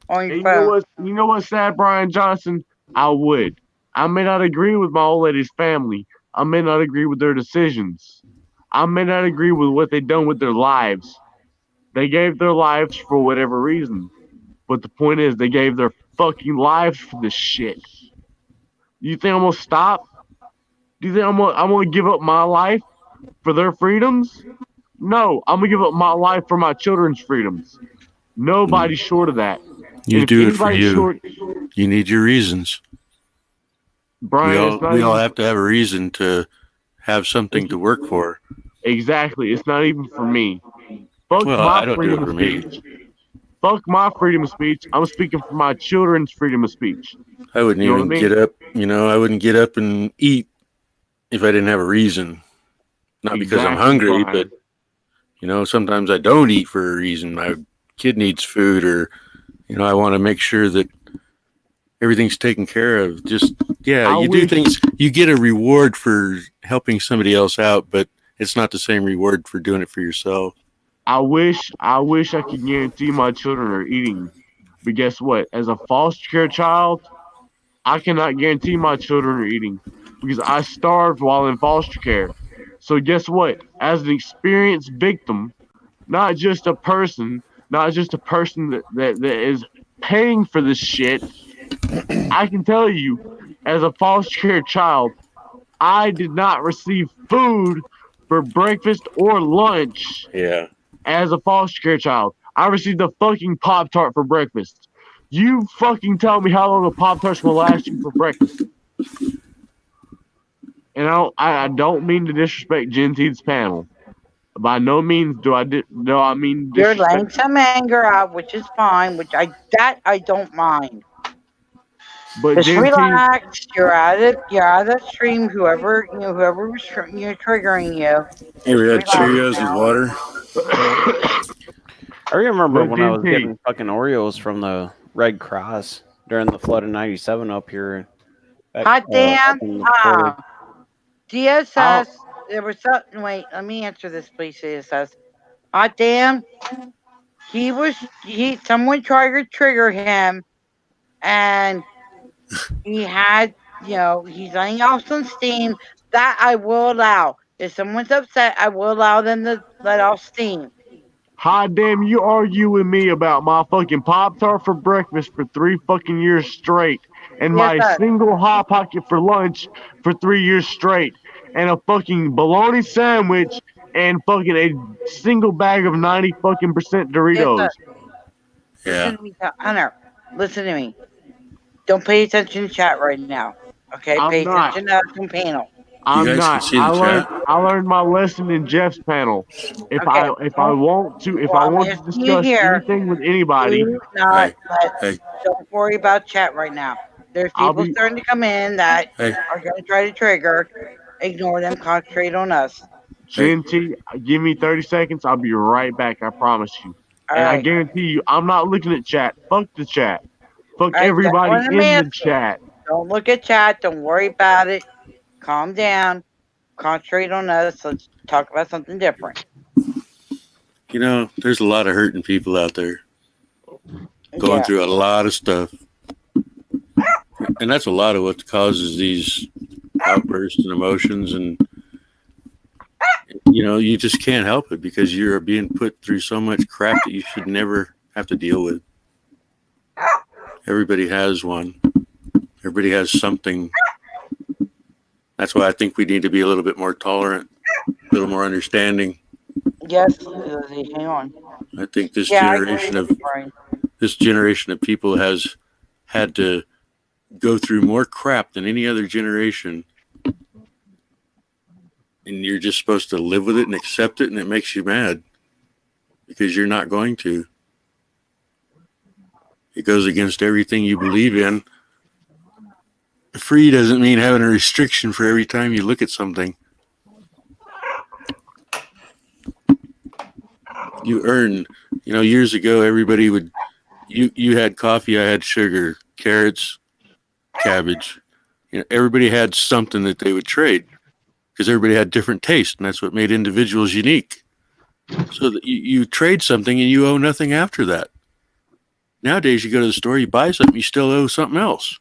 on and your you know phone. what? You know what's sad, Brian Johnson? I would. I may not agree with my old lady's family. I may not agree with their decisions. I may not agree with what they've done with their lives. They gave their lives for whatever reason. But the point is, they gave their fucking lives for this shit. You think I'm gonna stop? Do you think I'm gonna give up my life for their freedoms? No, I'm gonna give up my life for my children's freedoms. Nobody's short of that. And You if do it for anybody's you. short, You need your reasons. Brian, it's not We all even have to have a reason to have something it's, to work for. exactly. It's not even for me. Fuck Well, my I don't do freedom it of for me. speech. Fuck my freedom of speech. I'm speaking for my children's freedom of speech. I wouldn't You know what I even mean? get up. I wouldn't get up and eat if I didn't have a reason. Not because I'm Exactly, hungry, Brian. but sometimes I don't eat for a reason. My kid needs food, or I want to make sure that everything's taken care of. Just I you do wish things. You get a reward for helping somebody else out, but it's not the same reward for doing it for yourself. I could guarantee my children are eating. But guess what? As a foster care child, I cannot guarantee my children are eating because I starved while in foster care. So guess what? As an experienced victim, not just a person, that is paying for this shit, I can tell you, as a foster care child, I did not receive food for breakfast or lunch Yeah. as a foster care child. I received a fucking Pop Tart for breakfast. You fucking tell me how long a Pop Tart's gonna last you for breakfast. And I don't mean to disrespect Genteed's panel. By no means do I mean You're disrespect. letting some anger out, which is fine. I don't mind. But Just Genteed, relax. You're out of that stream. Whoever was triggering you. Hey, we had Relax Cheerios with now. water. I remember but when I was Genteed, getting fucking Oreos from the Red Cross during the flood of '97 up here. Hot damn. In Florida. DSS. There was something. Wait, let me answer this, please. DSS. Hot damn. Someone tried to trigger him, and he had, he's letting off some steam. That I will allow. If someone's upset, I will allow them to let off steam. hot damn, you argue with me about my fucking Pop Tart for breakfast for 3 fucking years straight, and Yes, my sir. single Hot Pocket for lunch for 3 years straight, and a fucking bologna sandwich, and fucking a single bag of 90 fucking percent Yes, sir. Doritos. Listen to me, Hunter. Listen to me. Don't pay attention to chat right now. Okay, I'm pay not. attention to the panel. You I'm guys can not. see the chat. I learned my lesson in Jeff's panel. If Okay. I want to I'm discuss asking you here. anything with anybody, Do not Hey. Don't worry about chat right now. There's I'll people be starting to come in that Hey. are going to try to trigger. Ignore them. Concentrate on us. Genty, give me 30 seconds. I'll be right back. I promise you. All And I right. guarantee you, I'm not looking at chat. Fuck the chat. Fuck All right, that's everybody what I'm in the asking. chat. Don't look at chat. Don't worry about it. Calm down. Concentrate on us. Let's talk about something different. There's a lot of hurting people out there going through a lot of stuff. And that's a lot of what causes these outbursts and emotions. And, you just can't help it because you're being put through so much crap that you should never have to deal with. Everybody has one. Everybody has something That's why I think we need to be a little bit more tolerant, a little more understanding. Yes, Lizzie, hang on. I think this Yeah, generation of people has had to go through more crap than any other generation, and you're just supposed to live with it and accept it, and it makes you mad because you're not going to. It goes against everything you believe in. Free doesn't mean having a restriction for every time you look at something. You earn, years ago, everybody would, you had coffee, I had sugar, carrots, cabbage. Everybody had something that they would trade because everybody had different tastes, and that's what made individuals unique. So that you trade something and you owe nothing after that. Nowadays, you go to the store, you buy something, you still owe something else.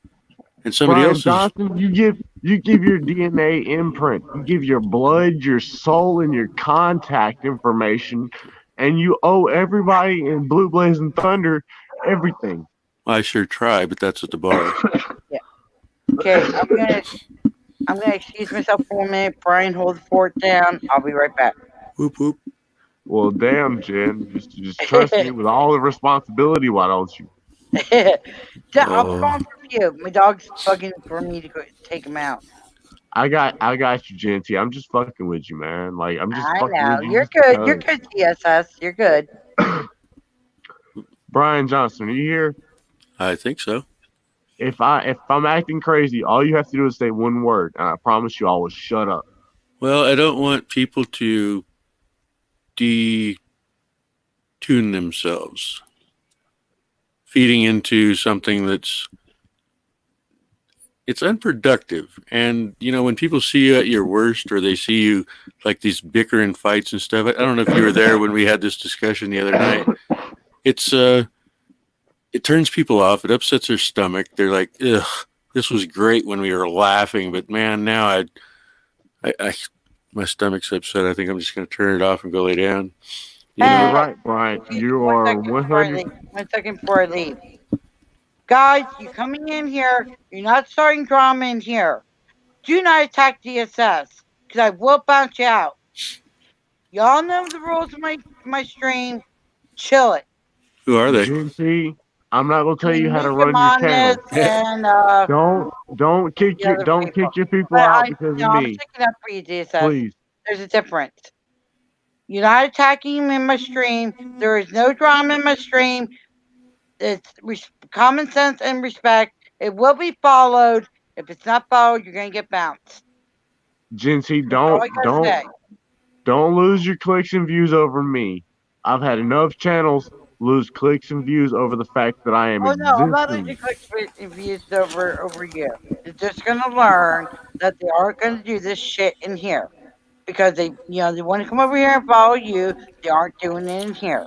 And somebody Brian else Johnson, you give your DNA imprint, you give your blood, your soul, and your contact information, and you owe everybody in Blue Blazing Thunder everything. I sure try, but that's at the bar. Yeah. Okay, I'm gonna excuse myself for a minute. Brian, hold the fort down. I'll be right back. Whoop whoop. Well, damn, Jen, just trust me with all the responsibility. Why don't you? I'll be gone for a few. My dog's bugging for me to go take him out. I got you, Genty. I'm just fucking with you, man. Like I'm just. I fucking know with you you're just good. You're because. good, TSS. You're good. Brian Johnson, are you here? I think so. If I'm acting crazy, all you have to do is say one word, and I promise you, I will shut up. Well, I don't want people to detune themselves, feeding into something it's unproductive. And, when people see you at your worst, or they see you like these bickering fights and stuff, I don't know if you were there when we had this discussion the other night. It turns people off. It upsets their stomach. They're like, ugh, this was great when we were laughing, but man, now my stomach's upset. I think I'm just going to turn it off and go lay down. You're right, Brian. You are 100. 1 second before I leave. Guys, you coming in here. You're not starting drama in here. Do not attack DSS, because I will bounce you out. Y'all know the rules of my stream. Chill it. Who are they? Genty, I'm not gonna tell you how to run your channel. And don't kick your people out because of me. I'm sticking up for you, DSS. Please. There's a difference. You're not attacking me in my stream. There is no drama in my stream. It's common sense and respect. It will be followed. If it's not followed, you're gonna get bounced. Genty, don't lose your clicks and views over me. I've had enough channels lose clicks and views over the fact that I am Oh no, I'm not existing. losing clicks and views over you. They're just gonna learn that they aren't gonna do this shit in here. Because they want to come over here and follow you. They aren't doing it in here.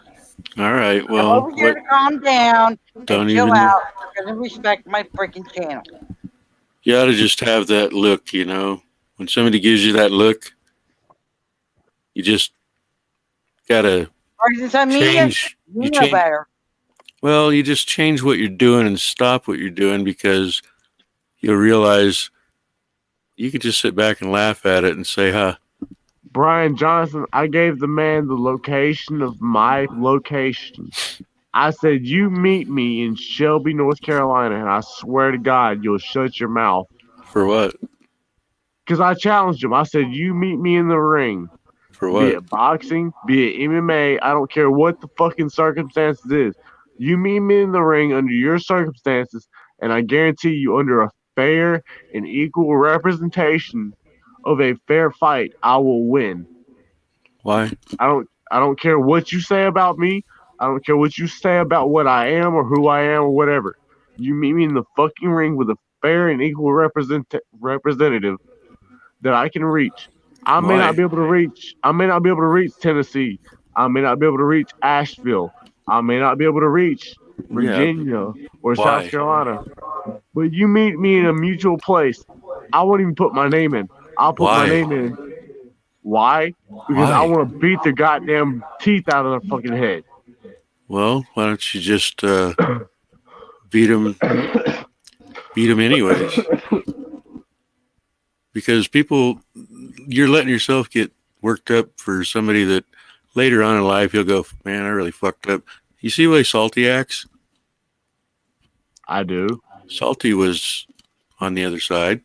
All right, well, I'm over here to calm down and chill out. They're going to respect my freaking channel. You ought to just have that look, When somebody gives you that look, you just gotta change. You know better. Well, you just change what you're doing and stop what you're doing, because you'll realize you could just sit back and laugh at it and say, huh. Brian Johnson, I gave the man the location of my location. I said, you meet me in Shelby, North Carolina, and I swear to God, you'll shut your mouth. For what? Because I challenged him. I said, you meet me in the ring. For what? Be it boxing, be it MMA, I don't care what the fucking circumstances is. You meet me in the ring under your circumstances, and I guarantee you, under a fair and equal representation of a fair fight, I will win. Why? I don't care what you say about me. I don't care what you say about what I am or who I am or whatever. You meet me in the fucking ring with a fair and equal representative that I can reach. I may not be able to reach Tennessee. I may not be able to reach Asheville. I may not be able to reach Virginia or South Carolina. But you meet me in a mutual place. I won't even put my name in. I'll put my name in. Why? Because I want to beat their goddamn teeth out of their fucking head. Well, why don't you just beat them anyways? because you're letting yourself get worked up for somebody that later on in life you'll go, man, I really fucked up. You see why Salty acts? I do. Salty was on the other side,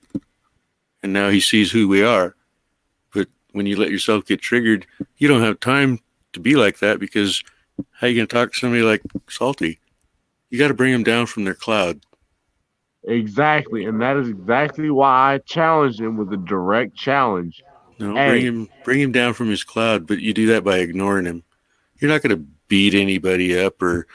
and now he sees who we are. But when you let yourself get triggered, you don't have time to be like that, because how are you going to talk to somebody like Salty? You got to bring them down from their cloud. Exactly, and that is exactly why I challenged him with a direct challenge. No, Hey, bring him down from his cloud, but you do that by ignoring him. You're not going to beat anybody up, or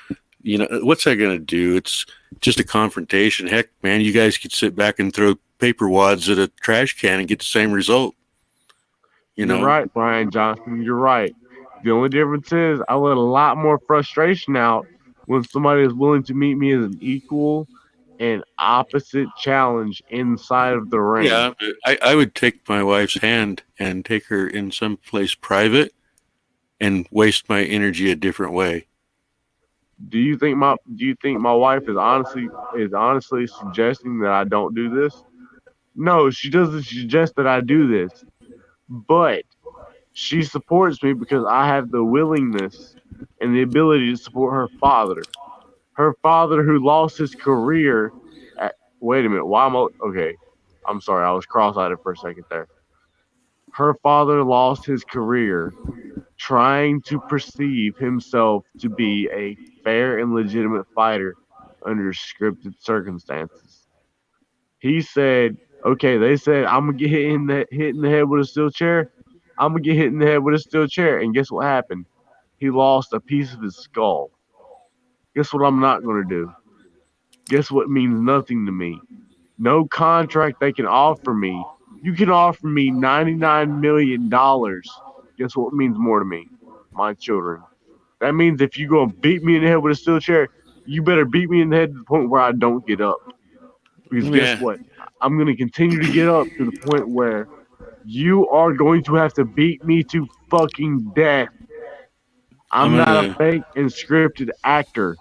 what's that going to do? It's just a confrontation. Heck, man, you guys could sit back and throw paper wads at a trash can and get the same result. You're right, Brian Johnson. You're right. The only difference is I let a lot more frustration out when somebody is willing to meet me as an equal and opposite challenge inside of the ring. Yeah, I would take my wife's hand and take her in some place private and waste my energy a different way. Do you think my wife is honestly suggesting that I don't do this? No, she doesn't suggest that I do this. But she supports me because I have the willingness and the ability to support her father. Her father, who lost his career. Wait a minute. Why am I okay? I'm sorry. I was cross-eyed for a second there. Her father lost his career trying to perceive himself to be a fair and legitimate fighter under scripted circumstances. He said, "Okay, they said I'm gonna get hit in the head with a steel chair. I'm gonna get hit in the head with a steel chair." And guess what happened? He lost a piece of his skull. Guess what I'm not gonna do? Guess what means nothing to me? No contract they can offer me. You can offer me $99 million. Guess what means more to me? My children. That means if you're going to beat me in the head with a steel chair, you better beat me in the head to the point where I don't get up. Because guess what? I'm going to continue to get up to the point where you are going to have to beat me to fucking death. I'm not a fake and scripted actor.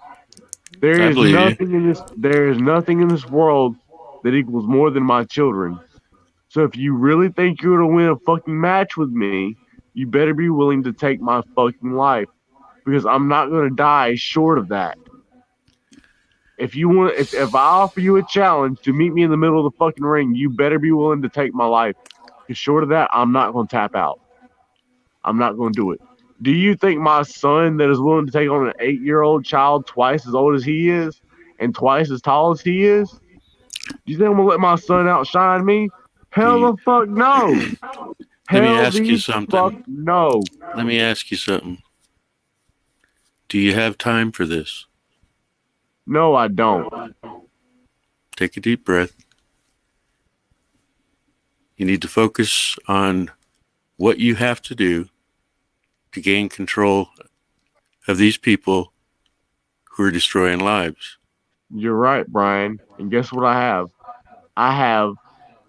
There is nothing in this world that equals more than my children. So if you really think you're gonna win a fucking match with me, you better be willing to take my fucking life, because I'm not gonna die short of that. If I offer you a challenge to meet me in the middle of the fucking ring, you better be willing to take my life. Because short of that, I'm not gonna tap out. I'm not gonna do it. Do you think my son that is willing to take on an 8-year-old child twice as old as he is and twice as tall as he is? Do you think I'm gonna let my son outshine me? Hell the fuck no. Let me ask you something. Fuck no. Let me ask you something. Do you have time for this? No, I don't. Take a deep breath. You need to focus on what you have to do to gain control of these people who are destroying lives. You're right, Brian. And guess what I have? I have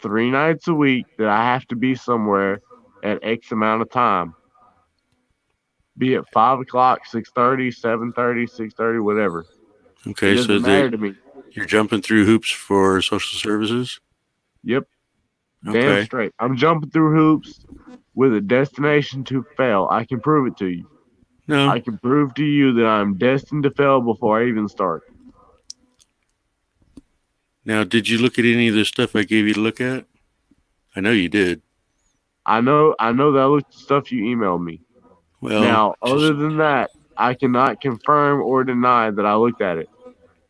3 nights a week that I have to be somewhere at X amount of time. Be it 5 o'clock, 6:30, 7:30, 6:30, whatever. Okay, it doesn't matter to me. You're jumping through hoops for social services? Yep. Okay. Damn straight. I'm jumping through hoops with a destination to fail. I can prove it to you. No. I can prove to you that I'm destined to fail before I even start. Now, did you look at any of the stuff I gave you to look at? I know you did. I know that I looked at stuff you emailed me. Well, now, other than that, I cannot confirm or deny that I looked at it.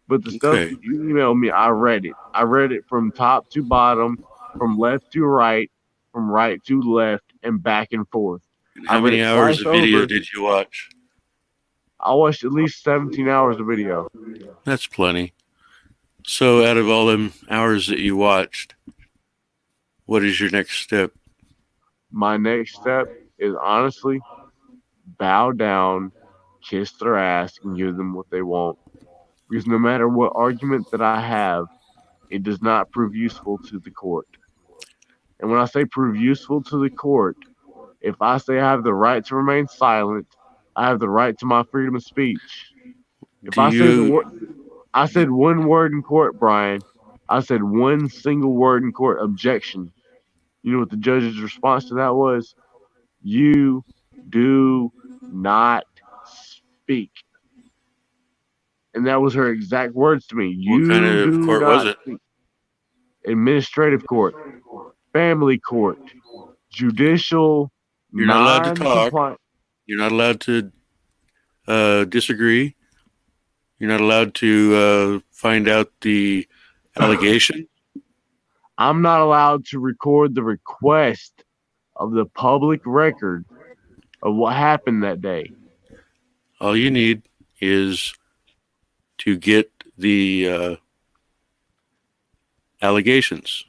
But the stuff that you emailed me, I read it. I read it from top to bottom, from left to right, from right to left, and back and forth. How many hours of video did you watch? I watched at least 17 hours of video. That's plenty. So out of all them hours that you watched, what is your next step? My next step is honestly bow down, kiss their ass, and give them what they want. Because no matter what argument that I have, it does not prove useful to the court. And when I say prove useful to the court, if I say I have the right to remain silent, I have the right to my freedom of speech. If I said one word in court, Brian, I said one single word in court, objection. You know what the judge's response to that was? You do not speak. And that was her exact words to me. What kind You of do court was not it? speak. Administrative court, family court, judicial, You're not allowed to talk. non-compliant. You're not allowed to disagree. You're not allowed to find out the allegation. I'm not allowed to record the request of the public record of what happened that day. All you need is to get the allegations.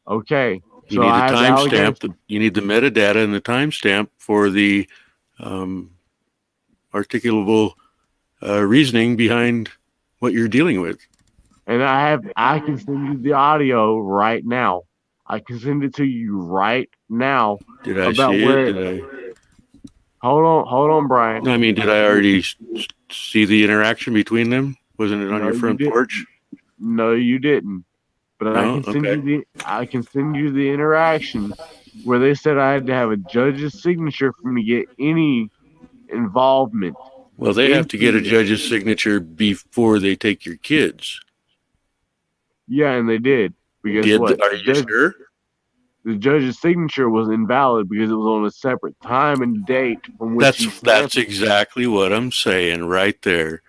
Okay. You need the timestamp. You need the metadata and the timestamp for the articulable reasoning behind what you're dealing with. And I can send you the audio right now. I can send it to you right now. Did I see it? Hold on, Brian. I mean, did I already see the interaction between them? Wasn't it on your front porch? No, you didn't. But No? I can send you the interaction where they said I had to have a judge's signature for me to get any involvement. Well, they have to get a judge's signature before they take your kids. Yeah, and they did. But guess what? Are you sure? The judge's signature was invalid because it was on a separate time and date from which that's exactly what I'm saying right there.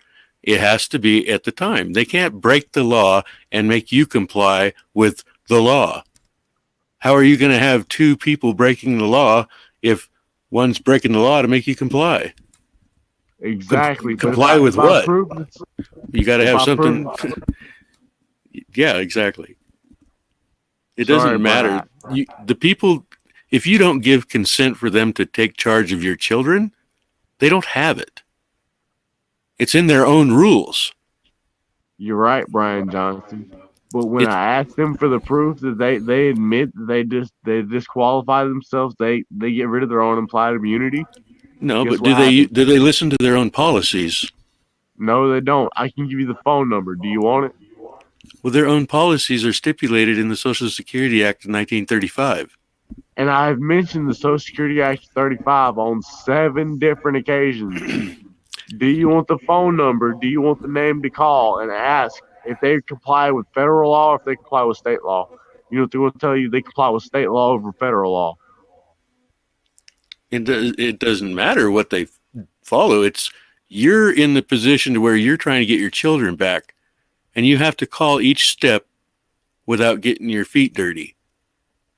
It has to be at the time. They can't break the law and make you comply with the law. How are you going to have two people breaking the law if one's breaking the law to make you comply? Exactly. Comply with what? You got to have something. Yeah, exactly. It doesn't matter. The people, if you don't give consent for them to take charge of your children, they don't have it. It's in their own rules. You're right, Brian Johnson. But when I ask them for the proof that they admit that they disqualify themselves, they get rid of their own implied immunity. No, but do they listen to their own policies? No, they don't. I can give you the phone number. Do you want it? Well, their own policies are stipulated in the Social Security Act of 1935. And I've mentioned the Social Security Act of 35 on 7 different occasions. Do you want the phone number? Do you want the name to call and ask if they comply with federal law or if they comply with state law? You know what they will tell you? They comply with state law over federal law. It doesn't matter what they follow. You're in the position to where you're trying to get your children back, and you have to call each step without getting your feet dirty.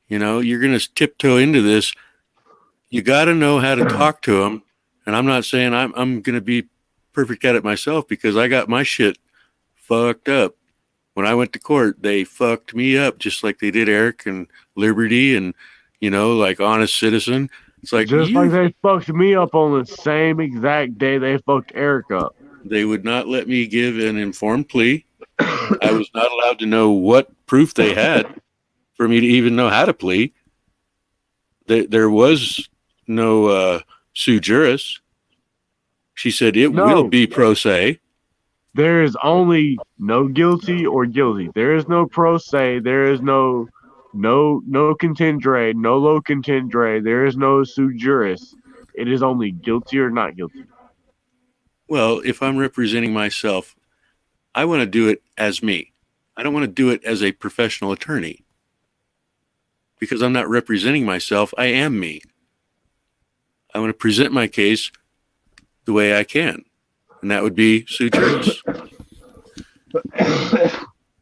You know, you're going to tiptoe into this. You got to know how to talk to them. And I'm not saying I'm going to be perfect at it myself, because I got my shit fucked up. When I went to court, they fucked me up just like they did Eric and Liberty and, like Honest Citizen. It's like like they fucked me up on the same exact day they fucked Eric up. They would not let me give an informed plea. I was not allowed to know what proof they had for me to even know how to plea. There was no sui juris. She said it will be pro se. There is only no guilty or guilty. There is no pro se. There is no contendere, no low contendere. There is no sui juris. It is only guilty or not guilty. Well, if I'm representing myself, I want to do it as me. I don't want to do it as a professional attorney, because I'm not representing myself. I am me. I want to present my case the way I can, and that would be sui juris.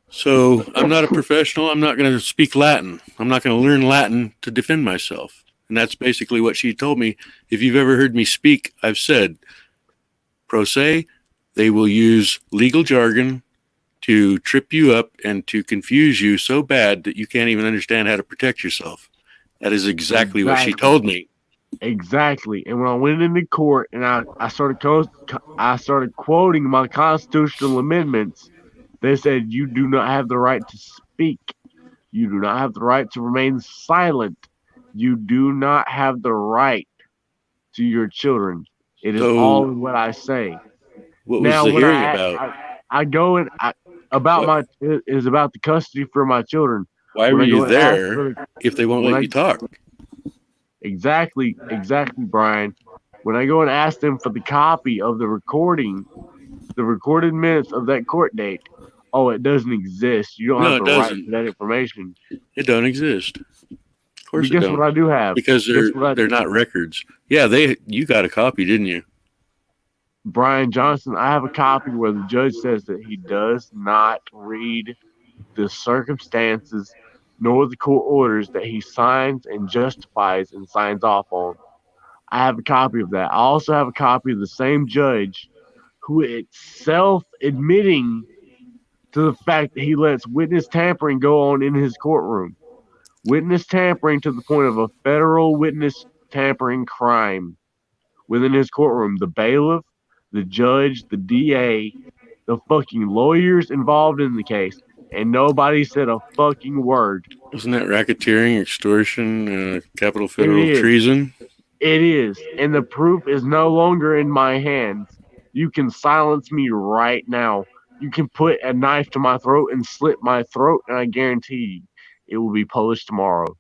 So I'm not a professional. I'm not going to speak Latin. I'm not going to learn Latin to defend myself. And that's basically what she told me. If you've ever heard me speak, I've said, pro se, they will use legal jargon to trip you up and to confuse you so bad that you can't even understand how to protect yourself. That is exactly what she told me. Exactly. And when I went into court and I started quoting my constitutional amendments, they said, you do not have the right to speak. You do not have the right to remain silent. You do not have the right to your children. It is all in what I say. What was the hearing about? I go and about the custody for my children. Why were you there if they won't let you talk? Exactly, Brian. When I go and ask them for the copy of the recording, the recorded minutes of that court date, oh, it doesn't exist. You don't have the right to that information. It don't exist. Of course, But guess what I do have? Because they're not records. Yeah, you got a copy, didn't you? Brian Johnson, I have a copy where the judge says that he does not read the circumstances nor the court orders that he signs and justifies and signs off on. I have a copy of that. I also have a copy of the same judge who itself admitting to the fact that he lets witness tampering go on in his courtroom. Witness tampering to the point of a federal witness tampering crime within his courtroom. The bailiff, the judge, the DA, the fucking lawyers involved in the case, and nobody said a fucking word. Isn't that racketeering, extortion, capital federal treason? It is, and the proof is no longer in my hands. You can silence me right now. You can put a knife to my throat and slit my throat, and I guarantee you it will be published tomorrow.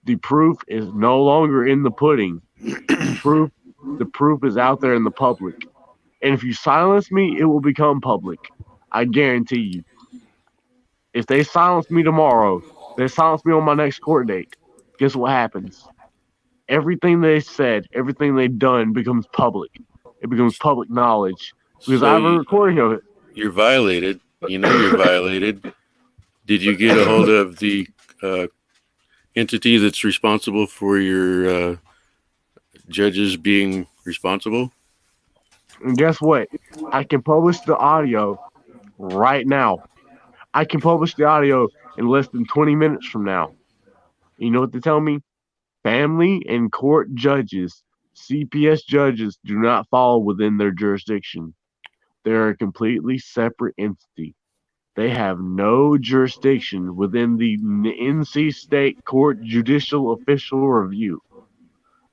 The proof is no longer in the pudding. The proof is out there in the public. And if you silence me, it will become public. I guarantee you. If they silence me tomorrow, they silence me on my next court date, guess what happens? Everything they said, everything they've done becomes public. It becomes public knowledge. Because I have a recording of it. You're violated. You know you're violated. Did you get a hold of the entity that's responsible for your judges being responsible? And guess what? I can publish the audio right now. I can publish the audio in less than 20 minutes from now. You know what they tell me? Family and court judges, CPS judges, do not fall within their jurisdiction. They're a completely separate entity. They have no jurisdiction within the NC State Court Judicial Official Review.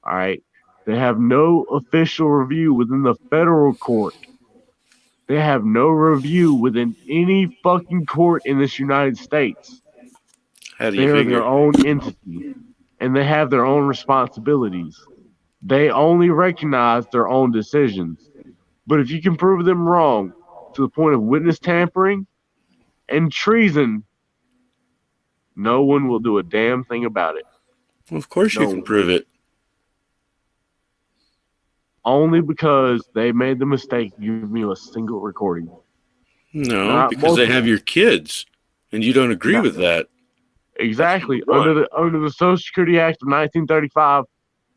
All right. They have no official review within the federal court. They have no review within any fucking court in this United States. How do you They're figure? their own entity, and they have their own responsibilities. They only recognize their own decisions. But if you can prove them wrong to the point of witness tampering and treason, no one will do a damn thing about it. Well, of course you can prove it. Only because they made the mistake of giving me a single recording. No, because they have your kids, and you don't agree with that. Exactly. Under the Social Security Act of 1935,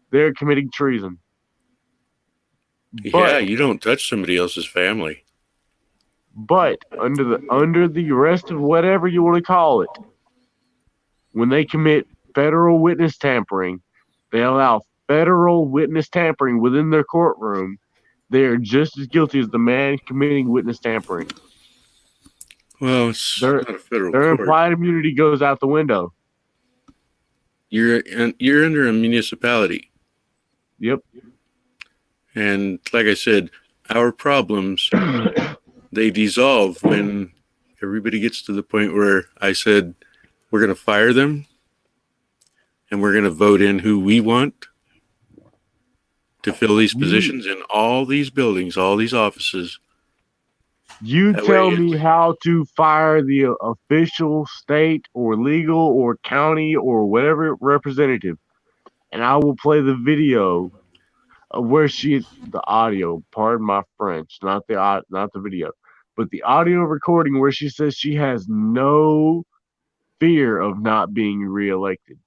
they're committing treason. Yeah, you don't touch somebody else's family. But under the rest of whatever you want to call it, when they commit federal witness tampering, they allow federal witness tampering within their courtroom. They are just as guilty as the man committing witness tampering. Well, it's not a federal their court. implied immunity goes out the window. You're under a municipality. Yep. And like I said, our problems, they dissolve when everybody gets to the point where I said, we're going to fire them and we're going to vote in who we want to fill these positions in all these buildings, all these offices. You tell me how to fire the official state or legal or county or whatever representative, and I will play the video of where the audio. Pardon my French, not the video, but the audio recording where she says she has no fear of not being reelected.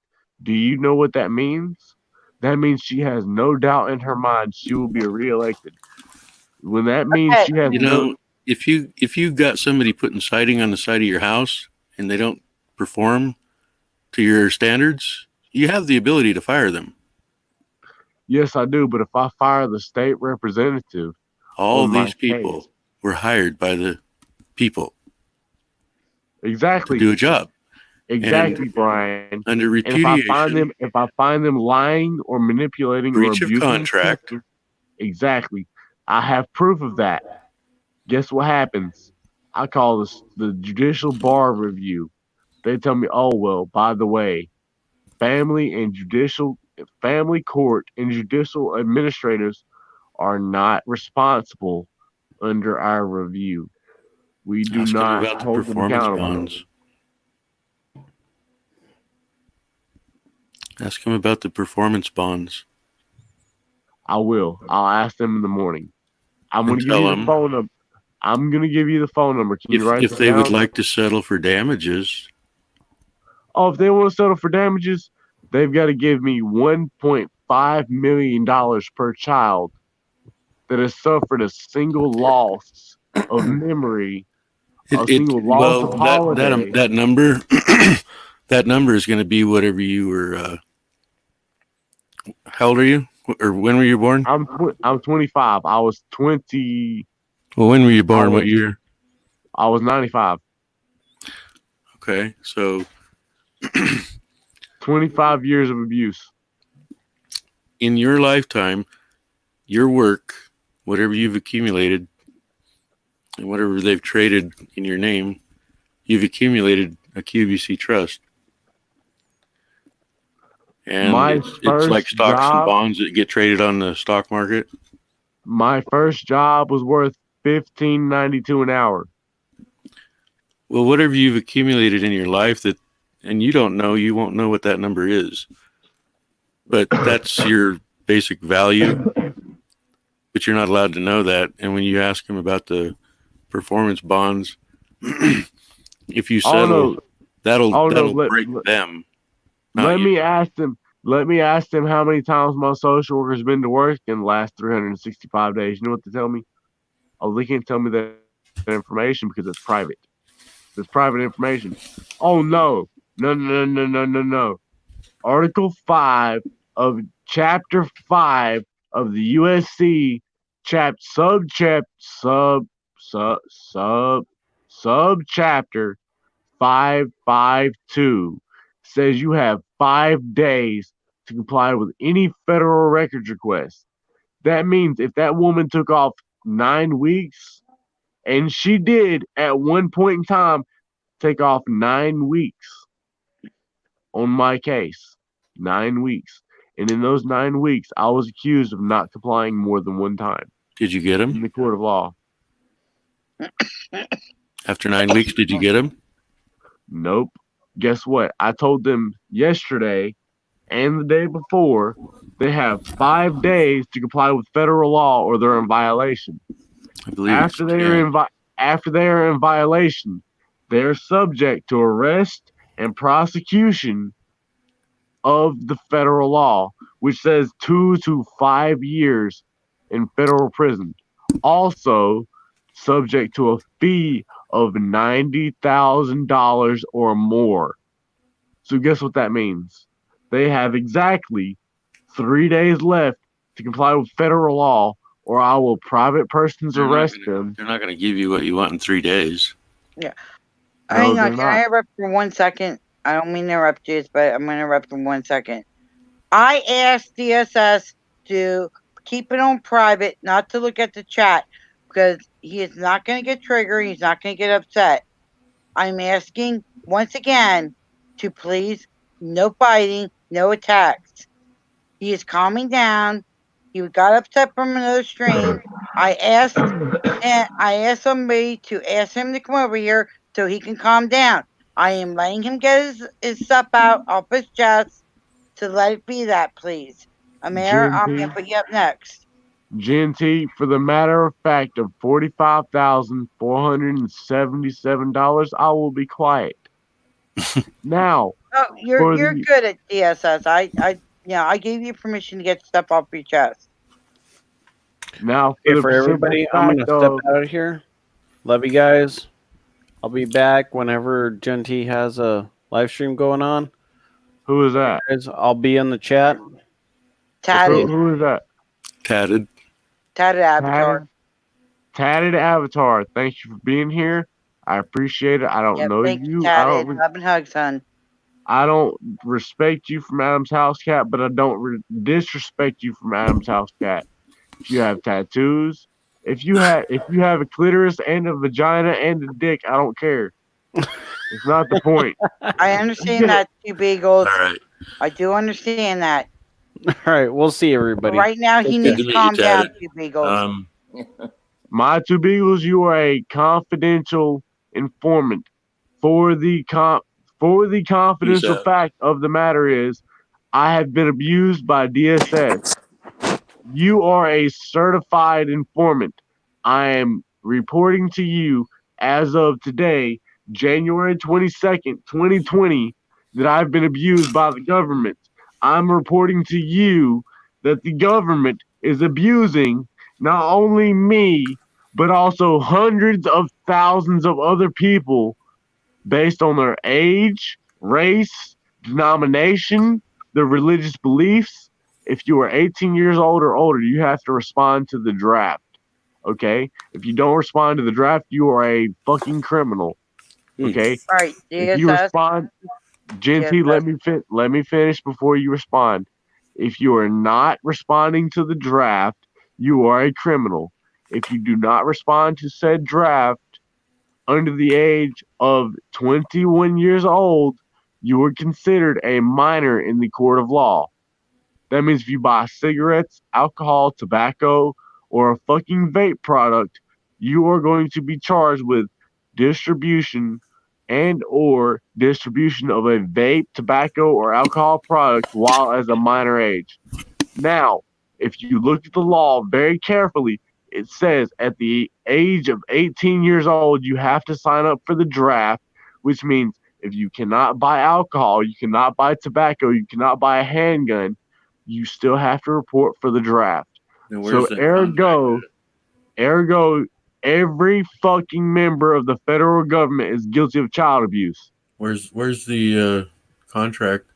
Do you know what that means? That means she has no doubt in her mind she will be reelected. When that means she has if you got somebody putting siding on the side of your house and they don't perform to your standards, you have the ability to fire them. Yes, I do. But if I fire the state representative, all these people were hired by the people. Exactly. To do a job. Exactly, and Brian. Under repudiation. If I find them lying or manipulating breach or abusing of contract. Exactly. I have proof of that. Guess what happens? I call this the judicial bar review. they tell me, oh, well, by the way, family court and judicial administrators are not responsible under our review. We do Ask them not about the hold them performance accountable. bonds. Ask them about the performance bonds. I will. I'll ask them in the morning. I'm going to give tell you the them. phone number. I'm going to give you the phone number. Can you write If it they would down? like to settle for damages, Oh, if they want to settle for damages, they've got to give me $1.5 million per child that has suffered a single loss of memory, a single loss of holiday. that number that number is going to be whatever you were. How old are you, or when were you born? I'm 25. I was 20. Well, when were you born? What year? I was 95. Okay, so 25 years of abuse. In your lifetime, your work, whatever you've accumulated, and whatever they've traded in your name, you've accumulated a QVC trust. And it's like stocks and bonds that get traded on the stock market. My first job was worth $15.92 an hour. Well, whatever you've accumulated in your life and you don't know, you won't know what that number is. But that's your basic value. But you're not allowed to know that. And when you ask them about the performance bonds, if you settle, that'll break them. Let me ask them how many times my social worker's been to work in the last 365 days. You know what they tell me? Oh, they can't tell me that information because it's private. It's private information. Oh, no. Article 5 of Chapter 5 of the USC subchapter 552 says you have 5 days to comply with any federal records request. That means if that woman took off 9 weeks, and she did at one point in time take off 9 weeks on my case, 9 weeks. And in those 9 weeks, I was accused of not complying more than one time. Did you get him? In the court of law. After 9 weeks, did you get him? Nope. Guess what? I told them yesterday and the day before they have 5 days to comply with federal law or they're in violation. I believe after they are in violation, they're subject to arrest and prosecution of the federal law, which says 2 to 5 years in federal prison. Also subject to a fee of $90,000 or more. So guess what that means? They have exactly 3 days left to comply with federal law, or I will private persons arrest them. They're not going to give you what you want in 3 days. Yeah. No, Hang on, they're can I interrupt for 1 second? I don't mean to interrupt you, but I'm going to interrupt for 1 second. I asked DSS to keep it on private, not to look at the chat, because he is not going to get triggered. He's not going to get upset. I'm asking once again to please no fighting, no attacks. He is calming down. He got upset from another stream. I asked somebody to ask him to come over here so he can calm down. I am letting him get his stuff out off his chest to let it be that, please. Amir, I'm going to put you up next. GNT, for the matter of fact of $45,477, I will be quiet. Now, oh, you're good at DSS. I gave you permission to get stuff off your chest. Now, for everybody, I'm gonna step out of here. Love you guys. I'll be back whenever Genty has a live stream going on. Who is that? I'll be in the chat. Tatted. Who is that? Tatted. Tatted Avatar. Tatted Avatar. Thank you for being here. I appreciate it. I don't know thank you. Tatted. Love and hugs, son. I don't respect you from Adam's House Cat, but I don't disrespect you from Adam's House Cat. If you have tattoos, if you have a clitoris and a vagina and a dick, I don't care. It's not the point. I understand that, two Beagles. All right. I do understand that. All right, we'll see everybody. But right now, he Take needs care. to calm down, two Beagles. My two Beagles, you are a confidential informant. For the confidential out. fact of the matter is, I have been abused by DSS. You are a certified informant. I am reporting to you as of today, January 22nd, 2020, that I've been abused by the government. I'm reporting to you that the government is abusing not only me, but also hundreds of thousands of other people based on their age, race, denomination, their religious beliefs. If you are 18 years old or older, you have to respond to the draft. Okay? If you don't respond to the draft, you are a fucking criminal. Okay? All right, If you DSS. respond, Genty, let me finish before you respond. If you are not responding to the draft, you are a criminal. If you do not respond to said draft under the age of 21 years old, you are considered a minor in the court of law. That means if you buy cigarettes, alcohol, tobacco, or a fucking vape product, you are going to be charged with distribution and or distribution of a vape, tobacco, or alcohol product while as a minor age. Now, if you look at the law very carefully, it says at the age of 18 years old, you have to sign up for the draft, which means if you cannot buy alcohol, you cannot buy tobacco, you cannot buy a handgun, you still have to report for the draft. Now, So where's that ergo, every fucking member of the federal government is guilty of child abuse. Where's the contract?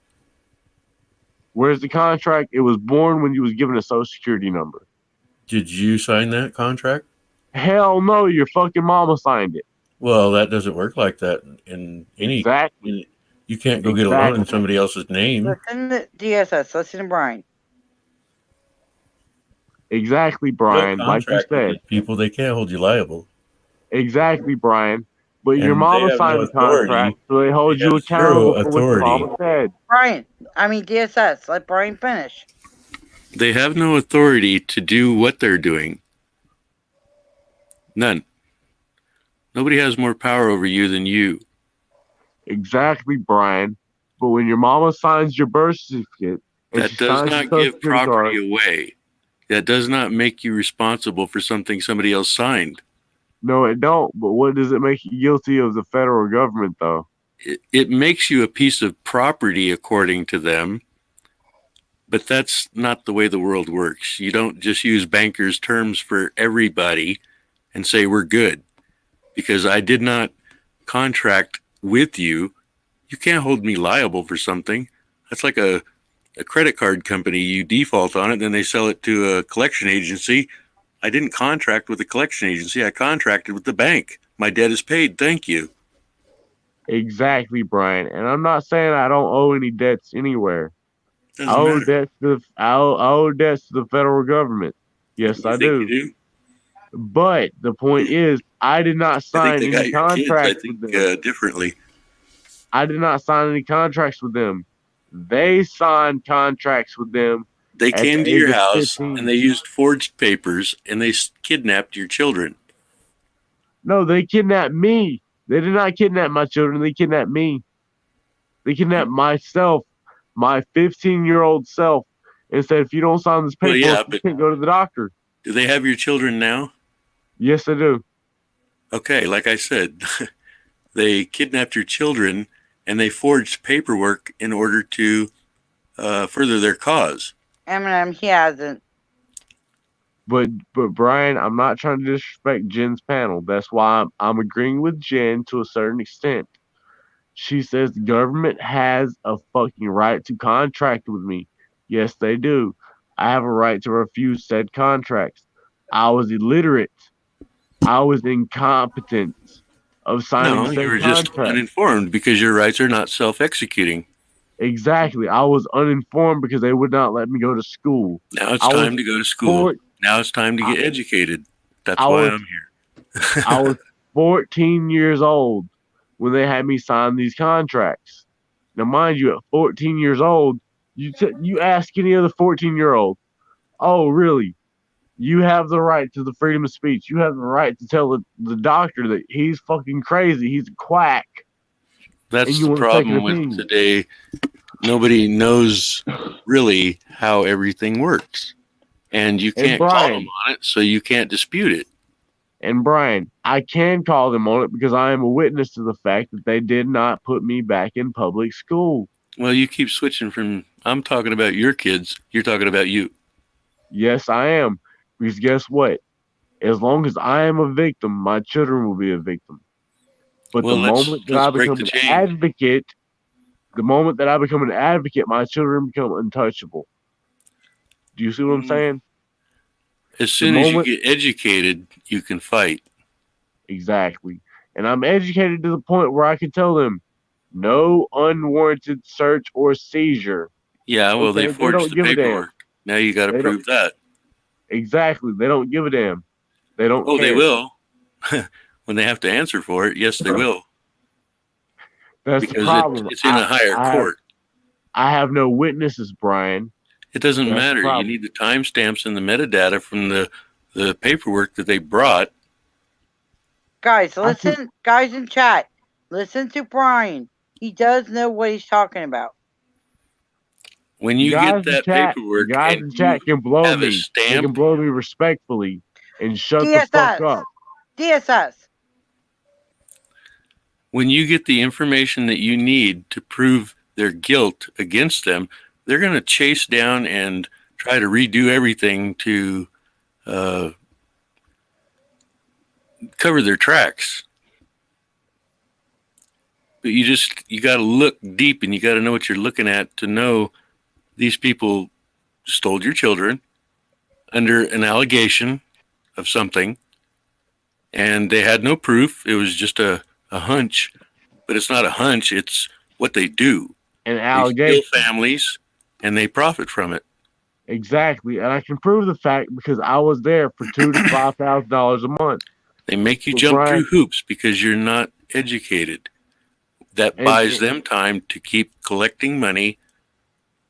Where's the contract? It was born when you was given a social security number. Did you sign that contract? Hell no, your fucking mama signed it. Well, that doesn't work like that in any. Exactly. You can't go get a loan in somebody else's name. Listen to DSS. Listen to Brian. Exactly, Brian. Like you said, people, they can't hold you liable. Exactly, Brian. But your And mama they have signed no the contract, so they hold They you have accountable zero for what your authority. mama said. Brian, I mean DSS. Let Brian finish. They have no authority to do what they're doing. None. Nobody has more power over you than you. Exactly, Brian. But when your mama signs your birth certificate, and That she does signs not your give social security property card, away. That does not make you responsible for something somebody else signed. no, it don't. But what does it make you guilty of the federal government, though? It makes you a piece of property according to them, but that's not the way the world works. You don't just use bankers' terms for everybody and say we're good. Because I did not contract with you, you can't hold me liable for something. That's like a credit card company. You default on it, then they sell it to a collection agency. I didn't contract with the collection agency. I contracted with the bank. My debt is paid. Thank you. Exactly, Brian. And I'm not saying I don't owe any debts anywhere. Doesn't I owe matter. debts to I owe debts to the federal government. Yes, I do. You do? But the point is, I did not I sign think they got any your kids, I contracts think, with them. differently. I did not sign any contracts with them. They signed contracts with them. They at came the to age your of house 15. and they used forged papers and they kidnapped your children. No, they kidnapped me. They did not kidnap my children. They kidnapped me. They kidnapped myself, my 15-year-old self, and said, if you don't sign this Well, paperwork, yeah, you but can't go to the doctor. do they have your children now? Yes, I do. Okay, like I said, they kidnapped your children and they forged paperwork in order to further their cause. Eminem, he hasn't. But Brian, I'm not trying to disrespect Jen's panel. That's why I'm agreeing with Jen to a certain extent. She says the government has a fucking right to contract with me. Yes, they do. I have a right to refuse said contracts. I was illiterate. I was incompetent of signing No, you said were just contract. uninformed because your rights are not self-executing. Exactly. I was uninformed because they would not let me go to school. Now it's time to go to school. Now it's time to get educated. That's why I'm here. I was 14 years old when they had me sign these contracts. Now, mind you, at 14 years old, you ask any other 14-year-old, oh, really? You have the right to the freedom of speech. You have the right to tell the doctor that he's fucking crazy. He's a quack. That's you the want to take an problem with opinion. today. Nobody knows really how everything works. And you can't call them on it, so you can't dispute it. And Brian, I can call them on it because I am a witness to the fact that they did not put me back in public school. Well, you keep switching from, I'm talking about your kids, you're talking about you. Yes, I am. Because guess what? As long as I am a victim, my children will be a victim. But Well, the moment that I become an advocate, my children become untouchable. Do you see what I'm saying? As soon as you get educated, you can fight. Exactly. And I'm educated to the point where I can tell them, no unwarranted search or seizure. Yeah, well, they forged the paperwork. Now you got to prove that. Exactly. They don't give a damn. They don't care. They will. When they have to answer for it, yes, they will. That's because the problem. it's in a higher court. I have no witnesses, Brian. It doesn't matter. You need the timestamps and the metadata from the paperwork that they brought. Guys, listen. Guys in chat, listen to Brian. He does know what he's talking about. When you get that paperwork, guys in chat can blow me. They can blow me respectfully and shut the fuck up. DSS. When you get the information that you need to prove their guilt against them, they're going to chase down and try to redo everything to cover their tracks. But you got to look deep, and you got to know what you're looking at to know these people stole your children under an allegation of something, and they had no proof. It was just a hunch, but it's not a hunch. It's what they do. An allegation. They steal families, and they profit from it. Exactly, and I can prove the fact because I was there for $2,000 to $5,000 a month. They make you jump through hoops because you're not educated. That buys them time to keep collecting money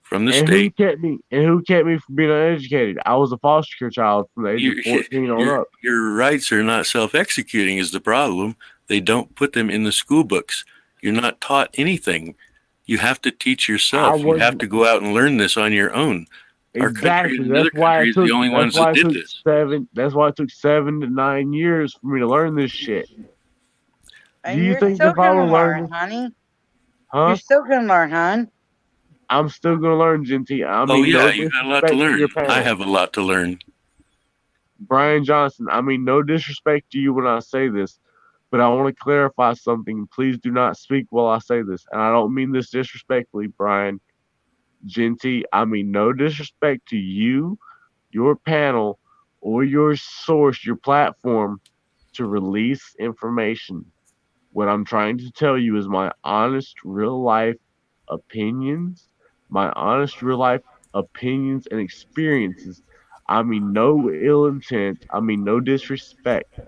from the state. Who kept me from being uneducated? I was a foster care child from the age of 14 on up. Your rights are not self-executing is the problem. They don't put them in the school books. You're not taught anything. You have to teach yourself. You have to go out and learn this on your own. Exactly. That's why it took 7 to 9 years for me to learn this shit. And you're still gonna learn, honey? Huh? You're still gonna learn, hon? I'm still gonna learn, Genty. You got a lot to learn. I have a lot to learn. Brian Johnson, I mean no disrespect to you when I say this, but I want to clarify something. Please do not speak while I say this. And I don't mean this disrespectfully, Brian. Genty, I mean no disrespect to you, your panel, or your source, your platform to release information. What I'm trying to tell you is my honest real life opinions, and experiences. I mean no ill intent. I mean no disrespect.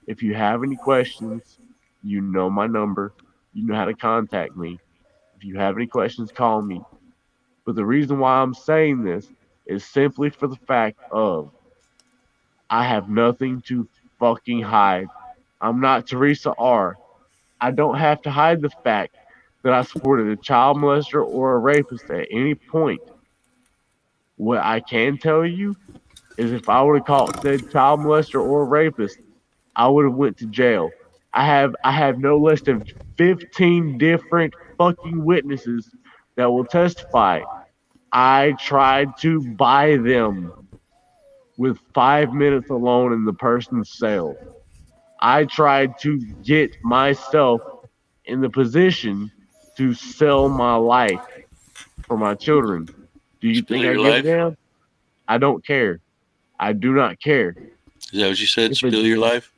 If you have any questions, you know my number. You know how to contact me. If you have any questions, call me. But the reason why I'm saying this is simply for the fact of I have nothing to fucking hide. I'm not Teresa R. I don't have to hide the fact that I supported a child molester or a rapist at any point. What I can tell you is if I would have caught said child molester or rapist, I would have went to jail. I have no less than 15 different fucking witnesses that will testify. I tried to buy them with 5 minutes alone in the person's cell. I tried to get myself in the position to sell my life for my children. Do you think I give a damn? I don't care. I do not care. Is that what you said? Spill your life?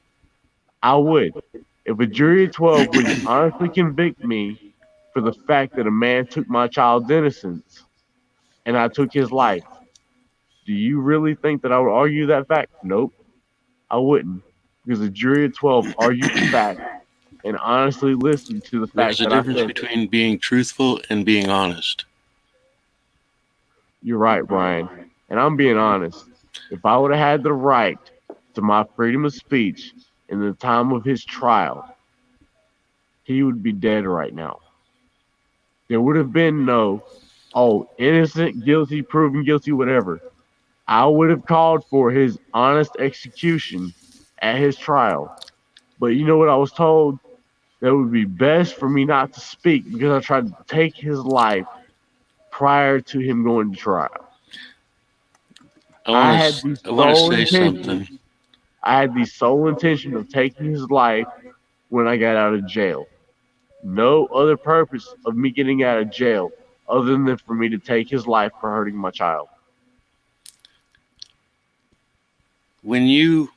I would. If a jury of 12 would honestly convict me for the fact that a man took my child's innocence and I took his life, do you really think that I would argue that fact? Nope. I wouldn't. Because a jury of 12 argued the fact and honestly listen to the fact There's a that I difference said, between being truthful and being honest. you're right, Brian. And I'm being honest. If I would have had the right to my freedom of speech in the time of his trial, he would be dead right now. There would have been no, oh, innocent, guilty, proven guilty, whatever. I would have called for his honest execution at his trial. But you know what I was told? That it would be best for me not to speak because I tried to take his life prior to him going to trial. I had the sole intention. I had the sole intention of taking his life when I got out of jail. No other purpose of me getting out of jail other than for me to take his life for hurting my child. When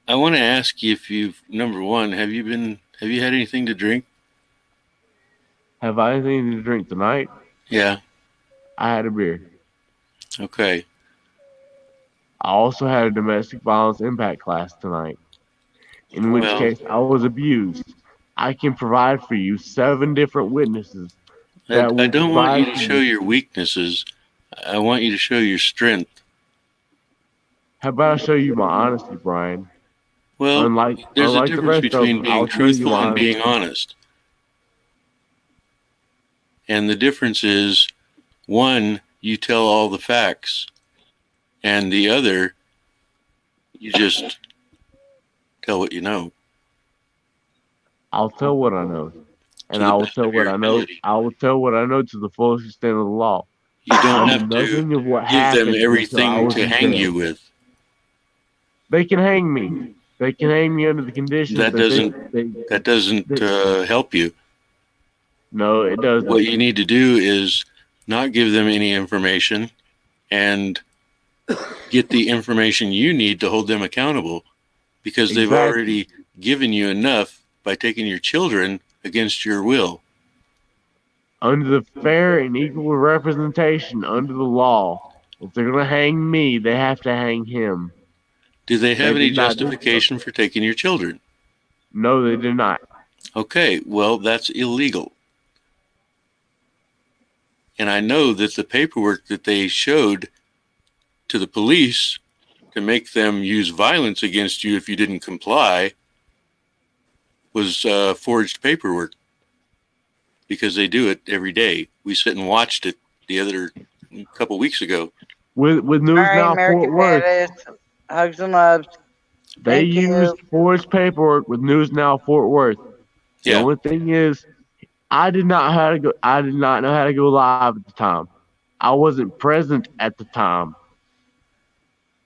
I want to ask you if you've, number one, have you had anything to drink? Have I anything to drink tonight? Yeah. I had a beer. Okay. I also had a domestic violence impact class tonight, in which case I was abused. I can provide for you 7 different witnesses that will I don't want you to provide show your weaknesses. I want you to show your strength. How about I show you my honesty, Brian? Well, unlike there's a the difference rest of between them, being I'll show you truthful my and being honesty. honest. And the difference is, one, you tell all the facts, and the other, you just tell what you know. I'll tell what I know, and To the I will best tell of your what I know. ability. I will tell what I know to the fullest extent of the law. You don't I have know to nothing of what give them happened until I everything was to in hang jail. you with. They can hang me. They can hang me under the conditions That doesn't help you. No, it doesn't. What you need to do is not give them any information and get the information you need to hold them accountable, because they've already given you enough by taking your children against your will. Under the fair and equal representation under the law, if they're going to hang me, they have to hang him. Do they have any did not do so. justification for taking your children? No, they did not. Okay, well, that's illegal. And I know that the paperwork that they showed to the police to make them use violence against you if you didn't comply was forged paperwork, because they do it every day. We sit and watched it a couple weeks ago. With News All right, Now American Fort Worth, Badass. Hugs and loves. they Thank you. used forged paperwork with News Now Fort Worth. The only thing is, I did not know how to go live at the time. I wasn't present at the time.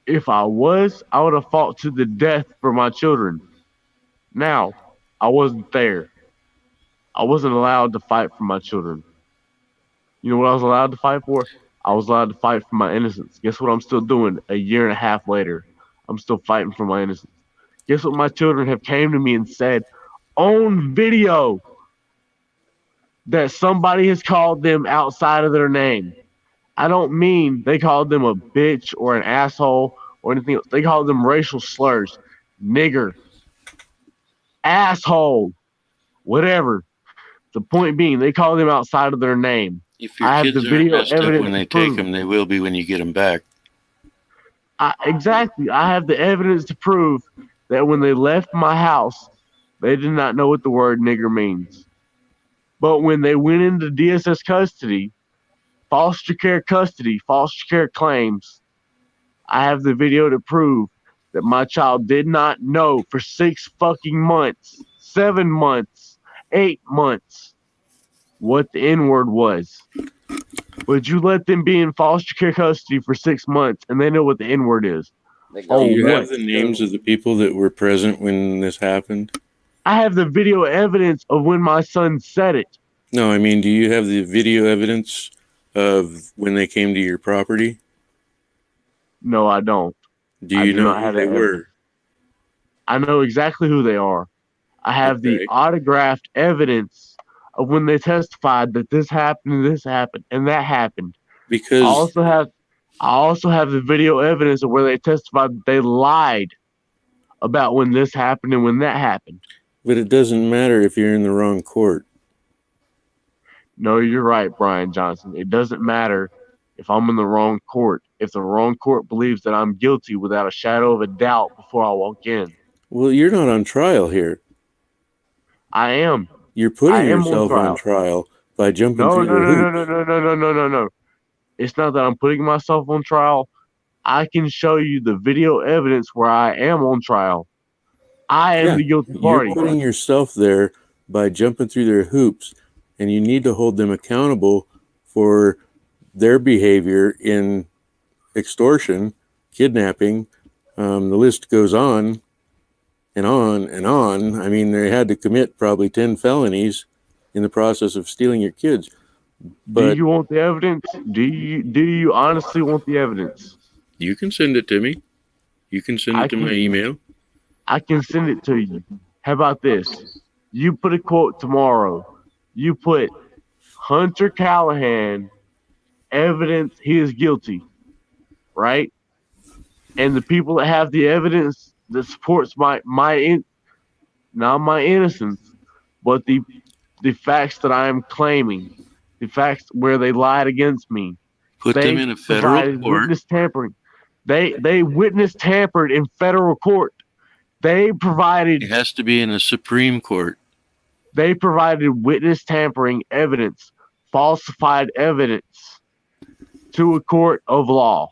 If I was, I would have fought to the death for my children. Now, I wasn't there. I wasn't allowed to fight for my children. You know what I was allowed to fight for? I was allowed to fight for my innocence. Guess what I'm still doing a year and a half later? I'm still fighting for my innocence. Guess what my children have came to me and said on video? That somebody has called them outside of their name. I don't mean they called them a bitch or an asshole or anything else. They called them racial slurs. Nigger. Asshole. Whatever. The point being, they called them outside of their name. If your I have kids the aren't video messed up evidence when they to prove. take them, they will be when you get them back. Exactly. I have the evidence to prove that when they left my house, they did not know what the word nigger means. But when they went into DSS custody, foster care claims, I have the video to prove that my child did not know for 6 fucking months, 7 months, 8 months what the N-word was. Would you let them be in foster care custody for 6 months and they know what the N-word is? Do you have the names of the people that were present when this happened? I have the video evidence of when my son said it. No, I mean, do you have the video evidence of when they came to your property? No, I don't. Do you know who they were? I know exactly who they are. I have the autographed evidence of when they testified that this happened, and that happened. Because I also have the video evidence of where they testified that they lied about when this happened and when that happened. But it doesn't matter if you're in the wrong court. No, you're right, Brian Johnson. It doesn't matter if I'm in the wrong court. If the wrong court believes that I'm guilty without a shadow of a doubt before I walk in. Well, you're not on trial here. I am. You're putting I am yourself on trial by jumping through the hoops. No. It's not that I'm putting myself on trial. I can show you the video evidence where I am on trial. I am the guilty party. You're putting yourself there by jumping through their hoops, and you need to hold them accountable for their behavior in extortion, kidnapping. The list goes on and on and on. I mean, they had to commit probably 10 felonies in the process of stealing your kids. But do you want the evidence? Do you honestly want the evidence? You can send it to me. You can send it to my email. I can send it to you. How about this? You put a quote tomorrow. You put Hunter Callahan, evidence he is guilty, right? And the people that have the evidence that supports not my innocence, but the facts that I am claiming, the facts where they lied against me. Put them in a federal court. Witness tampering. They witness tampered in federal court. They provided. It has to be in a Supreme Court. They provided witness tampering evidence, falsified evidence, to a court of law.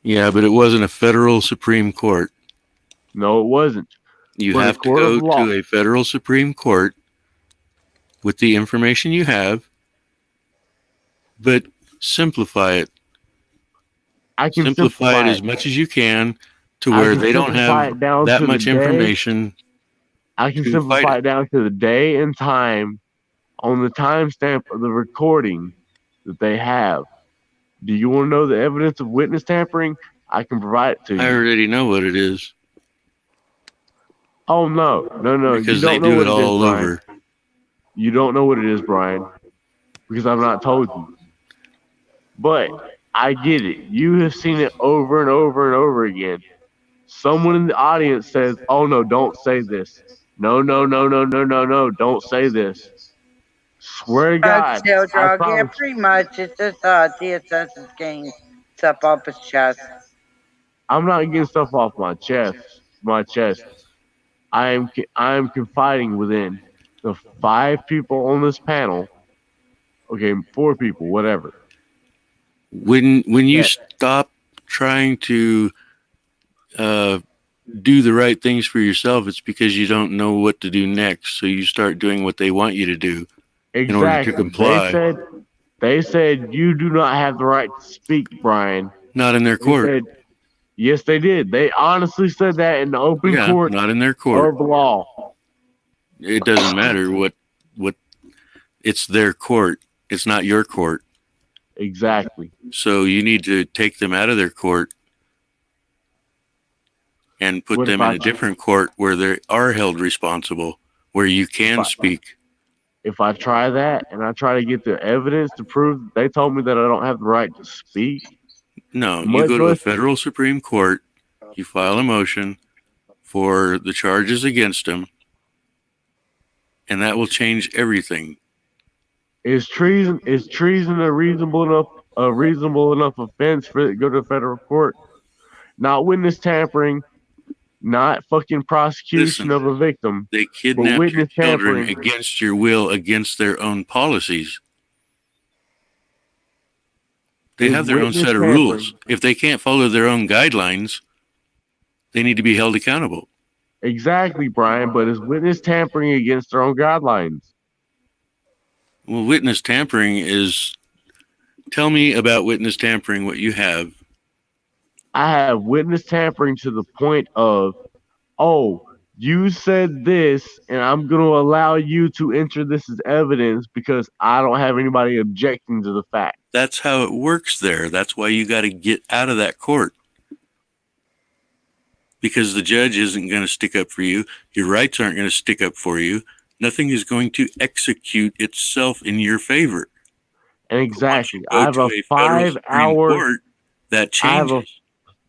Yeah, but it wasn't a federal Supreme Court. No, it wasn't. You have to go to a federal Supreme Court with the information you have, but simplify it. I can simplify it as much as you can to where they don't have that much information. I can simplify it down to the day and time on the timestamp of the recording that they have. Do you want to know the evidence of witness tampering? I can provide it to you. I already know what it is. Oh, no. Because they do it all over. You don't know what it is, Brian, because I've not told you. But I get it. You have seen it over and over and over again. Someone in the audience says, oh, no, don't say this. No, don't say this. Swear to God. Yeah, pretty much. It's just DSS is getting stuff off his chest. I'm not getting stuff off my chest. I am confiding within the 5 people on this panel. Okay, 4 people, whatever. When you stop trying to do the right things for yourself, it's because you don't know what to do next. So you start doing what they want you to do in order to comply. They said you do not have the right to speak, Brian. Not in their court. Yes, they did. They honestly said that in the open court. Not in their court. Of law. It doesn't matter what. It's their court. It's not your court. Exactly. So you need to take them out of their court and put them in a different court where they are held responsible, where you can speak. If I try that and I try to get the evidence to prove they told me that I don't have the right to speak. No, you go to a federal Supreme Court, you file a motion for the charges against them, and that will change everything. Is treason a reasonable enough offense for it to go to federal court? Not witness tampering, not fucking prosecution of a victim. They kidnap your children against your will, against their own policies. They have their own set of rules. If they can't follow their own guidelines, they need to be held accountable. Exactly, Brian, but is witness tampering against their own guidelines? Well, witness tampering is... Tell me about witness tampering, what you have. I have witness tampering to the point of, oh, you said this, and I'm going to allow you to enter this as evidence because I don't have anybody objecting to the fact. That's how it works there. That's why you got to get out of that court. Because the judge isn't going to stick up for you. Your rights aren't going to stick up for you. Nothing is going to execute itself in your favor. And exactly. I have a 5-hour that changes.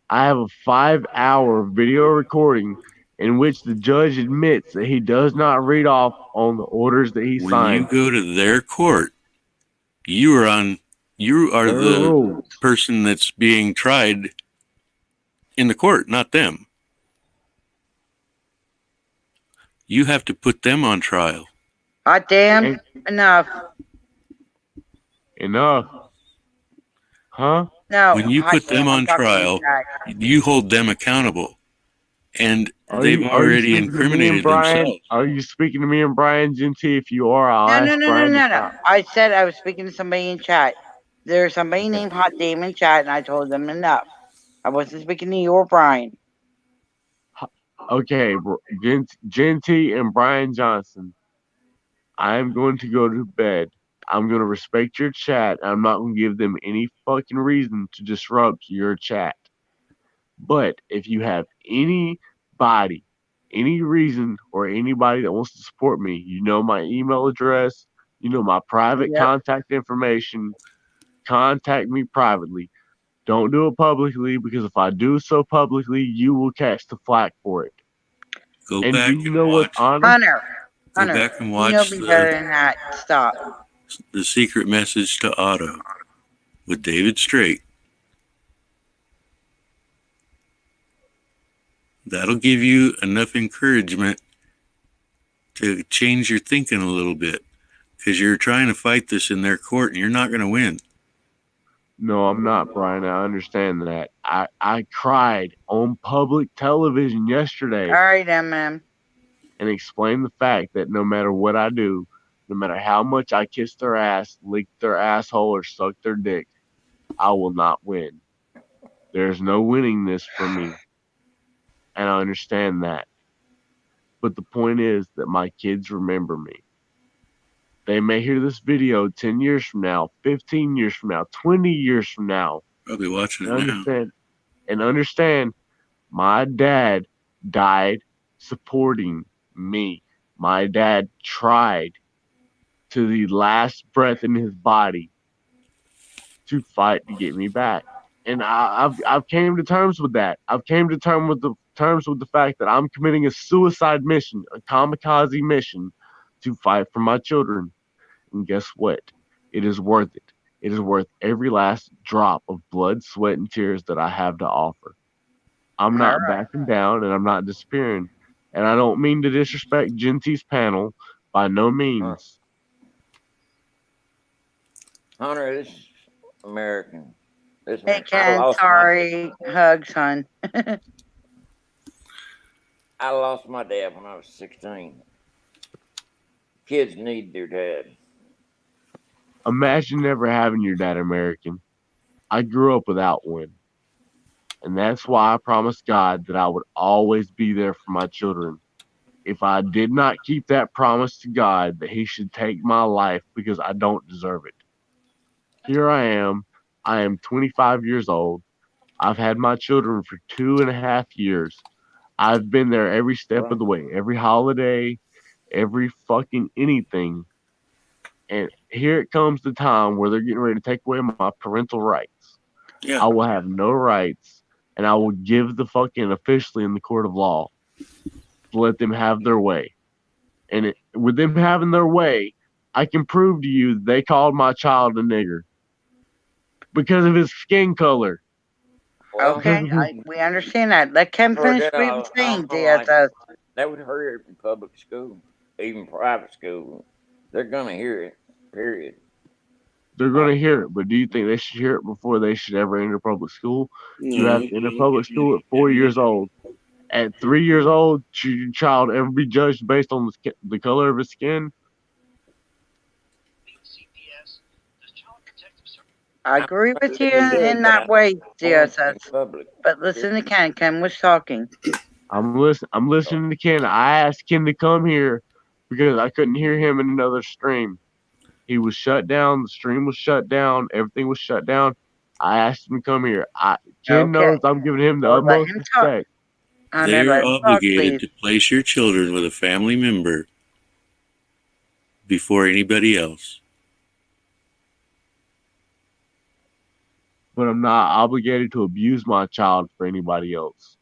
I have a 5-hour video recording in which the judge admits that he does not read off on the orders that he When signed. you go to their court, you are Their the rules. person that's being tried in the court, not them. You have to put them on trial. Hot damn, enough. Enough. Huh? No. When you put them on trial, you hold them accountable. And they've already incriminated themselves. Are you speaking to me and Brian Genty? If you are, I'll ask Brian to stop. I said I was speaking to somebody in chat. There's somebody named Hot Damn in chat, and I told them enough. I wasn't speaking to you or Brian. Okay, Genty and Brian Johnson, I am going to go to bed. I'm going to respect your chat. I'm not going to give them any fucking reason to disrupt your chat. But if you have anybody, any reason, or anybody that wants to support me, you know my email address, you know my private contact information, contact me privately. Don't do it publicly, because if I do so publicly, you will catch the flack for it. Go and back do you and know watch. what, Hunter, Go back and watch you know me better than that. Stop. The Secret Message to Otto with David Straight. That'll give you enough encouragement to change your thinking a little bit, because you're trying to fight this in their court and you're not going to win. No, I'm not, Brian. I understand that. I cried on public television yesterday. All right, MM. And explained the fact that no matter what I do, no matter how much I kiss their ass, lick their asshole, or suck their dick, I will not win. There's no winning this for me. And I understand that. But the point is that my kids remember me. They may hear this video 10 years from now, 15 years from now, 20 years from now. Probably watching it now. And understand, my dad died supporting me. My dad tried to the last breath in his body to fight to get me back. And I've came to terms with that. I've came to terms with the fact that I'm committing a suicide mission, a kamikaze mission, to fight for my children. And guess what? It is worth it. It is worth every last drop of blood, sweat, and tears that I have to offer. I'm not backing down, and I'm not disappearing. And I don't mean to disrespect Genty's panel, by no means. Hunter, this is American. Listen, Hey, Ken, sorry. Hugs, son. I lost my dad when I was 16. Kids need their dad. Imagine never having your dad American. I grew up without one. And that's why I promised God that I would always be there for my children. If I did not keep that promise to God that he should take my life because I don't deserve it. Here I am 25 years old. I've had my children for 2.5 years. I've been there every step of the way, every holiday, every fucking anything. And here it comes the time where they're getting ready to take away my parental rights. Yeah. I will have no rights, and I will give the fucking officially in the court of law to let them have their way. And with them having their way, I can prove to you that they called my child a nigger because of his skin color. Okay, we understand that. Let Ken finish what he was saying, DSS. That would hurt in public school, even private school. They're gonna hear it. Period. They're gonna hear it, but do you think they should hear it before they should ever enter public school? You have to enter public school at 4 years old. At 3 years old, should your child ever be judged based on the color of his skin? I agree with you in that way, DSS. But listen to Ken. Ken was talking. I'm listening to Ken. I asked Ken to come here because I couldn't hear him in another stream. He was shut down. The stream was shut down. Everything was shut down. I asked him to come here. Ken knows I'm giving him the utmost respect. They're obligated to place your children with a family member before anybody else. But I'm not obligated to abuse my child for anybody else.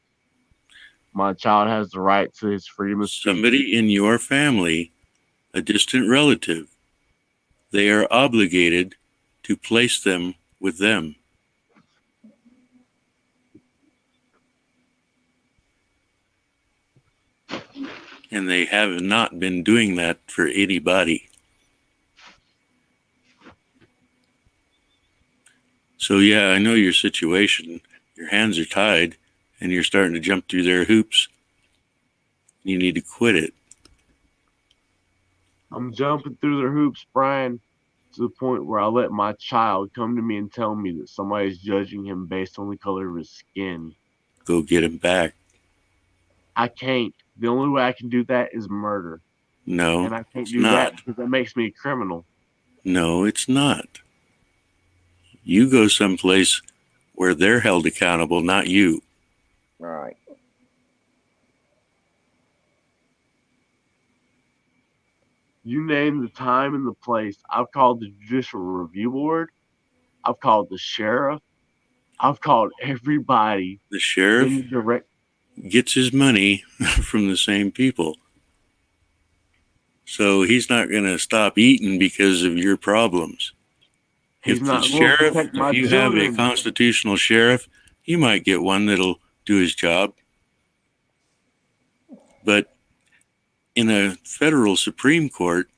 My child has the right to his freedom of speech. Somebody in your family, a distant relative, they are obligated to place them with them. And they have not been doing that for anybody. So yeah, I know your situation. Your hands are tied and you're starting to jump through their hoops. You need to quit it. I'm jumping through their hoops, Brian, to the point where I let my child come to me and tell me that somebody's judging him based on the color of his skin. Go get him back. I can't. The only way I can do that is murder. No, and I can't it's do not. that because that makes me a criminal. No, it's not. You go someplace where they're held accountable, not you. Right. You name the time and the place. I've called the Judicial Review Board. I've called the sheriff. I've called everybody. The sheriff gets his money from the same people. So he's not going to stop eating because of your problems. He's not going to protect my if you children. have a constitutional sheriff, you might get one that'll do his job. But in a federal Supreme Court,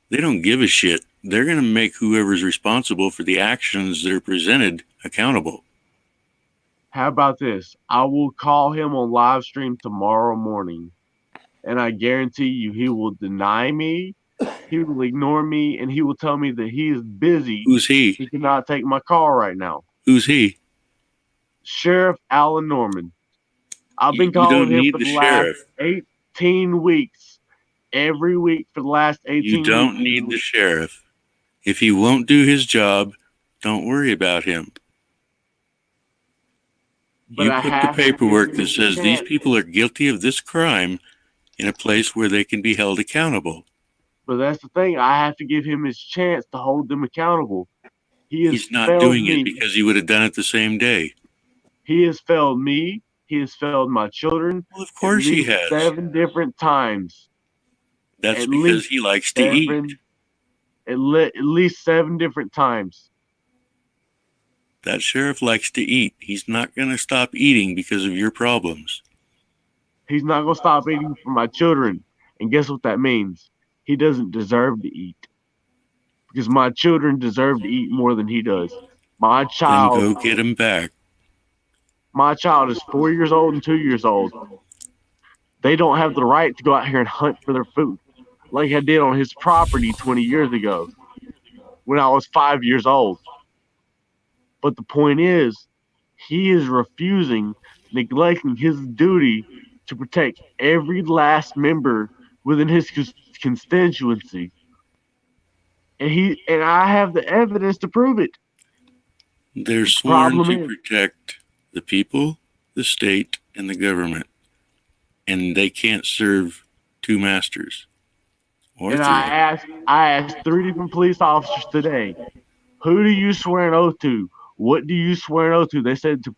they don't give a shit. They're going to make whoever's responsible for the actions that are presented accountable. How about this? I will call him on live stream tomorrow morning, and I guarantee you he will deny me, he will ignore me, and he will tell me that he is busy. Who's he? He cannot take my call right now. Who's he? Sheriff Alan Norman. I've been calling him for the last 18 weeks. Every week for the last 18 weeks. You don't need the sheriff. If he won't do his job, don't worry about him. But you put the paperwork that says these people are guilty of this crime in a place where they can be held accountable. But that's the thing. I have to give him his chance to hold them accountable. He's not doing it because he would have done it the same day. He has failed me. He has failed my children. Well, of course he has. 7 different times. That's because he likes to eat. At least 7 different times. That sheriff likes to eat. He's not going to stop eating because of your problems. He's not going to stop eating for my children. And guess what that means? He doesn't deserve to eat. Because my children deserve to eat more than he does. My child. Then go get him back. My child is 4 years old and 2 years old. They don't have the right to go out here and hunt for their food like I did on his property 20 years ago when I was 5 years old. But the point is, he is refusing, neglecting his duty to protect every last member within his constituency. And I have the evidence to prove it. They're sworn to protect the people, the state, and the government. And they can't serve 2 masters. Or and 3. I asked 3 different police officers today, who do you swear an oath to? What do you swear an oath to? They said to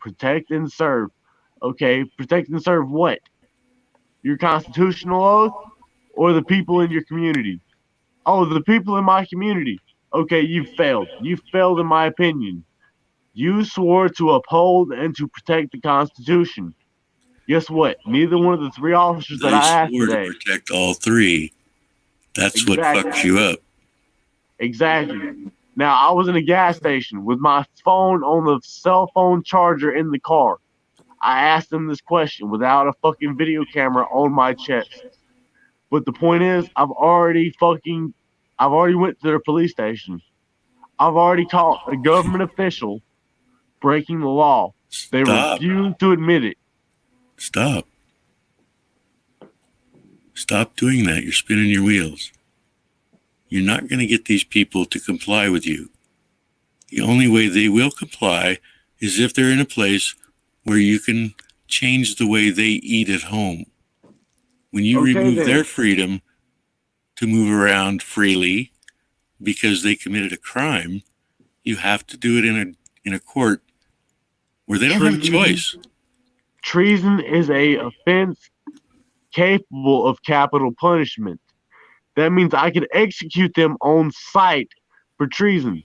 protect and serve. Okay, protect and serve what? Your constitutional oath or the people in your community? Oh, the people in my community. Okay, you failed. You failed in my opinion. You swore to uphold and to protect the Constitution. Guess what? Neither one of the 3 officers that I asked today. They swore to protect all 3. That's what fucks you up. Exactly. Now, I was in a gas station with my phone on the cell phone charger in the car. I asked them this question without a fucking video camera on my chest. But the point is, I've already went to their police station. I've already caught a government official breaking the law. They refuse to admit it. Stop. Stop doing that. You're spinning your wheels. You're not going to get these people to comply with you. The only way they will comply is if they're in a place where you can change the way they eat at home. When you remove their freedom to move around freely because they committed a crime, you have to do it in a court where they don't have a choice. treason is a offense capable of capital punishment. That means I can execute them on sight for treason.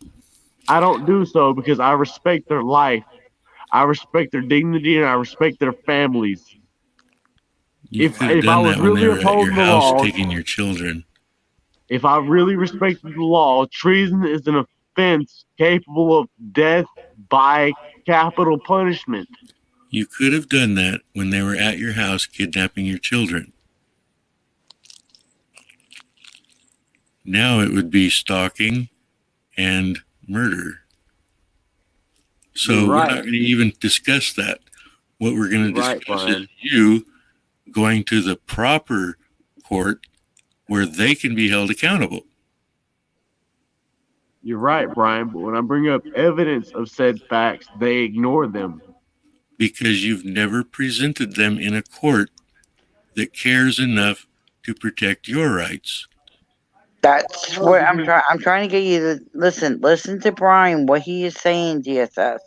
I don't do so because I respect their life, I respect their dignity, and I respect their families. You could have If I done was that when they really were at your upholding the house law, taking your children. if I really respected the law, treason is an offense capable of death by capital punishment. You could have done that when they were at your house kidnapping your children. Now it would be stalking and murder. So we're not going to even discuss that. What we're going to discuss is you going to the proper court where they can be held accountable. You're right, Brian, but when I bring up evidence of said facts, they ignore them. Because you've never presented them in a court that cares enough to protect your rights. That's what I'm trying. I'm trying to get you to listen. Listen to Brian. What he is saying, DSS.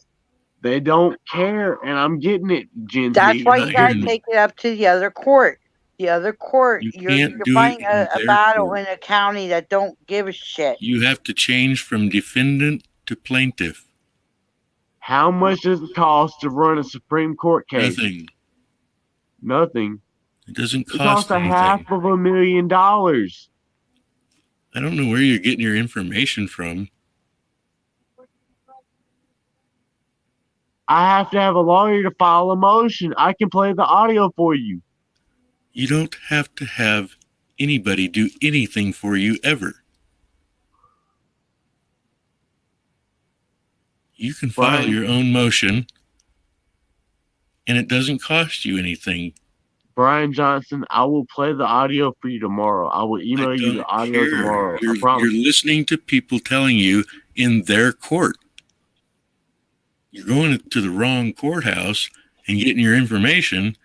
They don't care, and I'm getting it, Ginty. That's why you gotta take it up to the other court. The other court. You're can't do fighting it in a their battle court. in a county that don't give a shit. You have to change from defendant to plaintiff. How much does it cost to run a Supreme Court case? Nothing. Nothing. It doesn't It costs anything. $500,000. I don't know where you're getting your information from. I have to have a lawyer to file a motion. I can play the audio for you. You don't have to have anybody do anything for you ever. You can file your own motion, and it doesn't cost you anything. Brian Johnson, I will play the audio for you tomorrow. I will email you the audio tomorrow. I promise. You're listening to people telling you in their court. You're going to the wrong courthouse and getting your information,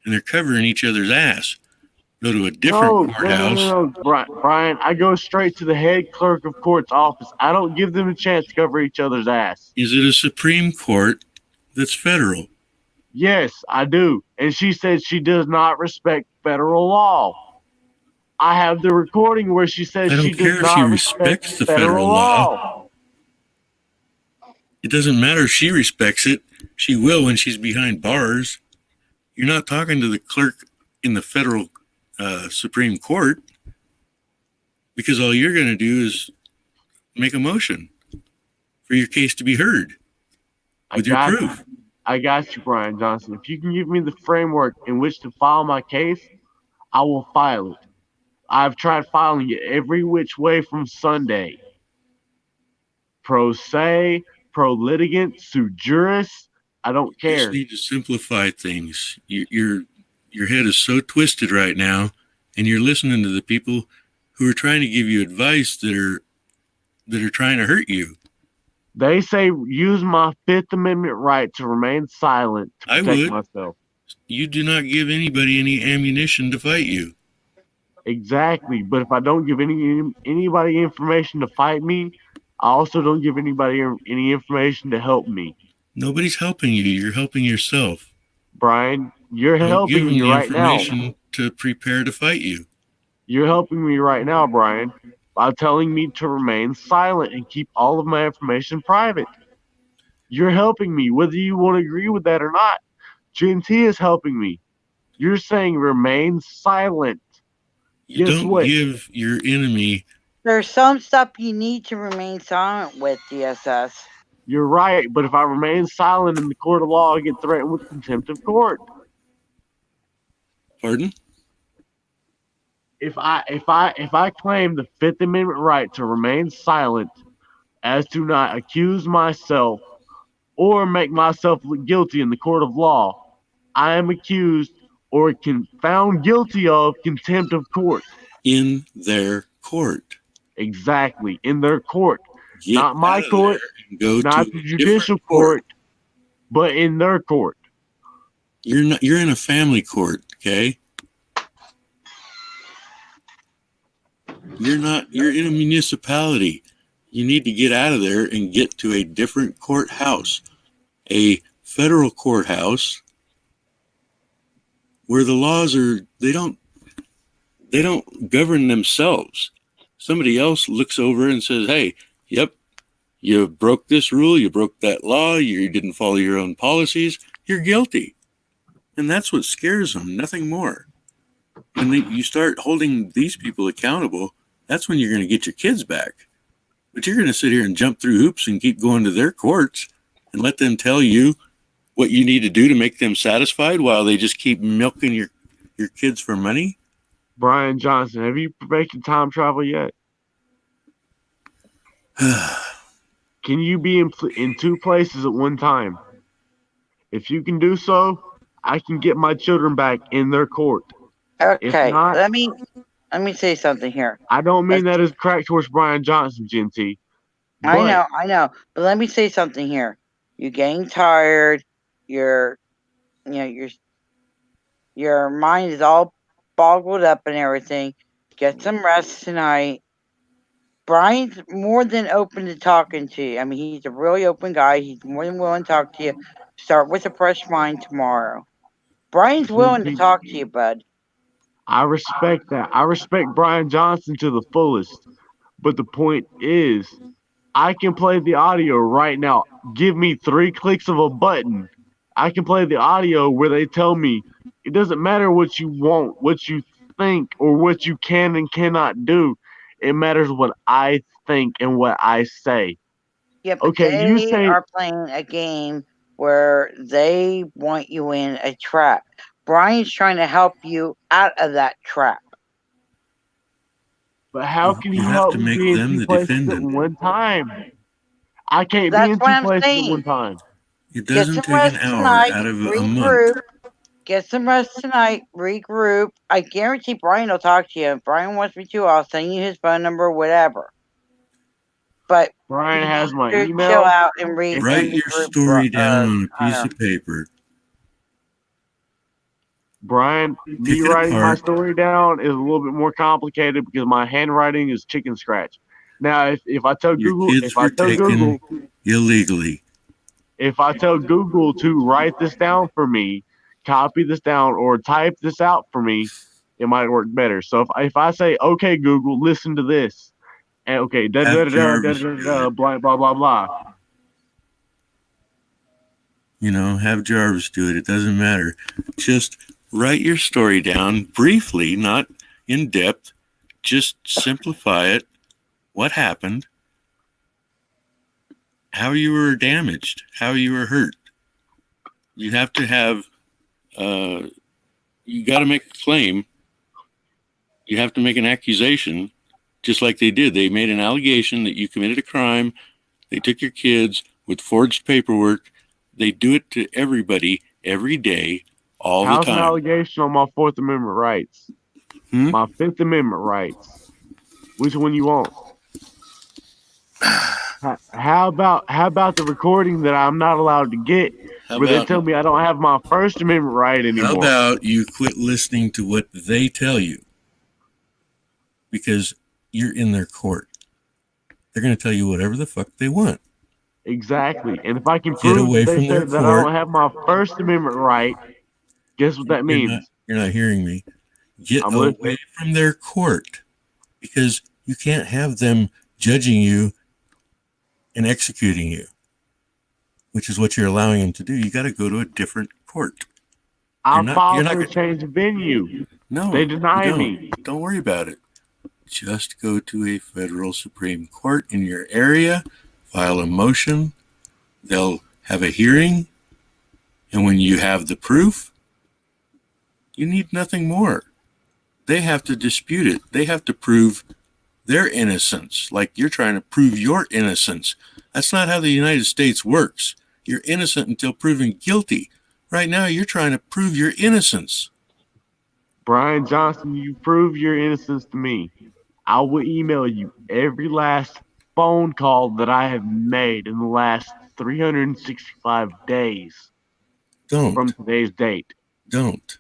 and they're covering each other's ass. Go to a different courthouse. No. Brian, I go straight to the head clerk of court's office. I don't give them a chance to cover each other's ass. Is it a Supreme Court that's federal? Yes, I do. And she said she does not respect federal law. I have the recording where she says she does not respect the federal law. It doesn't matter if she respects it. She will when she's behind bars. You're not talking to the clerk in the federal Supreme Court, because all you're going to do is make a motion for your case to be heard with your proof. I got you, Brian Johnson. If you can give me the framework in which to file my case, I will file it. I've tried filing it every which way from Sunday. Pro se, pro litigant, sue juris, I don't care. You just need to simplify things. Your head is so twisted right now, and you're listening to the people who are trying to give you advice that are trying to hurt you. They say use my Fifth Amendment right to remain silent to protect myself. You do not give anybody any ammunition to fight you. Exactly, but if I don't give anybody information to fight me, I also don't give anybody any information to help me. Nobody's helping you. You're helping yourself. Brian, you're helping me right now. Information to prepare to fight you. You're helping me right now, Brian, by telling me to remain silent and keep all of my information private. You're helping me, whether you want to agree with that or not. GNT is helping me. You're saying remain silent. You don't give your enemy. There's some stuff you need to remain silent with, DSS. You're right, but if I remain silent in the court of law, I get threatened with contempt of court. Pardon? If I claim the Fifth Amendment right to remain silent as to not accuse myself or make myself look guilty in the court of law, I am accused or found guilty of contempt of court. In their court. Exactly, in their court. Not my court, not the judicial court, but in their court. You're in a family court, okay? You're in a municipality. You need to get out of there and get to a different courthouse. A federal courthouse where the laws are, they don't govern themselves. Somebody else looks over and says, hey, yep, you broke this rule, you broke that law, you didn't follow your own policies, you're guilty. And that's what scares them, nothing more. When you start holding these people accountable, that's when you're going to get your kids back. But you're going to sit here and jump through hoops and keep going to their courts and let them tell you what you need to do to make them satisfied while they just keep milking your kids for money. Brian Johnson, have you perfected time travel yet? Can you be in two places at one time? If you can do so, I can get my children back in their court. Okay, if not, let me say something here. I don't mean that as crack towards Brian Johnson, GNT. I know, but let me say something here. You're getting tired. Your mind is all boggled up and everything. Get some rest tonight. Brian's more than open to talking to you. I mean, he's a really open guy. He's more than willing to talk to you. Start with a fresh mind tomorrow. Brian's willing to talk to you, bud. I respect that. I respect Brian Johnson to the fullest. But the point is, I can play the audio right now. Give me 3 clicks of a button. I can play the audio where they tell me it doesn't matter what you want, what you think, or what you can and cannot do. It matters what I think and what I say. Yeah, but they are playing a game where they want you in a trap. Brian's trying to help you out of that trap. But how can you help me be in 2 places at one time? I can't be in 2 places at one time. It doesn't take an hour out of a month. Get some rest tonight. Regroup. I guarantee Brian will talk to you. If Brian wants me to, I'll send you his phone number, whatever. But Brian has my email. Chill out and read. Write your story down on a piece of paper. Brian, me writing my story down is a little bit more complicated because my handwriting is chicken scratch. Now, if I tell Google, illegally, if I tell Google to write this down for me, copy this down, or type this out for me, it might work better. So if I say, okay, Google, listen to this, and okay, blah blah blah blah. Have Jarvis do it. It doesn't matter. Just write your story down briefly, not in depth. Just simplify it. What happened? How you were damaged? How you were hurt? You have to have, you got to make a claim. You have to make an accusation, just like they did. They made an allegation that you committed a crime. They took your kids with forged paperwork. They do it to everybody every day, all the time. How's an allegation on my 4th Amendment rights? My 5th Amendment rights. Which one you want? How about the recording that I'm not allowed to get, where they tell me I don't have my First Amendment right anymore? How about you quit listening to what they tell you? Because you're in their court. They're going to tell you whatever the fuck they want. Exactly. And if I can prove they said that I don't have my First Amendment right, guess what that means? You're not hearing me. Get away from their court, because you can't have them judging you and executing you, which is what you're allowing them to do. You got to go to a different court. I'll file for a change of venue. No, they deny me. Don't worry about it. Just go to a federal Supreme Court in your area, file a motion. They'll have a hearing, and when you have the proof, you need nothing more. They have to dispute it. They have to prove their innocence, like you're trying to prove your innocence. That's not how the United States works. You're innocent until proven guilty. Right now, you're trying to prove your innocence. Brian Johnson, you prove your innocence to me. I will email you every last phone call that I have made in the last 365 days. Don't. From today's date. Don't.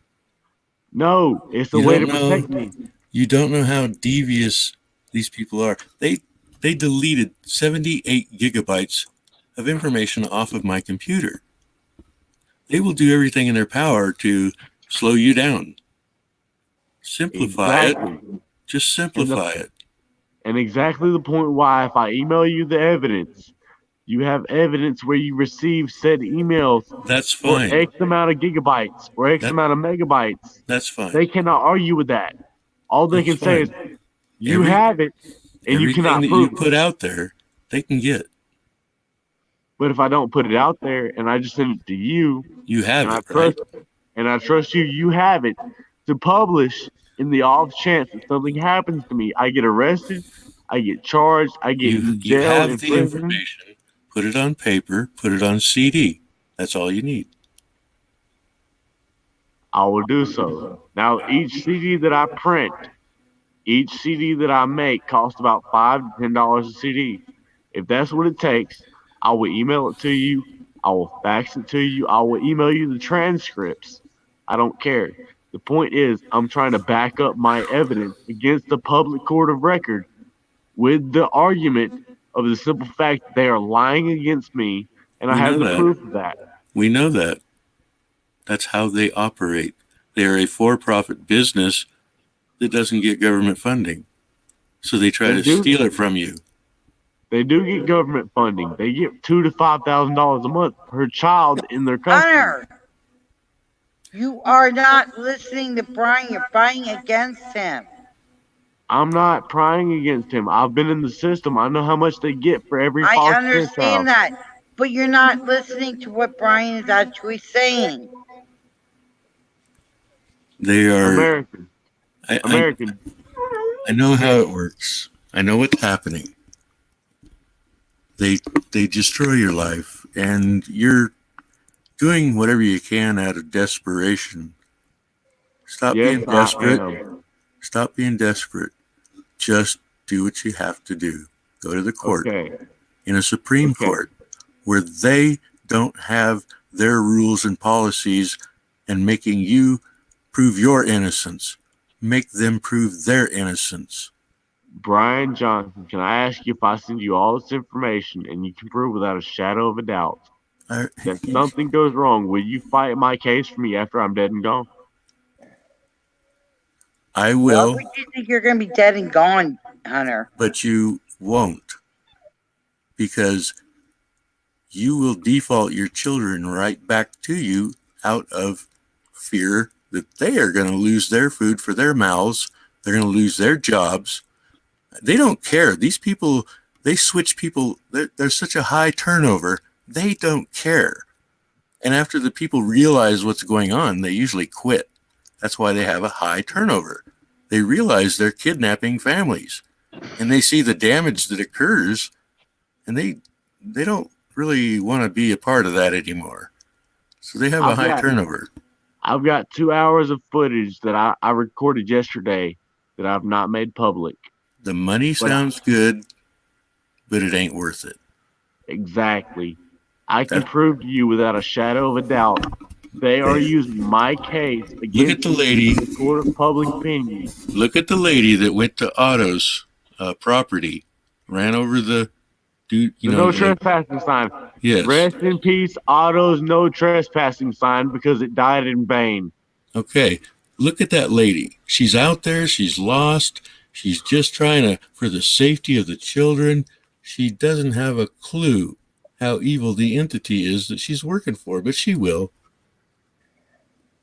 No, it's a way to protect me. You don't know how devious these people are. They deleted 78 gigabytes of information off of my computer. They will do everything in their power to slow you down. Simplify Exactly. it. Just simplify it. And exactly the point why if I email you the evidence, you have evidence where you receive said emails That's for fine. X amount of gigabytes or X amount of megabytes. That's fine. They cannot argue with that. All they can say is, you have it, and you everything cannot that prove you put out there, they can get. But if I don't put it out there and I just send it to you, You have and it, right? I trust you, you have it to publish in the off chance that something happens to me. I get arrested, I get charged, I get in You jail, have in the prison. information. Put it on paper. Put it on CD. That's all you need. I will do so. Now, each CD that I print, each CD that I make costs about $5 to $10 a CD. If that's what it takes, I will email it to you. I will fax it to you. I will email you the transcripts. I don't care. The point is, I'm trying to back up my evidence against the public court of record with the argument of the simple fact that they are lying against me, and I We have know the that. proof of that. We know that. That's how they operate. They're a for-profit business that doesn't get government funding. So they try to steal it from you. They do get government funding. They get $2,000 to $5,000 a month per child in their custody. Hunter, you are not listening to Brian. You're fighting against him. I'm not prying against him. I've been in the system. I know how much they get for every I foster care understand child. that, but you're not listening to what Brian is actually saying. They are American. American. I know how it works. I know what's happening. They destroy your life, and you're doing whatever you can out of desperation. Stop being desperate. Stop being desperate. Just do what you have to do. Go to the court. In a Supreme Court where they don't have their rules and policies and making you prove your innocence. Make them prove their innocence. Brian Johnson, can I ask you if I send you all this information and you can prove without a shadow of a doubt that something goes wrong, will you fight my case for me after I'm dead and gone? I will. Why would you think you're going to be dead and gone, Hunter? But you won't. Because you will default your children right back to you out of fear that they are going to lose their food for their mouths. They're going to lose their jobs. They don't care. These people, they switch people. There's such a high turnover. They don't care. And after the people realize what's going on, they usually quit. That's why they have a high turnover. They realize they're kidnapping families, and they see the damage that occurs, and they don't really want to be a part of that anymore. So they have a high turnover. I've got 2 hours of footage that I recorded yesterday that I've not made public. The money sounds good, but it ain't worth it. Exactly. I can prove to you without a shadow of a doubt they are using my case against Look at the lady. The court of public opinion. Look at the lady that went to Otto's property, ran over the dude. You know, no trespassing sign. Yes. Rest in peace, Otto's no trespassing sign because it died in vain. Okay. Look at that lady. She's out there. She's lost. She's just trying to, for the safety of the children. She doesn't have a clue how evil the entity is that she's working for, but she will.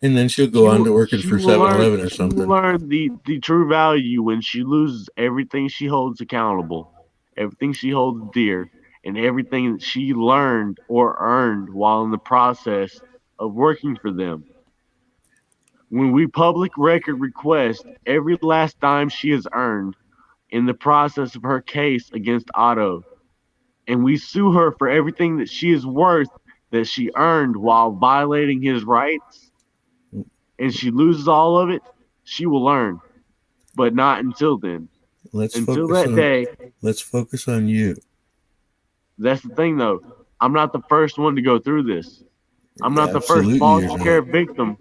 And then she'll go on to working for 7-Eleven or something. She'll learn the true value when she loses everything she holds accountable, everything she holds dear, and everything that she learned or earned while in the process of working for them. When we public record request every last dime she has earned in the process of her case against Otto, and we sue her for everything that she is worth that she earned while violating his rights, and she loses all of it, she will learn. But not until then. Until that day. Let's focus on you. That's the thing, though. I'm not the first one to go through this. I'm not the first foster care victim.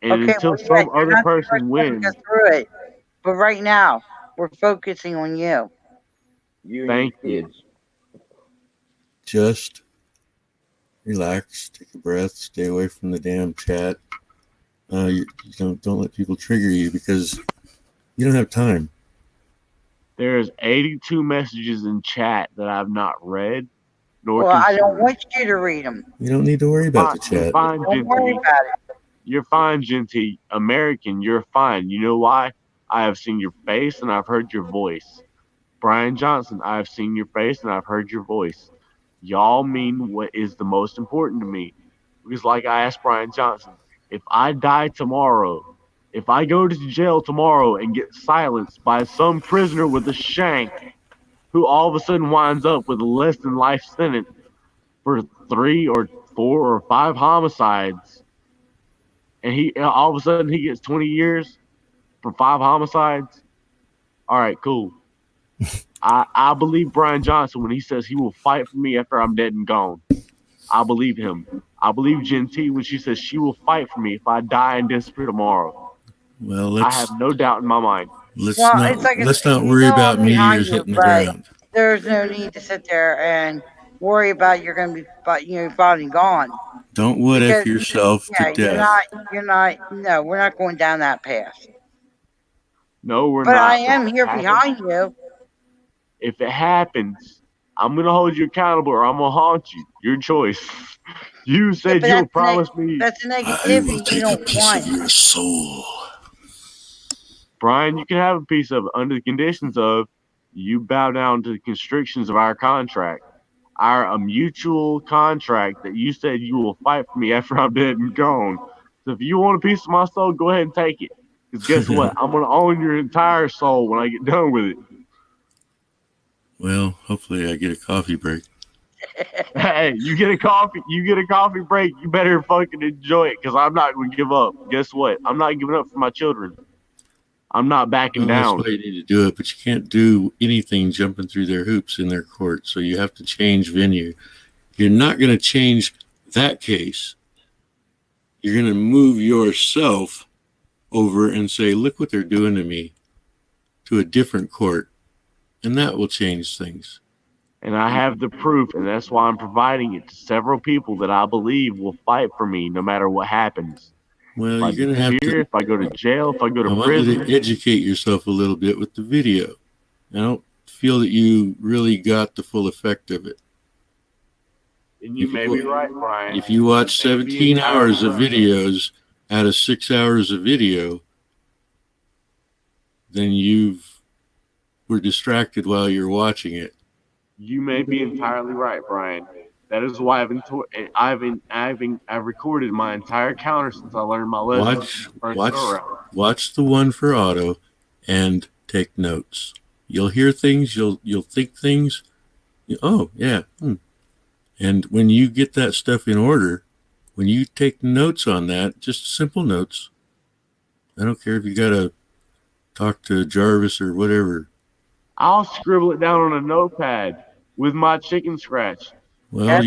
And until some other person wins. Through it. But right now, we're focusing on you. Thank you. Kids. Just relax, take a breath, stay away from the damn chat, You don't let people trigger you because you don't have time. There's 82 messages in chat that I've not read nor Well, I don't considered. want you to read them. You don't need to worry about the You're chat. fine, Don't worry Genty. about it. You're fine, Genty. American, you're fine. You know why? I have seen your face and I've heard your voice. Brian Johnson, I have seen your face and I've heard your voice. Y'all mean what is the most important to me. Because, like I asked Brian Johnson, if I die tomorrow, if I go to jail tomorrow and get silenced by some prisoner with a shank who all of a sudden winds up with a less than life sentence for 3 or 4 or 5 homicides, and he all of a sudden he gets 20 years for 5 homicides. All right, cool. I believe Brian Johnson when he says he will fight for me after I'm dead and gone. I believe him. I believe Jen T when she says she will fight for me if I die and disappear tomorrow. Well, I have no doubt in my mind. Let's Well, not it's like let's not you worry know about I'm behind meteors you, hitting the but ground. there's no need to sit there and worry about you're going to be body gone. Don't what if Because yourself to death. you're not. No, we're not going down that path. No, we're But not. I am here behind you. If it happens, I'm gonna hold you accountable, or I'm gonna haunt you. Your choice. You said you'll promise me. That's the negativity you don't want. Your soul. Brian, you can have a piece of it under the conditions of you bow down to the constrictions of our contract. Our mutual contract that you said you will fight for me after I'm dead and gone. So if you want a piece of my soul, go ahead and take it. Because guess what? I'm gonna own your entire soul when I get done with it. Well, hopefully I get a coffee break. Hey, you get a coffee break, you better fucking enjoy it, because I'm not going to give up. Guess what? I'm not giving up for my children. I'm not backing Well, that's down. why you need to do it, but you can't do anything jumping through their hoops in their court, so you have to change venue. You're not going to change that case. You're going to move yourself over and say, look what they're doing to me, to a different court, and that will change things. And I have the proof, and that's why I'm providing it to several people that I believe will fight for me no matter what happens. Well, if you're going to have to. If I go to jail, if I go to I prison. want you to educate yourself a little bit with the video. I don't feel that you really got the full effect of it. And you may be right, Brian. If you watch 17 hours of videos out of 6 hours of video, then you were distracted while you're watching it. You may be entirely right, Brian. That is why I've recorded my entire counter since I learned my lesson. Watch the one for auto, and take notes. You'll hear things. You'll think things. Oh yeah. And when you get that stuff in order, when you take notes on that, just simple notes. I don't care if you got to talk to Jarvis or whatever. I'll scribble it down on a notepad with my chicken scratch. Well,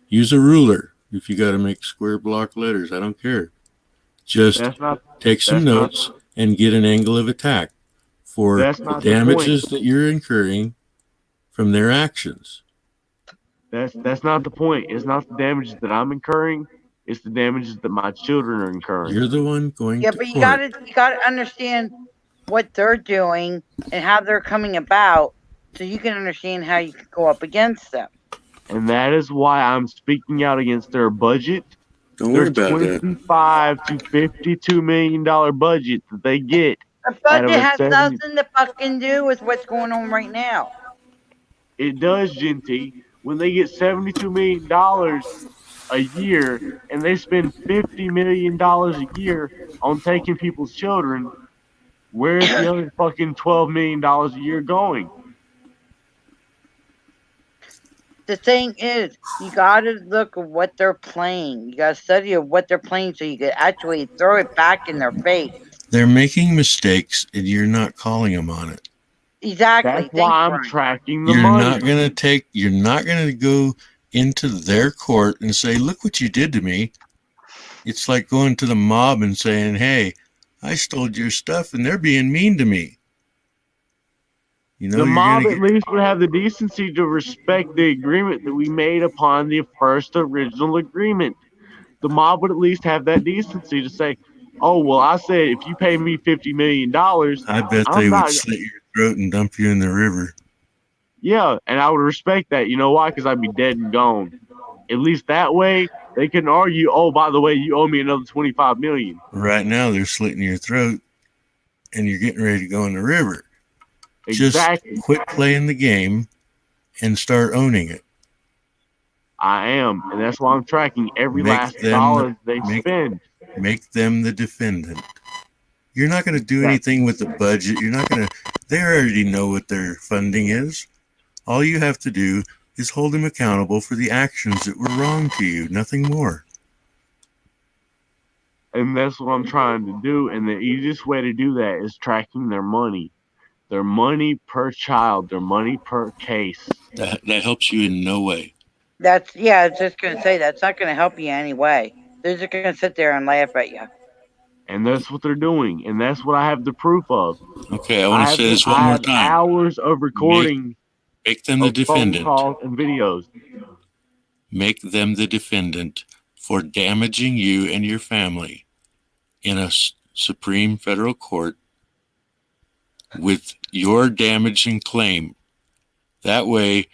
use a ruler if you got to make square block letters. I don't care. Just take some notes and get an angle of attack for the damages that you're incurring from their actions. That's not the point. It's not the damages that I'm incurring. It's the damages that my children are incurring. You're the one going to but you gotta understand what they're doing and how they're coming about, so you can understand how you can go up against them. And that is why I'm speaking out against their budget. Don't worry about that. $25 to $52 million budget that they get. The budget has nothing to fucking do with what's going on right now. It does, Genty. When they get $72 million a year and they spend $50 million a year on taking people's children, where's the other fucking $12 million a year going? The thing is, you gotta look at what they're playing. You gotta study what they're playing so you can actually throw it back in their face. They're making mistakes and you're not calling them on it. Exactly. That's why I'm tracking the money. You're not gonna go into their court and say, look what you did to me. It's like going to the mob and saying, hey, I stole your stuff and they're being mean to me. You know, the mob at least would have the decency to respect the agreement that we made upon the first original agreement. the mob would at least have that decency to say, "Oh, well, I said if you pay me $50 million, I bet I'm they would not." slit your throat and dump you in the river. Yeah, and I would respect that. You know why? Because I'd be dead and gone. At least that way they couldn't argue. Oh, by the way, you owe me another $25 million. Right now, they're slitting your throat, and you're getting ready to go in the river. Exactly. Just quit playing the game and start owning it. I am, and that's why I'm tracking every last dollar they spend. Make them the defendant. You're not going to do anything with the budget. You're not going to. They already know what their funding is. All you have to do is hold them accountable for the actions that were wrong to you. Nothing more. And that's what I'm trying to do. And the easiest way to do that is tracking their money. Their money per child, their money per case. That helps you in no way. I was just going to say, that's not going to help you anyway. They're just going to sit there and laugh at you. And that's what they're doing. And that's what I have the proof of. Okay, I want to say this one more time. Hours of recording. Make them the defendant. Phone calls and videos. Make them the defendant for damaging you and your family in a Supreme Federal Court with your damaging claim. That way,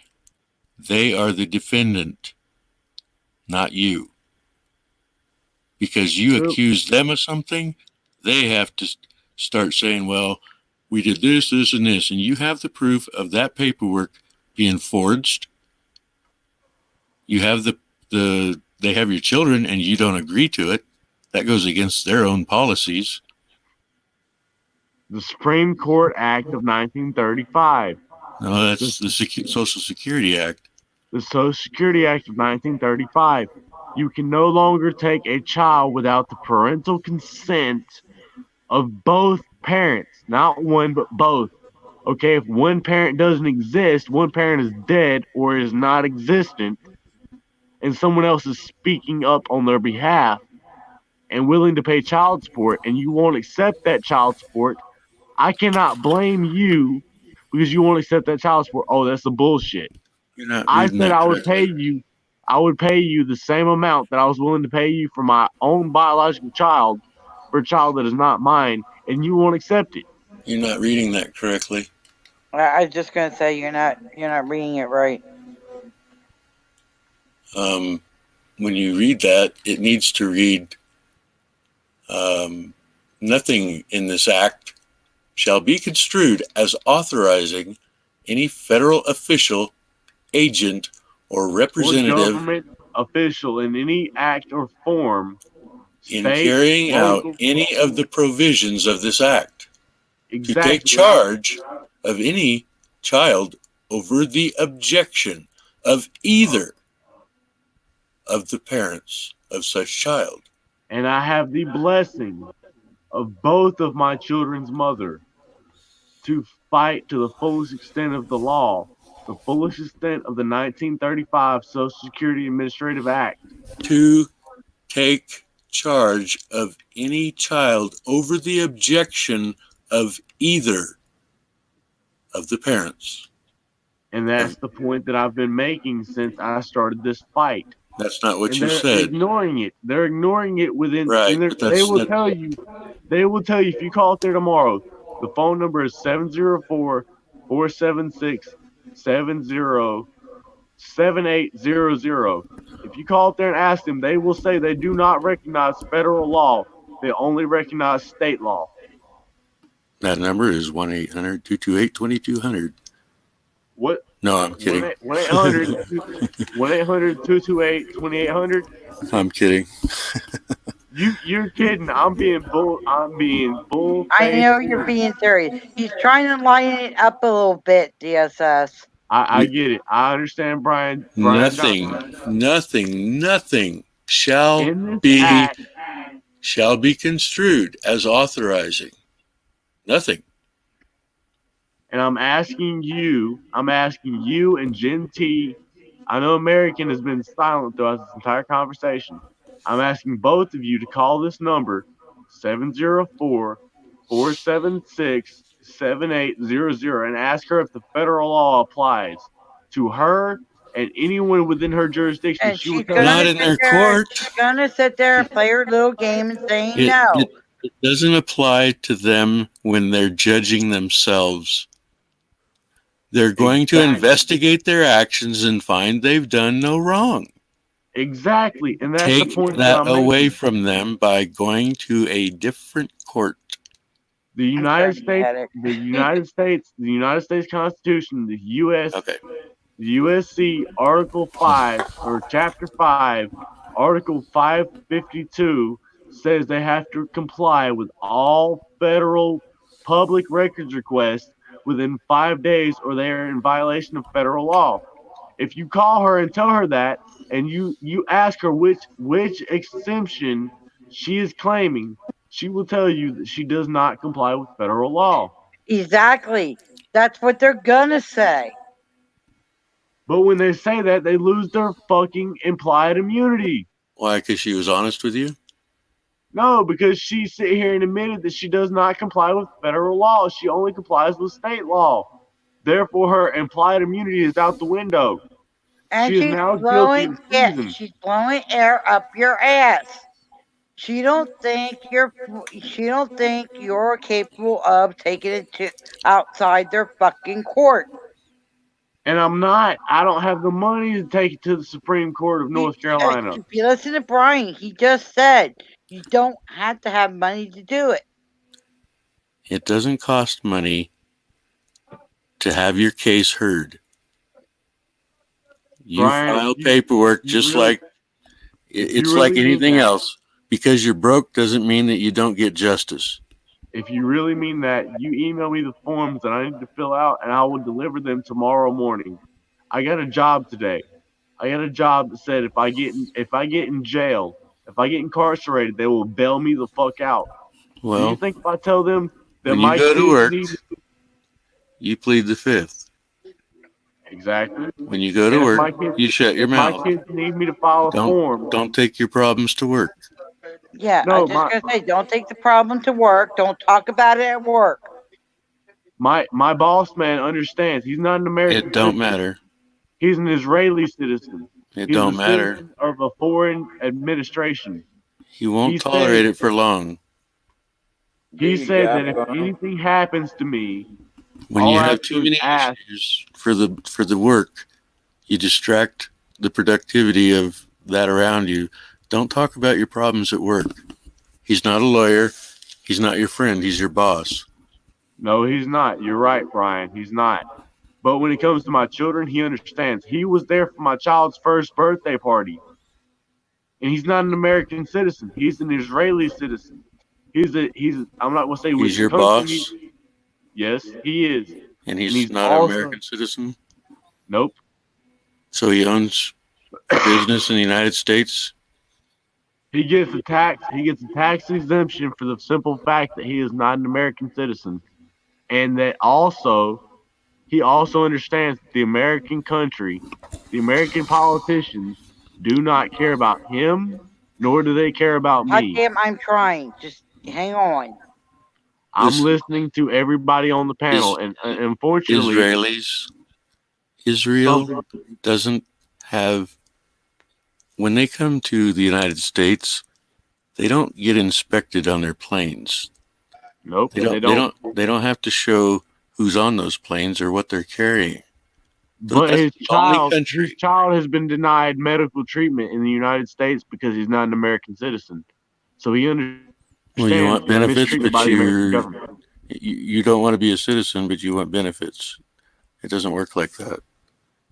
they are the defendant, not you. Because you accuse them of something, they have to start saying, well, we did this, this, and this. And you have the proof of that paperwork being forged. You have they have your children and you don't agree to it. That goes against their own policies. The Supreme Court Act of 1935. No, that's the Social Security Act. The Social Security Act of 1935. You can no longer take a child without the parental consent of both parents. Not one, but both. Okay, if one parent doesn't exist, one parent is dead or is not existent, and someone else is speaking up on their behalf and willing to pay child support, and you won't accept that child support, I cannot blame you because you won't accept that child support. Oh, that's the bullshit. I said I would pay you. I would pay you the same amount that I was willing to pay you for my own biological child for a child that is not mine, and you won't accept it. You're not reading that correctly. I was just going to say you're not reading it right. When you read that, it needs to read, nothing in this act shall be construed as authorizing any federal official, agent, or representative or government official in any act or form in carrying out any of the provisions of this act to take charge of any child over the objection of either of the parents of such child. And I have the blessing of both of my children's mother to fight to the fullest extent of the law, the fullest extent of the 1935 Social Security Administrative Act. To take charge of any child over the objection of either of the parents. And that's the point that I've been making since I started this fight. That's not what and you they're said. Ignoring it. They're ignoring it within. Right. They will tell you. They will tell you if you call it there tomorrow. The phone number is 704-476-7800. If you call it there and ask them, they will say they do not recognize federal law. They only recognize state law. That number is 1-800-228-2200. What? No, I'm kidding. 1-800-228-2800. I'm kidding. You're kidding. I'm being bull. I know you're being serious. He's trying to lighten it up a little bit, DSS. I get it. I understand, Brian. Nothing shall be construed as authorizing. Nothing. And I'm asking you and Gen T. I know American has been silent throughout this entire conversation. I'm asking both of you to call this number, 704-476-7800, and ask her if the federal law applies to her and anyone within her jurisdiction, And she will she's tell gonna Not you. in sit their there. court. She's gonna sit there and play her little game and say It, no. it doesn't apply to them when they're judging themselves. They're going to investigate their actions and find they've done no wrong. Exactly, and that's Take the point that I'm away making. from them by going to a different court. The United States Constitution, the USC Article 5 or Chapter 5, Article 552 says they have to comply with all federal public records requests within 5 days or they are in violation of federal law. If you call her and tell her that and you ask her which exemption she is claiming, she will tell you that she does not comply with federal law. Exactly. That's what they're gonna say. But when they say that, they lose their fucking implied immunity. Why? Because she was honest with you? No, because she sit here and admitted that she does not comply with federal law. She only complies with state law. Therefore, her implied immunity is out the window. And She is now guilty of treason. she's blowing air up your ass. She don't think you're capable of taking it to outside their fucking court. And I'm not. I don't have the money to take it to the Supreme Court of North Carolina. If you listen to Brian, he just said you don't have to have money to do it. It doesn't cost money to have your case heard. You Brian, file paperwork just like it's like anything else. Because you're broke doesn't mean that you don't get justice. If you really mean that, you email me the forms that I need to fill out and I will deliver them tomorrow morning. I got a job today. I got a job that said if I get in jail, if I get incarcerated, they will bail me the fuck out. Well, do you think if I tell them that when my you go to work, kids you plead the fifth. Exactly. When you go to work, you shut your mouth. My kids need me to file a form. Don't take your problems to work. Yeah, I just gonna say, don't take the problem to work. Don't talk about it at work. My boss man understands. He's not an American. It don't matter. He's an Israeli citizen. It He's don't a matter. citizen of a foreign administration. He won't tolerate it for long. He said that if anything happens to me, when you have too many issues for the work, you distract the productivity of that around you. Don't talk about your problems at work. He's not a lawyer. He's not your friend. He's your boss. No, he's not. You're right, Brian. He's not. But when it comes to my children, he understands. He was there for my child's first birthday party. And he's not an American citizen. He's an Israeli citizen. I'm not going to say he's your boss. Yes, he is. And he's not an American citizen? Nope. So he owns a business in the United States? He gets a tax exemption for the simple fact that he is not an American citizen. And that he also understands that the American country, the American politicians do not care about him, nor do they care about me. Goddamn, I'm trying. Just hang on. I'm listening to everybody on the panel, and unfortunately, Israel doesn't have. When they come to the United States, they don't get inspected on their planes. Nope, they don't. They don't have to show who's on those planes or what they're carrying. But his child has been denied medical treatment in the United States because he's not an American citizen. So he understands. Well, you want benefits, but you don't want to be a citizen, but you want benefits. It doesn't work like that.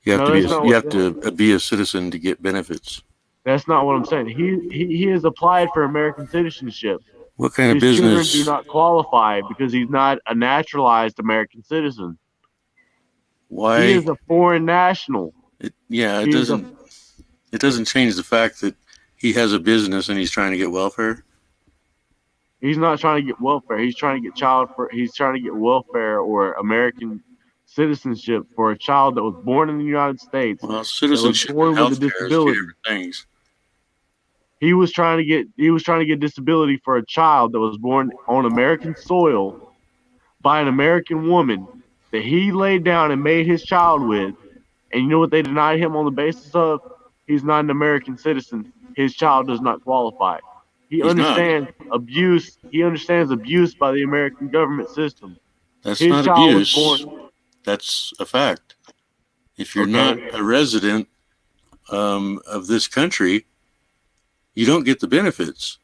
You have to be a citizen to get benefits. That's not what I'm saying. He has applied for American citizenship. What kind of His business? children do not qualify because he's not a naturalized American citizen. Why? He is a foreign national. It doesn't change the fact that he has a business and he's trying to get welfare. He's not trying to get welfare. He's trying to get He's trying to get welfare or American citizenship for a child that was born in the United States. Well, citizenship and healthcare is two different things. He was trying to get disability for a child that was born on American soil by an American woman that he laid down and made his child with, And you know what they denied him on the basis of? He's not an American citizen. His child does not qualify. He understands abuse. He understands abuse by the American government system. That's His not child was abuse. born. That's a fact. If you're Okay. not a resident of this country, you don't get the benefits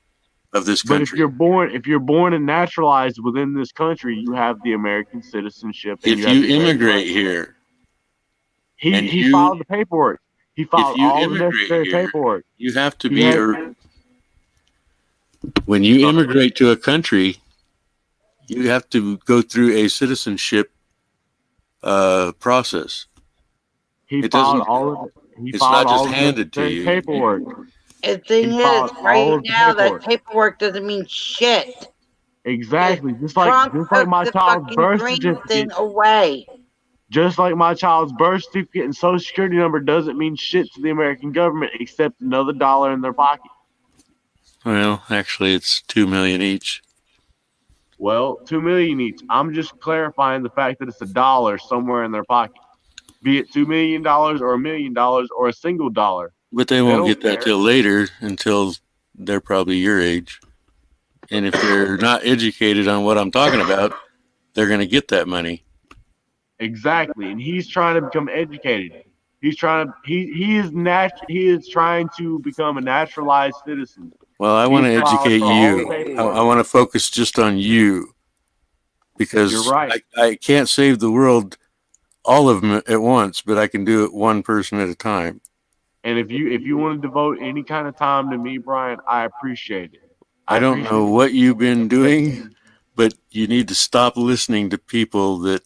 of this But country. if you're born and naturalized within this country, you have the American citizenship. And If you immigrate here, he filed the paperwork. He filed if you all the immigrate necessary here, paperwork. you have to be when you immigrate to a country, you have to go through a citizenship process. He filed all of it. It's not just handed to you. Paperwork. The thing is, right now, that paperwork doesn't mean shit. Exactly. Just like Trump took my the child's fucking birth dream certificate. thing away. Just like my child's birth certificate and social security number doesn't mean shit to the American government except another dollar in their pocket. Well, actually, it's $2 million each. Well, $2 million each. I'm just clarifying the fact that it's a dollar somewhere in their pocket, be it $2 million or $1 million or a single dollar. But they won't get that till later, until they're probably your age. And if they're not educated on what I'm talking about, they're going to get that money. Exactly, and he's trying to become educated. He's trying to he is trying to become a naturalized citizen. Well, I want to educate you. I want to focus just on you, because you're right. I can't save the world, all of them at once, but I can do it one person at a time. And if you want to devote any kind of time to me, Brian, I appreciate it. I don't know what you've been doing, but you need to stop listening to people that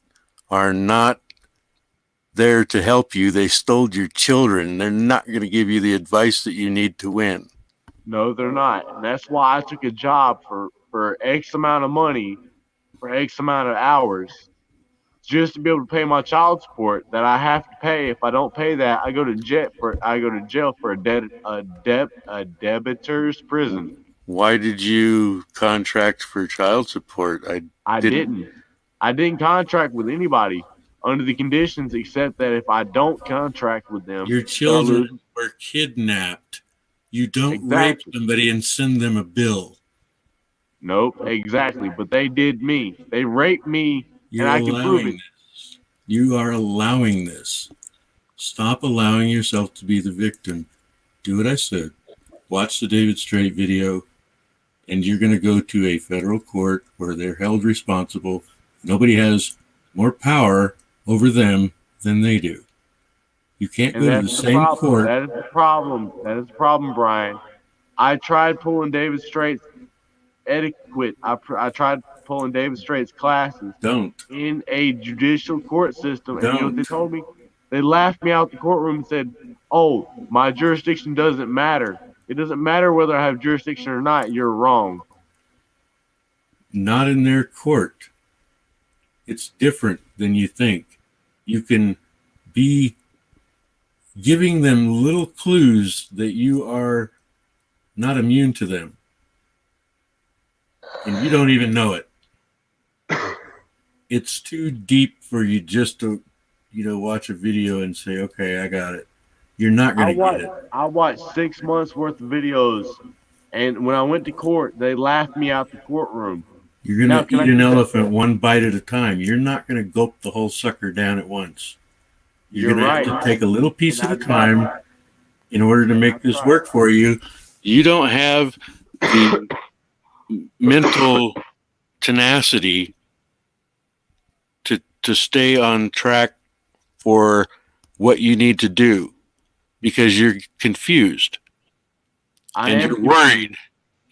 are not there to help you. They stole your children. They're not going to give you the advice that you need to win. No, they're not. And that's why I took a job for X amount of money, for X amount of hours, just to be able to pay my child support that I have to pay. If I don't pay that, I go to jail for a debitor's prison. Why did you contract for child support? I didn't contract with anybody under the conditions, except that if I don't contract with them, your children were kidnapped. You don't rape somebody and send them a bill. Nope, exactly. But they did me. They raped me, and I can prove it. You are allowing this. Stop allowing yourself to be the victim. Do what I said. Watch the David Strait video, and you're going to go to a federal court where they're held responsible. Nobody has more power over them than they do. You can't go to the same court. That is the problem. That is the problem, Brian. I tried pulling David Strait's etiquette. I tried pulling David Strait's classes. In a judicial court system. And you know what they told me? They laughed me out the courtroom and said, "Oh, my jurisdiction doesn't matter. It doesn't matter whether I have jurisdiction or not. You're wrong." Not in their court. It's different than you think. You can be giving them little clues that you are not immune to them. And you don't even know it. It's too deep for you just to, watch a video and say, okay, I got it. You're not going to get it. I watched 6 months worth of videos, and when I went to court, they laughed me out the courtroom. You're going to eat an elephant one bite at a time. You're not going to gulp the whole sucker down at once. You're going to have to take a little piece at a time in order to make this work for you. You don't have the mental tenacity to stay on track for what you need to do because you're confused. And you're worried.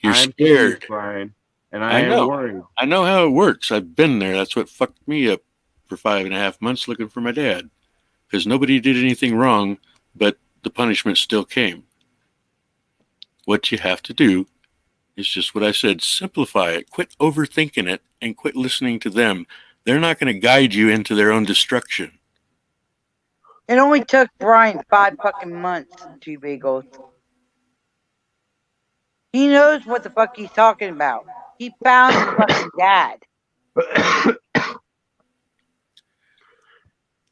You're scared. Brian, and I am worried. I know how it works. I've been there. That's what fucked me up for 5.5 months looking for my dad. Because nobody did anything wrong, but the punishment still came. What you have to do is just what I said. Simplify it. Quit overthinking it and quit listening to them. They're not going to guide you into their own destruction. It only took Brian 5 fucking months, two bagels. He knows what the fuck he's talking about. He found his fucking dad.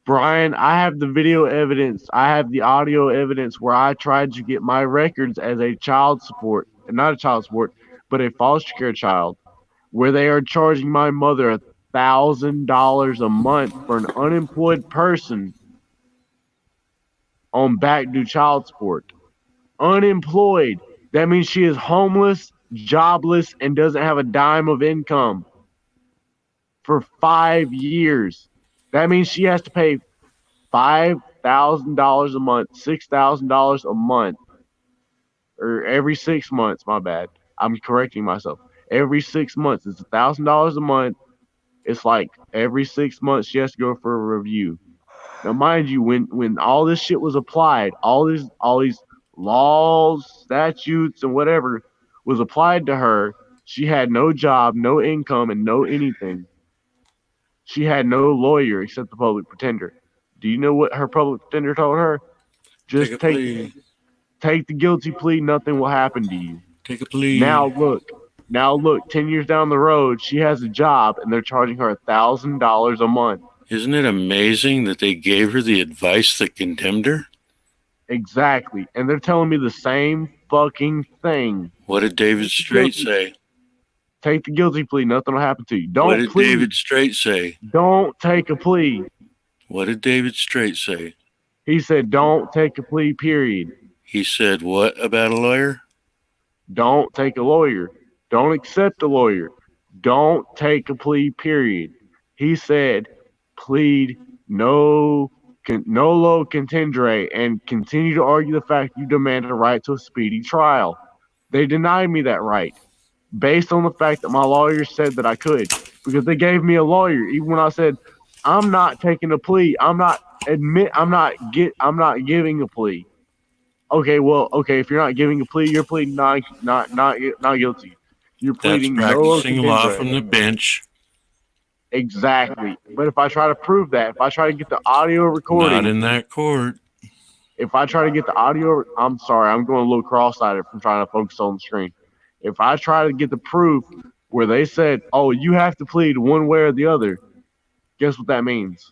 Brian, I have the video evidence. I have the audio evidence where I tried to get my records as a child support, not a child support, but a foster care child, where they are charging my mother $1,000 a month for an unemployed person on back due child support. Unemployed. That means she is homeless, jobless, and doesn't have a dime of income for 5 years. That means she has to pay $5,000 a month, $6,000 a month, or every 6 months. My bad. I'm correcting myself. Every 6 months, it's $1,000 a month. It's like every 6 months she has to go for a review. Now, mind you, when all this shit was applied, all these laws, statutes, and whatever was applied to her, she had no job, no income, and no anything. She had no lawyer except the public pretender. Do you know what her public pretender told her? Just take the guilty plea. Nothing will happen to you. Take a plea. Now look. 10 years down the road, she has a job, and they're charging her $1,000 a month. Isn't it amazing that they gave her the advice that condemned her? Exactly. And they're telling me the same fucking thing. What did David Straight say? Take the guilty plea. Nothing will happen to you. Don't What did plead. David Straight say? Don't take a plea. What did David Straight say? He said, don't take a plea, period. He said what about a lawyer? Don't take a lawyer. Don't accept a lawyer. Don't take a plea, period. He said, plead no lo contendere and continue to argue the fact you demand a right to a speedy trial. They denied me that right based on the fact that my lawyer said that I could, because they gave me a lawyer even when I said I'm not taking a plea. I'm not giving a plea. Okay, if you're not giving a plea, you're pleading not guilty. You're pleading That's no lo practicing law contendere. from the bench. Exactly. But if I try to prove that, if I try to get the audio recording, Not in that court. if I try to get the audio, I'm sorry, I'm going a little cross-eyed from trying to focus on the screen. If I try to get the proof where they said, oh, you have to plead one way or the other, guess what that means?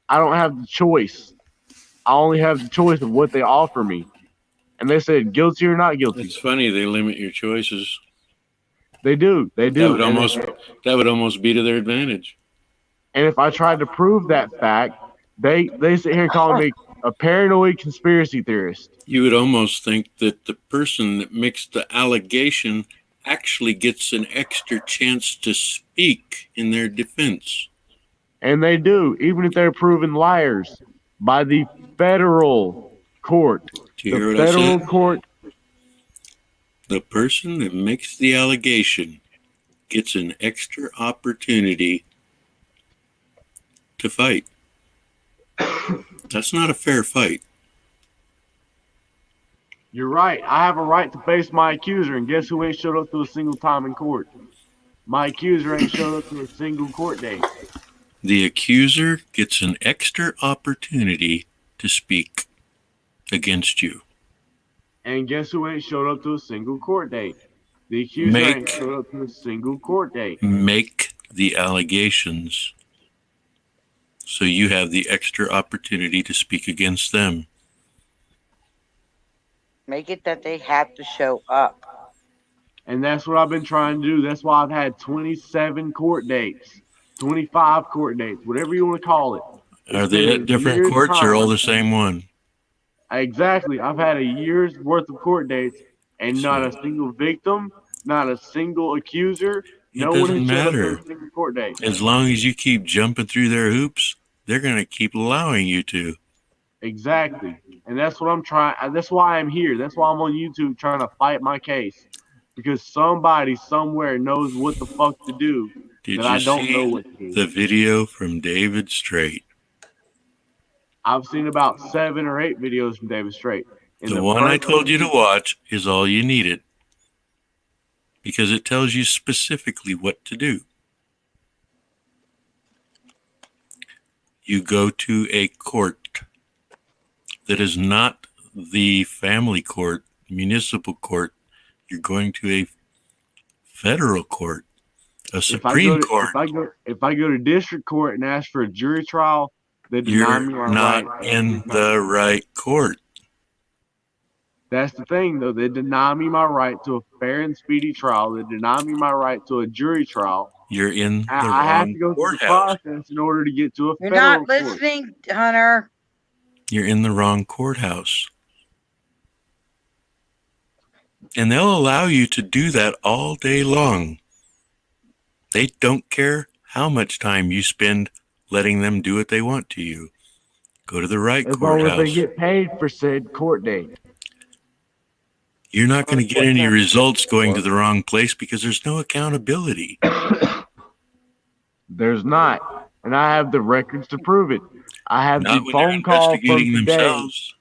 I don't have the choice. I only have the choice of what they offer me. And they said guilty or not guilty. It's funny they limit your choices. They do. That would almost be to their advantage. And if I tried to prove that fact, they sit here calling me a paranoid conspiracy theorist. You would almost think that the person that makes the allegation actually gets an extra chance to speak in their defense. And they do, even if they're proven liars by the federal court. Do you hear The what I federal said? court. The person that makes the allegation gets an extra opportunity to fight. That's not a fair fight. You're right. I have a right to face my accuser, and guess who ain't showed up to a single time in court? My accuser ain't showed up to a single court date. The accuser gets an extra opportunity to speak against you. And guess who ain't showed up to a single court date? The accuser ain't showed up to a single court date. Make the allegations so you have the extra opportunity to speak against them. Make it that they have to show up. And that's what I've been trying to do. That's why I've had 27 court dates, 25 court dates, whatever you want to call it. Are they at different courts or all the same one? Exactly. I've had a year's worth of court dates and not a single victim, not a single accuser. It doesn't matter. To a single court date. As long as you keep jumping through their hoops, they're going to keep allowing you to. Exactly. And that's what I'm trying. That's why I'm here. That's why I'm on YouTube trying to fight my case. Because somebody somewhere knows what the fuck to do. Did that you I don't see know what to do. the video from David Straight? I've seen about 7 or 8 videos from David Straight. The one I told you to watch is all you needed. Because it tells you specifically what to do. You go to a court that is not the family court, municipal court. You're going to a federal court, a Supreme Court. If I go to district court and ask for a jury trial, They deny me You're my not right. in the right court. That's the thing, though. They deny me my right to a fair and speedy trial. They deny me my right to a jury trial. You're in the I have wrong to go through the courthouse. process in order to get to a You're federal not court. listening, Hunter. You're in the wrong courthouse. And they'll allow you to do that all day long. They don't care how much time you spend letting them do what they want to you. Go to the right As long as they courthouse. get paid for said court date. You're not going to get What any time results does it going to work? the wrong place because there's no accountability. There's not. And I have the records to prove it. I have Not the when they're phone call from investigating today. themselves.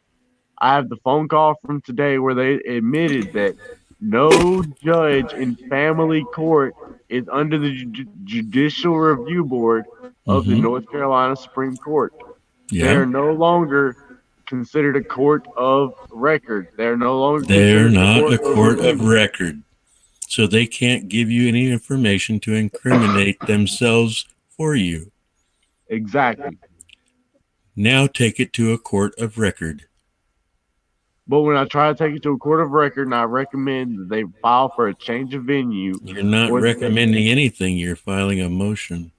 I have the phone call from today where they admitted that no judge in family court is under the Judicial Review Board of the North Carolina Supreme Court. They Yeah. are no longer considered a court of record. They're no longer They're considered not a of court of review. record. So they can't give you any information to incriminate themselves for you. Exactly. Now take it to a court of record. But when I try to take it to a court of record and I recommend that they file for a change of venue, You're not recommending anything. You're filing a motion.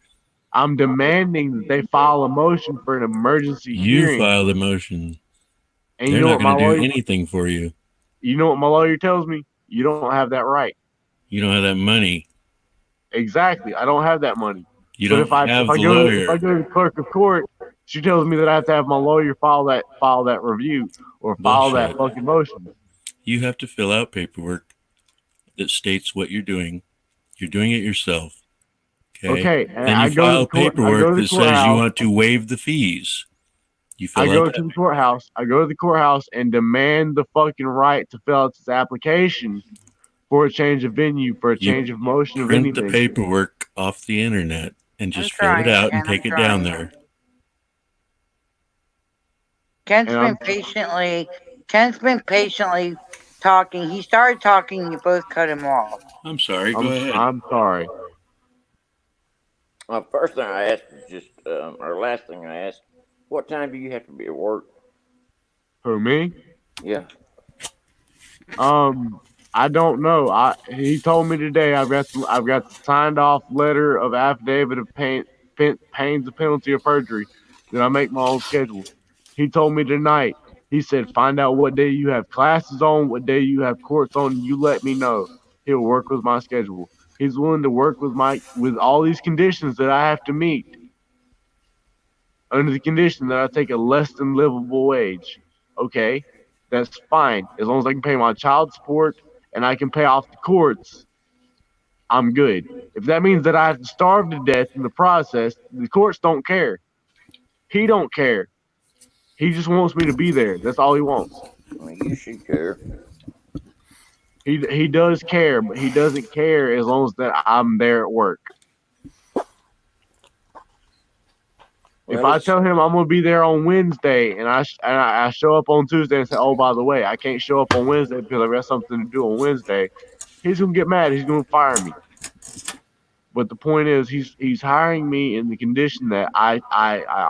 I'm demanding that they file a motion for an emergency You hearing. file the motion. And They're you know not what my going to lawyer do anything for you. You know what my lawyer tells me? You don't have that right. You don't have that money. Exactly. I don't have that money. You But don't if I have the go lawyer. if I go to the clerk of court, she tells me that I have to have my lawyer file that review or file that Bullshit. fucking motion. You have to fill out paperwork that states what you're doing. You're doing it yourself. Okay, and Then you I go to file the court. I go paperwork to the that says you courthouse. want to waive the fees. You I fill go out to that. the courthouse. I go to the courthouse and demand the fucking right to fill out this application for a change of venue, for a change of motion of Print the anything. paperwork off the internet and just fill it trying, out Ken, and take I'm it down trying. there. Ken's been patiently talking. He started talking, you both cut him off. I'm sorry, go ahead. I'm sorry. First thing I asked was just, or last thing I asked, what time do you have to be at work? Who, me? Yeah. I don't know. He told me today I've got the signed off letter of affidavit of pains and penalty of perjury that I make my own schedule. He told me tonight. He said, find out what day you have classes on, what day you have courts on, and you let me know. He'll work with my schedule. He's willing to work with all these conditions that I have to meet, under the condition that I take a less than livable wage. Okay, that's fine. As long as I can pay my child support and I can pay off the courts, I'm good. If that means that I have to starve to death in the process, the courts don't care. He don't care. He just wants me to be there. That's all he wants. I mean, you should care. He does care, but he doesn't care as long as that I'm there at work. If I tell him I'm gonna be there on Wednesday and I show up on Tuesday and say, oh, by the way, I can't show up on Wednesday because I've got something to do on Wednesday, he's gonna get mad. He's gonna fire me. But the point is, he's hiring me in the condition that I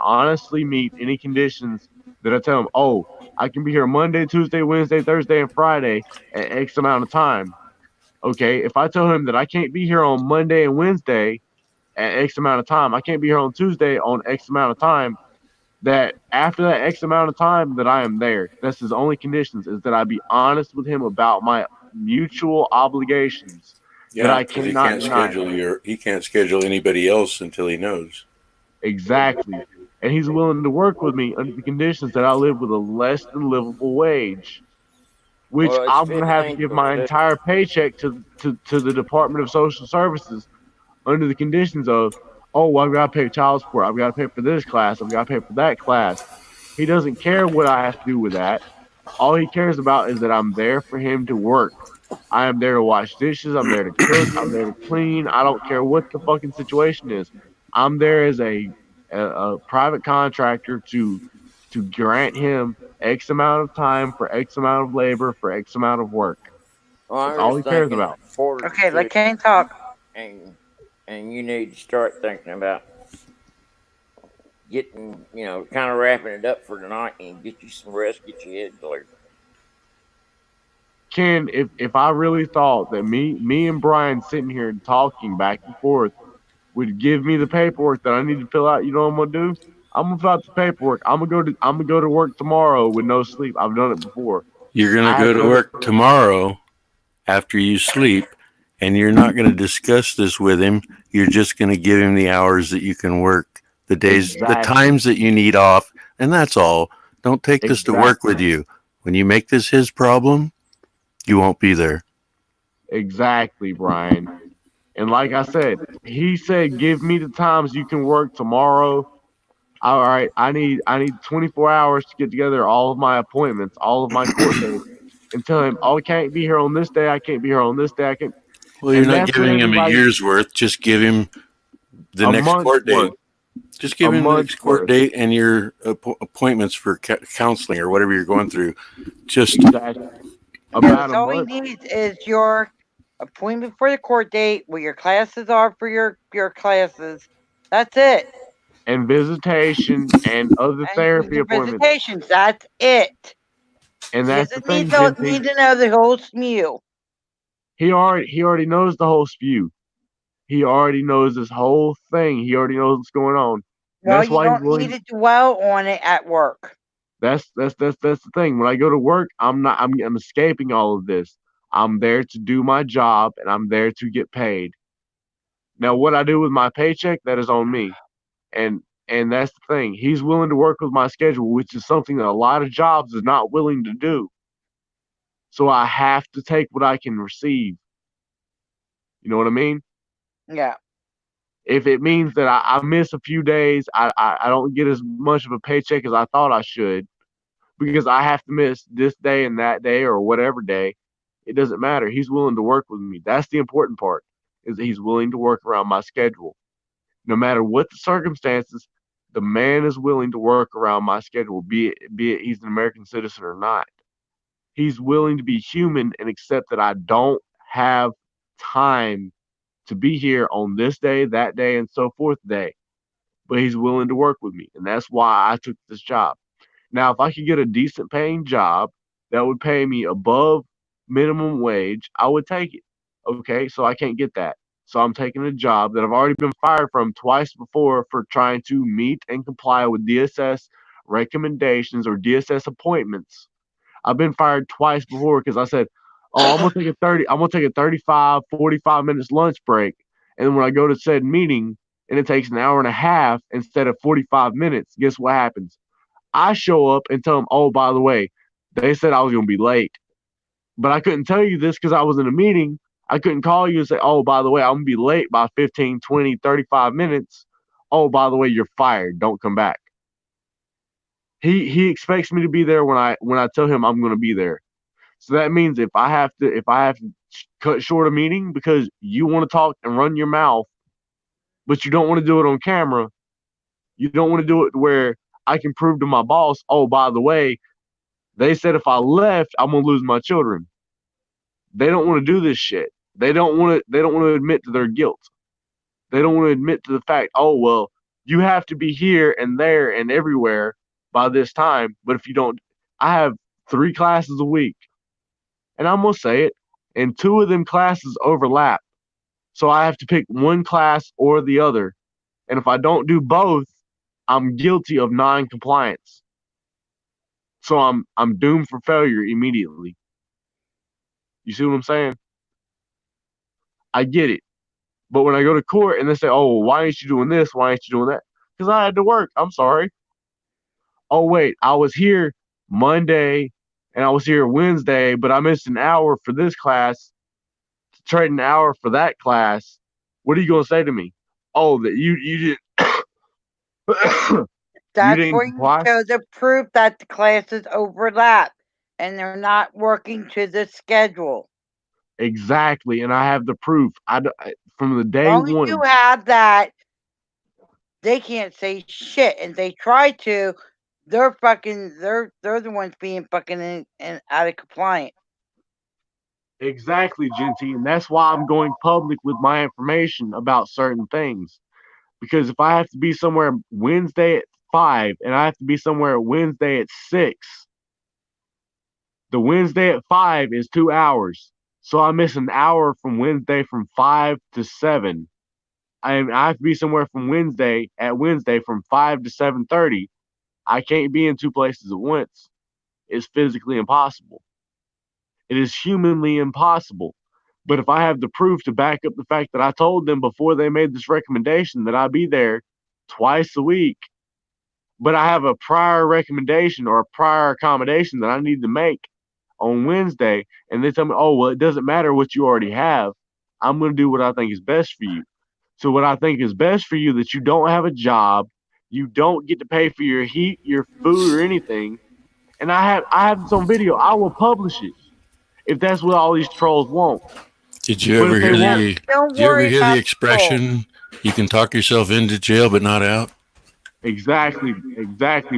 honestly meet any conditions that I tell him. Oh, I can be here Monday, Tuesday, Wednesday, Thursday, and Friday at X amount of time. Okay, if I tell him that I can't be here on Monday and Wednesday at X amount of time, I can't be here on Tuesday on X amount of time, that after that X amount of time that I am there. That's his only conditions, is that I be honest with him about my mutual obligations. Yeah, that I because cannot he can't schedule anybody else until he knows. Exactly. And he's willing to work with me under the conditions that I live with a less than livable wage, which Well, it's I'm going to have to give my 15%. entire paycheck to the Department of Social Services under the conditions of, oh, well, I've got to pay child support. I've got to pay for this class. I've got to pay for that class. He doesn't care what I have to do with that. All he cares about is that I'm there for him to work. I am there to wash dishes. I'm there to cook. I'm there to clean. I don't care what the fucking situation is. I'm there as a private contractor to grant him X amount of time for X amount of labor for X amount of work. Well, That's all he cares about. Okay, let Kane talk. And you need to start thinking about getting, kind of wrapping it up for tonight and get you some rest, get your head clear. Ken, if I really thought that me and Brian sitting here talking back and forth would give me the paperwork that I need to fill out, you know what I'm gonna do? I'm gonna fill out the paperwork. I'm gonna go to work tomorrow with no sleep. I've done it before. You're going I to have go to work tomorrow after you sleep, and you're not going to discuss this with him. You're just going to give him the hours that you can work, the days, the times that you need off, and that's all. Don't take this to work with you. When you make this his problem, you won't be there. Exactly, Brian. And like I said, he said, "Give me the times you can work tomorrow." All right, I need 24 hours to get together all of my appointments, all of my court dates, and tell him, "Oh, I can't be here on this day. I can't be here on this day. I can." Well, you're And not that's what giving him a everybody. year's worth. Just give him the A next month's court date. worth. Just give A him the month's next court worth. date and your appointments for counseling or whatever you're going through. Just about a all he month. needs is your appointment for the court date, where your classes are for your classes. That's it. And visitation and other therapy Your appointments. visitations. That's it. And He that's the doesn't thing, need to know the whole SMU. He already knows the whole spew. He already knows this whole thing. He already knows what's going on. Well, That's you why he's don't willing. need to dwell on it at work. That's the thing. When I go to work, I'm escaping all of this. I'm there to do my job and I'm there to get paid. Now what I do with my paycheck, that is on me. And that's the thing. He's willing to work with my schedule, which is something that a lot of jobs is not willing to do. So I have to take what I can receive. You know what I mean? Yeah. If it means that I miss a few days, I don't get as much of a paycheck as I thought I should because I have to miss this day and that day or whatever day. It doesn't matter. He's willing to work with me. That's the important part, is that he's willing to work around my schedule. No matter what the circumstances, the man is willing to work around my schedule, be it he's an American citizen or not. He's willing to be human and accept that I don't have time to be here on this day, that day, and so forth day. But he's willing to work with me. And that's why I took this job. Now, if I could get a decent paying job that would pay me above minimum wage, I would take it. Okay, so I can't get that. So I'm taking a job that I've already been fired from twice before for trying to meet and comply with DSS recommendations or DSS appointments. I've been fired twice before because I said, "Oh, I'm gonna take a 35, 45 minutes lunch break." And then when I go to said meeting and it takes an hour and a half instead of 45 minutes, guess what happens? I show up and tell them, "Oh, by the way, they said I was gonna be late." But I couldn't tell you this because I was in a meeting. I couldn't call you and say, "Oh, by the way, I'm gonna be late by 15, 20, 35 minutes. Oh, by the way, you're fired. Don't come back." He expects me to be there when I tell him I'm gonna be there. So that means if I have to cut short a meeting because you want to talk and run your mouth, but you don't want to do it on camera, you don't want to do it where I can prove to my boss, "Oh, by the way, they said if I left, I'm gonna lose my children." They don't want to do this shit. They don't want to admit to their guilt. They don't want to admit to the fact, "Oh, well, you have to be here and there and everywhere by this time." But if you don't, I have 3 classes a week. And I'm gonna say it, and 2 of them classes overlap. So I have to pick one class or the other. And if I don't do both, I'm guilty of non-compliance. So I'm doomed for failure immediately. You see what I'm saying? I get it. But when I go to court and they say, "Oh, why ain't you doing this? Why ain't you doing that?" Because I had to work. I'm sorry. Oh wait, I was here Monday and I was here Wednesday, but I missed an hour for this class, trade an hour for that class. What are you gonna say to me? Oh, that you didn't That's didn't where you comply? show the proof that the classes overlap and they're not working to the schedule. Exactly, and I have the proof. From the As day long as you one. have that, they can't say shit. And they try to, they're the ones being fucking out of compliance. Exactly, Genty, and that's why I'm going public with my information about certain things. Because if I have to be somewhere Wednesday at 5, and I have to be somewhere Wednesday at 6. The Wednesday at 5 is 2 hours. So I miss an hour from Wednesday from 5 to 7. I have to be somewhere from Wednesday from 5 to 7:30. I can't be in two places at once. It's physically impossible. It is humanly impossible. But if I have the proof to back up the fact that I told them before they made this recommendation that I be there twice a week, but I have a prior recommendation or a prior accommodation that I need to make on Wednesday, and they tell me, oh, well, it doesn't matter what you already have. I'm going to do what I think is best for you. So what I think is best for you, that you don't have a job, you don't get to pay for your heat, your food, or anything. And I have this on video. I will publish it if that's what all these trolls want. Did you But ever if they hear won't, the? Don't Did you ever worry hear about the the expression? You can talk yourself into jail, but not out. exactly,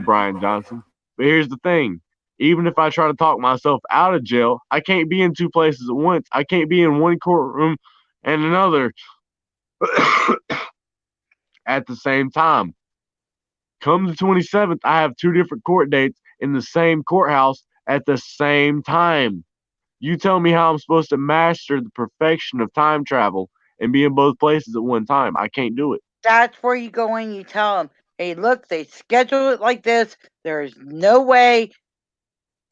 Brian Johnson. But here's the thing: even if I try to talk myself out of jail, I can't be in two places at once. I can't be in one courtroom and another at the same time. Come the 27th, I have two different court dates in the same courthouse at the same time. You tell me how I'm supposed to master the perfection of time travel and be in both places at one time. I can't do it. That's where you go in, you tell them, hey, look, they schedule it like this. There's no way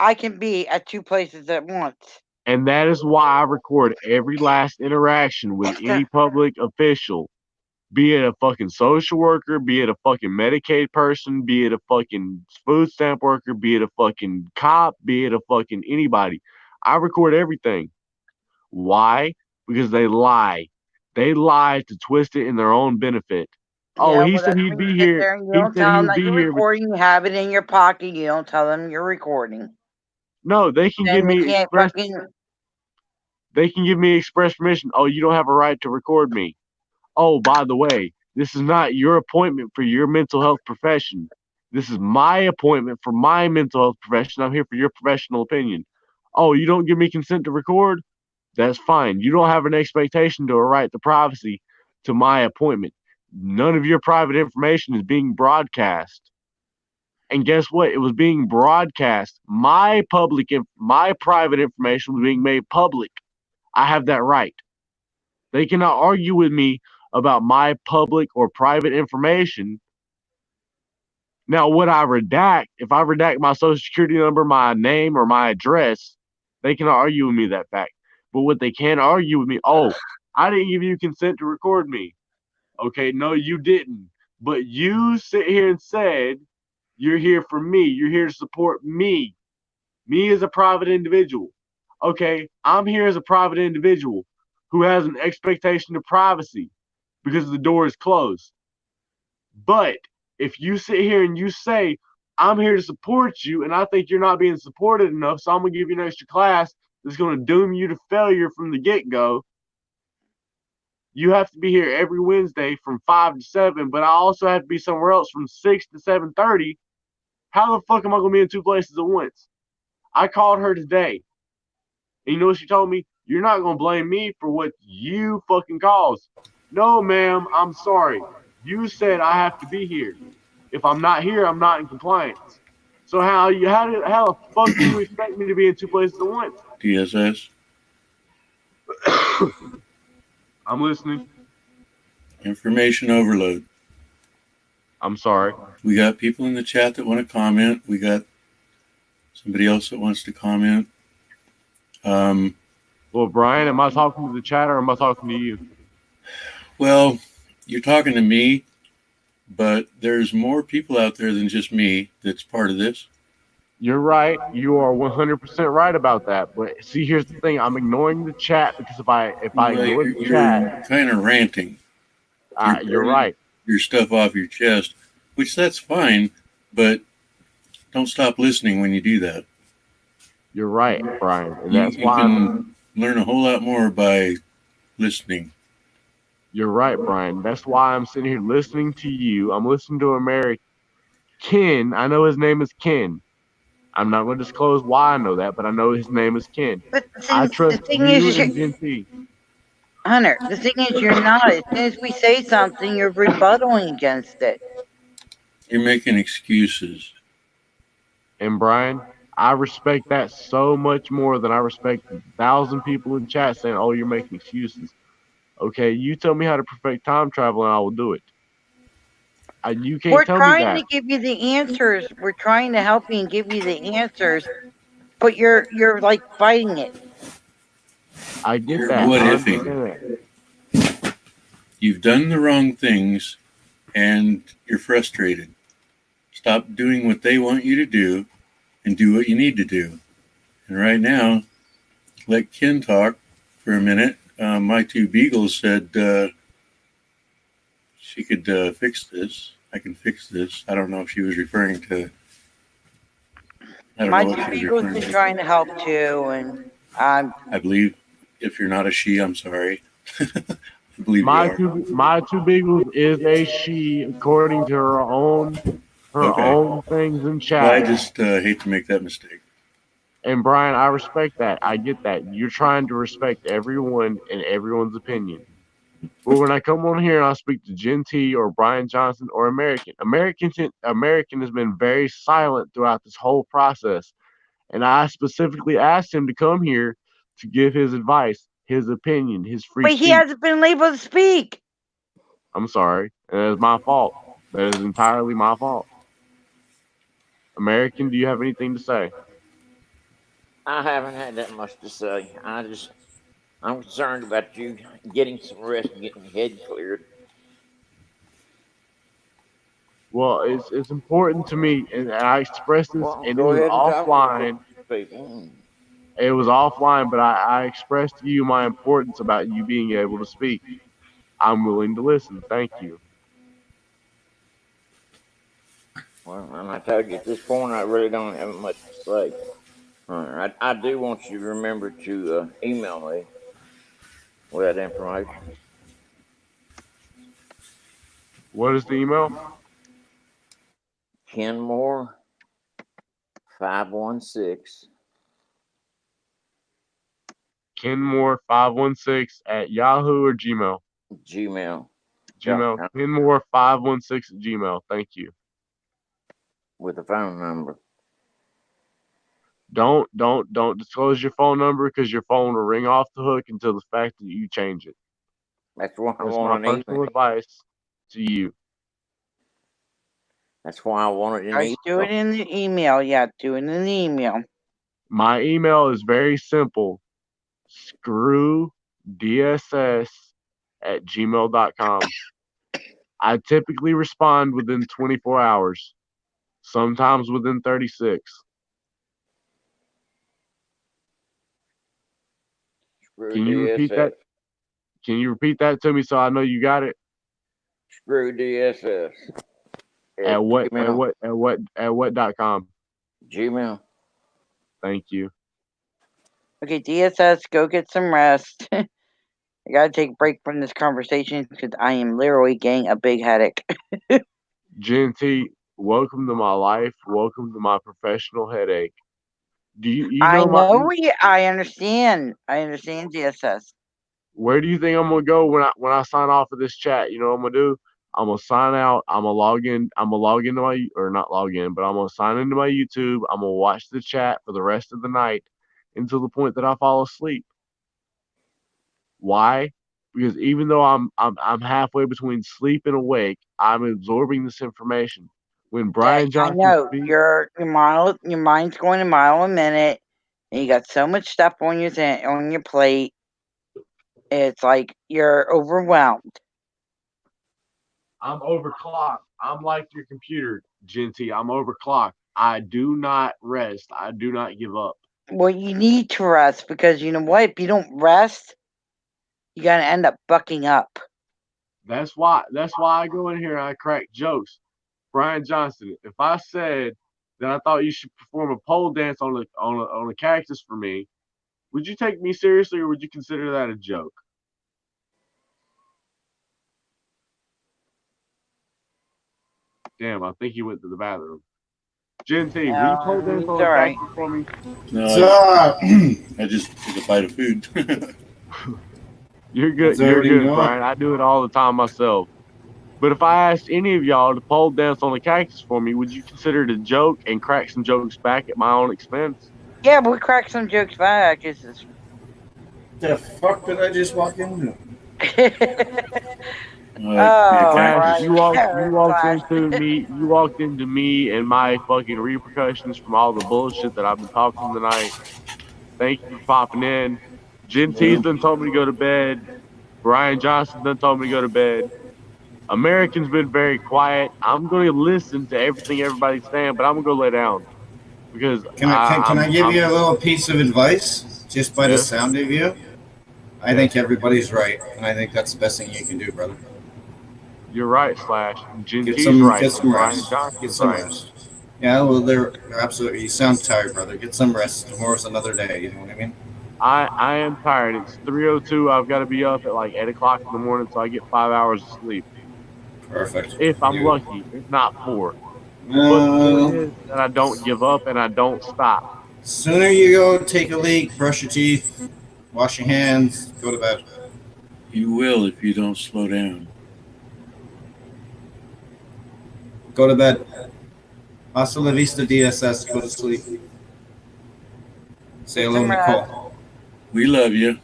I can be at two places at once. And that is why I record every last interaction with any public official, be it a fucking social worker, be it a fucking Medicaid person, be it a fucking food stamp worker, be it a fucking cop, be it a fucking anybody. I record everything. Why? Because they lie. They lie to twist it in their own benefit. Oh, Yeah, he well, said that's he'd when you be sit here. there and you He don't said tell he them would that be you're here. recording. You have it in your pocket. You don't tell them you're recording. No, they can give Then they me can't express. fucking. They can give me express permission. Oh, you don't have a right to record me. Oh, by the way, this is not your appointment for your mental health profession. This is my appointment for my mental health profession. I'm here for your professional opinion. Oh, you don't give me consent to record? That's fine. You don't have an expectation to a right to privacy to my appointment. None of your private information is being broadcast. And guess what? It was being broadcast. My private information was being made public. I have that right. They cannot argue with me about my public or private information. Now, what I redact, if I redact my social security number, my name, or my address, they cannot argue with me that fact. But what they can argue with me, oh, I didn't give you consent to record me. Okay, no, you didn't. But you sit here and said you're here for me. You're here to support me. Me as a private individual. Okay, I'm here as a private individual who has an expectation of privacy because the door is closed. But if you sit here and you say, I'm here to support you, and I think you're not being supported enough, so I'm going to give you an extra class that's going to doom you to failure from the get-go, you have to be here every Wednesday from 5 to 7, but I also have to be somewhere else from 6 to 7:30. How the fuck am I going to be in two places at once? I called her today. And you know what she told me? You're not going to blame me for what you fucking caused. No, ma'am, I'm sorry. You said I have to be here. If I'm not here, I'm not in compliance. So how the fuck do you expect me to be in two places at once? DSS. I'm listening. Information overload. I'm sorry. We got people in the chat that want to comment. We got somebody else that wants to comment. Well, Brian, am I talking to the chat or am I talking to you? Well, you're talking to me, but there's more people out there than just me that's part of this. You're right. You are 100% right about that. But see, here's the thing. I'm ignoring the chat because if I ignore the chat, you're kind of ranting. You're right. Your stuff off your chest, which that's fine, but don't stop listening when you do that. You're right, Brian. And that's why you can learn a whole lot more by listening. You're right, Brian. That's why I'm sitting here listening to you. I'm listening to American Ken. I know his name is Ken. I'm not going to disclose why I know that, but I know his name is Ken. But I trust the thing you is, and Genty. Hunter, the thing is, you're not. As soon as we say something, you're rebuttaling against it. You're making excuses. And Brian, I respect that so much more than I respect 1,000 people in chat saying, "Oh, you're making excuses." Okay, you tell me how to perfect time travel, and I will do it. You can't We're tell me trying that. to give you the answers. We're trying to help you and give you the answers, but you're like fighting it. I get You're that. what I ifing. understand that. You've done the wrong things, and you're frustrated. Stop doing what they want you to do, and do what you need to do. And right now, let Ken talk for a minute. My two beagles said she could fix this. I can fix this. I don't know if she was referring to. I don't My know what two she was beagles referring been to. trying to help too, and I believe if you're not a she, I'm sorry. I believe you are. My two beagles is a she according to her own things in chat. Well, I just hate to make that mistake. And Brian, I respect that. I get that. You're trying to respect everyone and everyone's opinion. But when I come on here and I speak to Gen T or Brian Johnson or American has been very silent throughout this whole process. And I specifically asked him to come here to give his advice, his opinion, his free but speech. he hasn't been able to speak. I'm sorry. And that is my fault. That is entirely my fault. American, do you have anything to say? I haven't had that much to say. I'm concerned about you getting some rest and getting your head cleared. Well, it's important to me, and I expressed this, Well, and it go was ahead and talk offline. to people. It was offline, but I expressed to you my importance about you being able to speak. I'm willing to listen. Thank you. Well, and I told you at this point, I really don't have much to say. I do want you to remember to email me with that information. What is the email? Kenmore 516 Kenmore516 at Yahoo or Gmail? Gmail. Gmail. Kenmore516 at Gmail. Thank you. With a phone number. Don't disclose your phone number because your phone will ring off the hook until the fact that you change it. That's why I That's want my an personal email. advice to you. That's why I wanted an Guys, email. do it in the email. Yeah, do it in the email. My email is very simple. screwdss@gmail.com. I typically respond within 24 hours, sometimes within 36. Can you repeat that? Can you repeat that to me so I know you got it? Screw DSS. At what.com? Gmail. Thank you. Okay, DSS, go get some rest. I gotta take a break from this conversation because I am literally getting a big headache. Gen T, welcome to my life. Welcome to my professional headache. Do you I know I understand. I understand DSS. where do you think I'm gonna go when I sign off of this chat? You know what I'm gonna do? I'm gonna sign out. I'm gonna log in. I'm gonna log into my or not log in, but I'm gonna sign into my YouTube. I'm gonna watch the chat for the rest of the night until the point that I fall asleep. Why? Because even though I'm halfway between sleep and awake, I'm absorbing this information. When Brian I Johnson know speaks, your mind's going a mile a minute, and you got so much stuff on your plate. It's like you're overwhelmed. I'm overclocked. I'm like your computer, Genty. I'm overclocked. I do not rest. I do not give up. Well, you need to rest because you know what? If you don't rest, you're gonna end up bucking up. That's why I go in here and I crack jokes. Brian Johnson, if I said that I thought you should perform a pole dance on a cactus for me, would you take me seriously or would you consider that a joke? Damn, I think he went to the bathroom. Genty, will you pole dance on a cactus for me? No, I just took a bite of food. You're good. You're good, Brian. I do it all the time myself. But if I asked any of y'all to pole dance on the cactus for me, would you consider it a joke and crack some jokes back at my own expense? Yeah, we crack some jokes back. It's just... The fuck did I just walk into? Flash, you walked Flash. into me and my fucking repercussions from all the bullshit that I've been talking tonight. Thank you for popping in. Jen T's done told me to go to bed. Brian Johnson done told me to go to bed. American's been very quiet. I'm going to listen to everything everybody's saying, but I'm going to go lay down because Can I give you a little piece of advice just by the sound of you? I think everybody's right, and I think that's the best thing you can do, brother. You're right, Slash. Jen Get T's some right. Brian rest. Johnson's get some right. rest. Yeah, well, they're absolutely. You sound tired, brother. Get some rest. Tomorrow's another day. You know what I mean? I am tired. It's 3:02. I've got to be up at like 8 o'clock in the morning, so I get 5 hours of sleep. Perfect. If I'm lucky, if not 4. But the point is that I don't give up and I don't stop. Sooner you go take a leak, brush your teeth, wash your hands, go to bed. You will if you don't slow down. Go to bed. Hasta la vista, DSS. Go to sleep. Say hello, Nicole. We love you.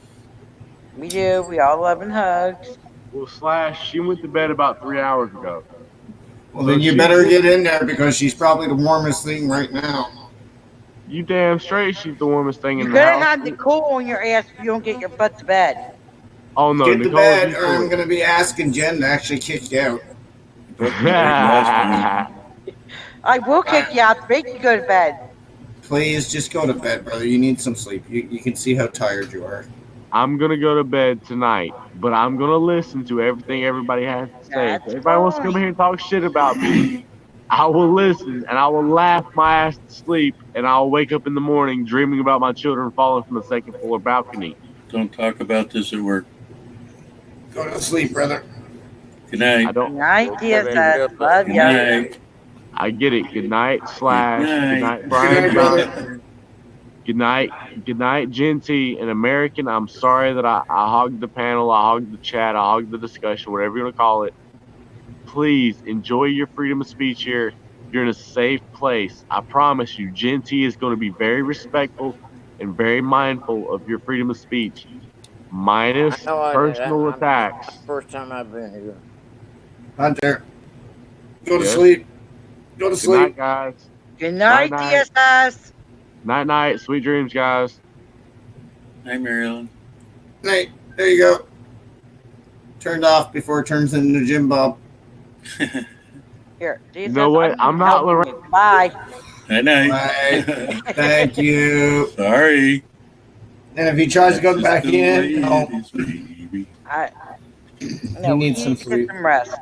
We do. We all love and hugs. Well, Slash, she went to bed about 3 hours ago. Well, then you better get in there because she's probably the warmest thing right now. You damn straight she's the warmest thing in the You're house. gonna have Nicole on your ass if you don't get your butt to bed. Oh no, Get Nicole, to bed, or I'm gonna be asking Jen to actually kick you out. I will kick you out to make you go to bed. Please, just go to bed, brother. You need some sleep. You can see how tired you are. I'm gonna go to bed tonight, but I'm gonna listen to everything everybody has to say. If everybody wants to come here and talk shit about me, I will listen and I will laugh my ass to sleep, and I'll wake up in the morning dreaming about my children falling from the second floor balcony. Don't talk about this at work. Go to sleep, brother. Good night. Good night, DSS. Love you. I get it. Good night, Slash. Good night, Brian Johnson. Good night, Genty and American. I'm sorry that I hogged the panel, I hogged the chat, I hogged the discussion, whatever you want to call it. Please enjoy your freedom of speech here. You're in a safe place. I promise you, Genty is going to be very respectful and very mindful of your freedom of speech, minus personal attacks. First time I've been here. Hunter, go to sleep. Go to sleep. Good night, guys. Good night, DSS. Night. Sweet dreams, guys. Hi, Marilyn. Night. There you go. Turned off before it turns into Jim Bob. Here, DSS, you know what? I'm not Lorraine. Bye. Good night. Bye. Thank you. Sorry. And if he tries to go back in, no. No, he needs some get sleep. some rest.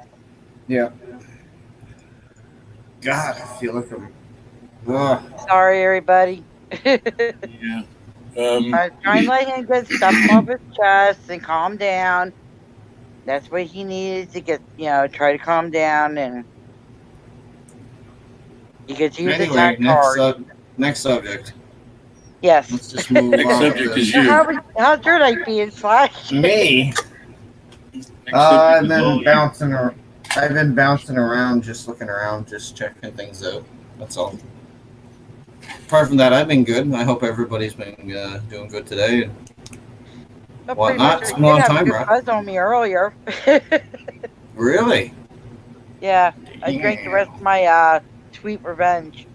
Yeah. God, I feel like I'm. Ugh. Sorry, everybody. Yeah. I was trying to let him get stuff off his chest and calm down. That's what he needed to get, try to calm down, and because he was attacked hard. Next subject. Yes. Let's just move on. Next subject is you. How's your night being, Slash? Me? I've been bouncing around, just looking around, just checking things out. That's all. Apart from that, I've been good. I hope everybody's been doing good today. Whatnot. It's been a long time, right? Buzz on me earlier. Really? Yeah, I drank the rest of my sweet revenge.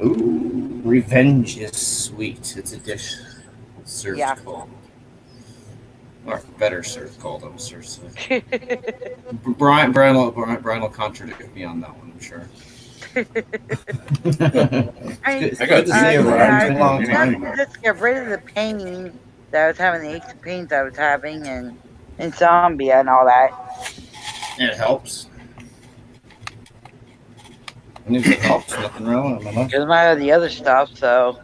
Ooh, revenge is sweet. It's a dish served cold. Or better served cold, I'm sure. Brian will contradict me on that one, I'm sure. I got to see you, Brian. It's been a long time. Just get rid of the pain that I was having, the aches and pains I was having, and insomnia and all that. It helps. And if it helps, nothing wrong with it. Doesn't matter the other stuff, so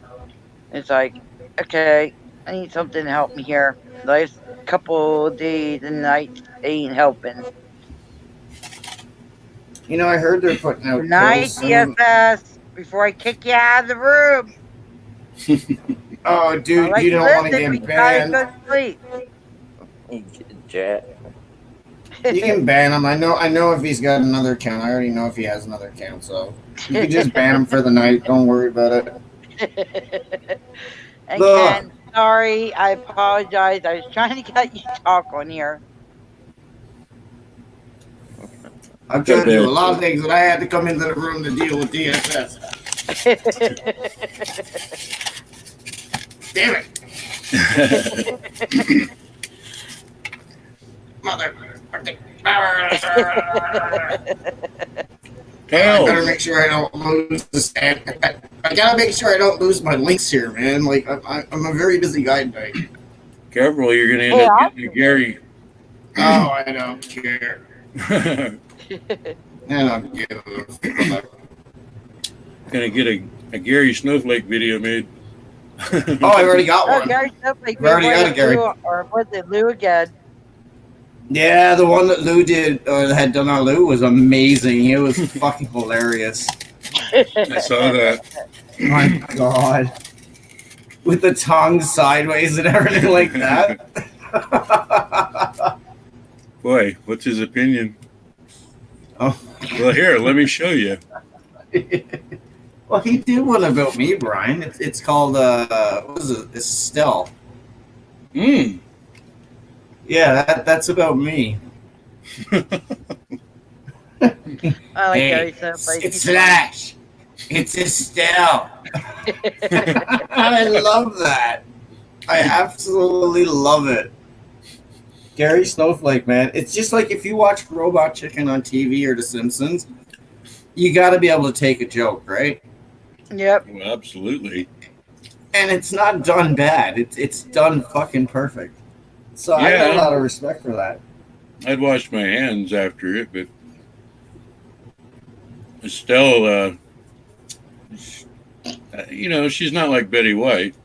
it's like, okay, I need something to help me here. The last couple of days and nights ain't helping. I heard they're putting out. Good night, DSS. Before I kick you out of the room. Oh, dude, you don't want to get banned. Go to sleep. Chat. You can ban him. I know if he's got another account. I already know if he has another account, so you can just ban him for the night. Don't worry about it. And Ken, sorry, I apologize. I was trying to get you to talk on here. I'm trying to do a lot of things, and I had to come into the room to deal with DSS. Damn it! Mother. I better make sure I don't lose this. I gotta make sure I don't lose my links here, man. Like I'm a very busy guy tonight. Careful, you're gonna end up getting a Gary. Oh, I don't care. I don't give a fuck. Gonna get a Gary Snowflake video made. Oh, I've already got one. Oh, Gary Snowflake. I've already got it, Gary. Or was it Lou again? Yeah, the one that Lou did, or had done on Lou, was amazing. It was fucking hilarious. I saw that. My God. With the tongue sideways and everything like that. Boy, what's his opinion? Oh. Well, here, let me show you. Well, he did one about me, Brian. It's called, what is it? Estelle. Yeah, that's about me. I like Gary Snowflake. It's Slash. It's Estelle. I love that. I absolutely love it. Gary Snowflake, man. It's just like if you watch Robot Chicken on TV or The Simpsons, you got to be able to take a joke, right? Yep. Well, absolutely. And it's not done bad. It's done fucking perfect. So I got a lot of respect for that. I'd wash my hands after it, but Estelle, she's not like Betty White.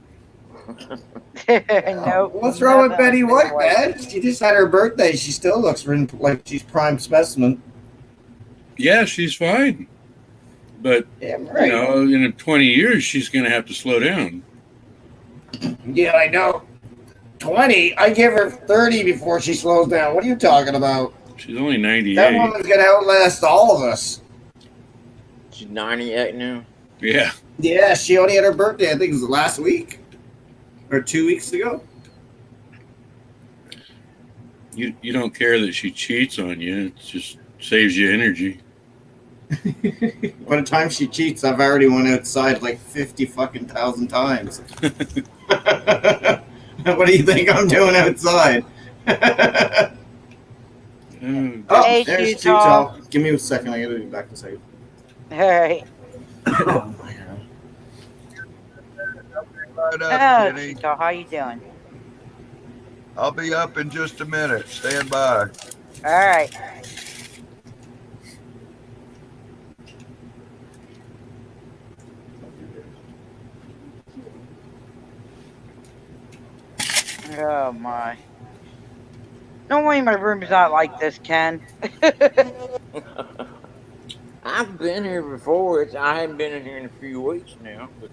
No. What's wrong with Betty White, man? She just had her birthday. She still looks like she's prime specimen. Yeah, she's fine. But, right. In 20 years, she's going to have to slow down. Yeah, I know. 20? I give her 30 before she slows down. What are you talking about? She's only 98. That woman's going to outlast all of us. She's 98 now? Yeah. Yeah, she only had her birthday, I think it was last week. Or 2 weeks ago. You don't care that she cheats on you. It just saves you energy. By the time she cheats, I've already went outside like 50 fucking thousand times. What do you think I'm doing outside? Hey, there's Too-Tall. Too-Tall. Give me a second. I gotta be back in a second. All right. Right up, Oh, Jenny. Too-Tall, how you doing? I'll be up in just a minute. Stand by. All right. Oh my. Normally my room's not like this, Ken. I've been here before. I haven't been in here in a few weeks now. But...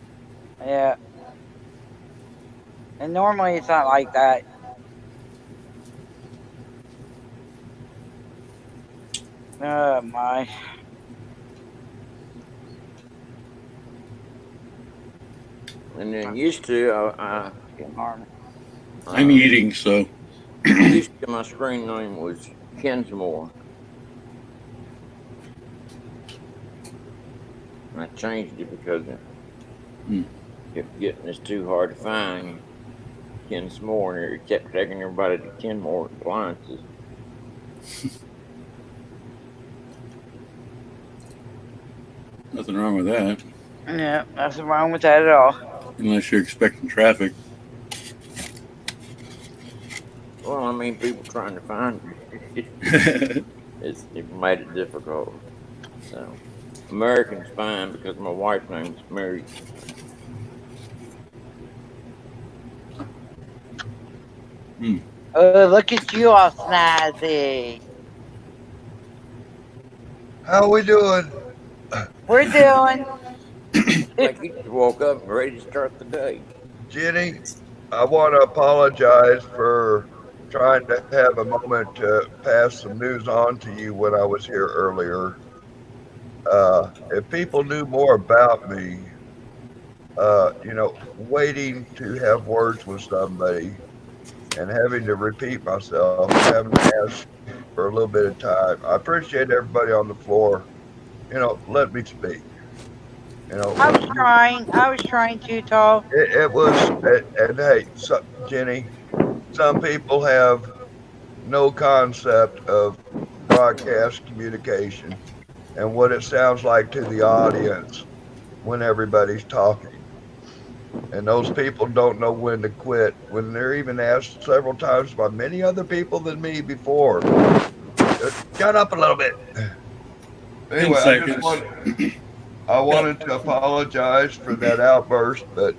Yeah. And normally it's not like that. Oh my. And then used to, I'm eating, so. Used to, my screen name was Kinsmore. And I changed it because it kept getting it's too hard to find Kinsmore, and it kept taking everybody to Kenmore Appliances. Nothing wrong with that. Yeah, nothing wrong with that at all. Unless you're expecting traffic. Well, I mean, people trying to find it. It made it difficult. So, American's fine because my wife's name is Mary. Oh, look at you all snazzy. How we doing? We're doing. Like you just woke up and ready to start the day. Jenny, I want to apologize for trying to have a moment to pass some news on to you when I was here earlier. If people knew more about me, waiting to have words with somebody and having to repeat myself and having to ask for a little bit of time. I appreciate everybody on the floor. Let me speak. You know, I was you, trying. I was trying to, Tall. it was, and hey, Jenny, some people have no concept of broadcast communication and what it sounds like to the audience when everybody's talking. And those people don't know when to quit when they're even asked several times by many other people than me before. Shut up a little bit. 10 Anyway, seconds. I Yep. wanted to apologize for that outburst, but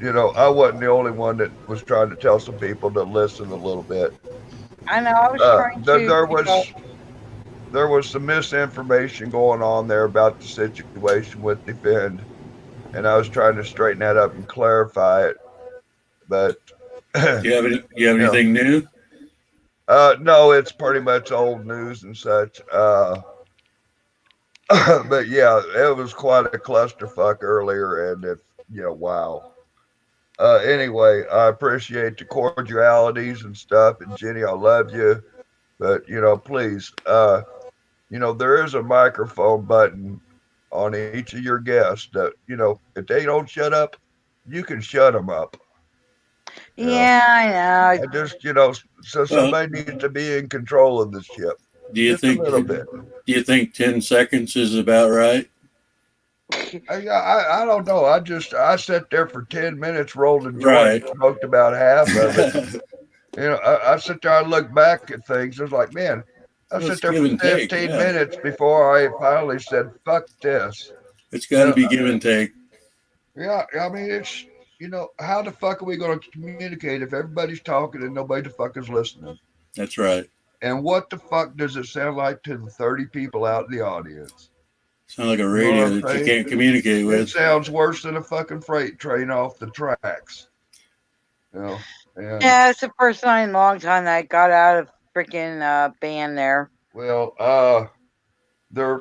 I wasn't the only one that was trying to tell some people to listen a little bit. I know. I was trying There, to. there Tall. was there was some misinformation going on there about the situation with Defend, and I was trying to straighten that up and clarify it. But Do you have any? You have you know, anything new? no, it's pretty much old news and such. But yeah, it was quite a clusterfuck earlier, and wow. Anyway, I appreciate the cordialities and stuff, and Jenny, I love you, but please, there is a microphone button on each of your guests that if they don't shut up, you can shut them up. You know, Yeah, I know. I just so Well, somebody needs to be in control of the ship, do you just a think? little bit. Do you think 10 seconds is about right? I don't know. I sat there for 10 minutes, rolled a joint, Right. and smoked about half of it. I sit there, I look back at things. It's like, man, I Well, sit it's there give for and take. 15 Yeah, minutes before I finally said, "Fuck this." it's You got to know, be give and take. yeah. I mean, it's how the fuck are we going to communicate if everybody's talking and nobody the fuck is listening? That's right. And what the fuck does it sound like to the 30 people out in the audience? Sound like a You know what radio I'm that you saying? can't communicate It with. sounds worse than a fucking freight train off the tracks. You know, and Yeah, it's the first time in a long time that I got out of freaking band there. well, there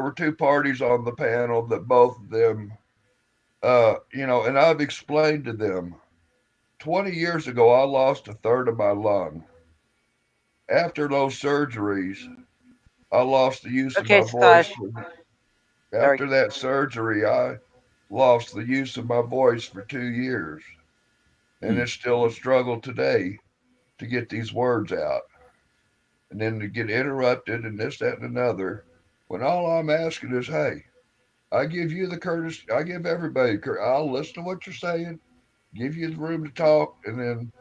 were two parties on the panel that both of them, and I've explained to them. 20 years ago, I lost a third of my lung. After those surgeries, I lost the use of Okay, my voice. Scotch. Sorry. After that surgery, I lost the use of my voice for 2 years. And Hmm. it's still a struggle today to get these words out. And then to get interrupted and this, that, and another. When all I'm asking is, hey, I give you the courtesy, I give everybody, I'll listen to what you're saying, give you the room to talk, and then,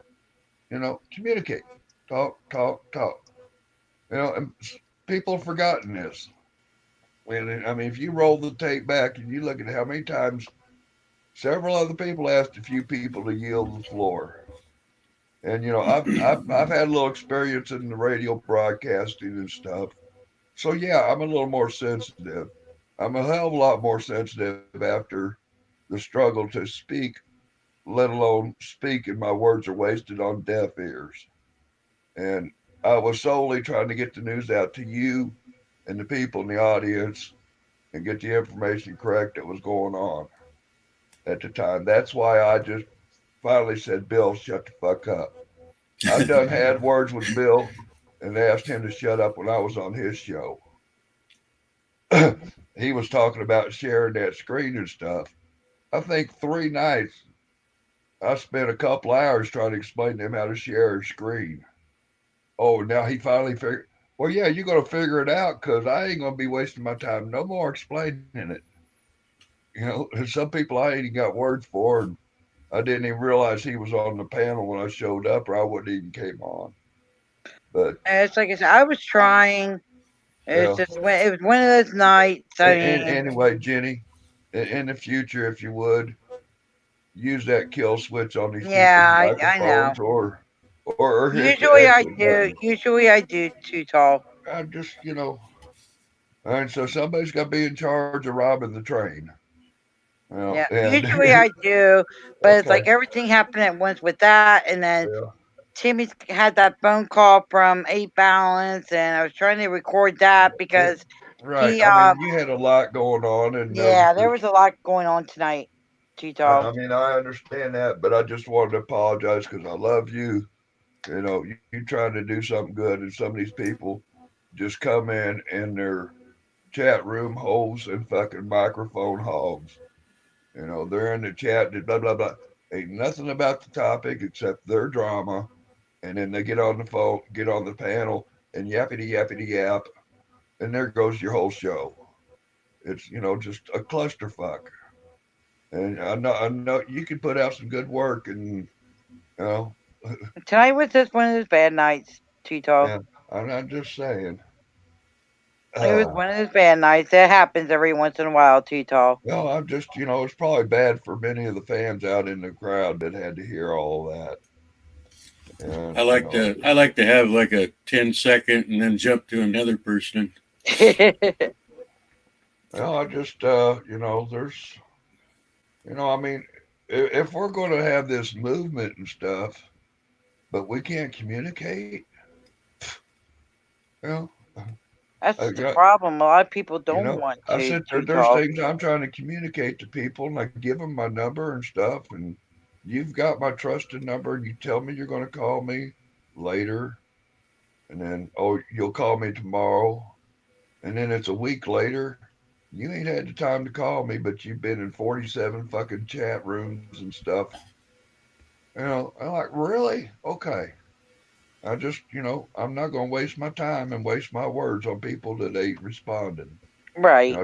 communicate. Talk, talk, talk. And people have forgotten this. And I mean, if you roll the tape back and you look at how many times several other people asked a few people to yield the floor. And I've had a little experience in the radio broadcasting and stuff. So yeah, I'm a little more sensitive. I'm a hell of a lot more sensitive after the struggle to speak, let alone speak, and my words are wasted on deaf ears. And I was solely trying to get the news out to you and the people in the audience and get the information correct that was going on at the time. That's why I just finally said, Bill, shut the fuck up. I've done had words with Bill and asked him to shut up when I was on his show. He was talking about sharing that screen and stuff. I think 3 nights I spent a couple hours trying to explain to him how to share a screen. Oh, now he finally figured. Well, yeah, you're gonna figure it out because I ain't gonna be wasting my time no more explaining it. Some people I ain't even got words for, and I didn't even realize he was on the panel when I showed up, or I wouldn't even came on. But And it's like I said, I was trying. It was yeah. just when it was one of those nights. I And mean, anyway, Jenny, in the future, if you would use that kill switch on these people's yeah, I know. microphones, or hit the Usually I exit do. button. Usually I do too, Tall. I just, and so somebody's got to be in charge of robbing the train. Yeah, And usually I do, but it's okay, like everything happened at once with that, and then yeah. Timmy had that phone call from 8 Balance, and I was trying to record that because Right. he, I mean, you had a lot going on, and yeah, there was a lot going on tonight, Tito. I mean, I understand that, but I just wanted to apologize because I love you. You know, you trying to do something good, and some of these people just come in and their chat room holes and fucking microphone hogs. You know, they're in the chat, blah blah blah. Ain't nothing about the topic except their drama, and then they get on the phone, get on the panel, and yappity yappity yap, and there goes your whole show. It's just a clusterfuck. And I know you can put out some good work, and you know, Tonight was just one of those bad nights, Tito. yeah. I'm not just saying. It was one of those bad nights. It happens every once in a while, Tito. No, I'm just, it's probably bad for many of the fans out in the crowd that had to hear all that. And I like to have like a 10-second and then jump to another person. well, I just, there's, I mean, if we're going to have this movement and stuff, but we can't communicate, you know, That's I the got, problem. A lot of people don't want I to, said there's Tito. things I'm trying to communicate to people, and I give them my number and stuff, and you've got my trusted number, and you tell me you're going to call me later, and then you'll call me tomorrow, and then it's a week later. You ain't had the time to call me, but you've been in 47 fucking chat rooms and stuff. I'm like, really? Okay. I just, I'm not going to waste my time and waste my words on people that ain't responding. Right.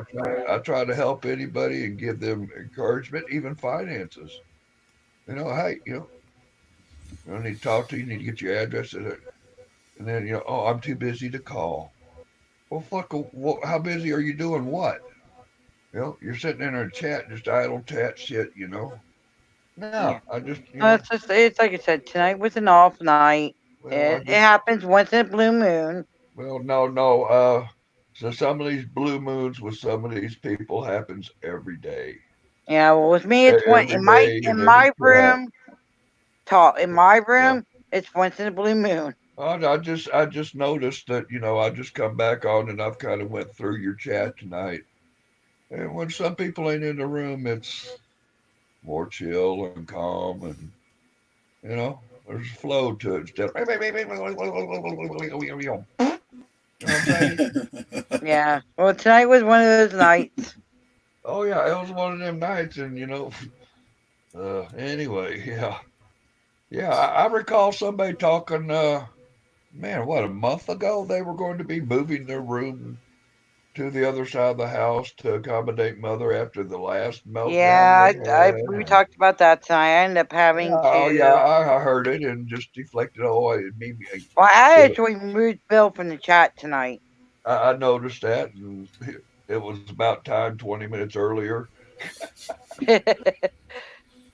I try to help anybody and give them encouragement, even finances. Hey, I need to talk to you, need to get your address, and then oh, I'm too busy to call. Well, fuck, how busy are you doing what? You're sitting in a chat, just idle chat shit. No, Yeah. I just, It's like I said, tonight was an off night. well, It happens once in a blue moon. well, no. So some of these blue moons with some of these people happens every day. Yeah, well, with me, it's one Every day in in every my chat. room. Talk in my Yeah. room. It's once in a blue moon. I just noticed that, I just come back on and I've kind of went through your chat tonight. And when some people ain't in the room, it's more chill and calm, and there's a flow to it instead. You know what I'm saying? Yeah. Well, tonight was one of those nights. Oh yeah, it was one of them nights, and anyway, yeah, yeah. I recall somebody talking. Man, what, a month ago they were going to be moving their room to the other side of the house to accommodate mother after the last meltdown Yeah, they had. we talked about that tonight. I ended up having Yeah, to. I heard it and just deflected. Oh, Well, I actually moved Bill from the chat tonight. I noticed that, and it was about time 20 minutes earlier.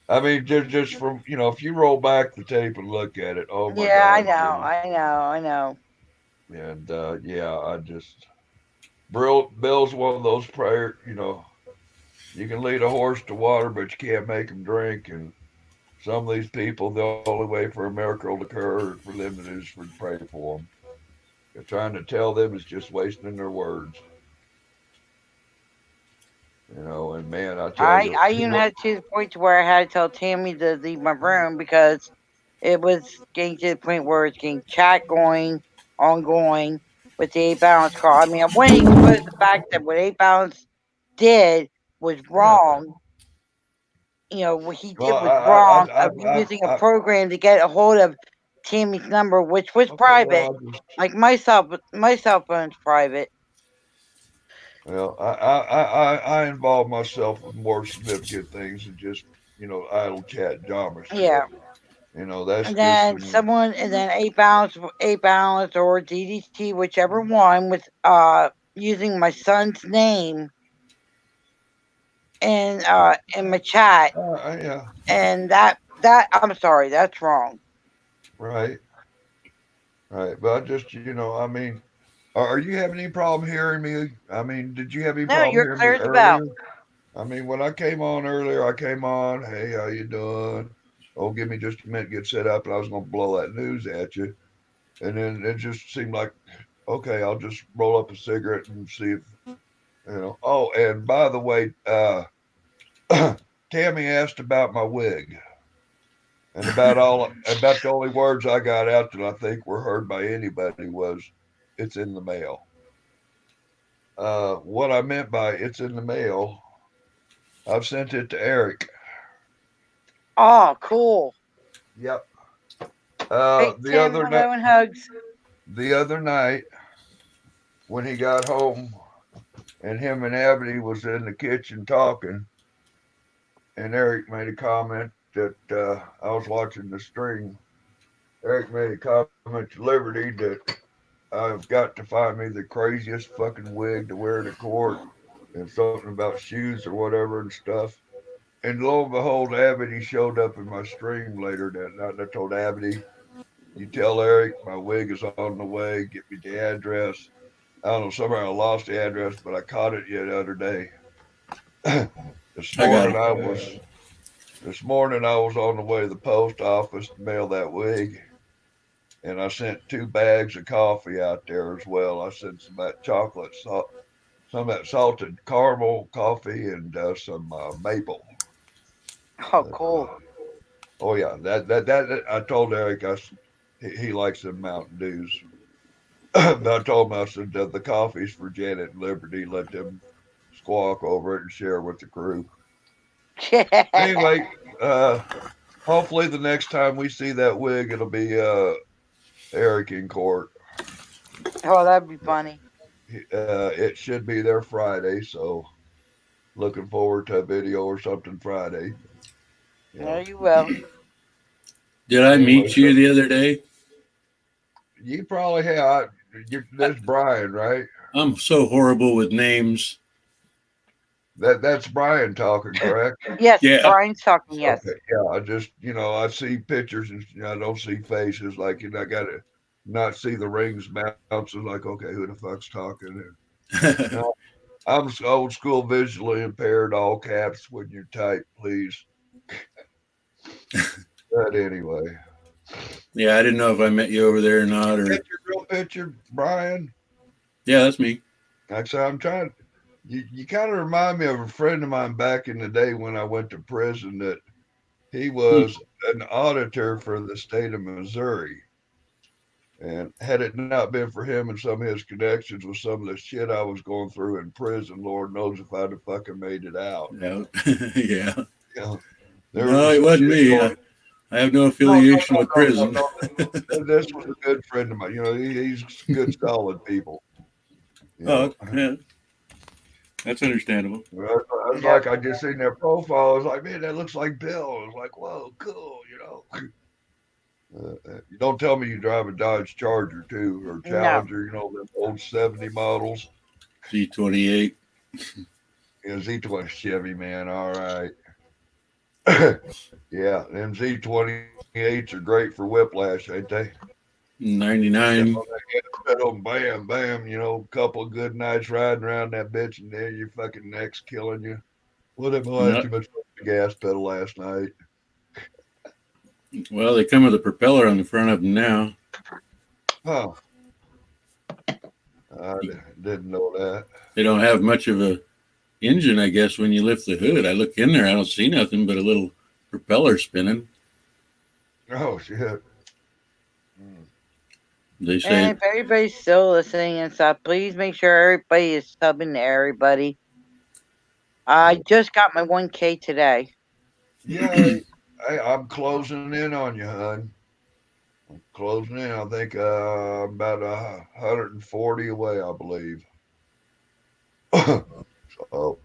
I mean, just from if you roll back the tape and look at it, oh my Yeah, I God, know, I know, I know. and yeah, I just Bill's one of those prayer. You can lead a horse to water, but you can't make him drink. And some of these people, the only way for a miracle to occur for them is for to pray for them. You're trying to tell them is just wasting their words. And man, I tell you, I even had to the point to where I had to tell Tammy to leave my room because it was getting to the point where it's getting chat going, ongoing with the 8 Balance call. I mean, I wouldn't expose the fact that what 8 Balance did was yeah. wrong. What he did Well, was wrong of using a program to get a hold of Tammy's number, which was okay. private. Well, Like my cell phone's private. I involve myself with more significant things than just idle chat drama Yeah. shit. That's And just then some. and then 8 Balance or DDT, whichever one, with using my son's name in my chat, Yeah. and that I'm sorry, that's wrong. Right. Right. But I just I mean, are you having any problem hearing me? I mean, did you have any No, problem you're hearing me clear as a bell. earlier? I mean, when I came on earlier, I came on. Hey, how you doing? oh, give me just a minute, get set up, and I was going to blow that news at you. And then it just seemed like, okay, I'll just roll up a cigarette and see if, Oh, and by the way, Tammy asked about my wig. And about the only words I got out that I think were heard by anybody was, it's in the mail. What I meant by it's in the mail, I've sent it to Eric. Oh, cool. Yep. Hey, The Tim, other night, hello and hugs. when he got home, and him and Abby was in the kitchen talking, and Eric made a comment that I was watching the stream. Eric made a comment to Liberty that I've got to find me the craziest fucking wig to wear to court and something about shoes or whatever and stuff. And lo and behold, Abity showed up in my stream later that night. And I told Abity, you tell Eric my wig is on the way, get me the address. I don't know, somehow I lost the address, but I caught it the other day. this I got morning it. I was this morning I was on the way to the post office to mail that wig. And I sent 2 bags of coffee out there as well. I sent some of that some of that salted caramel coffee, and some maple. Oh, cool. Oh yeah, that I told Eric he likes them Mountain Dews. But I told him I said the coffee's for Janet and Liberty. Let them squawk over it and share with the crew. Anyway, hopefully the next time we see that wig, it'll be Eric in court. Oh, that'd be funny. It should be there Friday, so looking forward to a video or something Friday. There you will. Did I Anyway, meet you the other day? You probably have. There's Brian, right? I'm so horrible with names. That's Brian talking, correct? Yes, Yeah. Brian's talking. Yes. Okay, yeah. I just I see pictures and I don't see faces. Like, I gotta not see the rings bouncing. Like, okay, who the fuck's talking? And, I'm old school, visually impaired. All caps when you type, please. But anyway. Yeah, I didn't know if I met you over there or not. Or Get your real picture, Brian. yeah, that's me. Actually, I'm trying. You kind of remind me of a friend of mine back in the day when I went to prison. That he was an auditor for the state of Missouri. And had it not been for him and some of his connections with some of the shit I was going through in prison, Lord knows if I'd have fucking made it out. Yeah. Yeah. There No, was it wasn't me. going, I have no affiliation with no. prison. This was a good friend of mine. He's good, solid people. Oh, yeah. That's understandable. I was like, I just seen their profile. I was like, man, that looks like Bill. I was like, whoa, cool, You don't tell me you drive a Dodge Charger too, or Challenger, them old 70 models. Z28. Yeah, Z20 Chevy, man. All right. Yeah, them Z28s are great for whiplash, ain't they? 99. Bam, bam, couple of good nights riding around that bitch, and then your fucking neck's killing you. What if I had too much gas pedal last night? Well, they come with a propeller on the front of them now. Huh. I didn't know that. They don't have much of a engine, I guess, when you lift the hood. I look in there, I don't see nothing but a little propeller spinning. Oh, shit. They say. And if everybody's still listening and stuff, please make sure everybody is subbing to everybody. I just got my 1K today. Yeah, I'm closing in on you, hon. I'm closing in. I think about 140 away, I believe. So,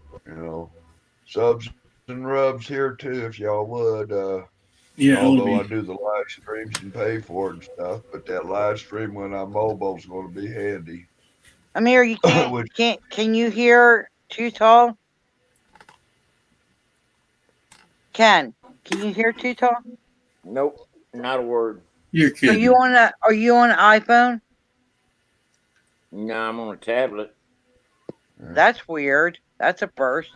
subs and rubs here too, if y'all would. Although I do the live streams and pay for it and stuff, but that live stream when I'm mobile is going to be handy. Amir, you can't. Can you hear Too Tall? Can you hear Too Tall? Nope, not a word. You're kidding. Are you on an iPhone? No, I'm on a tablet. That's weird. That's a first.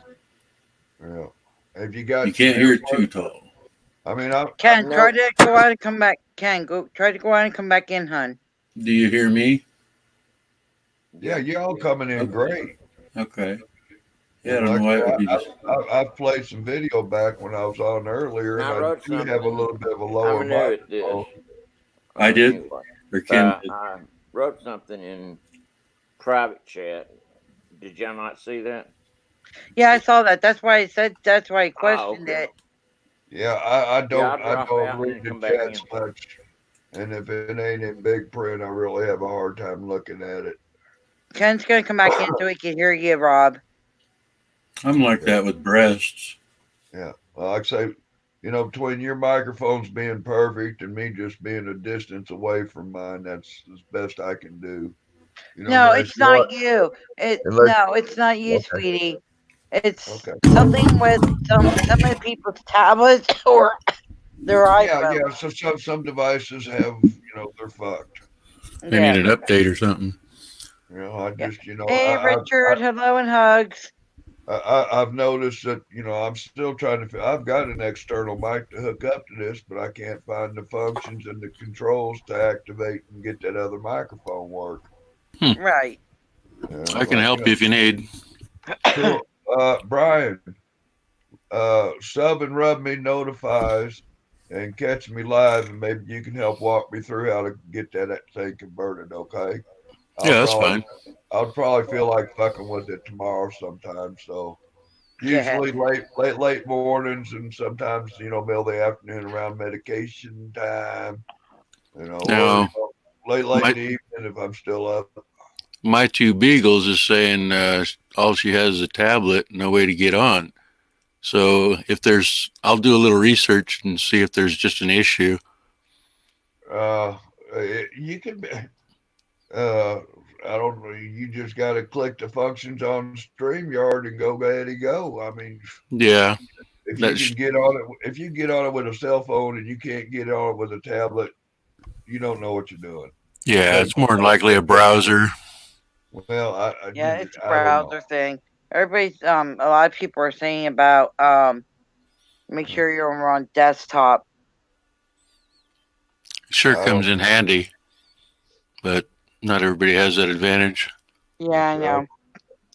Yeah. Have you got? You can't hear Too Tall. I mean, Ken, try to go out and come back. Ken, try to go out and come back in, hun. Do you hear me? Yeah, y'all coming in great. Okay. Yeah, I And don't know like why it would be just. I played some video back when I was on earlier, and I I wrote do have a something. little bit of a I'm lower new at this. microphone. I did, Anyway, or Ken did. I wrote something in private chat. Did y'all not see that? Yeah, I saw that. That's why I said. That's why I Oh, questioned okay. it. Yeah, Yeah, I'll I drop don't out and read then the come back chats in. much, and if it ain't in big print, I really have a hard time looking at it. Ken's gonna come back in so he can hear you, Rob. I'm like that with breasts. Yeah, well, like I say, you know, between your microphones being perfect and me just being a distance away from mine, that's as best I can do. You know, No, unless it's you not want, you. unless It's not you, okay, sweetie. It's okay. something with some of the people's tablets or their Yeah, iPhone. yeah. So some devices have, you know, they're fucked. They need Yeah. an update or something. You know, I Yeah. just, you know, Hey, Richard. Hello and hugs. I've noticed that, you know, I'm still trying to. I've got an external mic to hook up to this, but I can't find the functions and the controls to activate and get that other microphone work. Right. Yeah, I can but you help you know, if you need. cool. Brian, sub and rub me notifies and catch me live, and maybe you can help walk me through how to get that thing converted. Okay. I'll Yeah, that's probably fine. I'll probably feel like fucking with it tomorrow sometime. So Yeah. usually late mornings and sometimes, you know, middle of the afternoon around medication time, you know, or you Now, know, late in my the evening if I'm still up. my two beagles is saying all she has is a tablet, no way to get on. So if there's, I'll do a little research and see if there's just an issue. Uh, you can uh I don't know. You just got to click the functions on StreamYard and go ahead and go. I mean, Yeah, if you that's can get on it, if you get on it with a cell phone and you can't get on it with a tablet, you don't know what you're doing. yeah, Because it's more than likely a browser. well, Yeah, it's a I don't know. browser thing. Everybody's a lot of people are saying about make sure you're on desktop. Sure I don't. comes in handy, but not everybody has that advantage. Yeah, I know.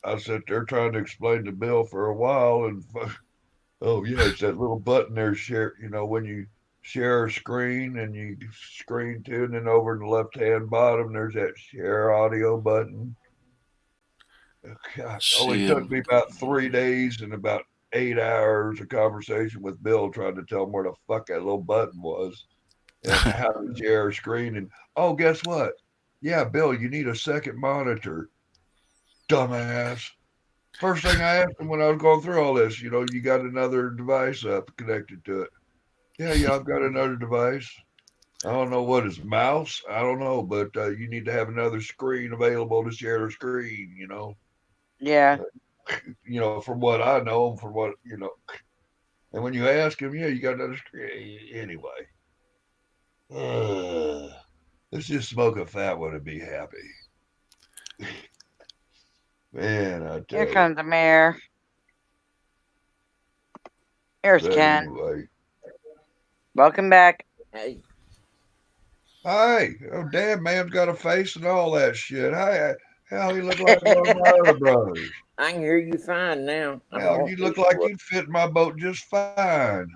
I sat there trying to explain to Bill for a while, and oh yeah, it's that little button there. Share, you know, when you share a screen and you screen to, and then over in the left hand bottom, there's that share audio button. God, only See, took me about 3 days and about 8 hours of conversation with Bill trying to tell him where the fuck that little button was and how to share a screen. And oh, guess what? Yeah, Bill, you need a second monitor, dumbass. First thing I asked him when I was going through all this, you know, you got another device up connected to it. Yeah, I've got another device. I don't know what is mouse. I don't know, but you need to have another screen available to share a screen. Yeah. You know, from what I know, from what you know, and when you ask him, yeah, you got another screen anyway. Let's just smoke a fat one and be happy. Man, I Here tell you. comes the mayor. Here's But Ken. anyway. Welcome back. Hey. Hi. Oh, damn, man's got a face and all that shit. Hi. Hell, you look like one of my other brothers. I can hear you fine now. I don't Hell, want you to look like what. you'd fit in my boat just fine.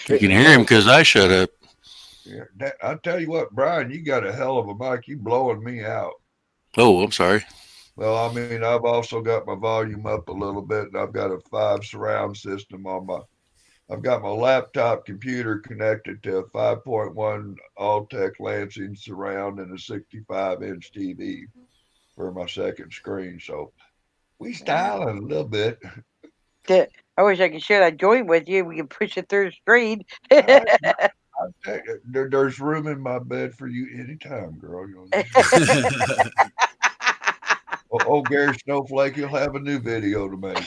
you can hear him because I shut up. Yeah, I tell you what, Brian, you got a hell of a mic. You blowing me out. Oh, I'm sorry. Well, I mean, I've also got my volume up a little bit, and I've got a 5 surround system on my. I've got my laptop computer connected to a 5.1 Alltech Lansing surround and a 65-inch TV for my second screen. So we styling a little bit. I wish I could share that joint with you. We can push it through the screen. There's room in my bed for you anytime, girl. Oh, Gary Snowflake, you'll have a new video to make.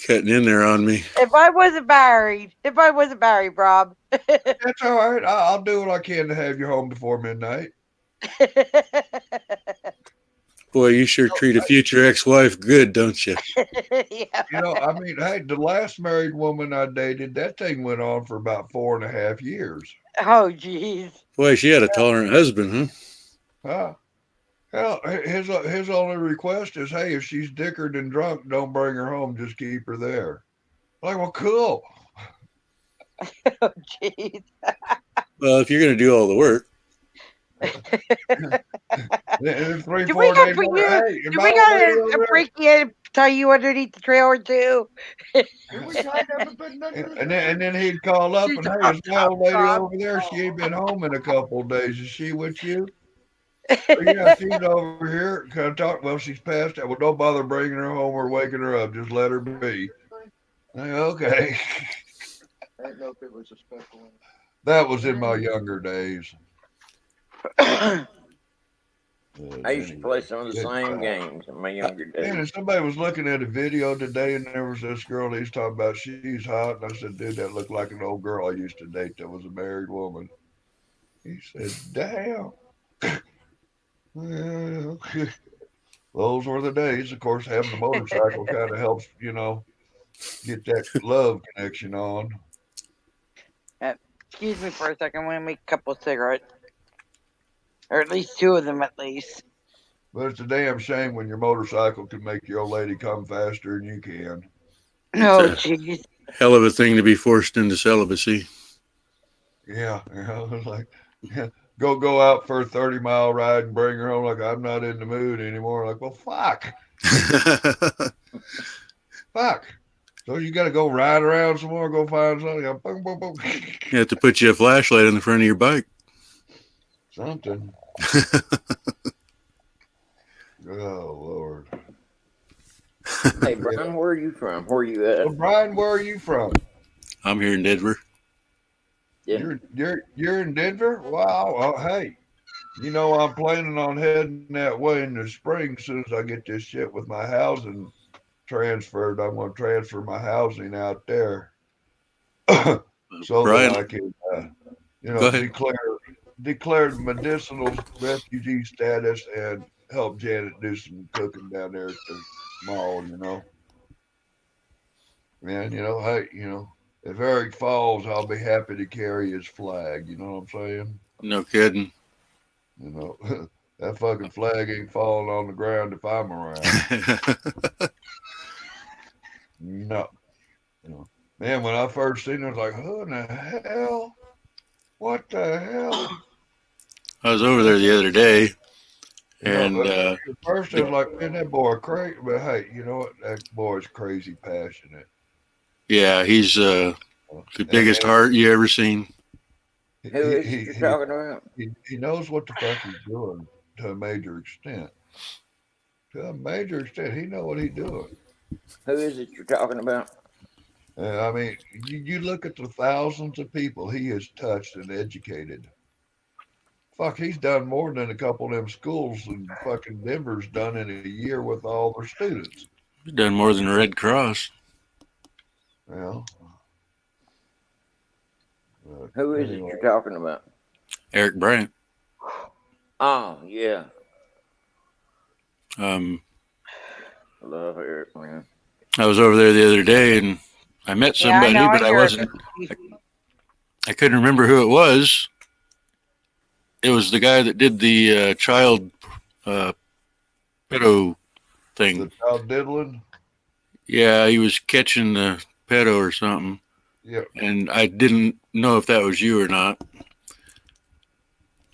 Cutting in there on me. If I wasn't married, Rob. That's all right. I'll do what I can to have you home before midnight. Boy, you sure treat a future ex-wife good, don't you? Yeah. You know, I mean, hey, the last married woman I dated, that thing went on for about 4.5 years. Oh, jeez. Boy, she had a tolerant husband, Huh? Hell, his only request is, hey, if she's dickered and drunk, don't bring her home. Just keep her there. Like, well, cool. Oh, jeez. Well, if you're going to do all the work. And 3, Do 4 we got days for later, you? hey, Do my we old got lady to over there. break you in, tie you underneath the trailer too? And then he'd call up and, hey, is my old lady over there? She ain't been home in a couple of days. Is she with you? Oh, yeah, she's over here. Can I talk? Well, she's passed out. Well, don't bother bringing her home or waking her up. Just let her be. Okay. I didn't know if it was a special one. That was in my younger days. I used to play some of the same games in my younger days. And somebody was looking at a video today, and there was this girl he's talking about. She's hot, and I said, "Dude, that looked like an old girl I used to date. That was a married woman." He said, "Damn." Well, those were the days. Of course, having a motorcycle kind of helps, you know, get that love connection on. Excuse me for a second. I'm going to make a couple of cigarettes. Or at least 2 of them, at least. But it's a damn shame when your motorcycle can make your old lady come faster than you can. Oh, jeez. Hell of a thing to be forced into celibacy. Yeah, it's like, yeah, go out for a 30-mile ride and bring her home. Like, I'm not in the mood anymore. Like, well, fuck. Fuck. So you got to go ride around some more, go find something. Boom, boom, boom. You have to put you a flashlight on the front of your bike. Something. Oh, Lord. Hey, Brian, where are you from? Where are you at? Well, Brian, where are you from? I'm here in Denver. Yeah. You're in Denver? Wow. Well, hey, you know, I'm planning on heading that way in the spring. As soon as I get this shit with my housing transferred, I'm going to transfer my housing out there so Brian, that I can, you go know, ahead. declare medicinal refugee status and help Janet do some cooking down there at the mall, you know. And, you know, hey, you know, if Eric falls, I'll be happy to carry his flag. You know what I'm saying? No kidding. You know, that fucking flag ain't falling on the ground if I'm around. No. You know, man, when I first seen it, I was like, who in the hell? What the hell? I was over there the other day, and at first I was like, man, that boy crazy. But hey, you know what? That boy's crazy passionate. yeah, he's the biggest heart you ever seen. Who is it you're talking about? He knows what the fuck he's doing to a major extent. To a major extent, he know what he's doing. Who is it you're talking about? I mean, you look at the thousands of people he has touched and educated. Fuck, he's done more than a couple of them schools in fucking Denver's done in a year with all their students. He's done more than the Red Cross. Well, Who is it you're talking about? Eric Bryant. Oh, yeah. Um, I love Eric, man. I was over there the other day, and I met somebody, but I wasn't. I couldn't remember who it was. It was the guy that did the child pedo thing. The child diddling? Yeah, he was catching the pedo or something. Yeah. And I didn't know if that was you or not.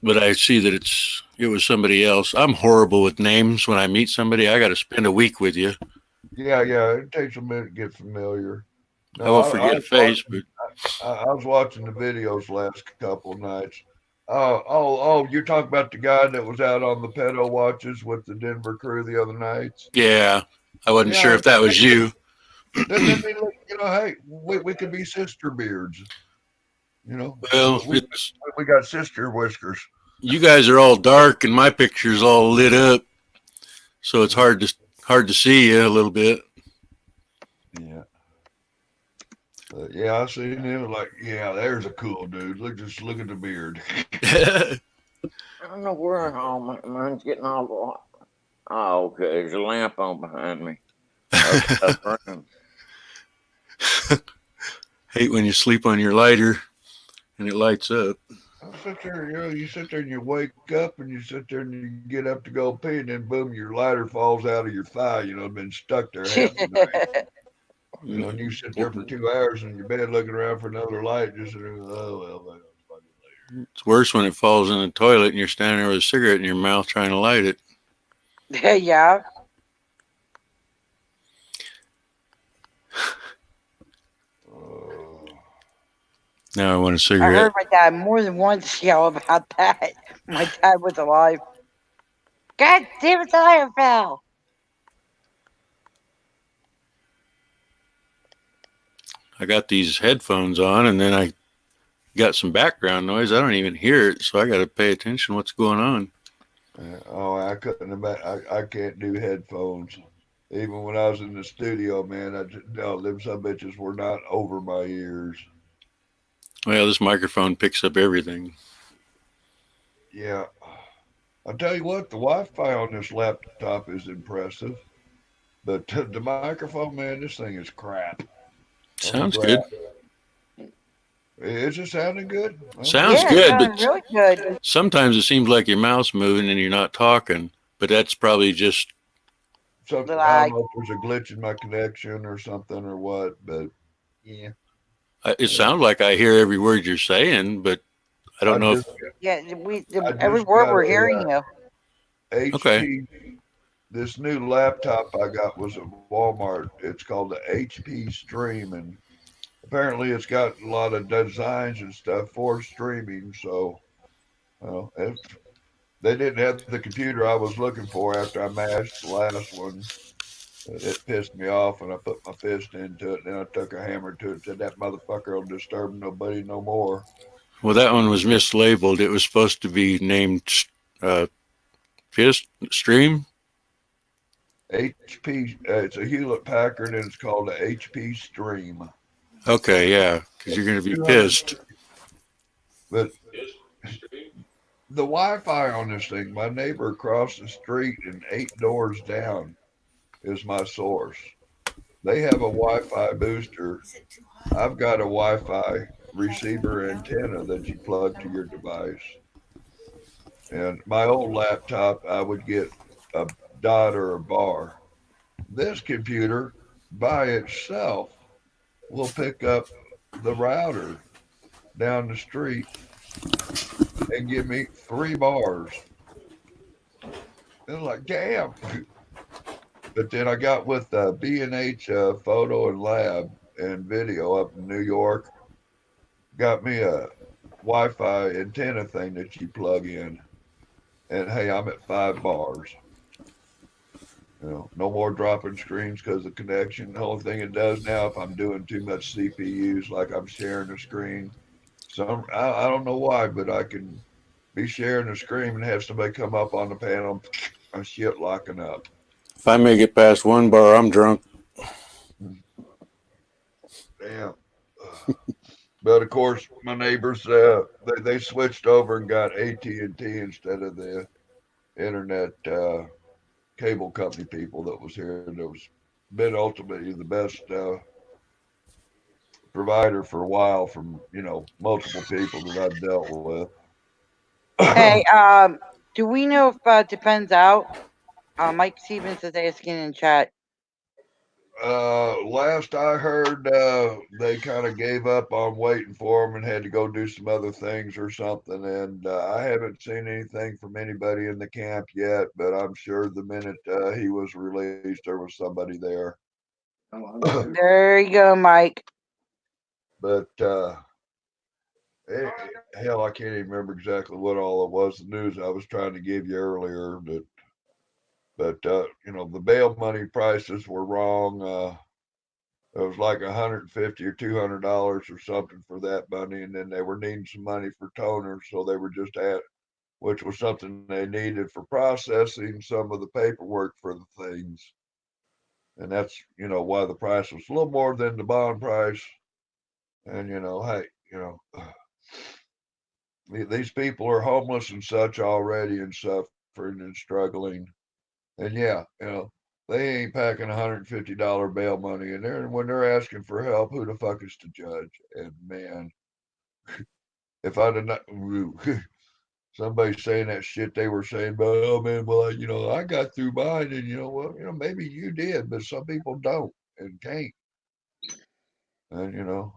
But I see that it was somebody else. I'm horrible with names. When I meet somebody, I got to spend a week with you. Yeah, it takes a minute to get familiar. No, I won't forget a face, but I was watching the videos last couple of nights. You're talking about the guy that was out on the pedo watches with the Denver crew the other nights? Yeah, I wasn't sure if that was you. Then you know, hey, we could be sister beards. You know, well, we got sister whiskers. You guys are all dark, and my picture's all lit up, so it's hard to see you a little bit. Yeah. I seen him like, yeah, there's a cool dude. Just look at the beard. I don't know where mine's getting all Oh, okay. There's a lamp on behind me. Upside room. Hate when you sleep on your lighter and it lights up. I sit there, you sit there and you wake up and you sit there and you get up to go pee, and then boom, your lighter falls out of your thigh. Been stuck there half the night. And you sit there for 2 hours in your bed looking around for another light, just oh well. It's worse when it falls in the toilet and you're standing there with a cigarette in your mouth trying to light it. Yeah. Now I want a I cigarette. heard my dad more than once yell about that. My dad was alive. God damn it, the lighter fell. I got these headphones on and then I got some background noise. I don't even hear it, so I got to pay attention what's going on. Oh, I couldn't imagine. I can't do headphones. Even when I was in the studio, man, no, them some bitches were not over my ears. Well, this microphone picks up everything. Yeah. I'll tell you what, the Wi-Fi on this laptop is impressive, but the microphone, man, this thing is crap. Sounds good. Is it sounding good? Sounds good, but really good. Sometimes it seems like your mouth's moving and you're not talking, but that's probably just. Something, I don't know if there's a glitch in my connection or something or what, but yeah. It sounds like I hear every word you're saying, but I don't know if. Yeah, every word we're hearing you. HP. Okay. This new laptop I got was at Walmart. It's called the HP Stream, and apparently it's got a lot of designs and stuff for streaming. So, if they didn't have the computer I was looking for after I mashed the last one, it pissed me off, and I put my fist into it. Then I took a hammer to it, said that motherfucker will disturb nobody no more. Well, that one was mislabeled. It was supposed to be named Fist Stream. HP. It's a Hewlett Packard, and it's called the HP Stream. Okay, yeah, because you're going to be pissed. But the Wi-Fi on this thing, my neighbor across the street and 8 doors down is my source. They have a Wi-Fi booster. I've got a Wi-Fi receiver antenna that you plug to your device. And my old laptop, I would get a dot or a bar. This computer by itself will pick up the router down the street and give me 3 bars. And I'm like, damn. But then I got with B&H Photo and Lab and Video up in New York. Got me a Wi-Fi antenna thing that you plug in. And hey, I'm at 5 bars. No more dropping screens because of connection. The only thing it does now, if I'm doing too much CPUs, like I'm sharing a screen, I don't know why, but I can be sharing a screen and have somebody come up on the panel and shit locking up. If I make it past 1 bar, I'm drunk. Damn. But of course, my neighbors they switched over and got AT&T instead of the internet cable company people that was here. That was been ultimately the best provider for a while from multiple people that I've dealt with. Hey, do we know if Depends out? Mike Stevens is asking in chat. Last I heard, they kind of gave up on waiting for him and had to go do some other things or something. And I haven't seen anything from anybody in the camp yet, but I'm sure the minute he was released, there was somebody there. There you go, Mike. But hell, I can't even remember exactly what all it was. The news I was trying to give you earlier, but the bail money prices were wrong. It was like $150 or $200 or something for that money, and then they were needing some money for toners, so they were just which was something they needed for processing some of the paperwork for the things, and that's why the price was a little more than the bond price. And hey, these people are homeless and such already and suffering and struggling. And yeah, they ain't packing $150 bail money in there. And when they're asking for help, who the fuck is the judge? And man, if I'd have not, somebody saying that shit they were saying, but oh man, well, I got through mine, and maybe you did, but some people don't and can't. And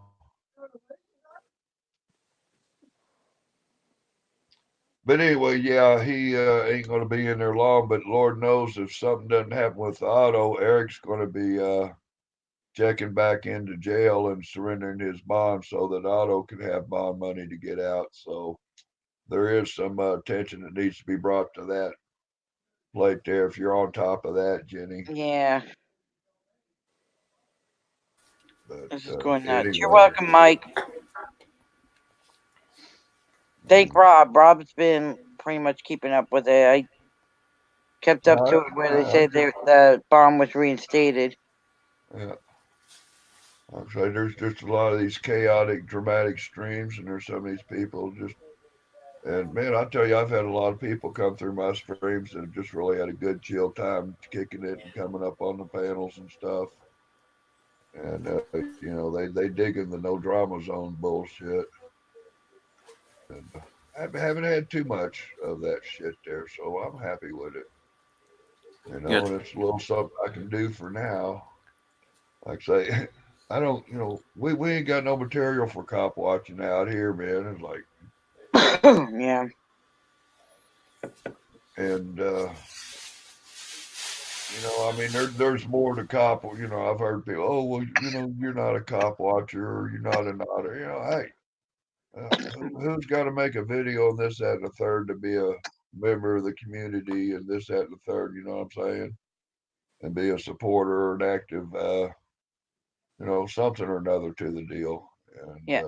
but anyway, yeah, he ain't going to be in there long. But Lord knows if something doesn't happen with Otto, Eric's going to be checking back into jail and surrendering his bond so that Otto can have bond money to get out. So there is some attention that needs to be brought to that plate there. If you're on top of that, Jenny. Yeah. But This is going nuts. anyway. You're welcome, Mike. Thank Rob. Rob's been pretty much keeping up with it. I kept up to it where they said the bomb was reinstated. Yeah. I'm saying there's just a lot of these chaotic, dramatic streams, and there's some of these people just. And man, I tell you, I've had a lot of people come through my streams that have just really had a good chill time kicking it and coming up on the panels and stuff. And they digging the no drama zone bullshit. And I haven't had too much of that shit there, so I'm happy with it. And it's a little something I can do for now. Like I say, I don't, we ain't got no material for cop watching out here, man. It's like, yeah. And I mean, there's more to cop. I've heard people, oh well, you're not a cop watcher, or you're not an auditor. Hey, who's got to make a video on this, that, and the third to be a member of the community, and this, that, and the third? You know what I'm saying? And be a supporter or an active, something or another to the deal. And, yeah.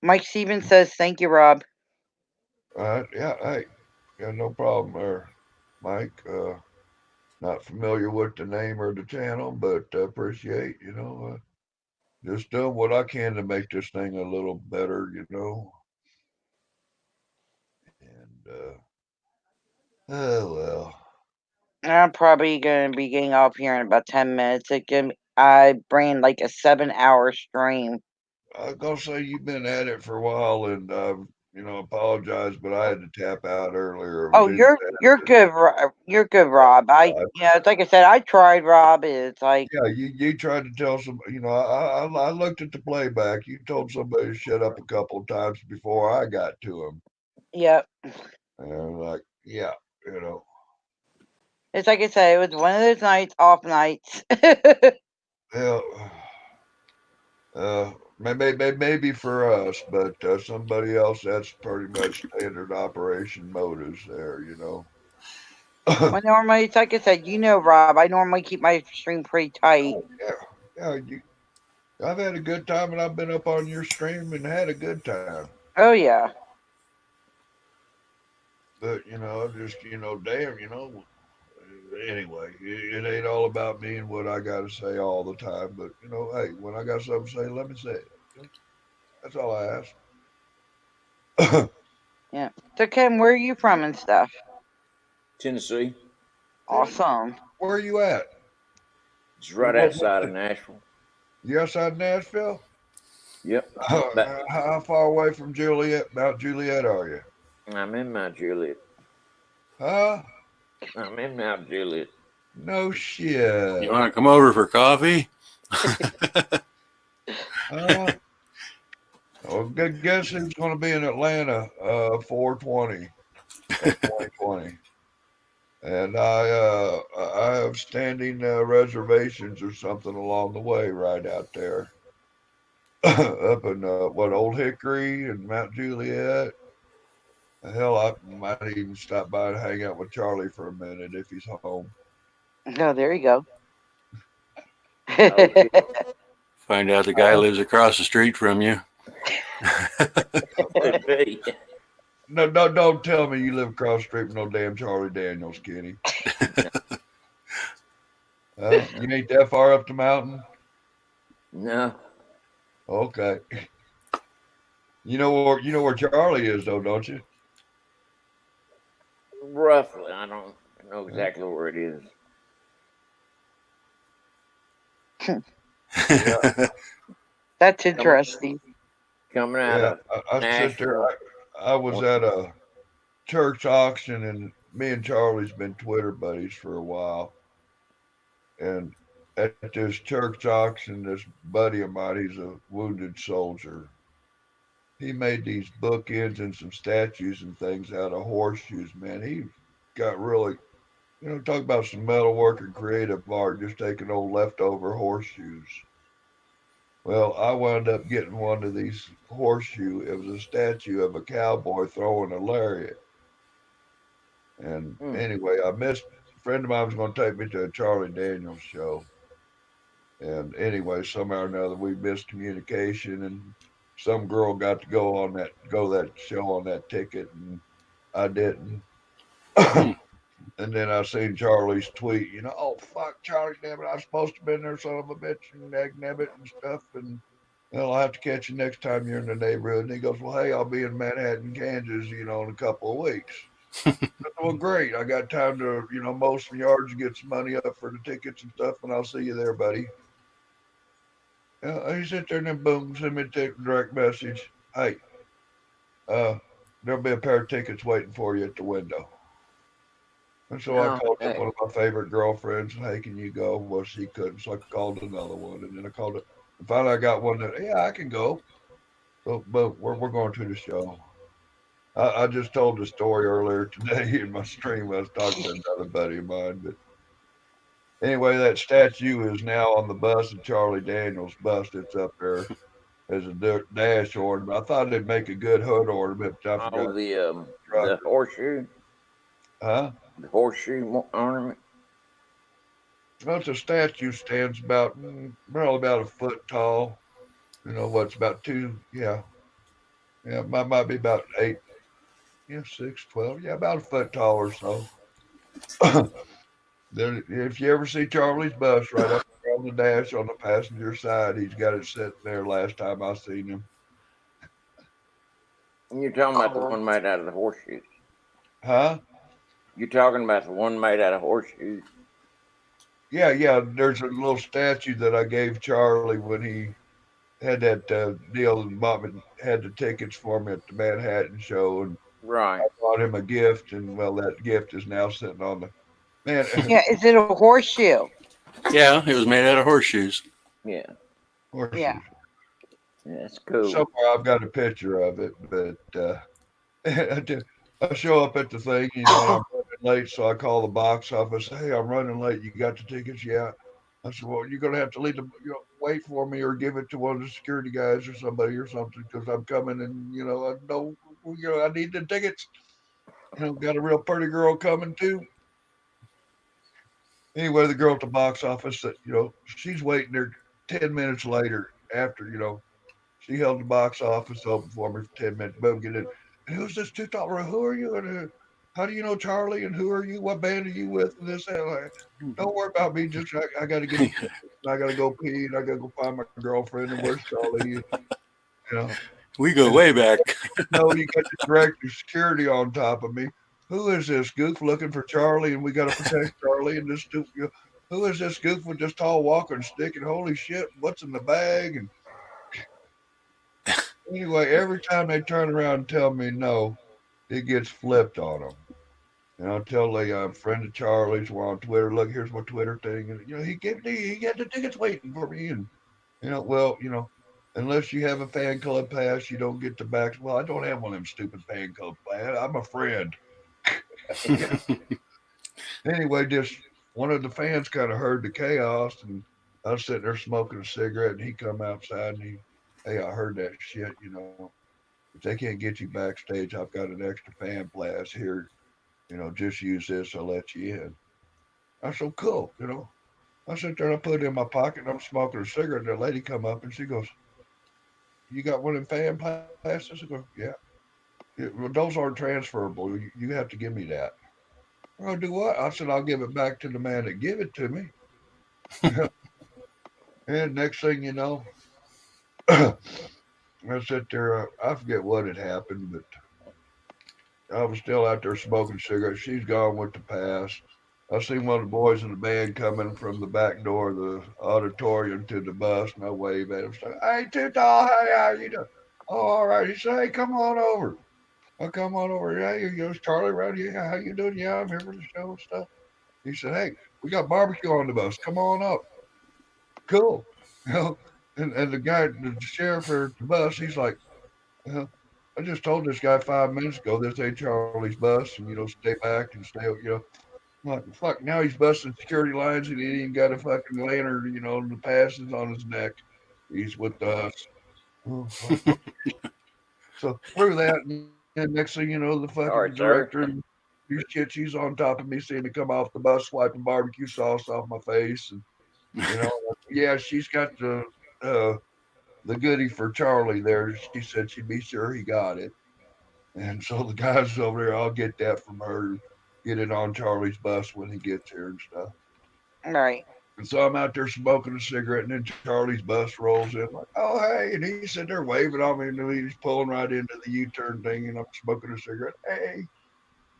Mike Stevens says, "Thank you, Rob." Yeah. Hey, no problem there, Mike. Not familiar with the name or the channel, but appreciate, just doing what I can to make this thing a little better, And oh well. I'm probably gonna be getting off here in about 10 minutes. I bring like a 7-hour stream. I was gonna say you've been at it for a while, and apologize, but I had to tap out earlier. Oh, you're good. You're good, Rob. It's like I said, I tried, Rob. It's like you tried to tell some. I looked at the playback. You told somebody to shut up a couple of times before I got to him. Yep. And I'm like, yeah, It's like I said, it was one of those nights, off nights. Maybe for us, but somebody else, that's pretty much standard operation modus there, Well, normally, it's like I said, Rob, I normally keep my stream pretty tight. Yeah. I've had a good time, and I've been up on your stream and had a good time. Oh yeah. But just damn, anyway, it ain't all about me and what I got to say all the time. But hey, when I got something to say, let me say it. That's all I ask. Yeah. So Ken, where are you from and stuff? Tennessee. Awesome. Where are you at? It's right outside of Nashville. You outside Nashville? Yep. How far away from Mount Juliet are you? I'm in Mount Juliet. Huh? I'm in Mount Juliet. No shit. You want to come over for coffee? Well, guess who's going to be in Atlanta 4/20 of 2020? And I have standing reservations or something along the way right out there. Up in Old Hickory and Mount Juliet. Hell, I might even stop by and hang out with Charlie for a minute if he's home. Oh, there you go. Find out the guy lives across the street from you. Could be. No, don't tell me you live across the street from no damn Charlie Daniels, Kenny. You ain't that far up the mountain? No. Okay. You know where Charlie is though, don't you? Roughly, I don't. I know exactly where it is. Yeah. That's interesting. Coming out Yeah, of I sit there. Nashville. I was at a church auction, and me and Charlie's been Twitter buddies for a while. And at this church auction, this buddy of mine, he's a wounded soldier. He made these bookends and some statues and things out of horseshoes. Man, he got really, talk about some metalwork and creative art, just taking old leftover horseshoes. Well, I wound up getting one of these horseshoe. It was a statue of a cowboy throwing a lariat. And anyway, I missed. A friend of mine was going to take me to a Charlie Daniels show. And anyway, somehow or another, we missed communication, and some girl got to go that show on that ticket, and I didn't. And then I seen Charlie's tweet, oh fuck, Charlie, damn it, I was supposed to have been there, son of a bitch, and nabbit and stuff, and well, I'll have to catch you next time you're in the neighborhood. And he goes, well, hey, I'll be in Manhattan, Kansas, in a couple of weeks. I said, well, great, I got time to, mow some yards and get some money up for the tickets and stuff, and I'll see you there, buddy. He sit there and then boom, send me a direct message. Hey, there'll be a pair of tickets waiting for you at the window. And so I called up one of my favorite girlfriends, and hey, can you go? Well, she couldn't, so I called another one, and then I called it. And finally, I got one that, yeah, I can go. So, but we're going to the show. I just told the story earlier today in my stream. I was talking to another buddy of mine, but anyway, that statue is now on the bus of Charlie Daniels' bust. It's up there as a dash ornament. I thought it'd make a good hood ornament, but I forgot. Oh, the horseshoe. Huh? The horseshoe ornament. Well, it's a statue stands about probably about a foot tall. What's about two? Yeah, might be about 8, 6, 12. Yeah, about a foot tall or so. Then, if you ever see Charlie's bus right up there on the dash on the passenger side, he's got it sitting there. Last time I seen him. You're talking about the one made out of the horseshoes. Huh? You're talking about the one made out of horseshoes. Yeah. There's a little statue that I gave Charlie when he had that deal, and Mom had the tickets for me at the Manhattan show, and right. I bought him a gift, and well, that gift is now sitting on the man. Yeah, is it a horseshoe? Yeah, it was made out of horseshoes. Yeah. Horseshoes. Yeah. That's cool. Somewhere I've got a picture of it, but I show up at the thing, and I'm running late, so I call the box office. Hey, I'm running late. You got the tickets? Yeah. I said, well, you're gonna have to leave wait for me, or give it to one of the security guys or somebody or something, because I'm coming, and I know, I need the tickets. Got a real pretty girl coming too. Anyway, the girl at the box office said, she's waiting there 10 minutes later after, she held the box office open for me for 10 minutes. Boom, get in. And who's this two talker? Who are you? And how do you know Charlie? And who are you? What band are you with? And this, and like, don't worry about me. Just I got to get. I got to go pee. And I got to go find my girlfriend. And where's Charlie? We go way back. No, you got the director of security on top of me. Who is this goof looking for Charlie? And we got to protect Charlie. And this who is this goof with this tall walking stick? And holy shit, what's in the bag? And anyway, every time they turn around and tell me no, it gets flipped on them. And I'll tell the friend of Charlie's, we're on Twitter. Look, here's my Twitter thing. And he got the tickets waiting for me. And unless you have a fan club pass, you don't get the back. Well, I don't have one of them stupid fan club pass. I'm a friend. Anyway, just one of the fans kind of heard the chaos, and I was sitting there smoking a cigarette, and he come outside and hey, I heard that shit. If they can't get you backstage, I've got an extra fan pass here. Just use this. I'll let you in. I said, cool. I sit there and I put it in my pocket, and I'm smoking a cigarette. And the lady come up and she goes, "You got one of them fan passes?" I go, "Yeah." Well, those aren't transferable. You have to give me that. I'll do what? I said, I'll give it back to the man that gave it to me. And next thing you know, I sit there. I forget what had happened, but I was still out there smoking cigarettes. She's gone with the pass. I seen one of the boys in the band coming from the back door of the auditorium to the bus, and I wave at him. Say, "Hey, Too Tall, hey, how you doing?" "Oh, all right." He said, "Hey, come on over." I come on over. "Yeah, it's Charlie around here. Yeah, how you doing?" "Yeah, I'm here for the show and stuff." He said, "Hey, we got barbecue on the bus. Come on up." Cool. You know, and the guy, the sheriff at the bus, he's like, "Well, I just told this guy 5 minutes ago this ain't Charlie's bus, and stay back and stay. I'm like, fuck, now he's busting security lines and he ain't even got a fucking lantern, the passes on his neck. He's with us. Oh, fuck. So through that, and next thing you know, the fucking Sorry, sir. director, these she's on top of me, seeing me come off the bus, swiping barbecue sauce off my face, and yeah, she's got the goodie for Charlie there. She said she'd be sure he got it, and so the guys over there, I'll get that from her, get it on Charlie's bus when he gets here and stuff. Right. And so I'm out there smoking a cigarette, and then Charlie's bus rolls in, like, "Oh, hey." And he's sitting there waving on me, and he's pulling right into the U turn thing, and I'm smoking a cigarette. "Hey."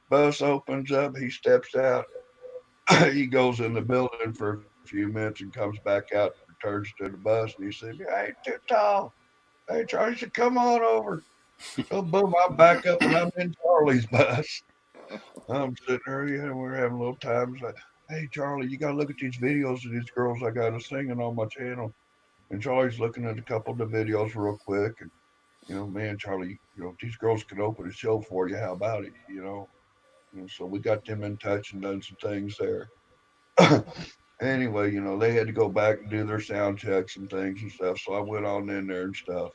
Bus opens up, he steps out, he goes in the building for a few minutes and comes back out, returns to the bus, and he said, "Hey, Too Tall. Hey, Charlie." He said, "Come on over." So, boom, I'm back up, and I'm in Charlie's bus. I'm sitting there, we're having a little time. It's like, "Hey, Charlie, you got to look at these videos of these girls I got singing on my channel." And Charlie's looking at a couple of the videos real quick. And, "Man, Charlie, these girls could open a show for you. How about it?" So we got them in touch and done some things there. Anyway, they had to go back and do their sound checks and things and stuff. So I went on in there and stuff.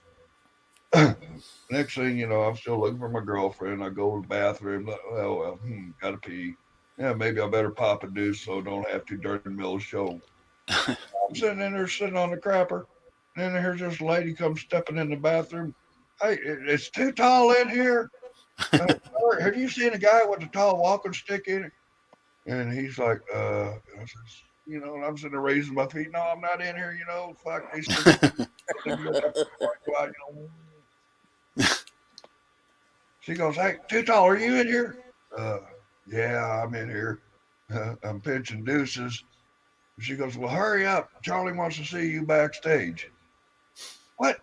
Next thing you know, I'm still looking for my girlfriend. I go to the bathroom. Like, well, gotta pee. Yeah, maybe I better pop a deuce so I don't have to during the middle of the show. I'm sitting in there, sitting on the crapper. And then here's this lady comes stepping in the bathroom. "Hey, it's Too Tall in here. Have you seen a guy with a tall walking stick in it?" And he's like, I says, and I'm sitting there raising my feet. "No, I'm not in here. Fuck." They said, she goes, "Hey, Too Tall, are you in here?" Uh, "Yeah, I'm in here. I'm pinching deuces." She goes, "Well, hurry up. Charlie wants to see you backstage." "What?"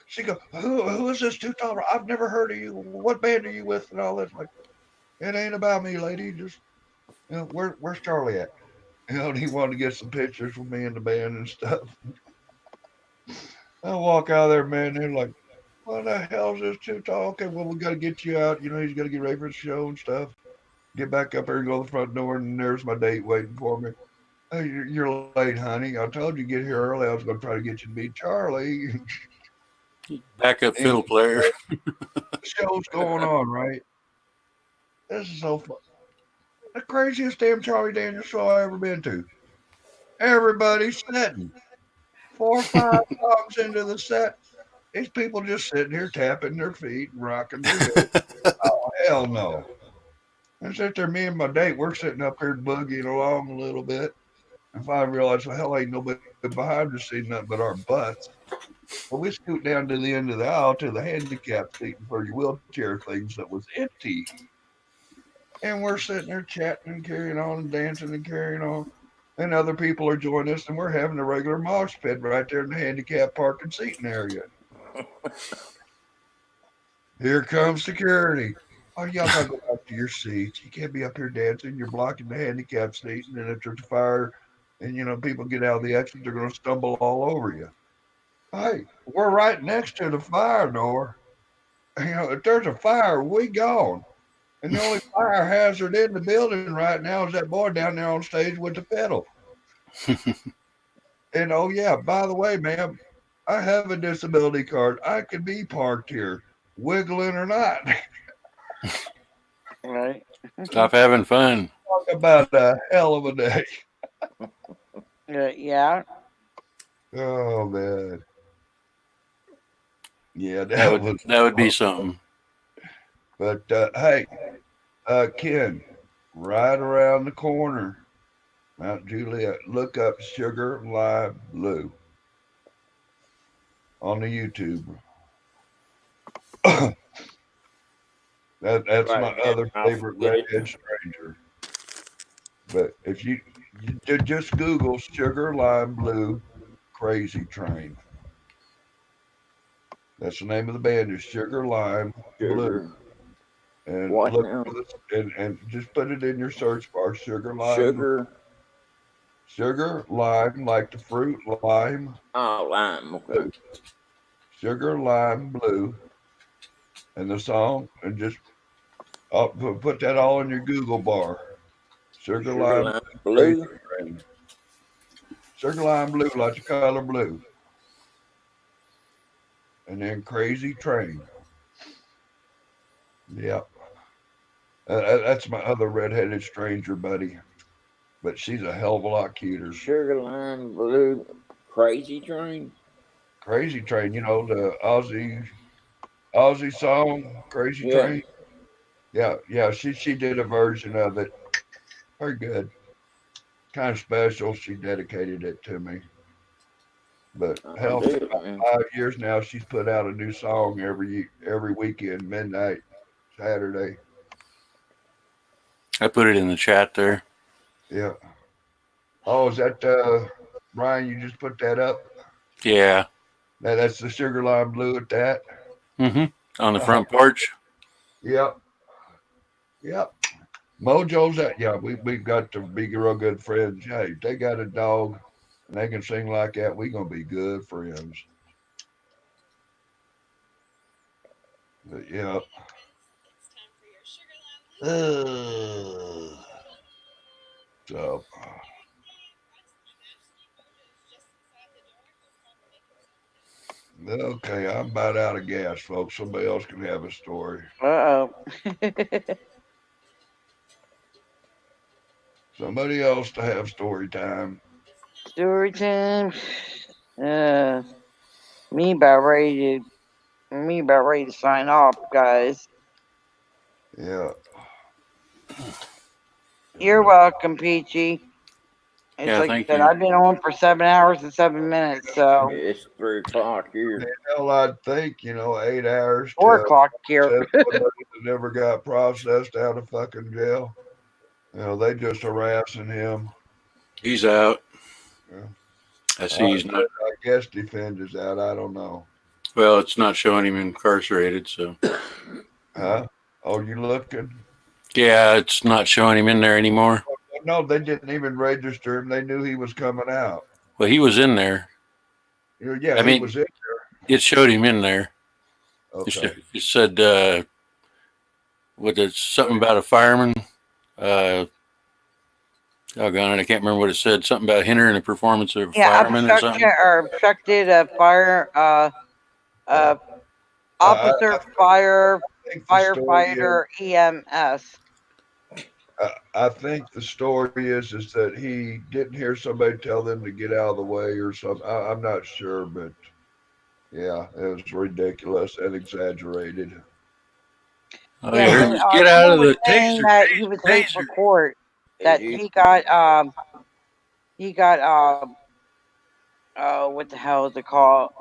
She goes, who is this Too Tall? I've never heard of you. What band are you with?" And all this. Like, "It ain't about me, lady. Just, where's Charlie at?" And he wanted to get some pictures with me and the band and stuff. I walk out of there, man. They're like, "What the hell is this Too Tall? Okay, well, we got to get you out. He's got to get ready for the show and stuff. Get back up there and go to the front door, and there's my date waiting for me. "Hey, you're late, honey. I told you to get here early. I was going to try to get you to meet Charlie." Backup fiddle player. The show's going on, right? This is so fun. The craziest damn Charlie Daniels show I ever been to. Everybody's sitting. 4 or 5 songs into the set, these people just sitting here tapping their feet and rocking their head. Oh, hell no. And sit there, me and my date, we're sitting up here boogieing along a little bit. And finally realized, well, hell, ain't nobody behind us seeing nothing but our butts. Well, we scoot down to the end of the aisle to the handicap seating for your wheelchair things that was empty. And we're sitting there chatting and carrying on and dancing and carrying on. And other people are joining us, and we're having a regular mosh pit right there in the handicap parking seating area. Here comes security. "Oh, y'all gotta go back to your seats. You can't be up here dancing. You're blocking the handicap seat, and then if there's a fire and people get out of the exit, they're gonna stumble all over you." "Hey, we're right next to the fire door. If there's a fire, we gone. And the only fire hazard in the building right now is that boy down there on stage with the pedal. And oh yeah, by the way, ma'am, I have a disability card. I can be parked here, wiggling or not." Right. Stop having fun. Talk about a hell of a day. Yeah. Oh man. Yeah, That would be something. But hey, Ken, right around the corner, Mount Juliet, look up Sugar Live Blue on the YouTube. That's Right, my then other I'll favorite forget it. redhead stranger. But if you just Google Sugar Lime Blue Crazy Train. That's the name of the band is Sugar Lime Blue. Sugar. And What look now? for this and just put it in your search bar, Sugar Lime Blue. Sugar. Sugar, lime, like the fruit, lime. Oh, lime. Okay. Blue. Sugar, lime, blue. And the song, and just put that all in your Google bar. Sugar, Sugar lime, lime crazy blue. train. Sugar, lime, blue, like the color blue. And then crazy train. Yep. That's my other redheaded stranger buddy. But she's a hell of a lot cuter. Sugar lime blue. Crazy train. Crazy Train, you know, the Aussie song, Crazy Yeah. Train. Yeah, she did a version of it. Very good. Kind of special. She dedicated it to me. But I'll hell, do for it, about man. 5 years now, she's put out a new song every weekend, midnight, Saturday. I put it in the chat there. Yeah. Oh, is that Brian? You just put that up? Yeah. That's the Sugar Lime Blue at that. On the front porch. Yep. Yep. Mojo's that. Yeah, we got to be real good friends. Hey, they got a dog and they can sing like that. We gonna be good friends. But yeah. So okay, I'm about out of gas, folks. Somebody else can have a story. Uh-oh. Somebody else to have story time. Story time. Uh, me about ready to sign off, guys. Yeah. You're welcome, Peachy. It's Yeah, like I thank said, you. I've been on for 7 hours and 7 minutes, so It's 3 o'clock here. Hell, I'd think, 8 hours 4 o'clock here. to somebody that never got processed out of fucking jail. They just harassing him. He's out. Yeah. I see he's not. I guess defend is out. I don't know. Well, it's not showing him incarcerated, so. Huh? Oh, you looking? Yeah, it's not showing him in there anymore. No, they didn't even register him. They knew he was coming out. Well, he was in there. Yeah, I he mean, was in there. it showed him in there. Okay. It said, something about a fireman. Doggone it, I can't remember what it said. Something about hindering the performance of a fireman or something. Obstructed a fire, officer, firefighter, EMS. I think the story is that he didn't hear somebody tell them to get out of the way or something. I'm not sure, but yeah, it was ridiculous and exaggerated. Oh, yeah, heard this, get out of the taser. That he was late for court. That he got what the hell is it called?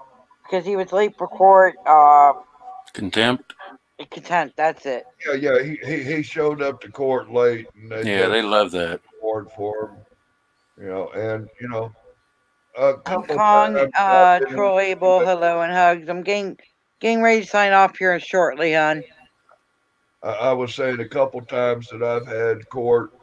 Because he was late for court. Contempt. Contempt. That's it. Yeah. He showed up to court late, and they love that. Warrant for him. And a couple Kong, times. Troy, Abel, hello and hugs. I'm getting ready to sign off here shortly, hon. I was saying a couple times that I've had court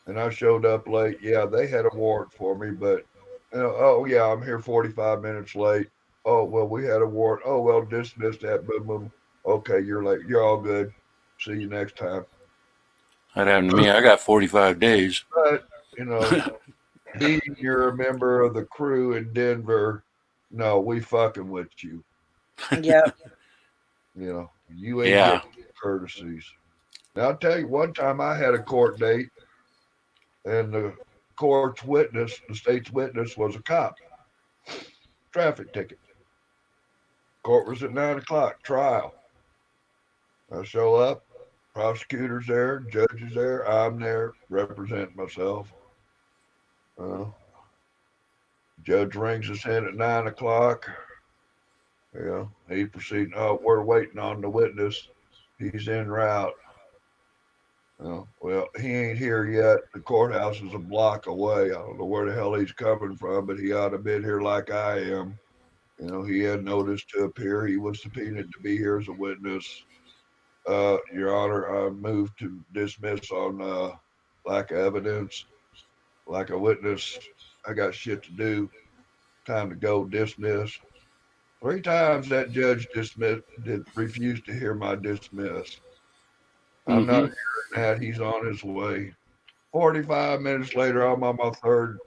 and I showed up late. Yeah, they had a warrant for me, but oh yeah, I'm here 45 minutes late. Oh well, we had a warrant. Oh well, dismiss that. Boom, boom. Okay, you're late. You're all good. See you next time. That happened to me. I got 45 days. But being you're a member of the crew in Denver, no, we fucking with you. Yep. You ain't getting courtesies. Now I'll tell you, one time I had a court date, and the court's witness, the state's witness, was a cop. Traffic ticket. Court was at 9:00. Trial. I show up. Prosecutor's there. Judge is there. I'm there. Represent myself. Judge rings us in at 9:00. He proceeded. Oh, we're waiting on the witness. He's en route. Oh, well, he ain't here yet. The courthouse is a block away. I don't know where the hell he's coming from, but he ought to been here like I am. He had notice to appear. He was subpoenaed to be here as a witness. Your Honor, I moved to dismiss on lack of evidence, lack of witness. I got shit to do. Time to go. Dismiss. 3 times that judge refused to hear my dismiss. I'm not hearing that. He's on his way. 45 minutes later, I'm on my third,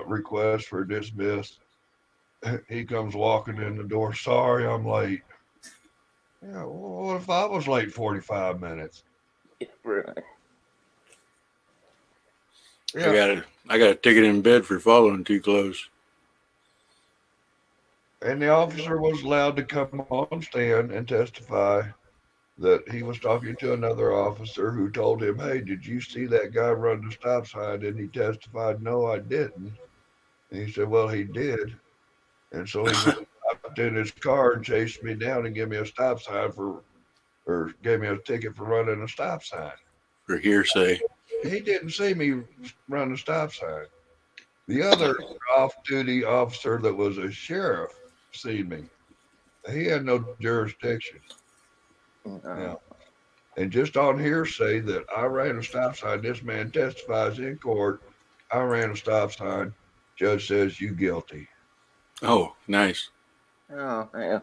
request for dismiss. He comes walking in the door. Sorry, I'm late. Yeah, well, what if I was late 45 minutes? Really? Yeah. I got a ticket in bed for following too close. And the officer was allowed to come on stand and testify that he was talking to another officer who told him, "Hey, did you see that guy run the stop sign?" And he testified, "No, I didn't." And he said, "Well, he did." And so he went hopped in his car and chased me down and gave me a stop sign or gave me a ticket for running a stop sign. For hearsay. He didn't see me run a stop sign. The other off-duty officer that was a sheriff seen me. He had no jurisdiction. Yeah. And just on hearsay that I ran a stop sign, this man testifies in court. I ran a stop sign. Judge says you guilty. Oh, nice. Oh, yeah.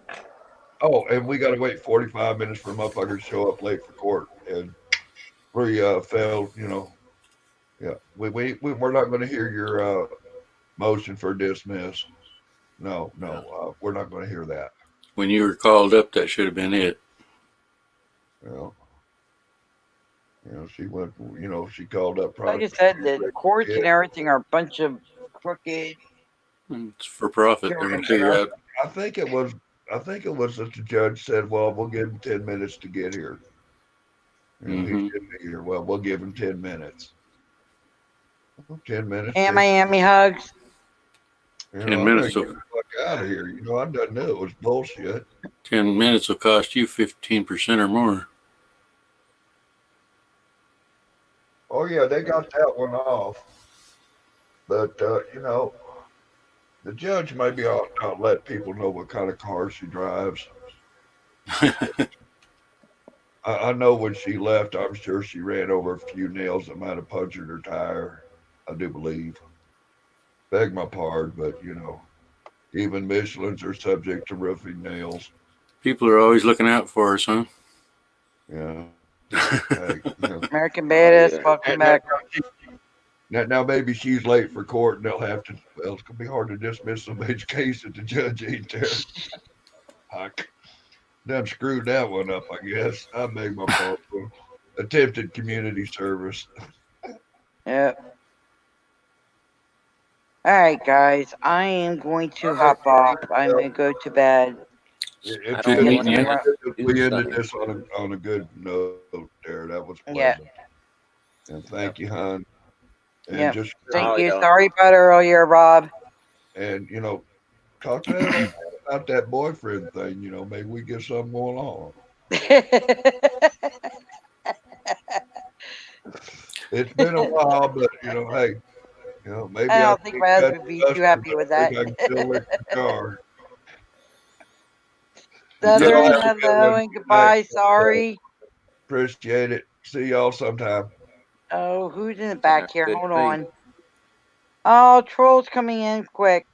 Oh, and we got to wait 45 minutes for motherfuckers to show up late for court. And we failed, Yeah, we're not going to hear your motion for dismiss. No, we're not going to hear that. When you were called up, that should have been it. Well, she went. She called up. Like I said, the courts and everything are a bunch of crooked. It's for profit. They're going to figure out. I think it was. I think it was that the judge said, "Well, we'll give him 10 minutes to get here." He should be here. Well, we'll give him 10 minutes. 10 minutes. Miami hugs. 10 minutes. Get the fuck out of here. I didn't know it was bullshit. 10 minutes will cost you 15% or more. Oh yeah, they got that one off. But the judge maybe ought not let people know what kind of car she drives. I know when she left, I'm sure she ran over a few nails that might have punctured her tire. I do believe. Beg my pardon, but even Michelins are subject to roofing nails. People are always looking out for us, huh? Yeah. American Badass, welcome back. Now maybe she's late for court and they'll have to. Well, it's gonna be hard to dismiss somebody's case if the judge ain't there. I done screwed that one up, I guess. I beg my pardon. Attempted community service. Yep. All right, guys. I am going to hop off. I'm going to go to bed. It's good meeting you. We ended this on a good note there. That was pleasant. Yeah. And thank you, hon. And Yeah. just Thank you. Sorry about earlier, Rob. And talk to that about that boyfriend thing. Maybe we get something going on. It's been a while, but hey, maybe I don't think my husband would be too happy with that. I can still lick the car. Southern, hello and goodbye. Sorry. Appreciate it. See y'all sometime. Oh, who's in the back here? Hold on. Oh, Troll's coming in quick.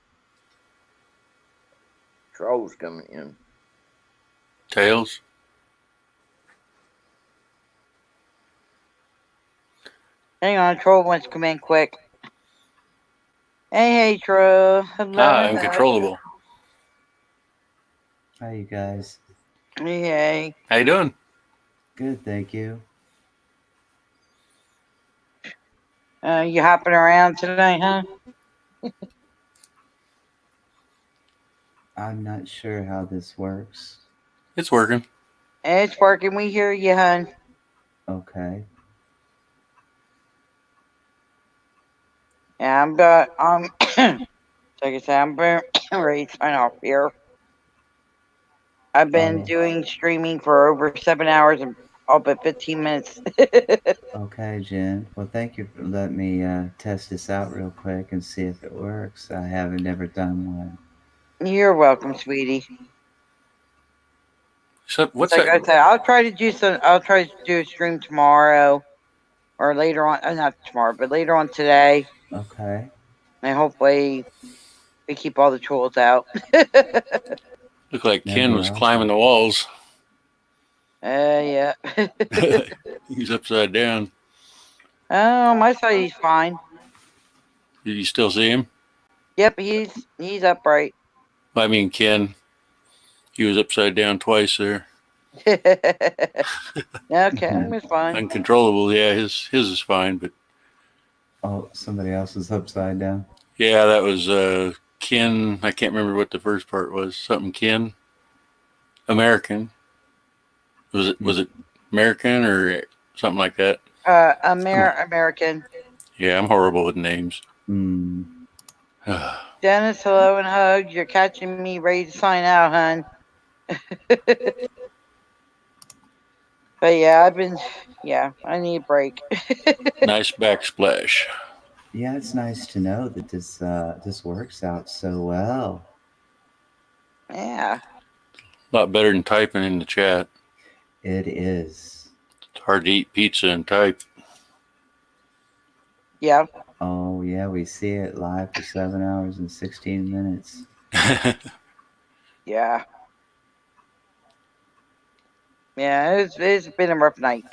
Troll's coming in. Tails. Hang on, Troll wants to come in quick. Hey, Troll. Hello. I'm controllable. Hi, you guys. Hey. How you doing? Good, thank you. You hopping around tonight, huh? I'm not sure how this works. It's working. It's working. We hear you, hon. Okay. Yeah, I'm like I said, I'm ready to sign off here. I've been doing streaming for over 7 hours all but 15 minutes. Okay, Jen. Well, thank you for letting me test this out real quick and see if it works. I haven't never done one. You're welcome, sweetie. So what's like that? I said, I'll try to do some. I'll try to do a stream tomorrow or later on. Not tomorrow, but later on today. Okay. And hopefully we keep all the trolls out. Looked like That'd Ken be was awesome. climbing the walls. Yeah. He's upside down. Oh, my side he's fine. Did you still see him? Yep, he's upright. I mean, Ken. He was upside down twice there. Okay, it's fine. Uncontrollable. Yeah, his is fine, but Oh, somebody else is upside down. yeah, that was Ken. I can't remember what the first part was. Something Ken. American. Was it American or something like that? American. Yeah, I'm horrible with names. Dennis, hello and hugs. You're catching me ready to sign out, hun. But yeah, I need a break. Nice backsplash. Yeah, it's nice to know that this works out so well. Yeah. A lot better than typing in the chat. It is. It's hard to eat pizza and type. Yeah. Oh yeah, we see it live for 7 hours and 16 minutes. Yeah. Yeah, it's been a rough night.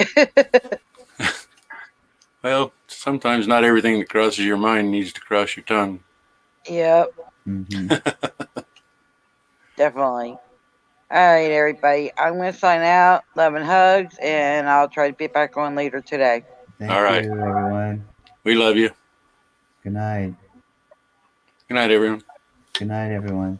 Well, sometimes not everything that crosses your mind needs to cross your tongue. Yep. Definitely. All right, everybody. I'm going to sign out. Love and hugs, and I'll try to be back on later today. Thank All right. you, everyone. We love you. Good night. Good night, everyone. Good night, everyone.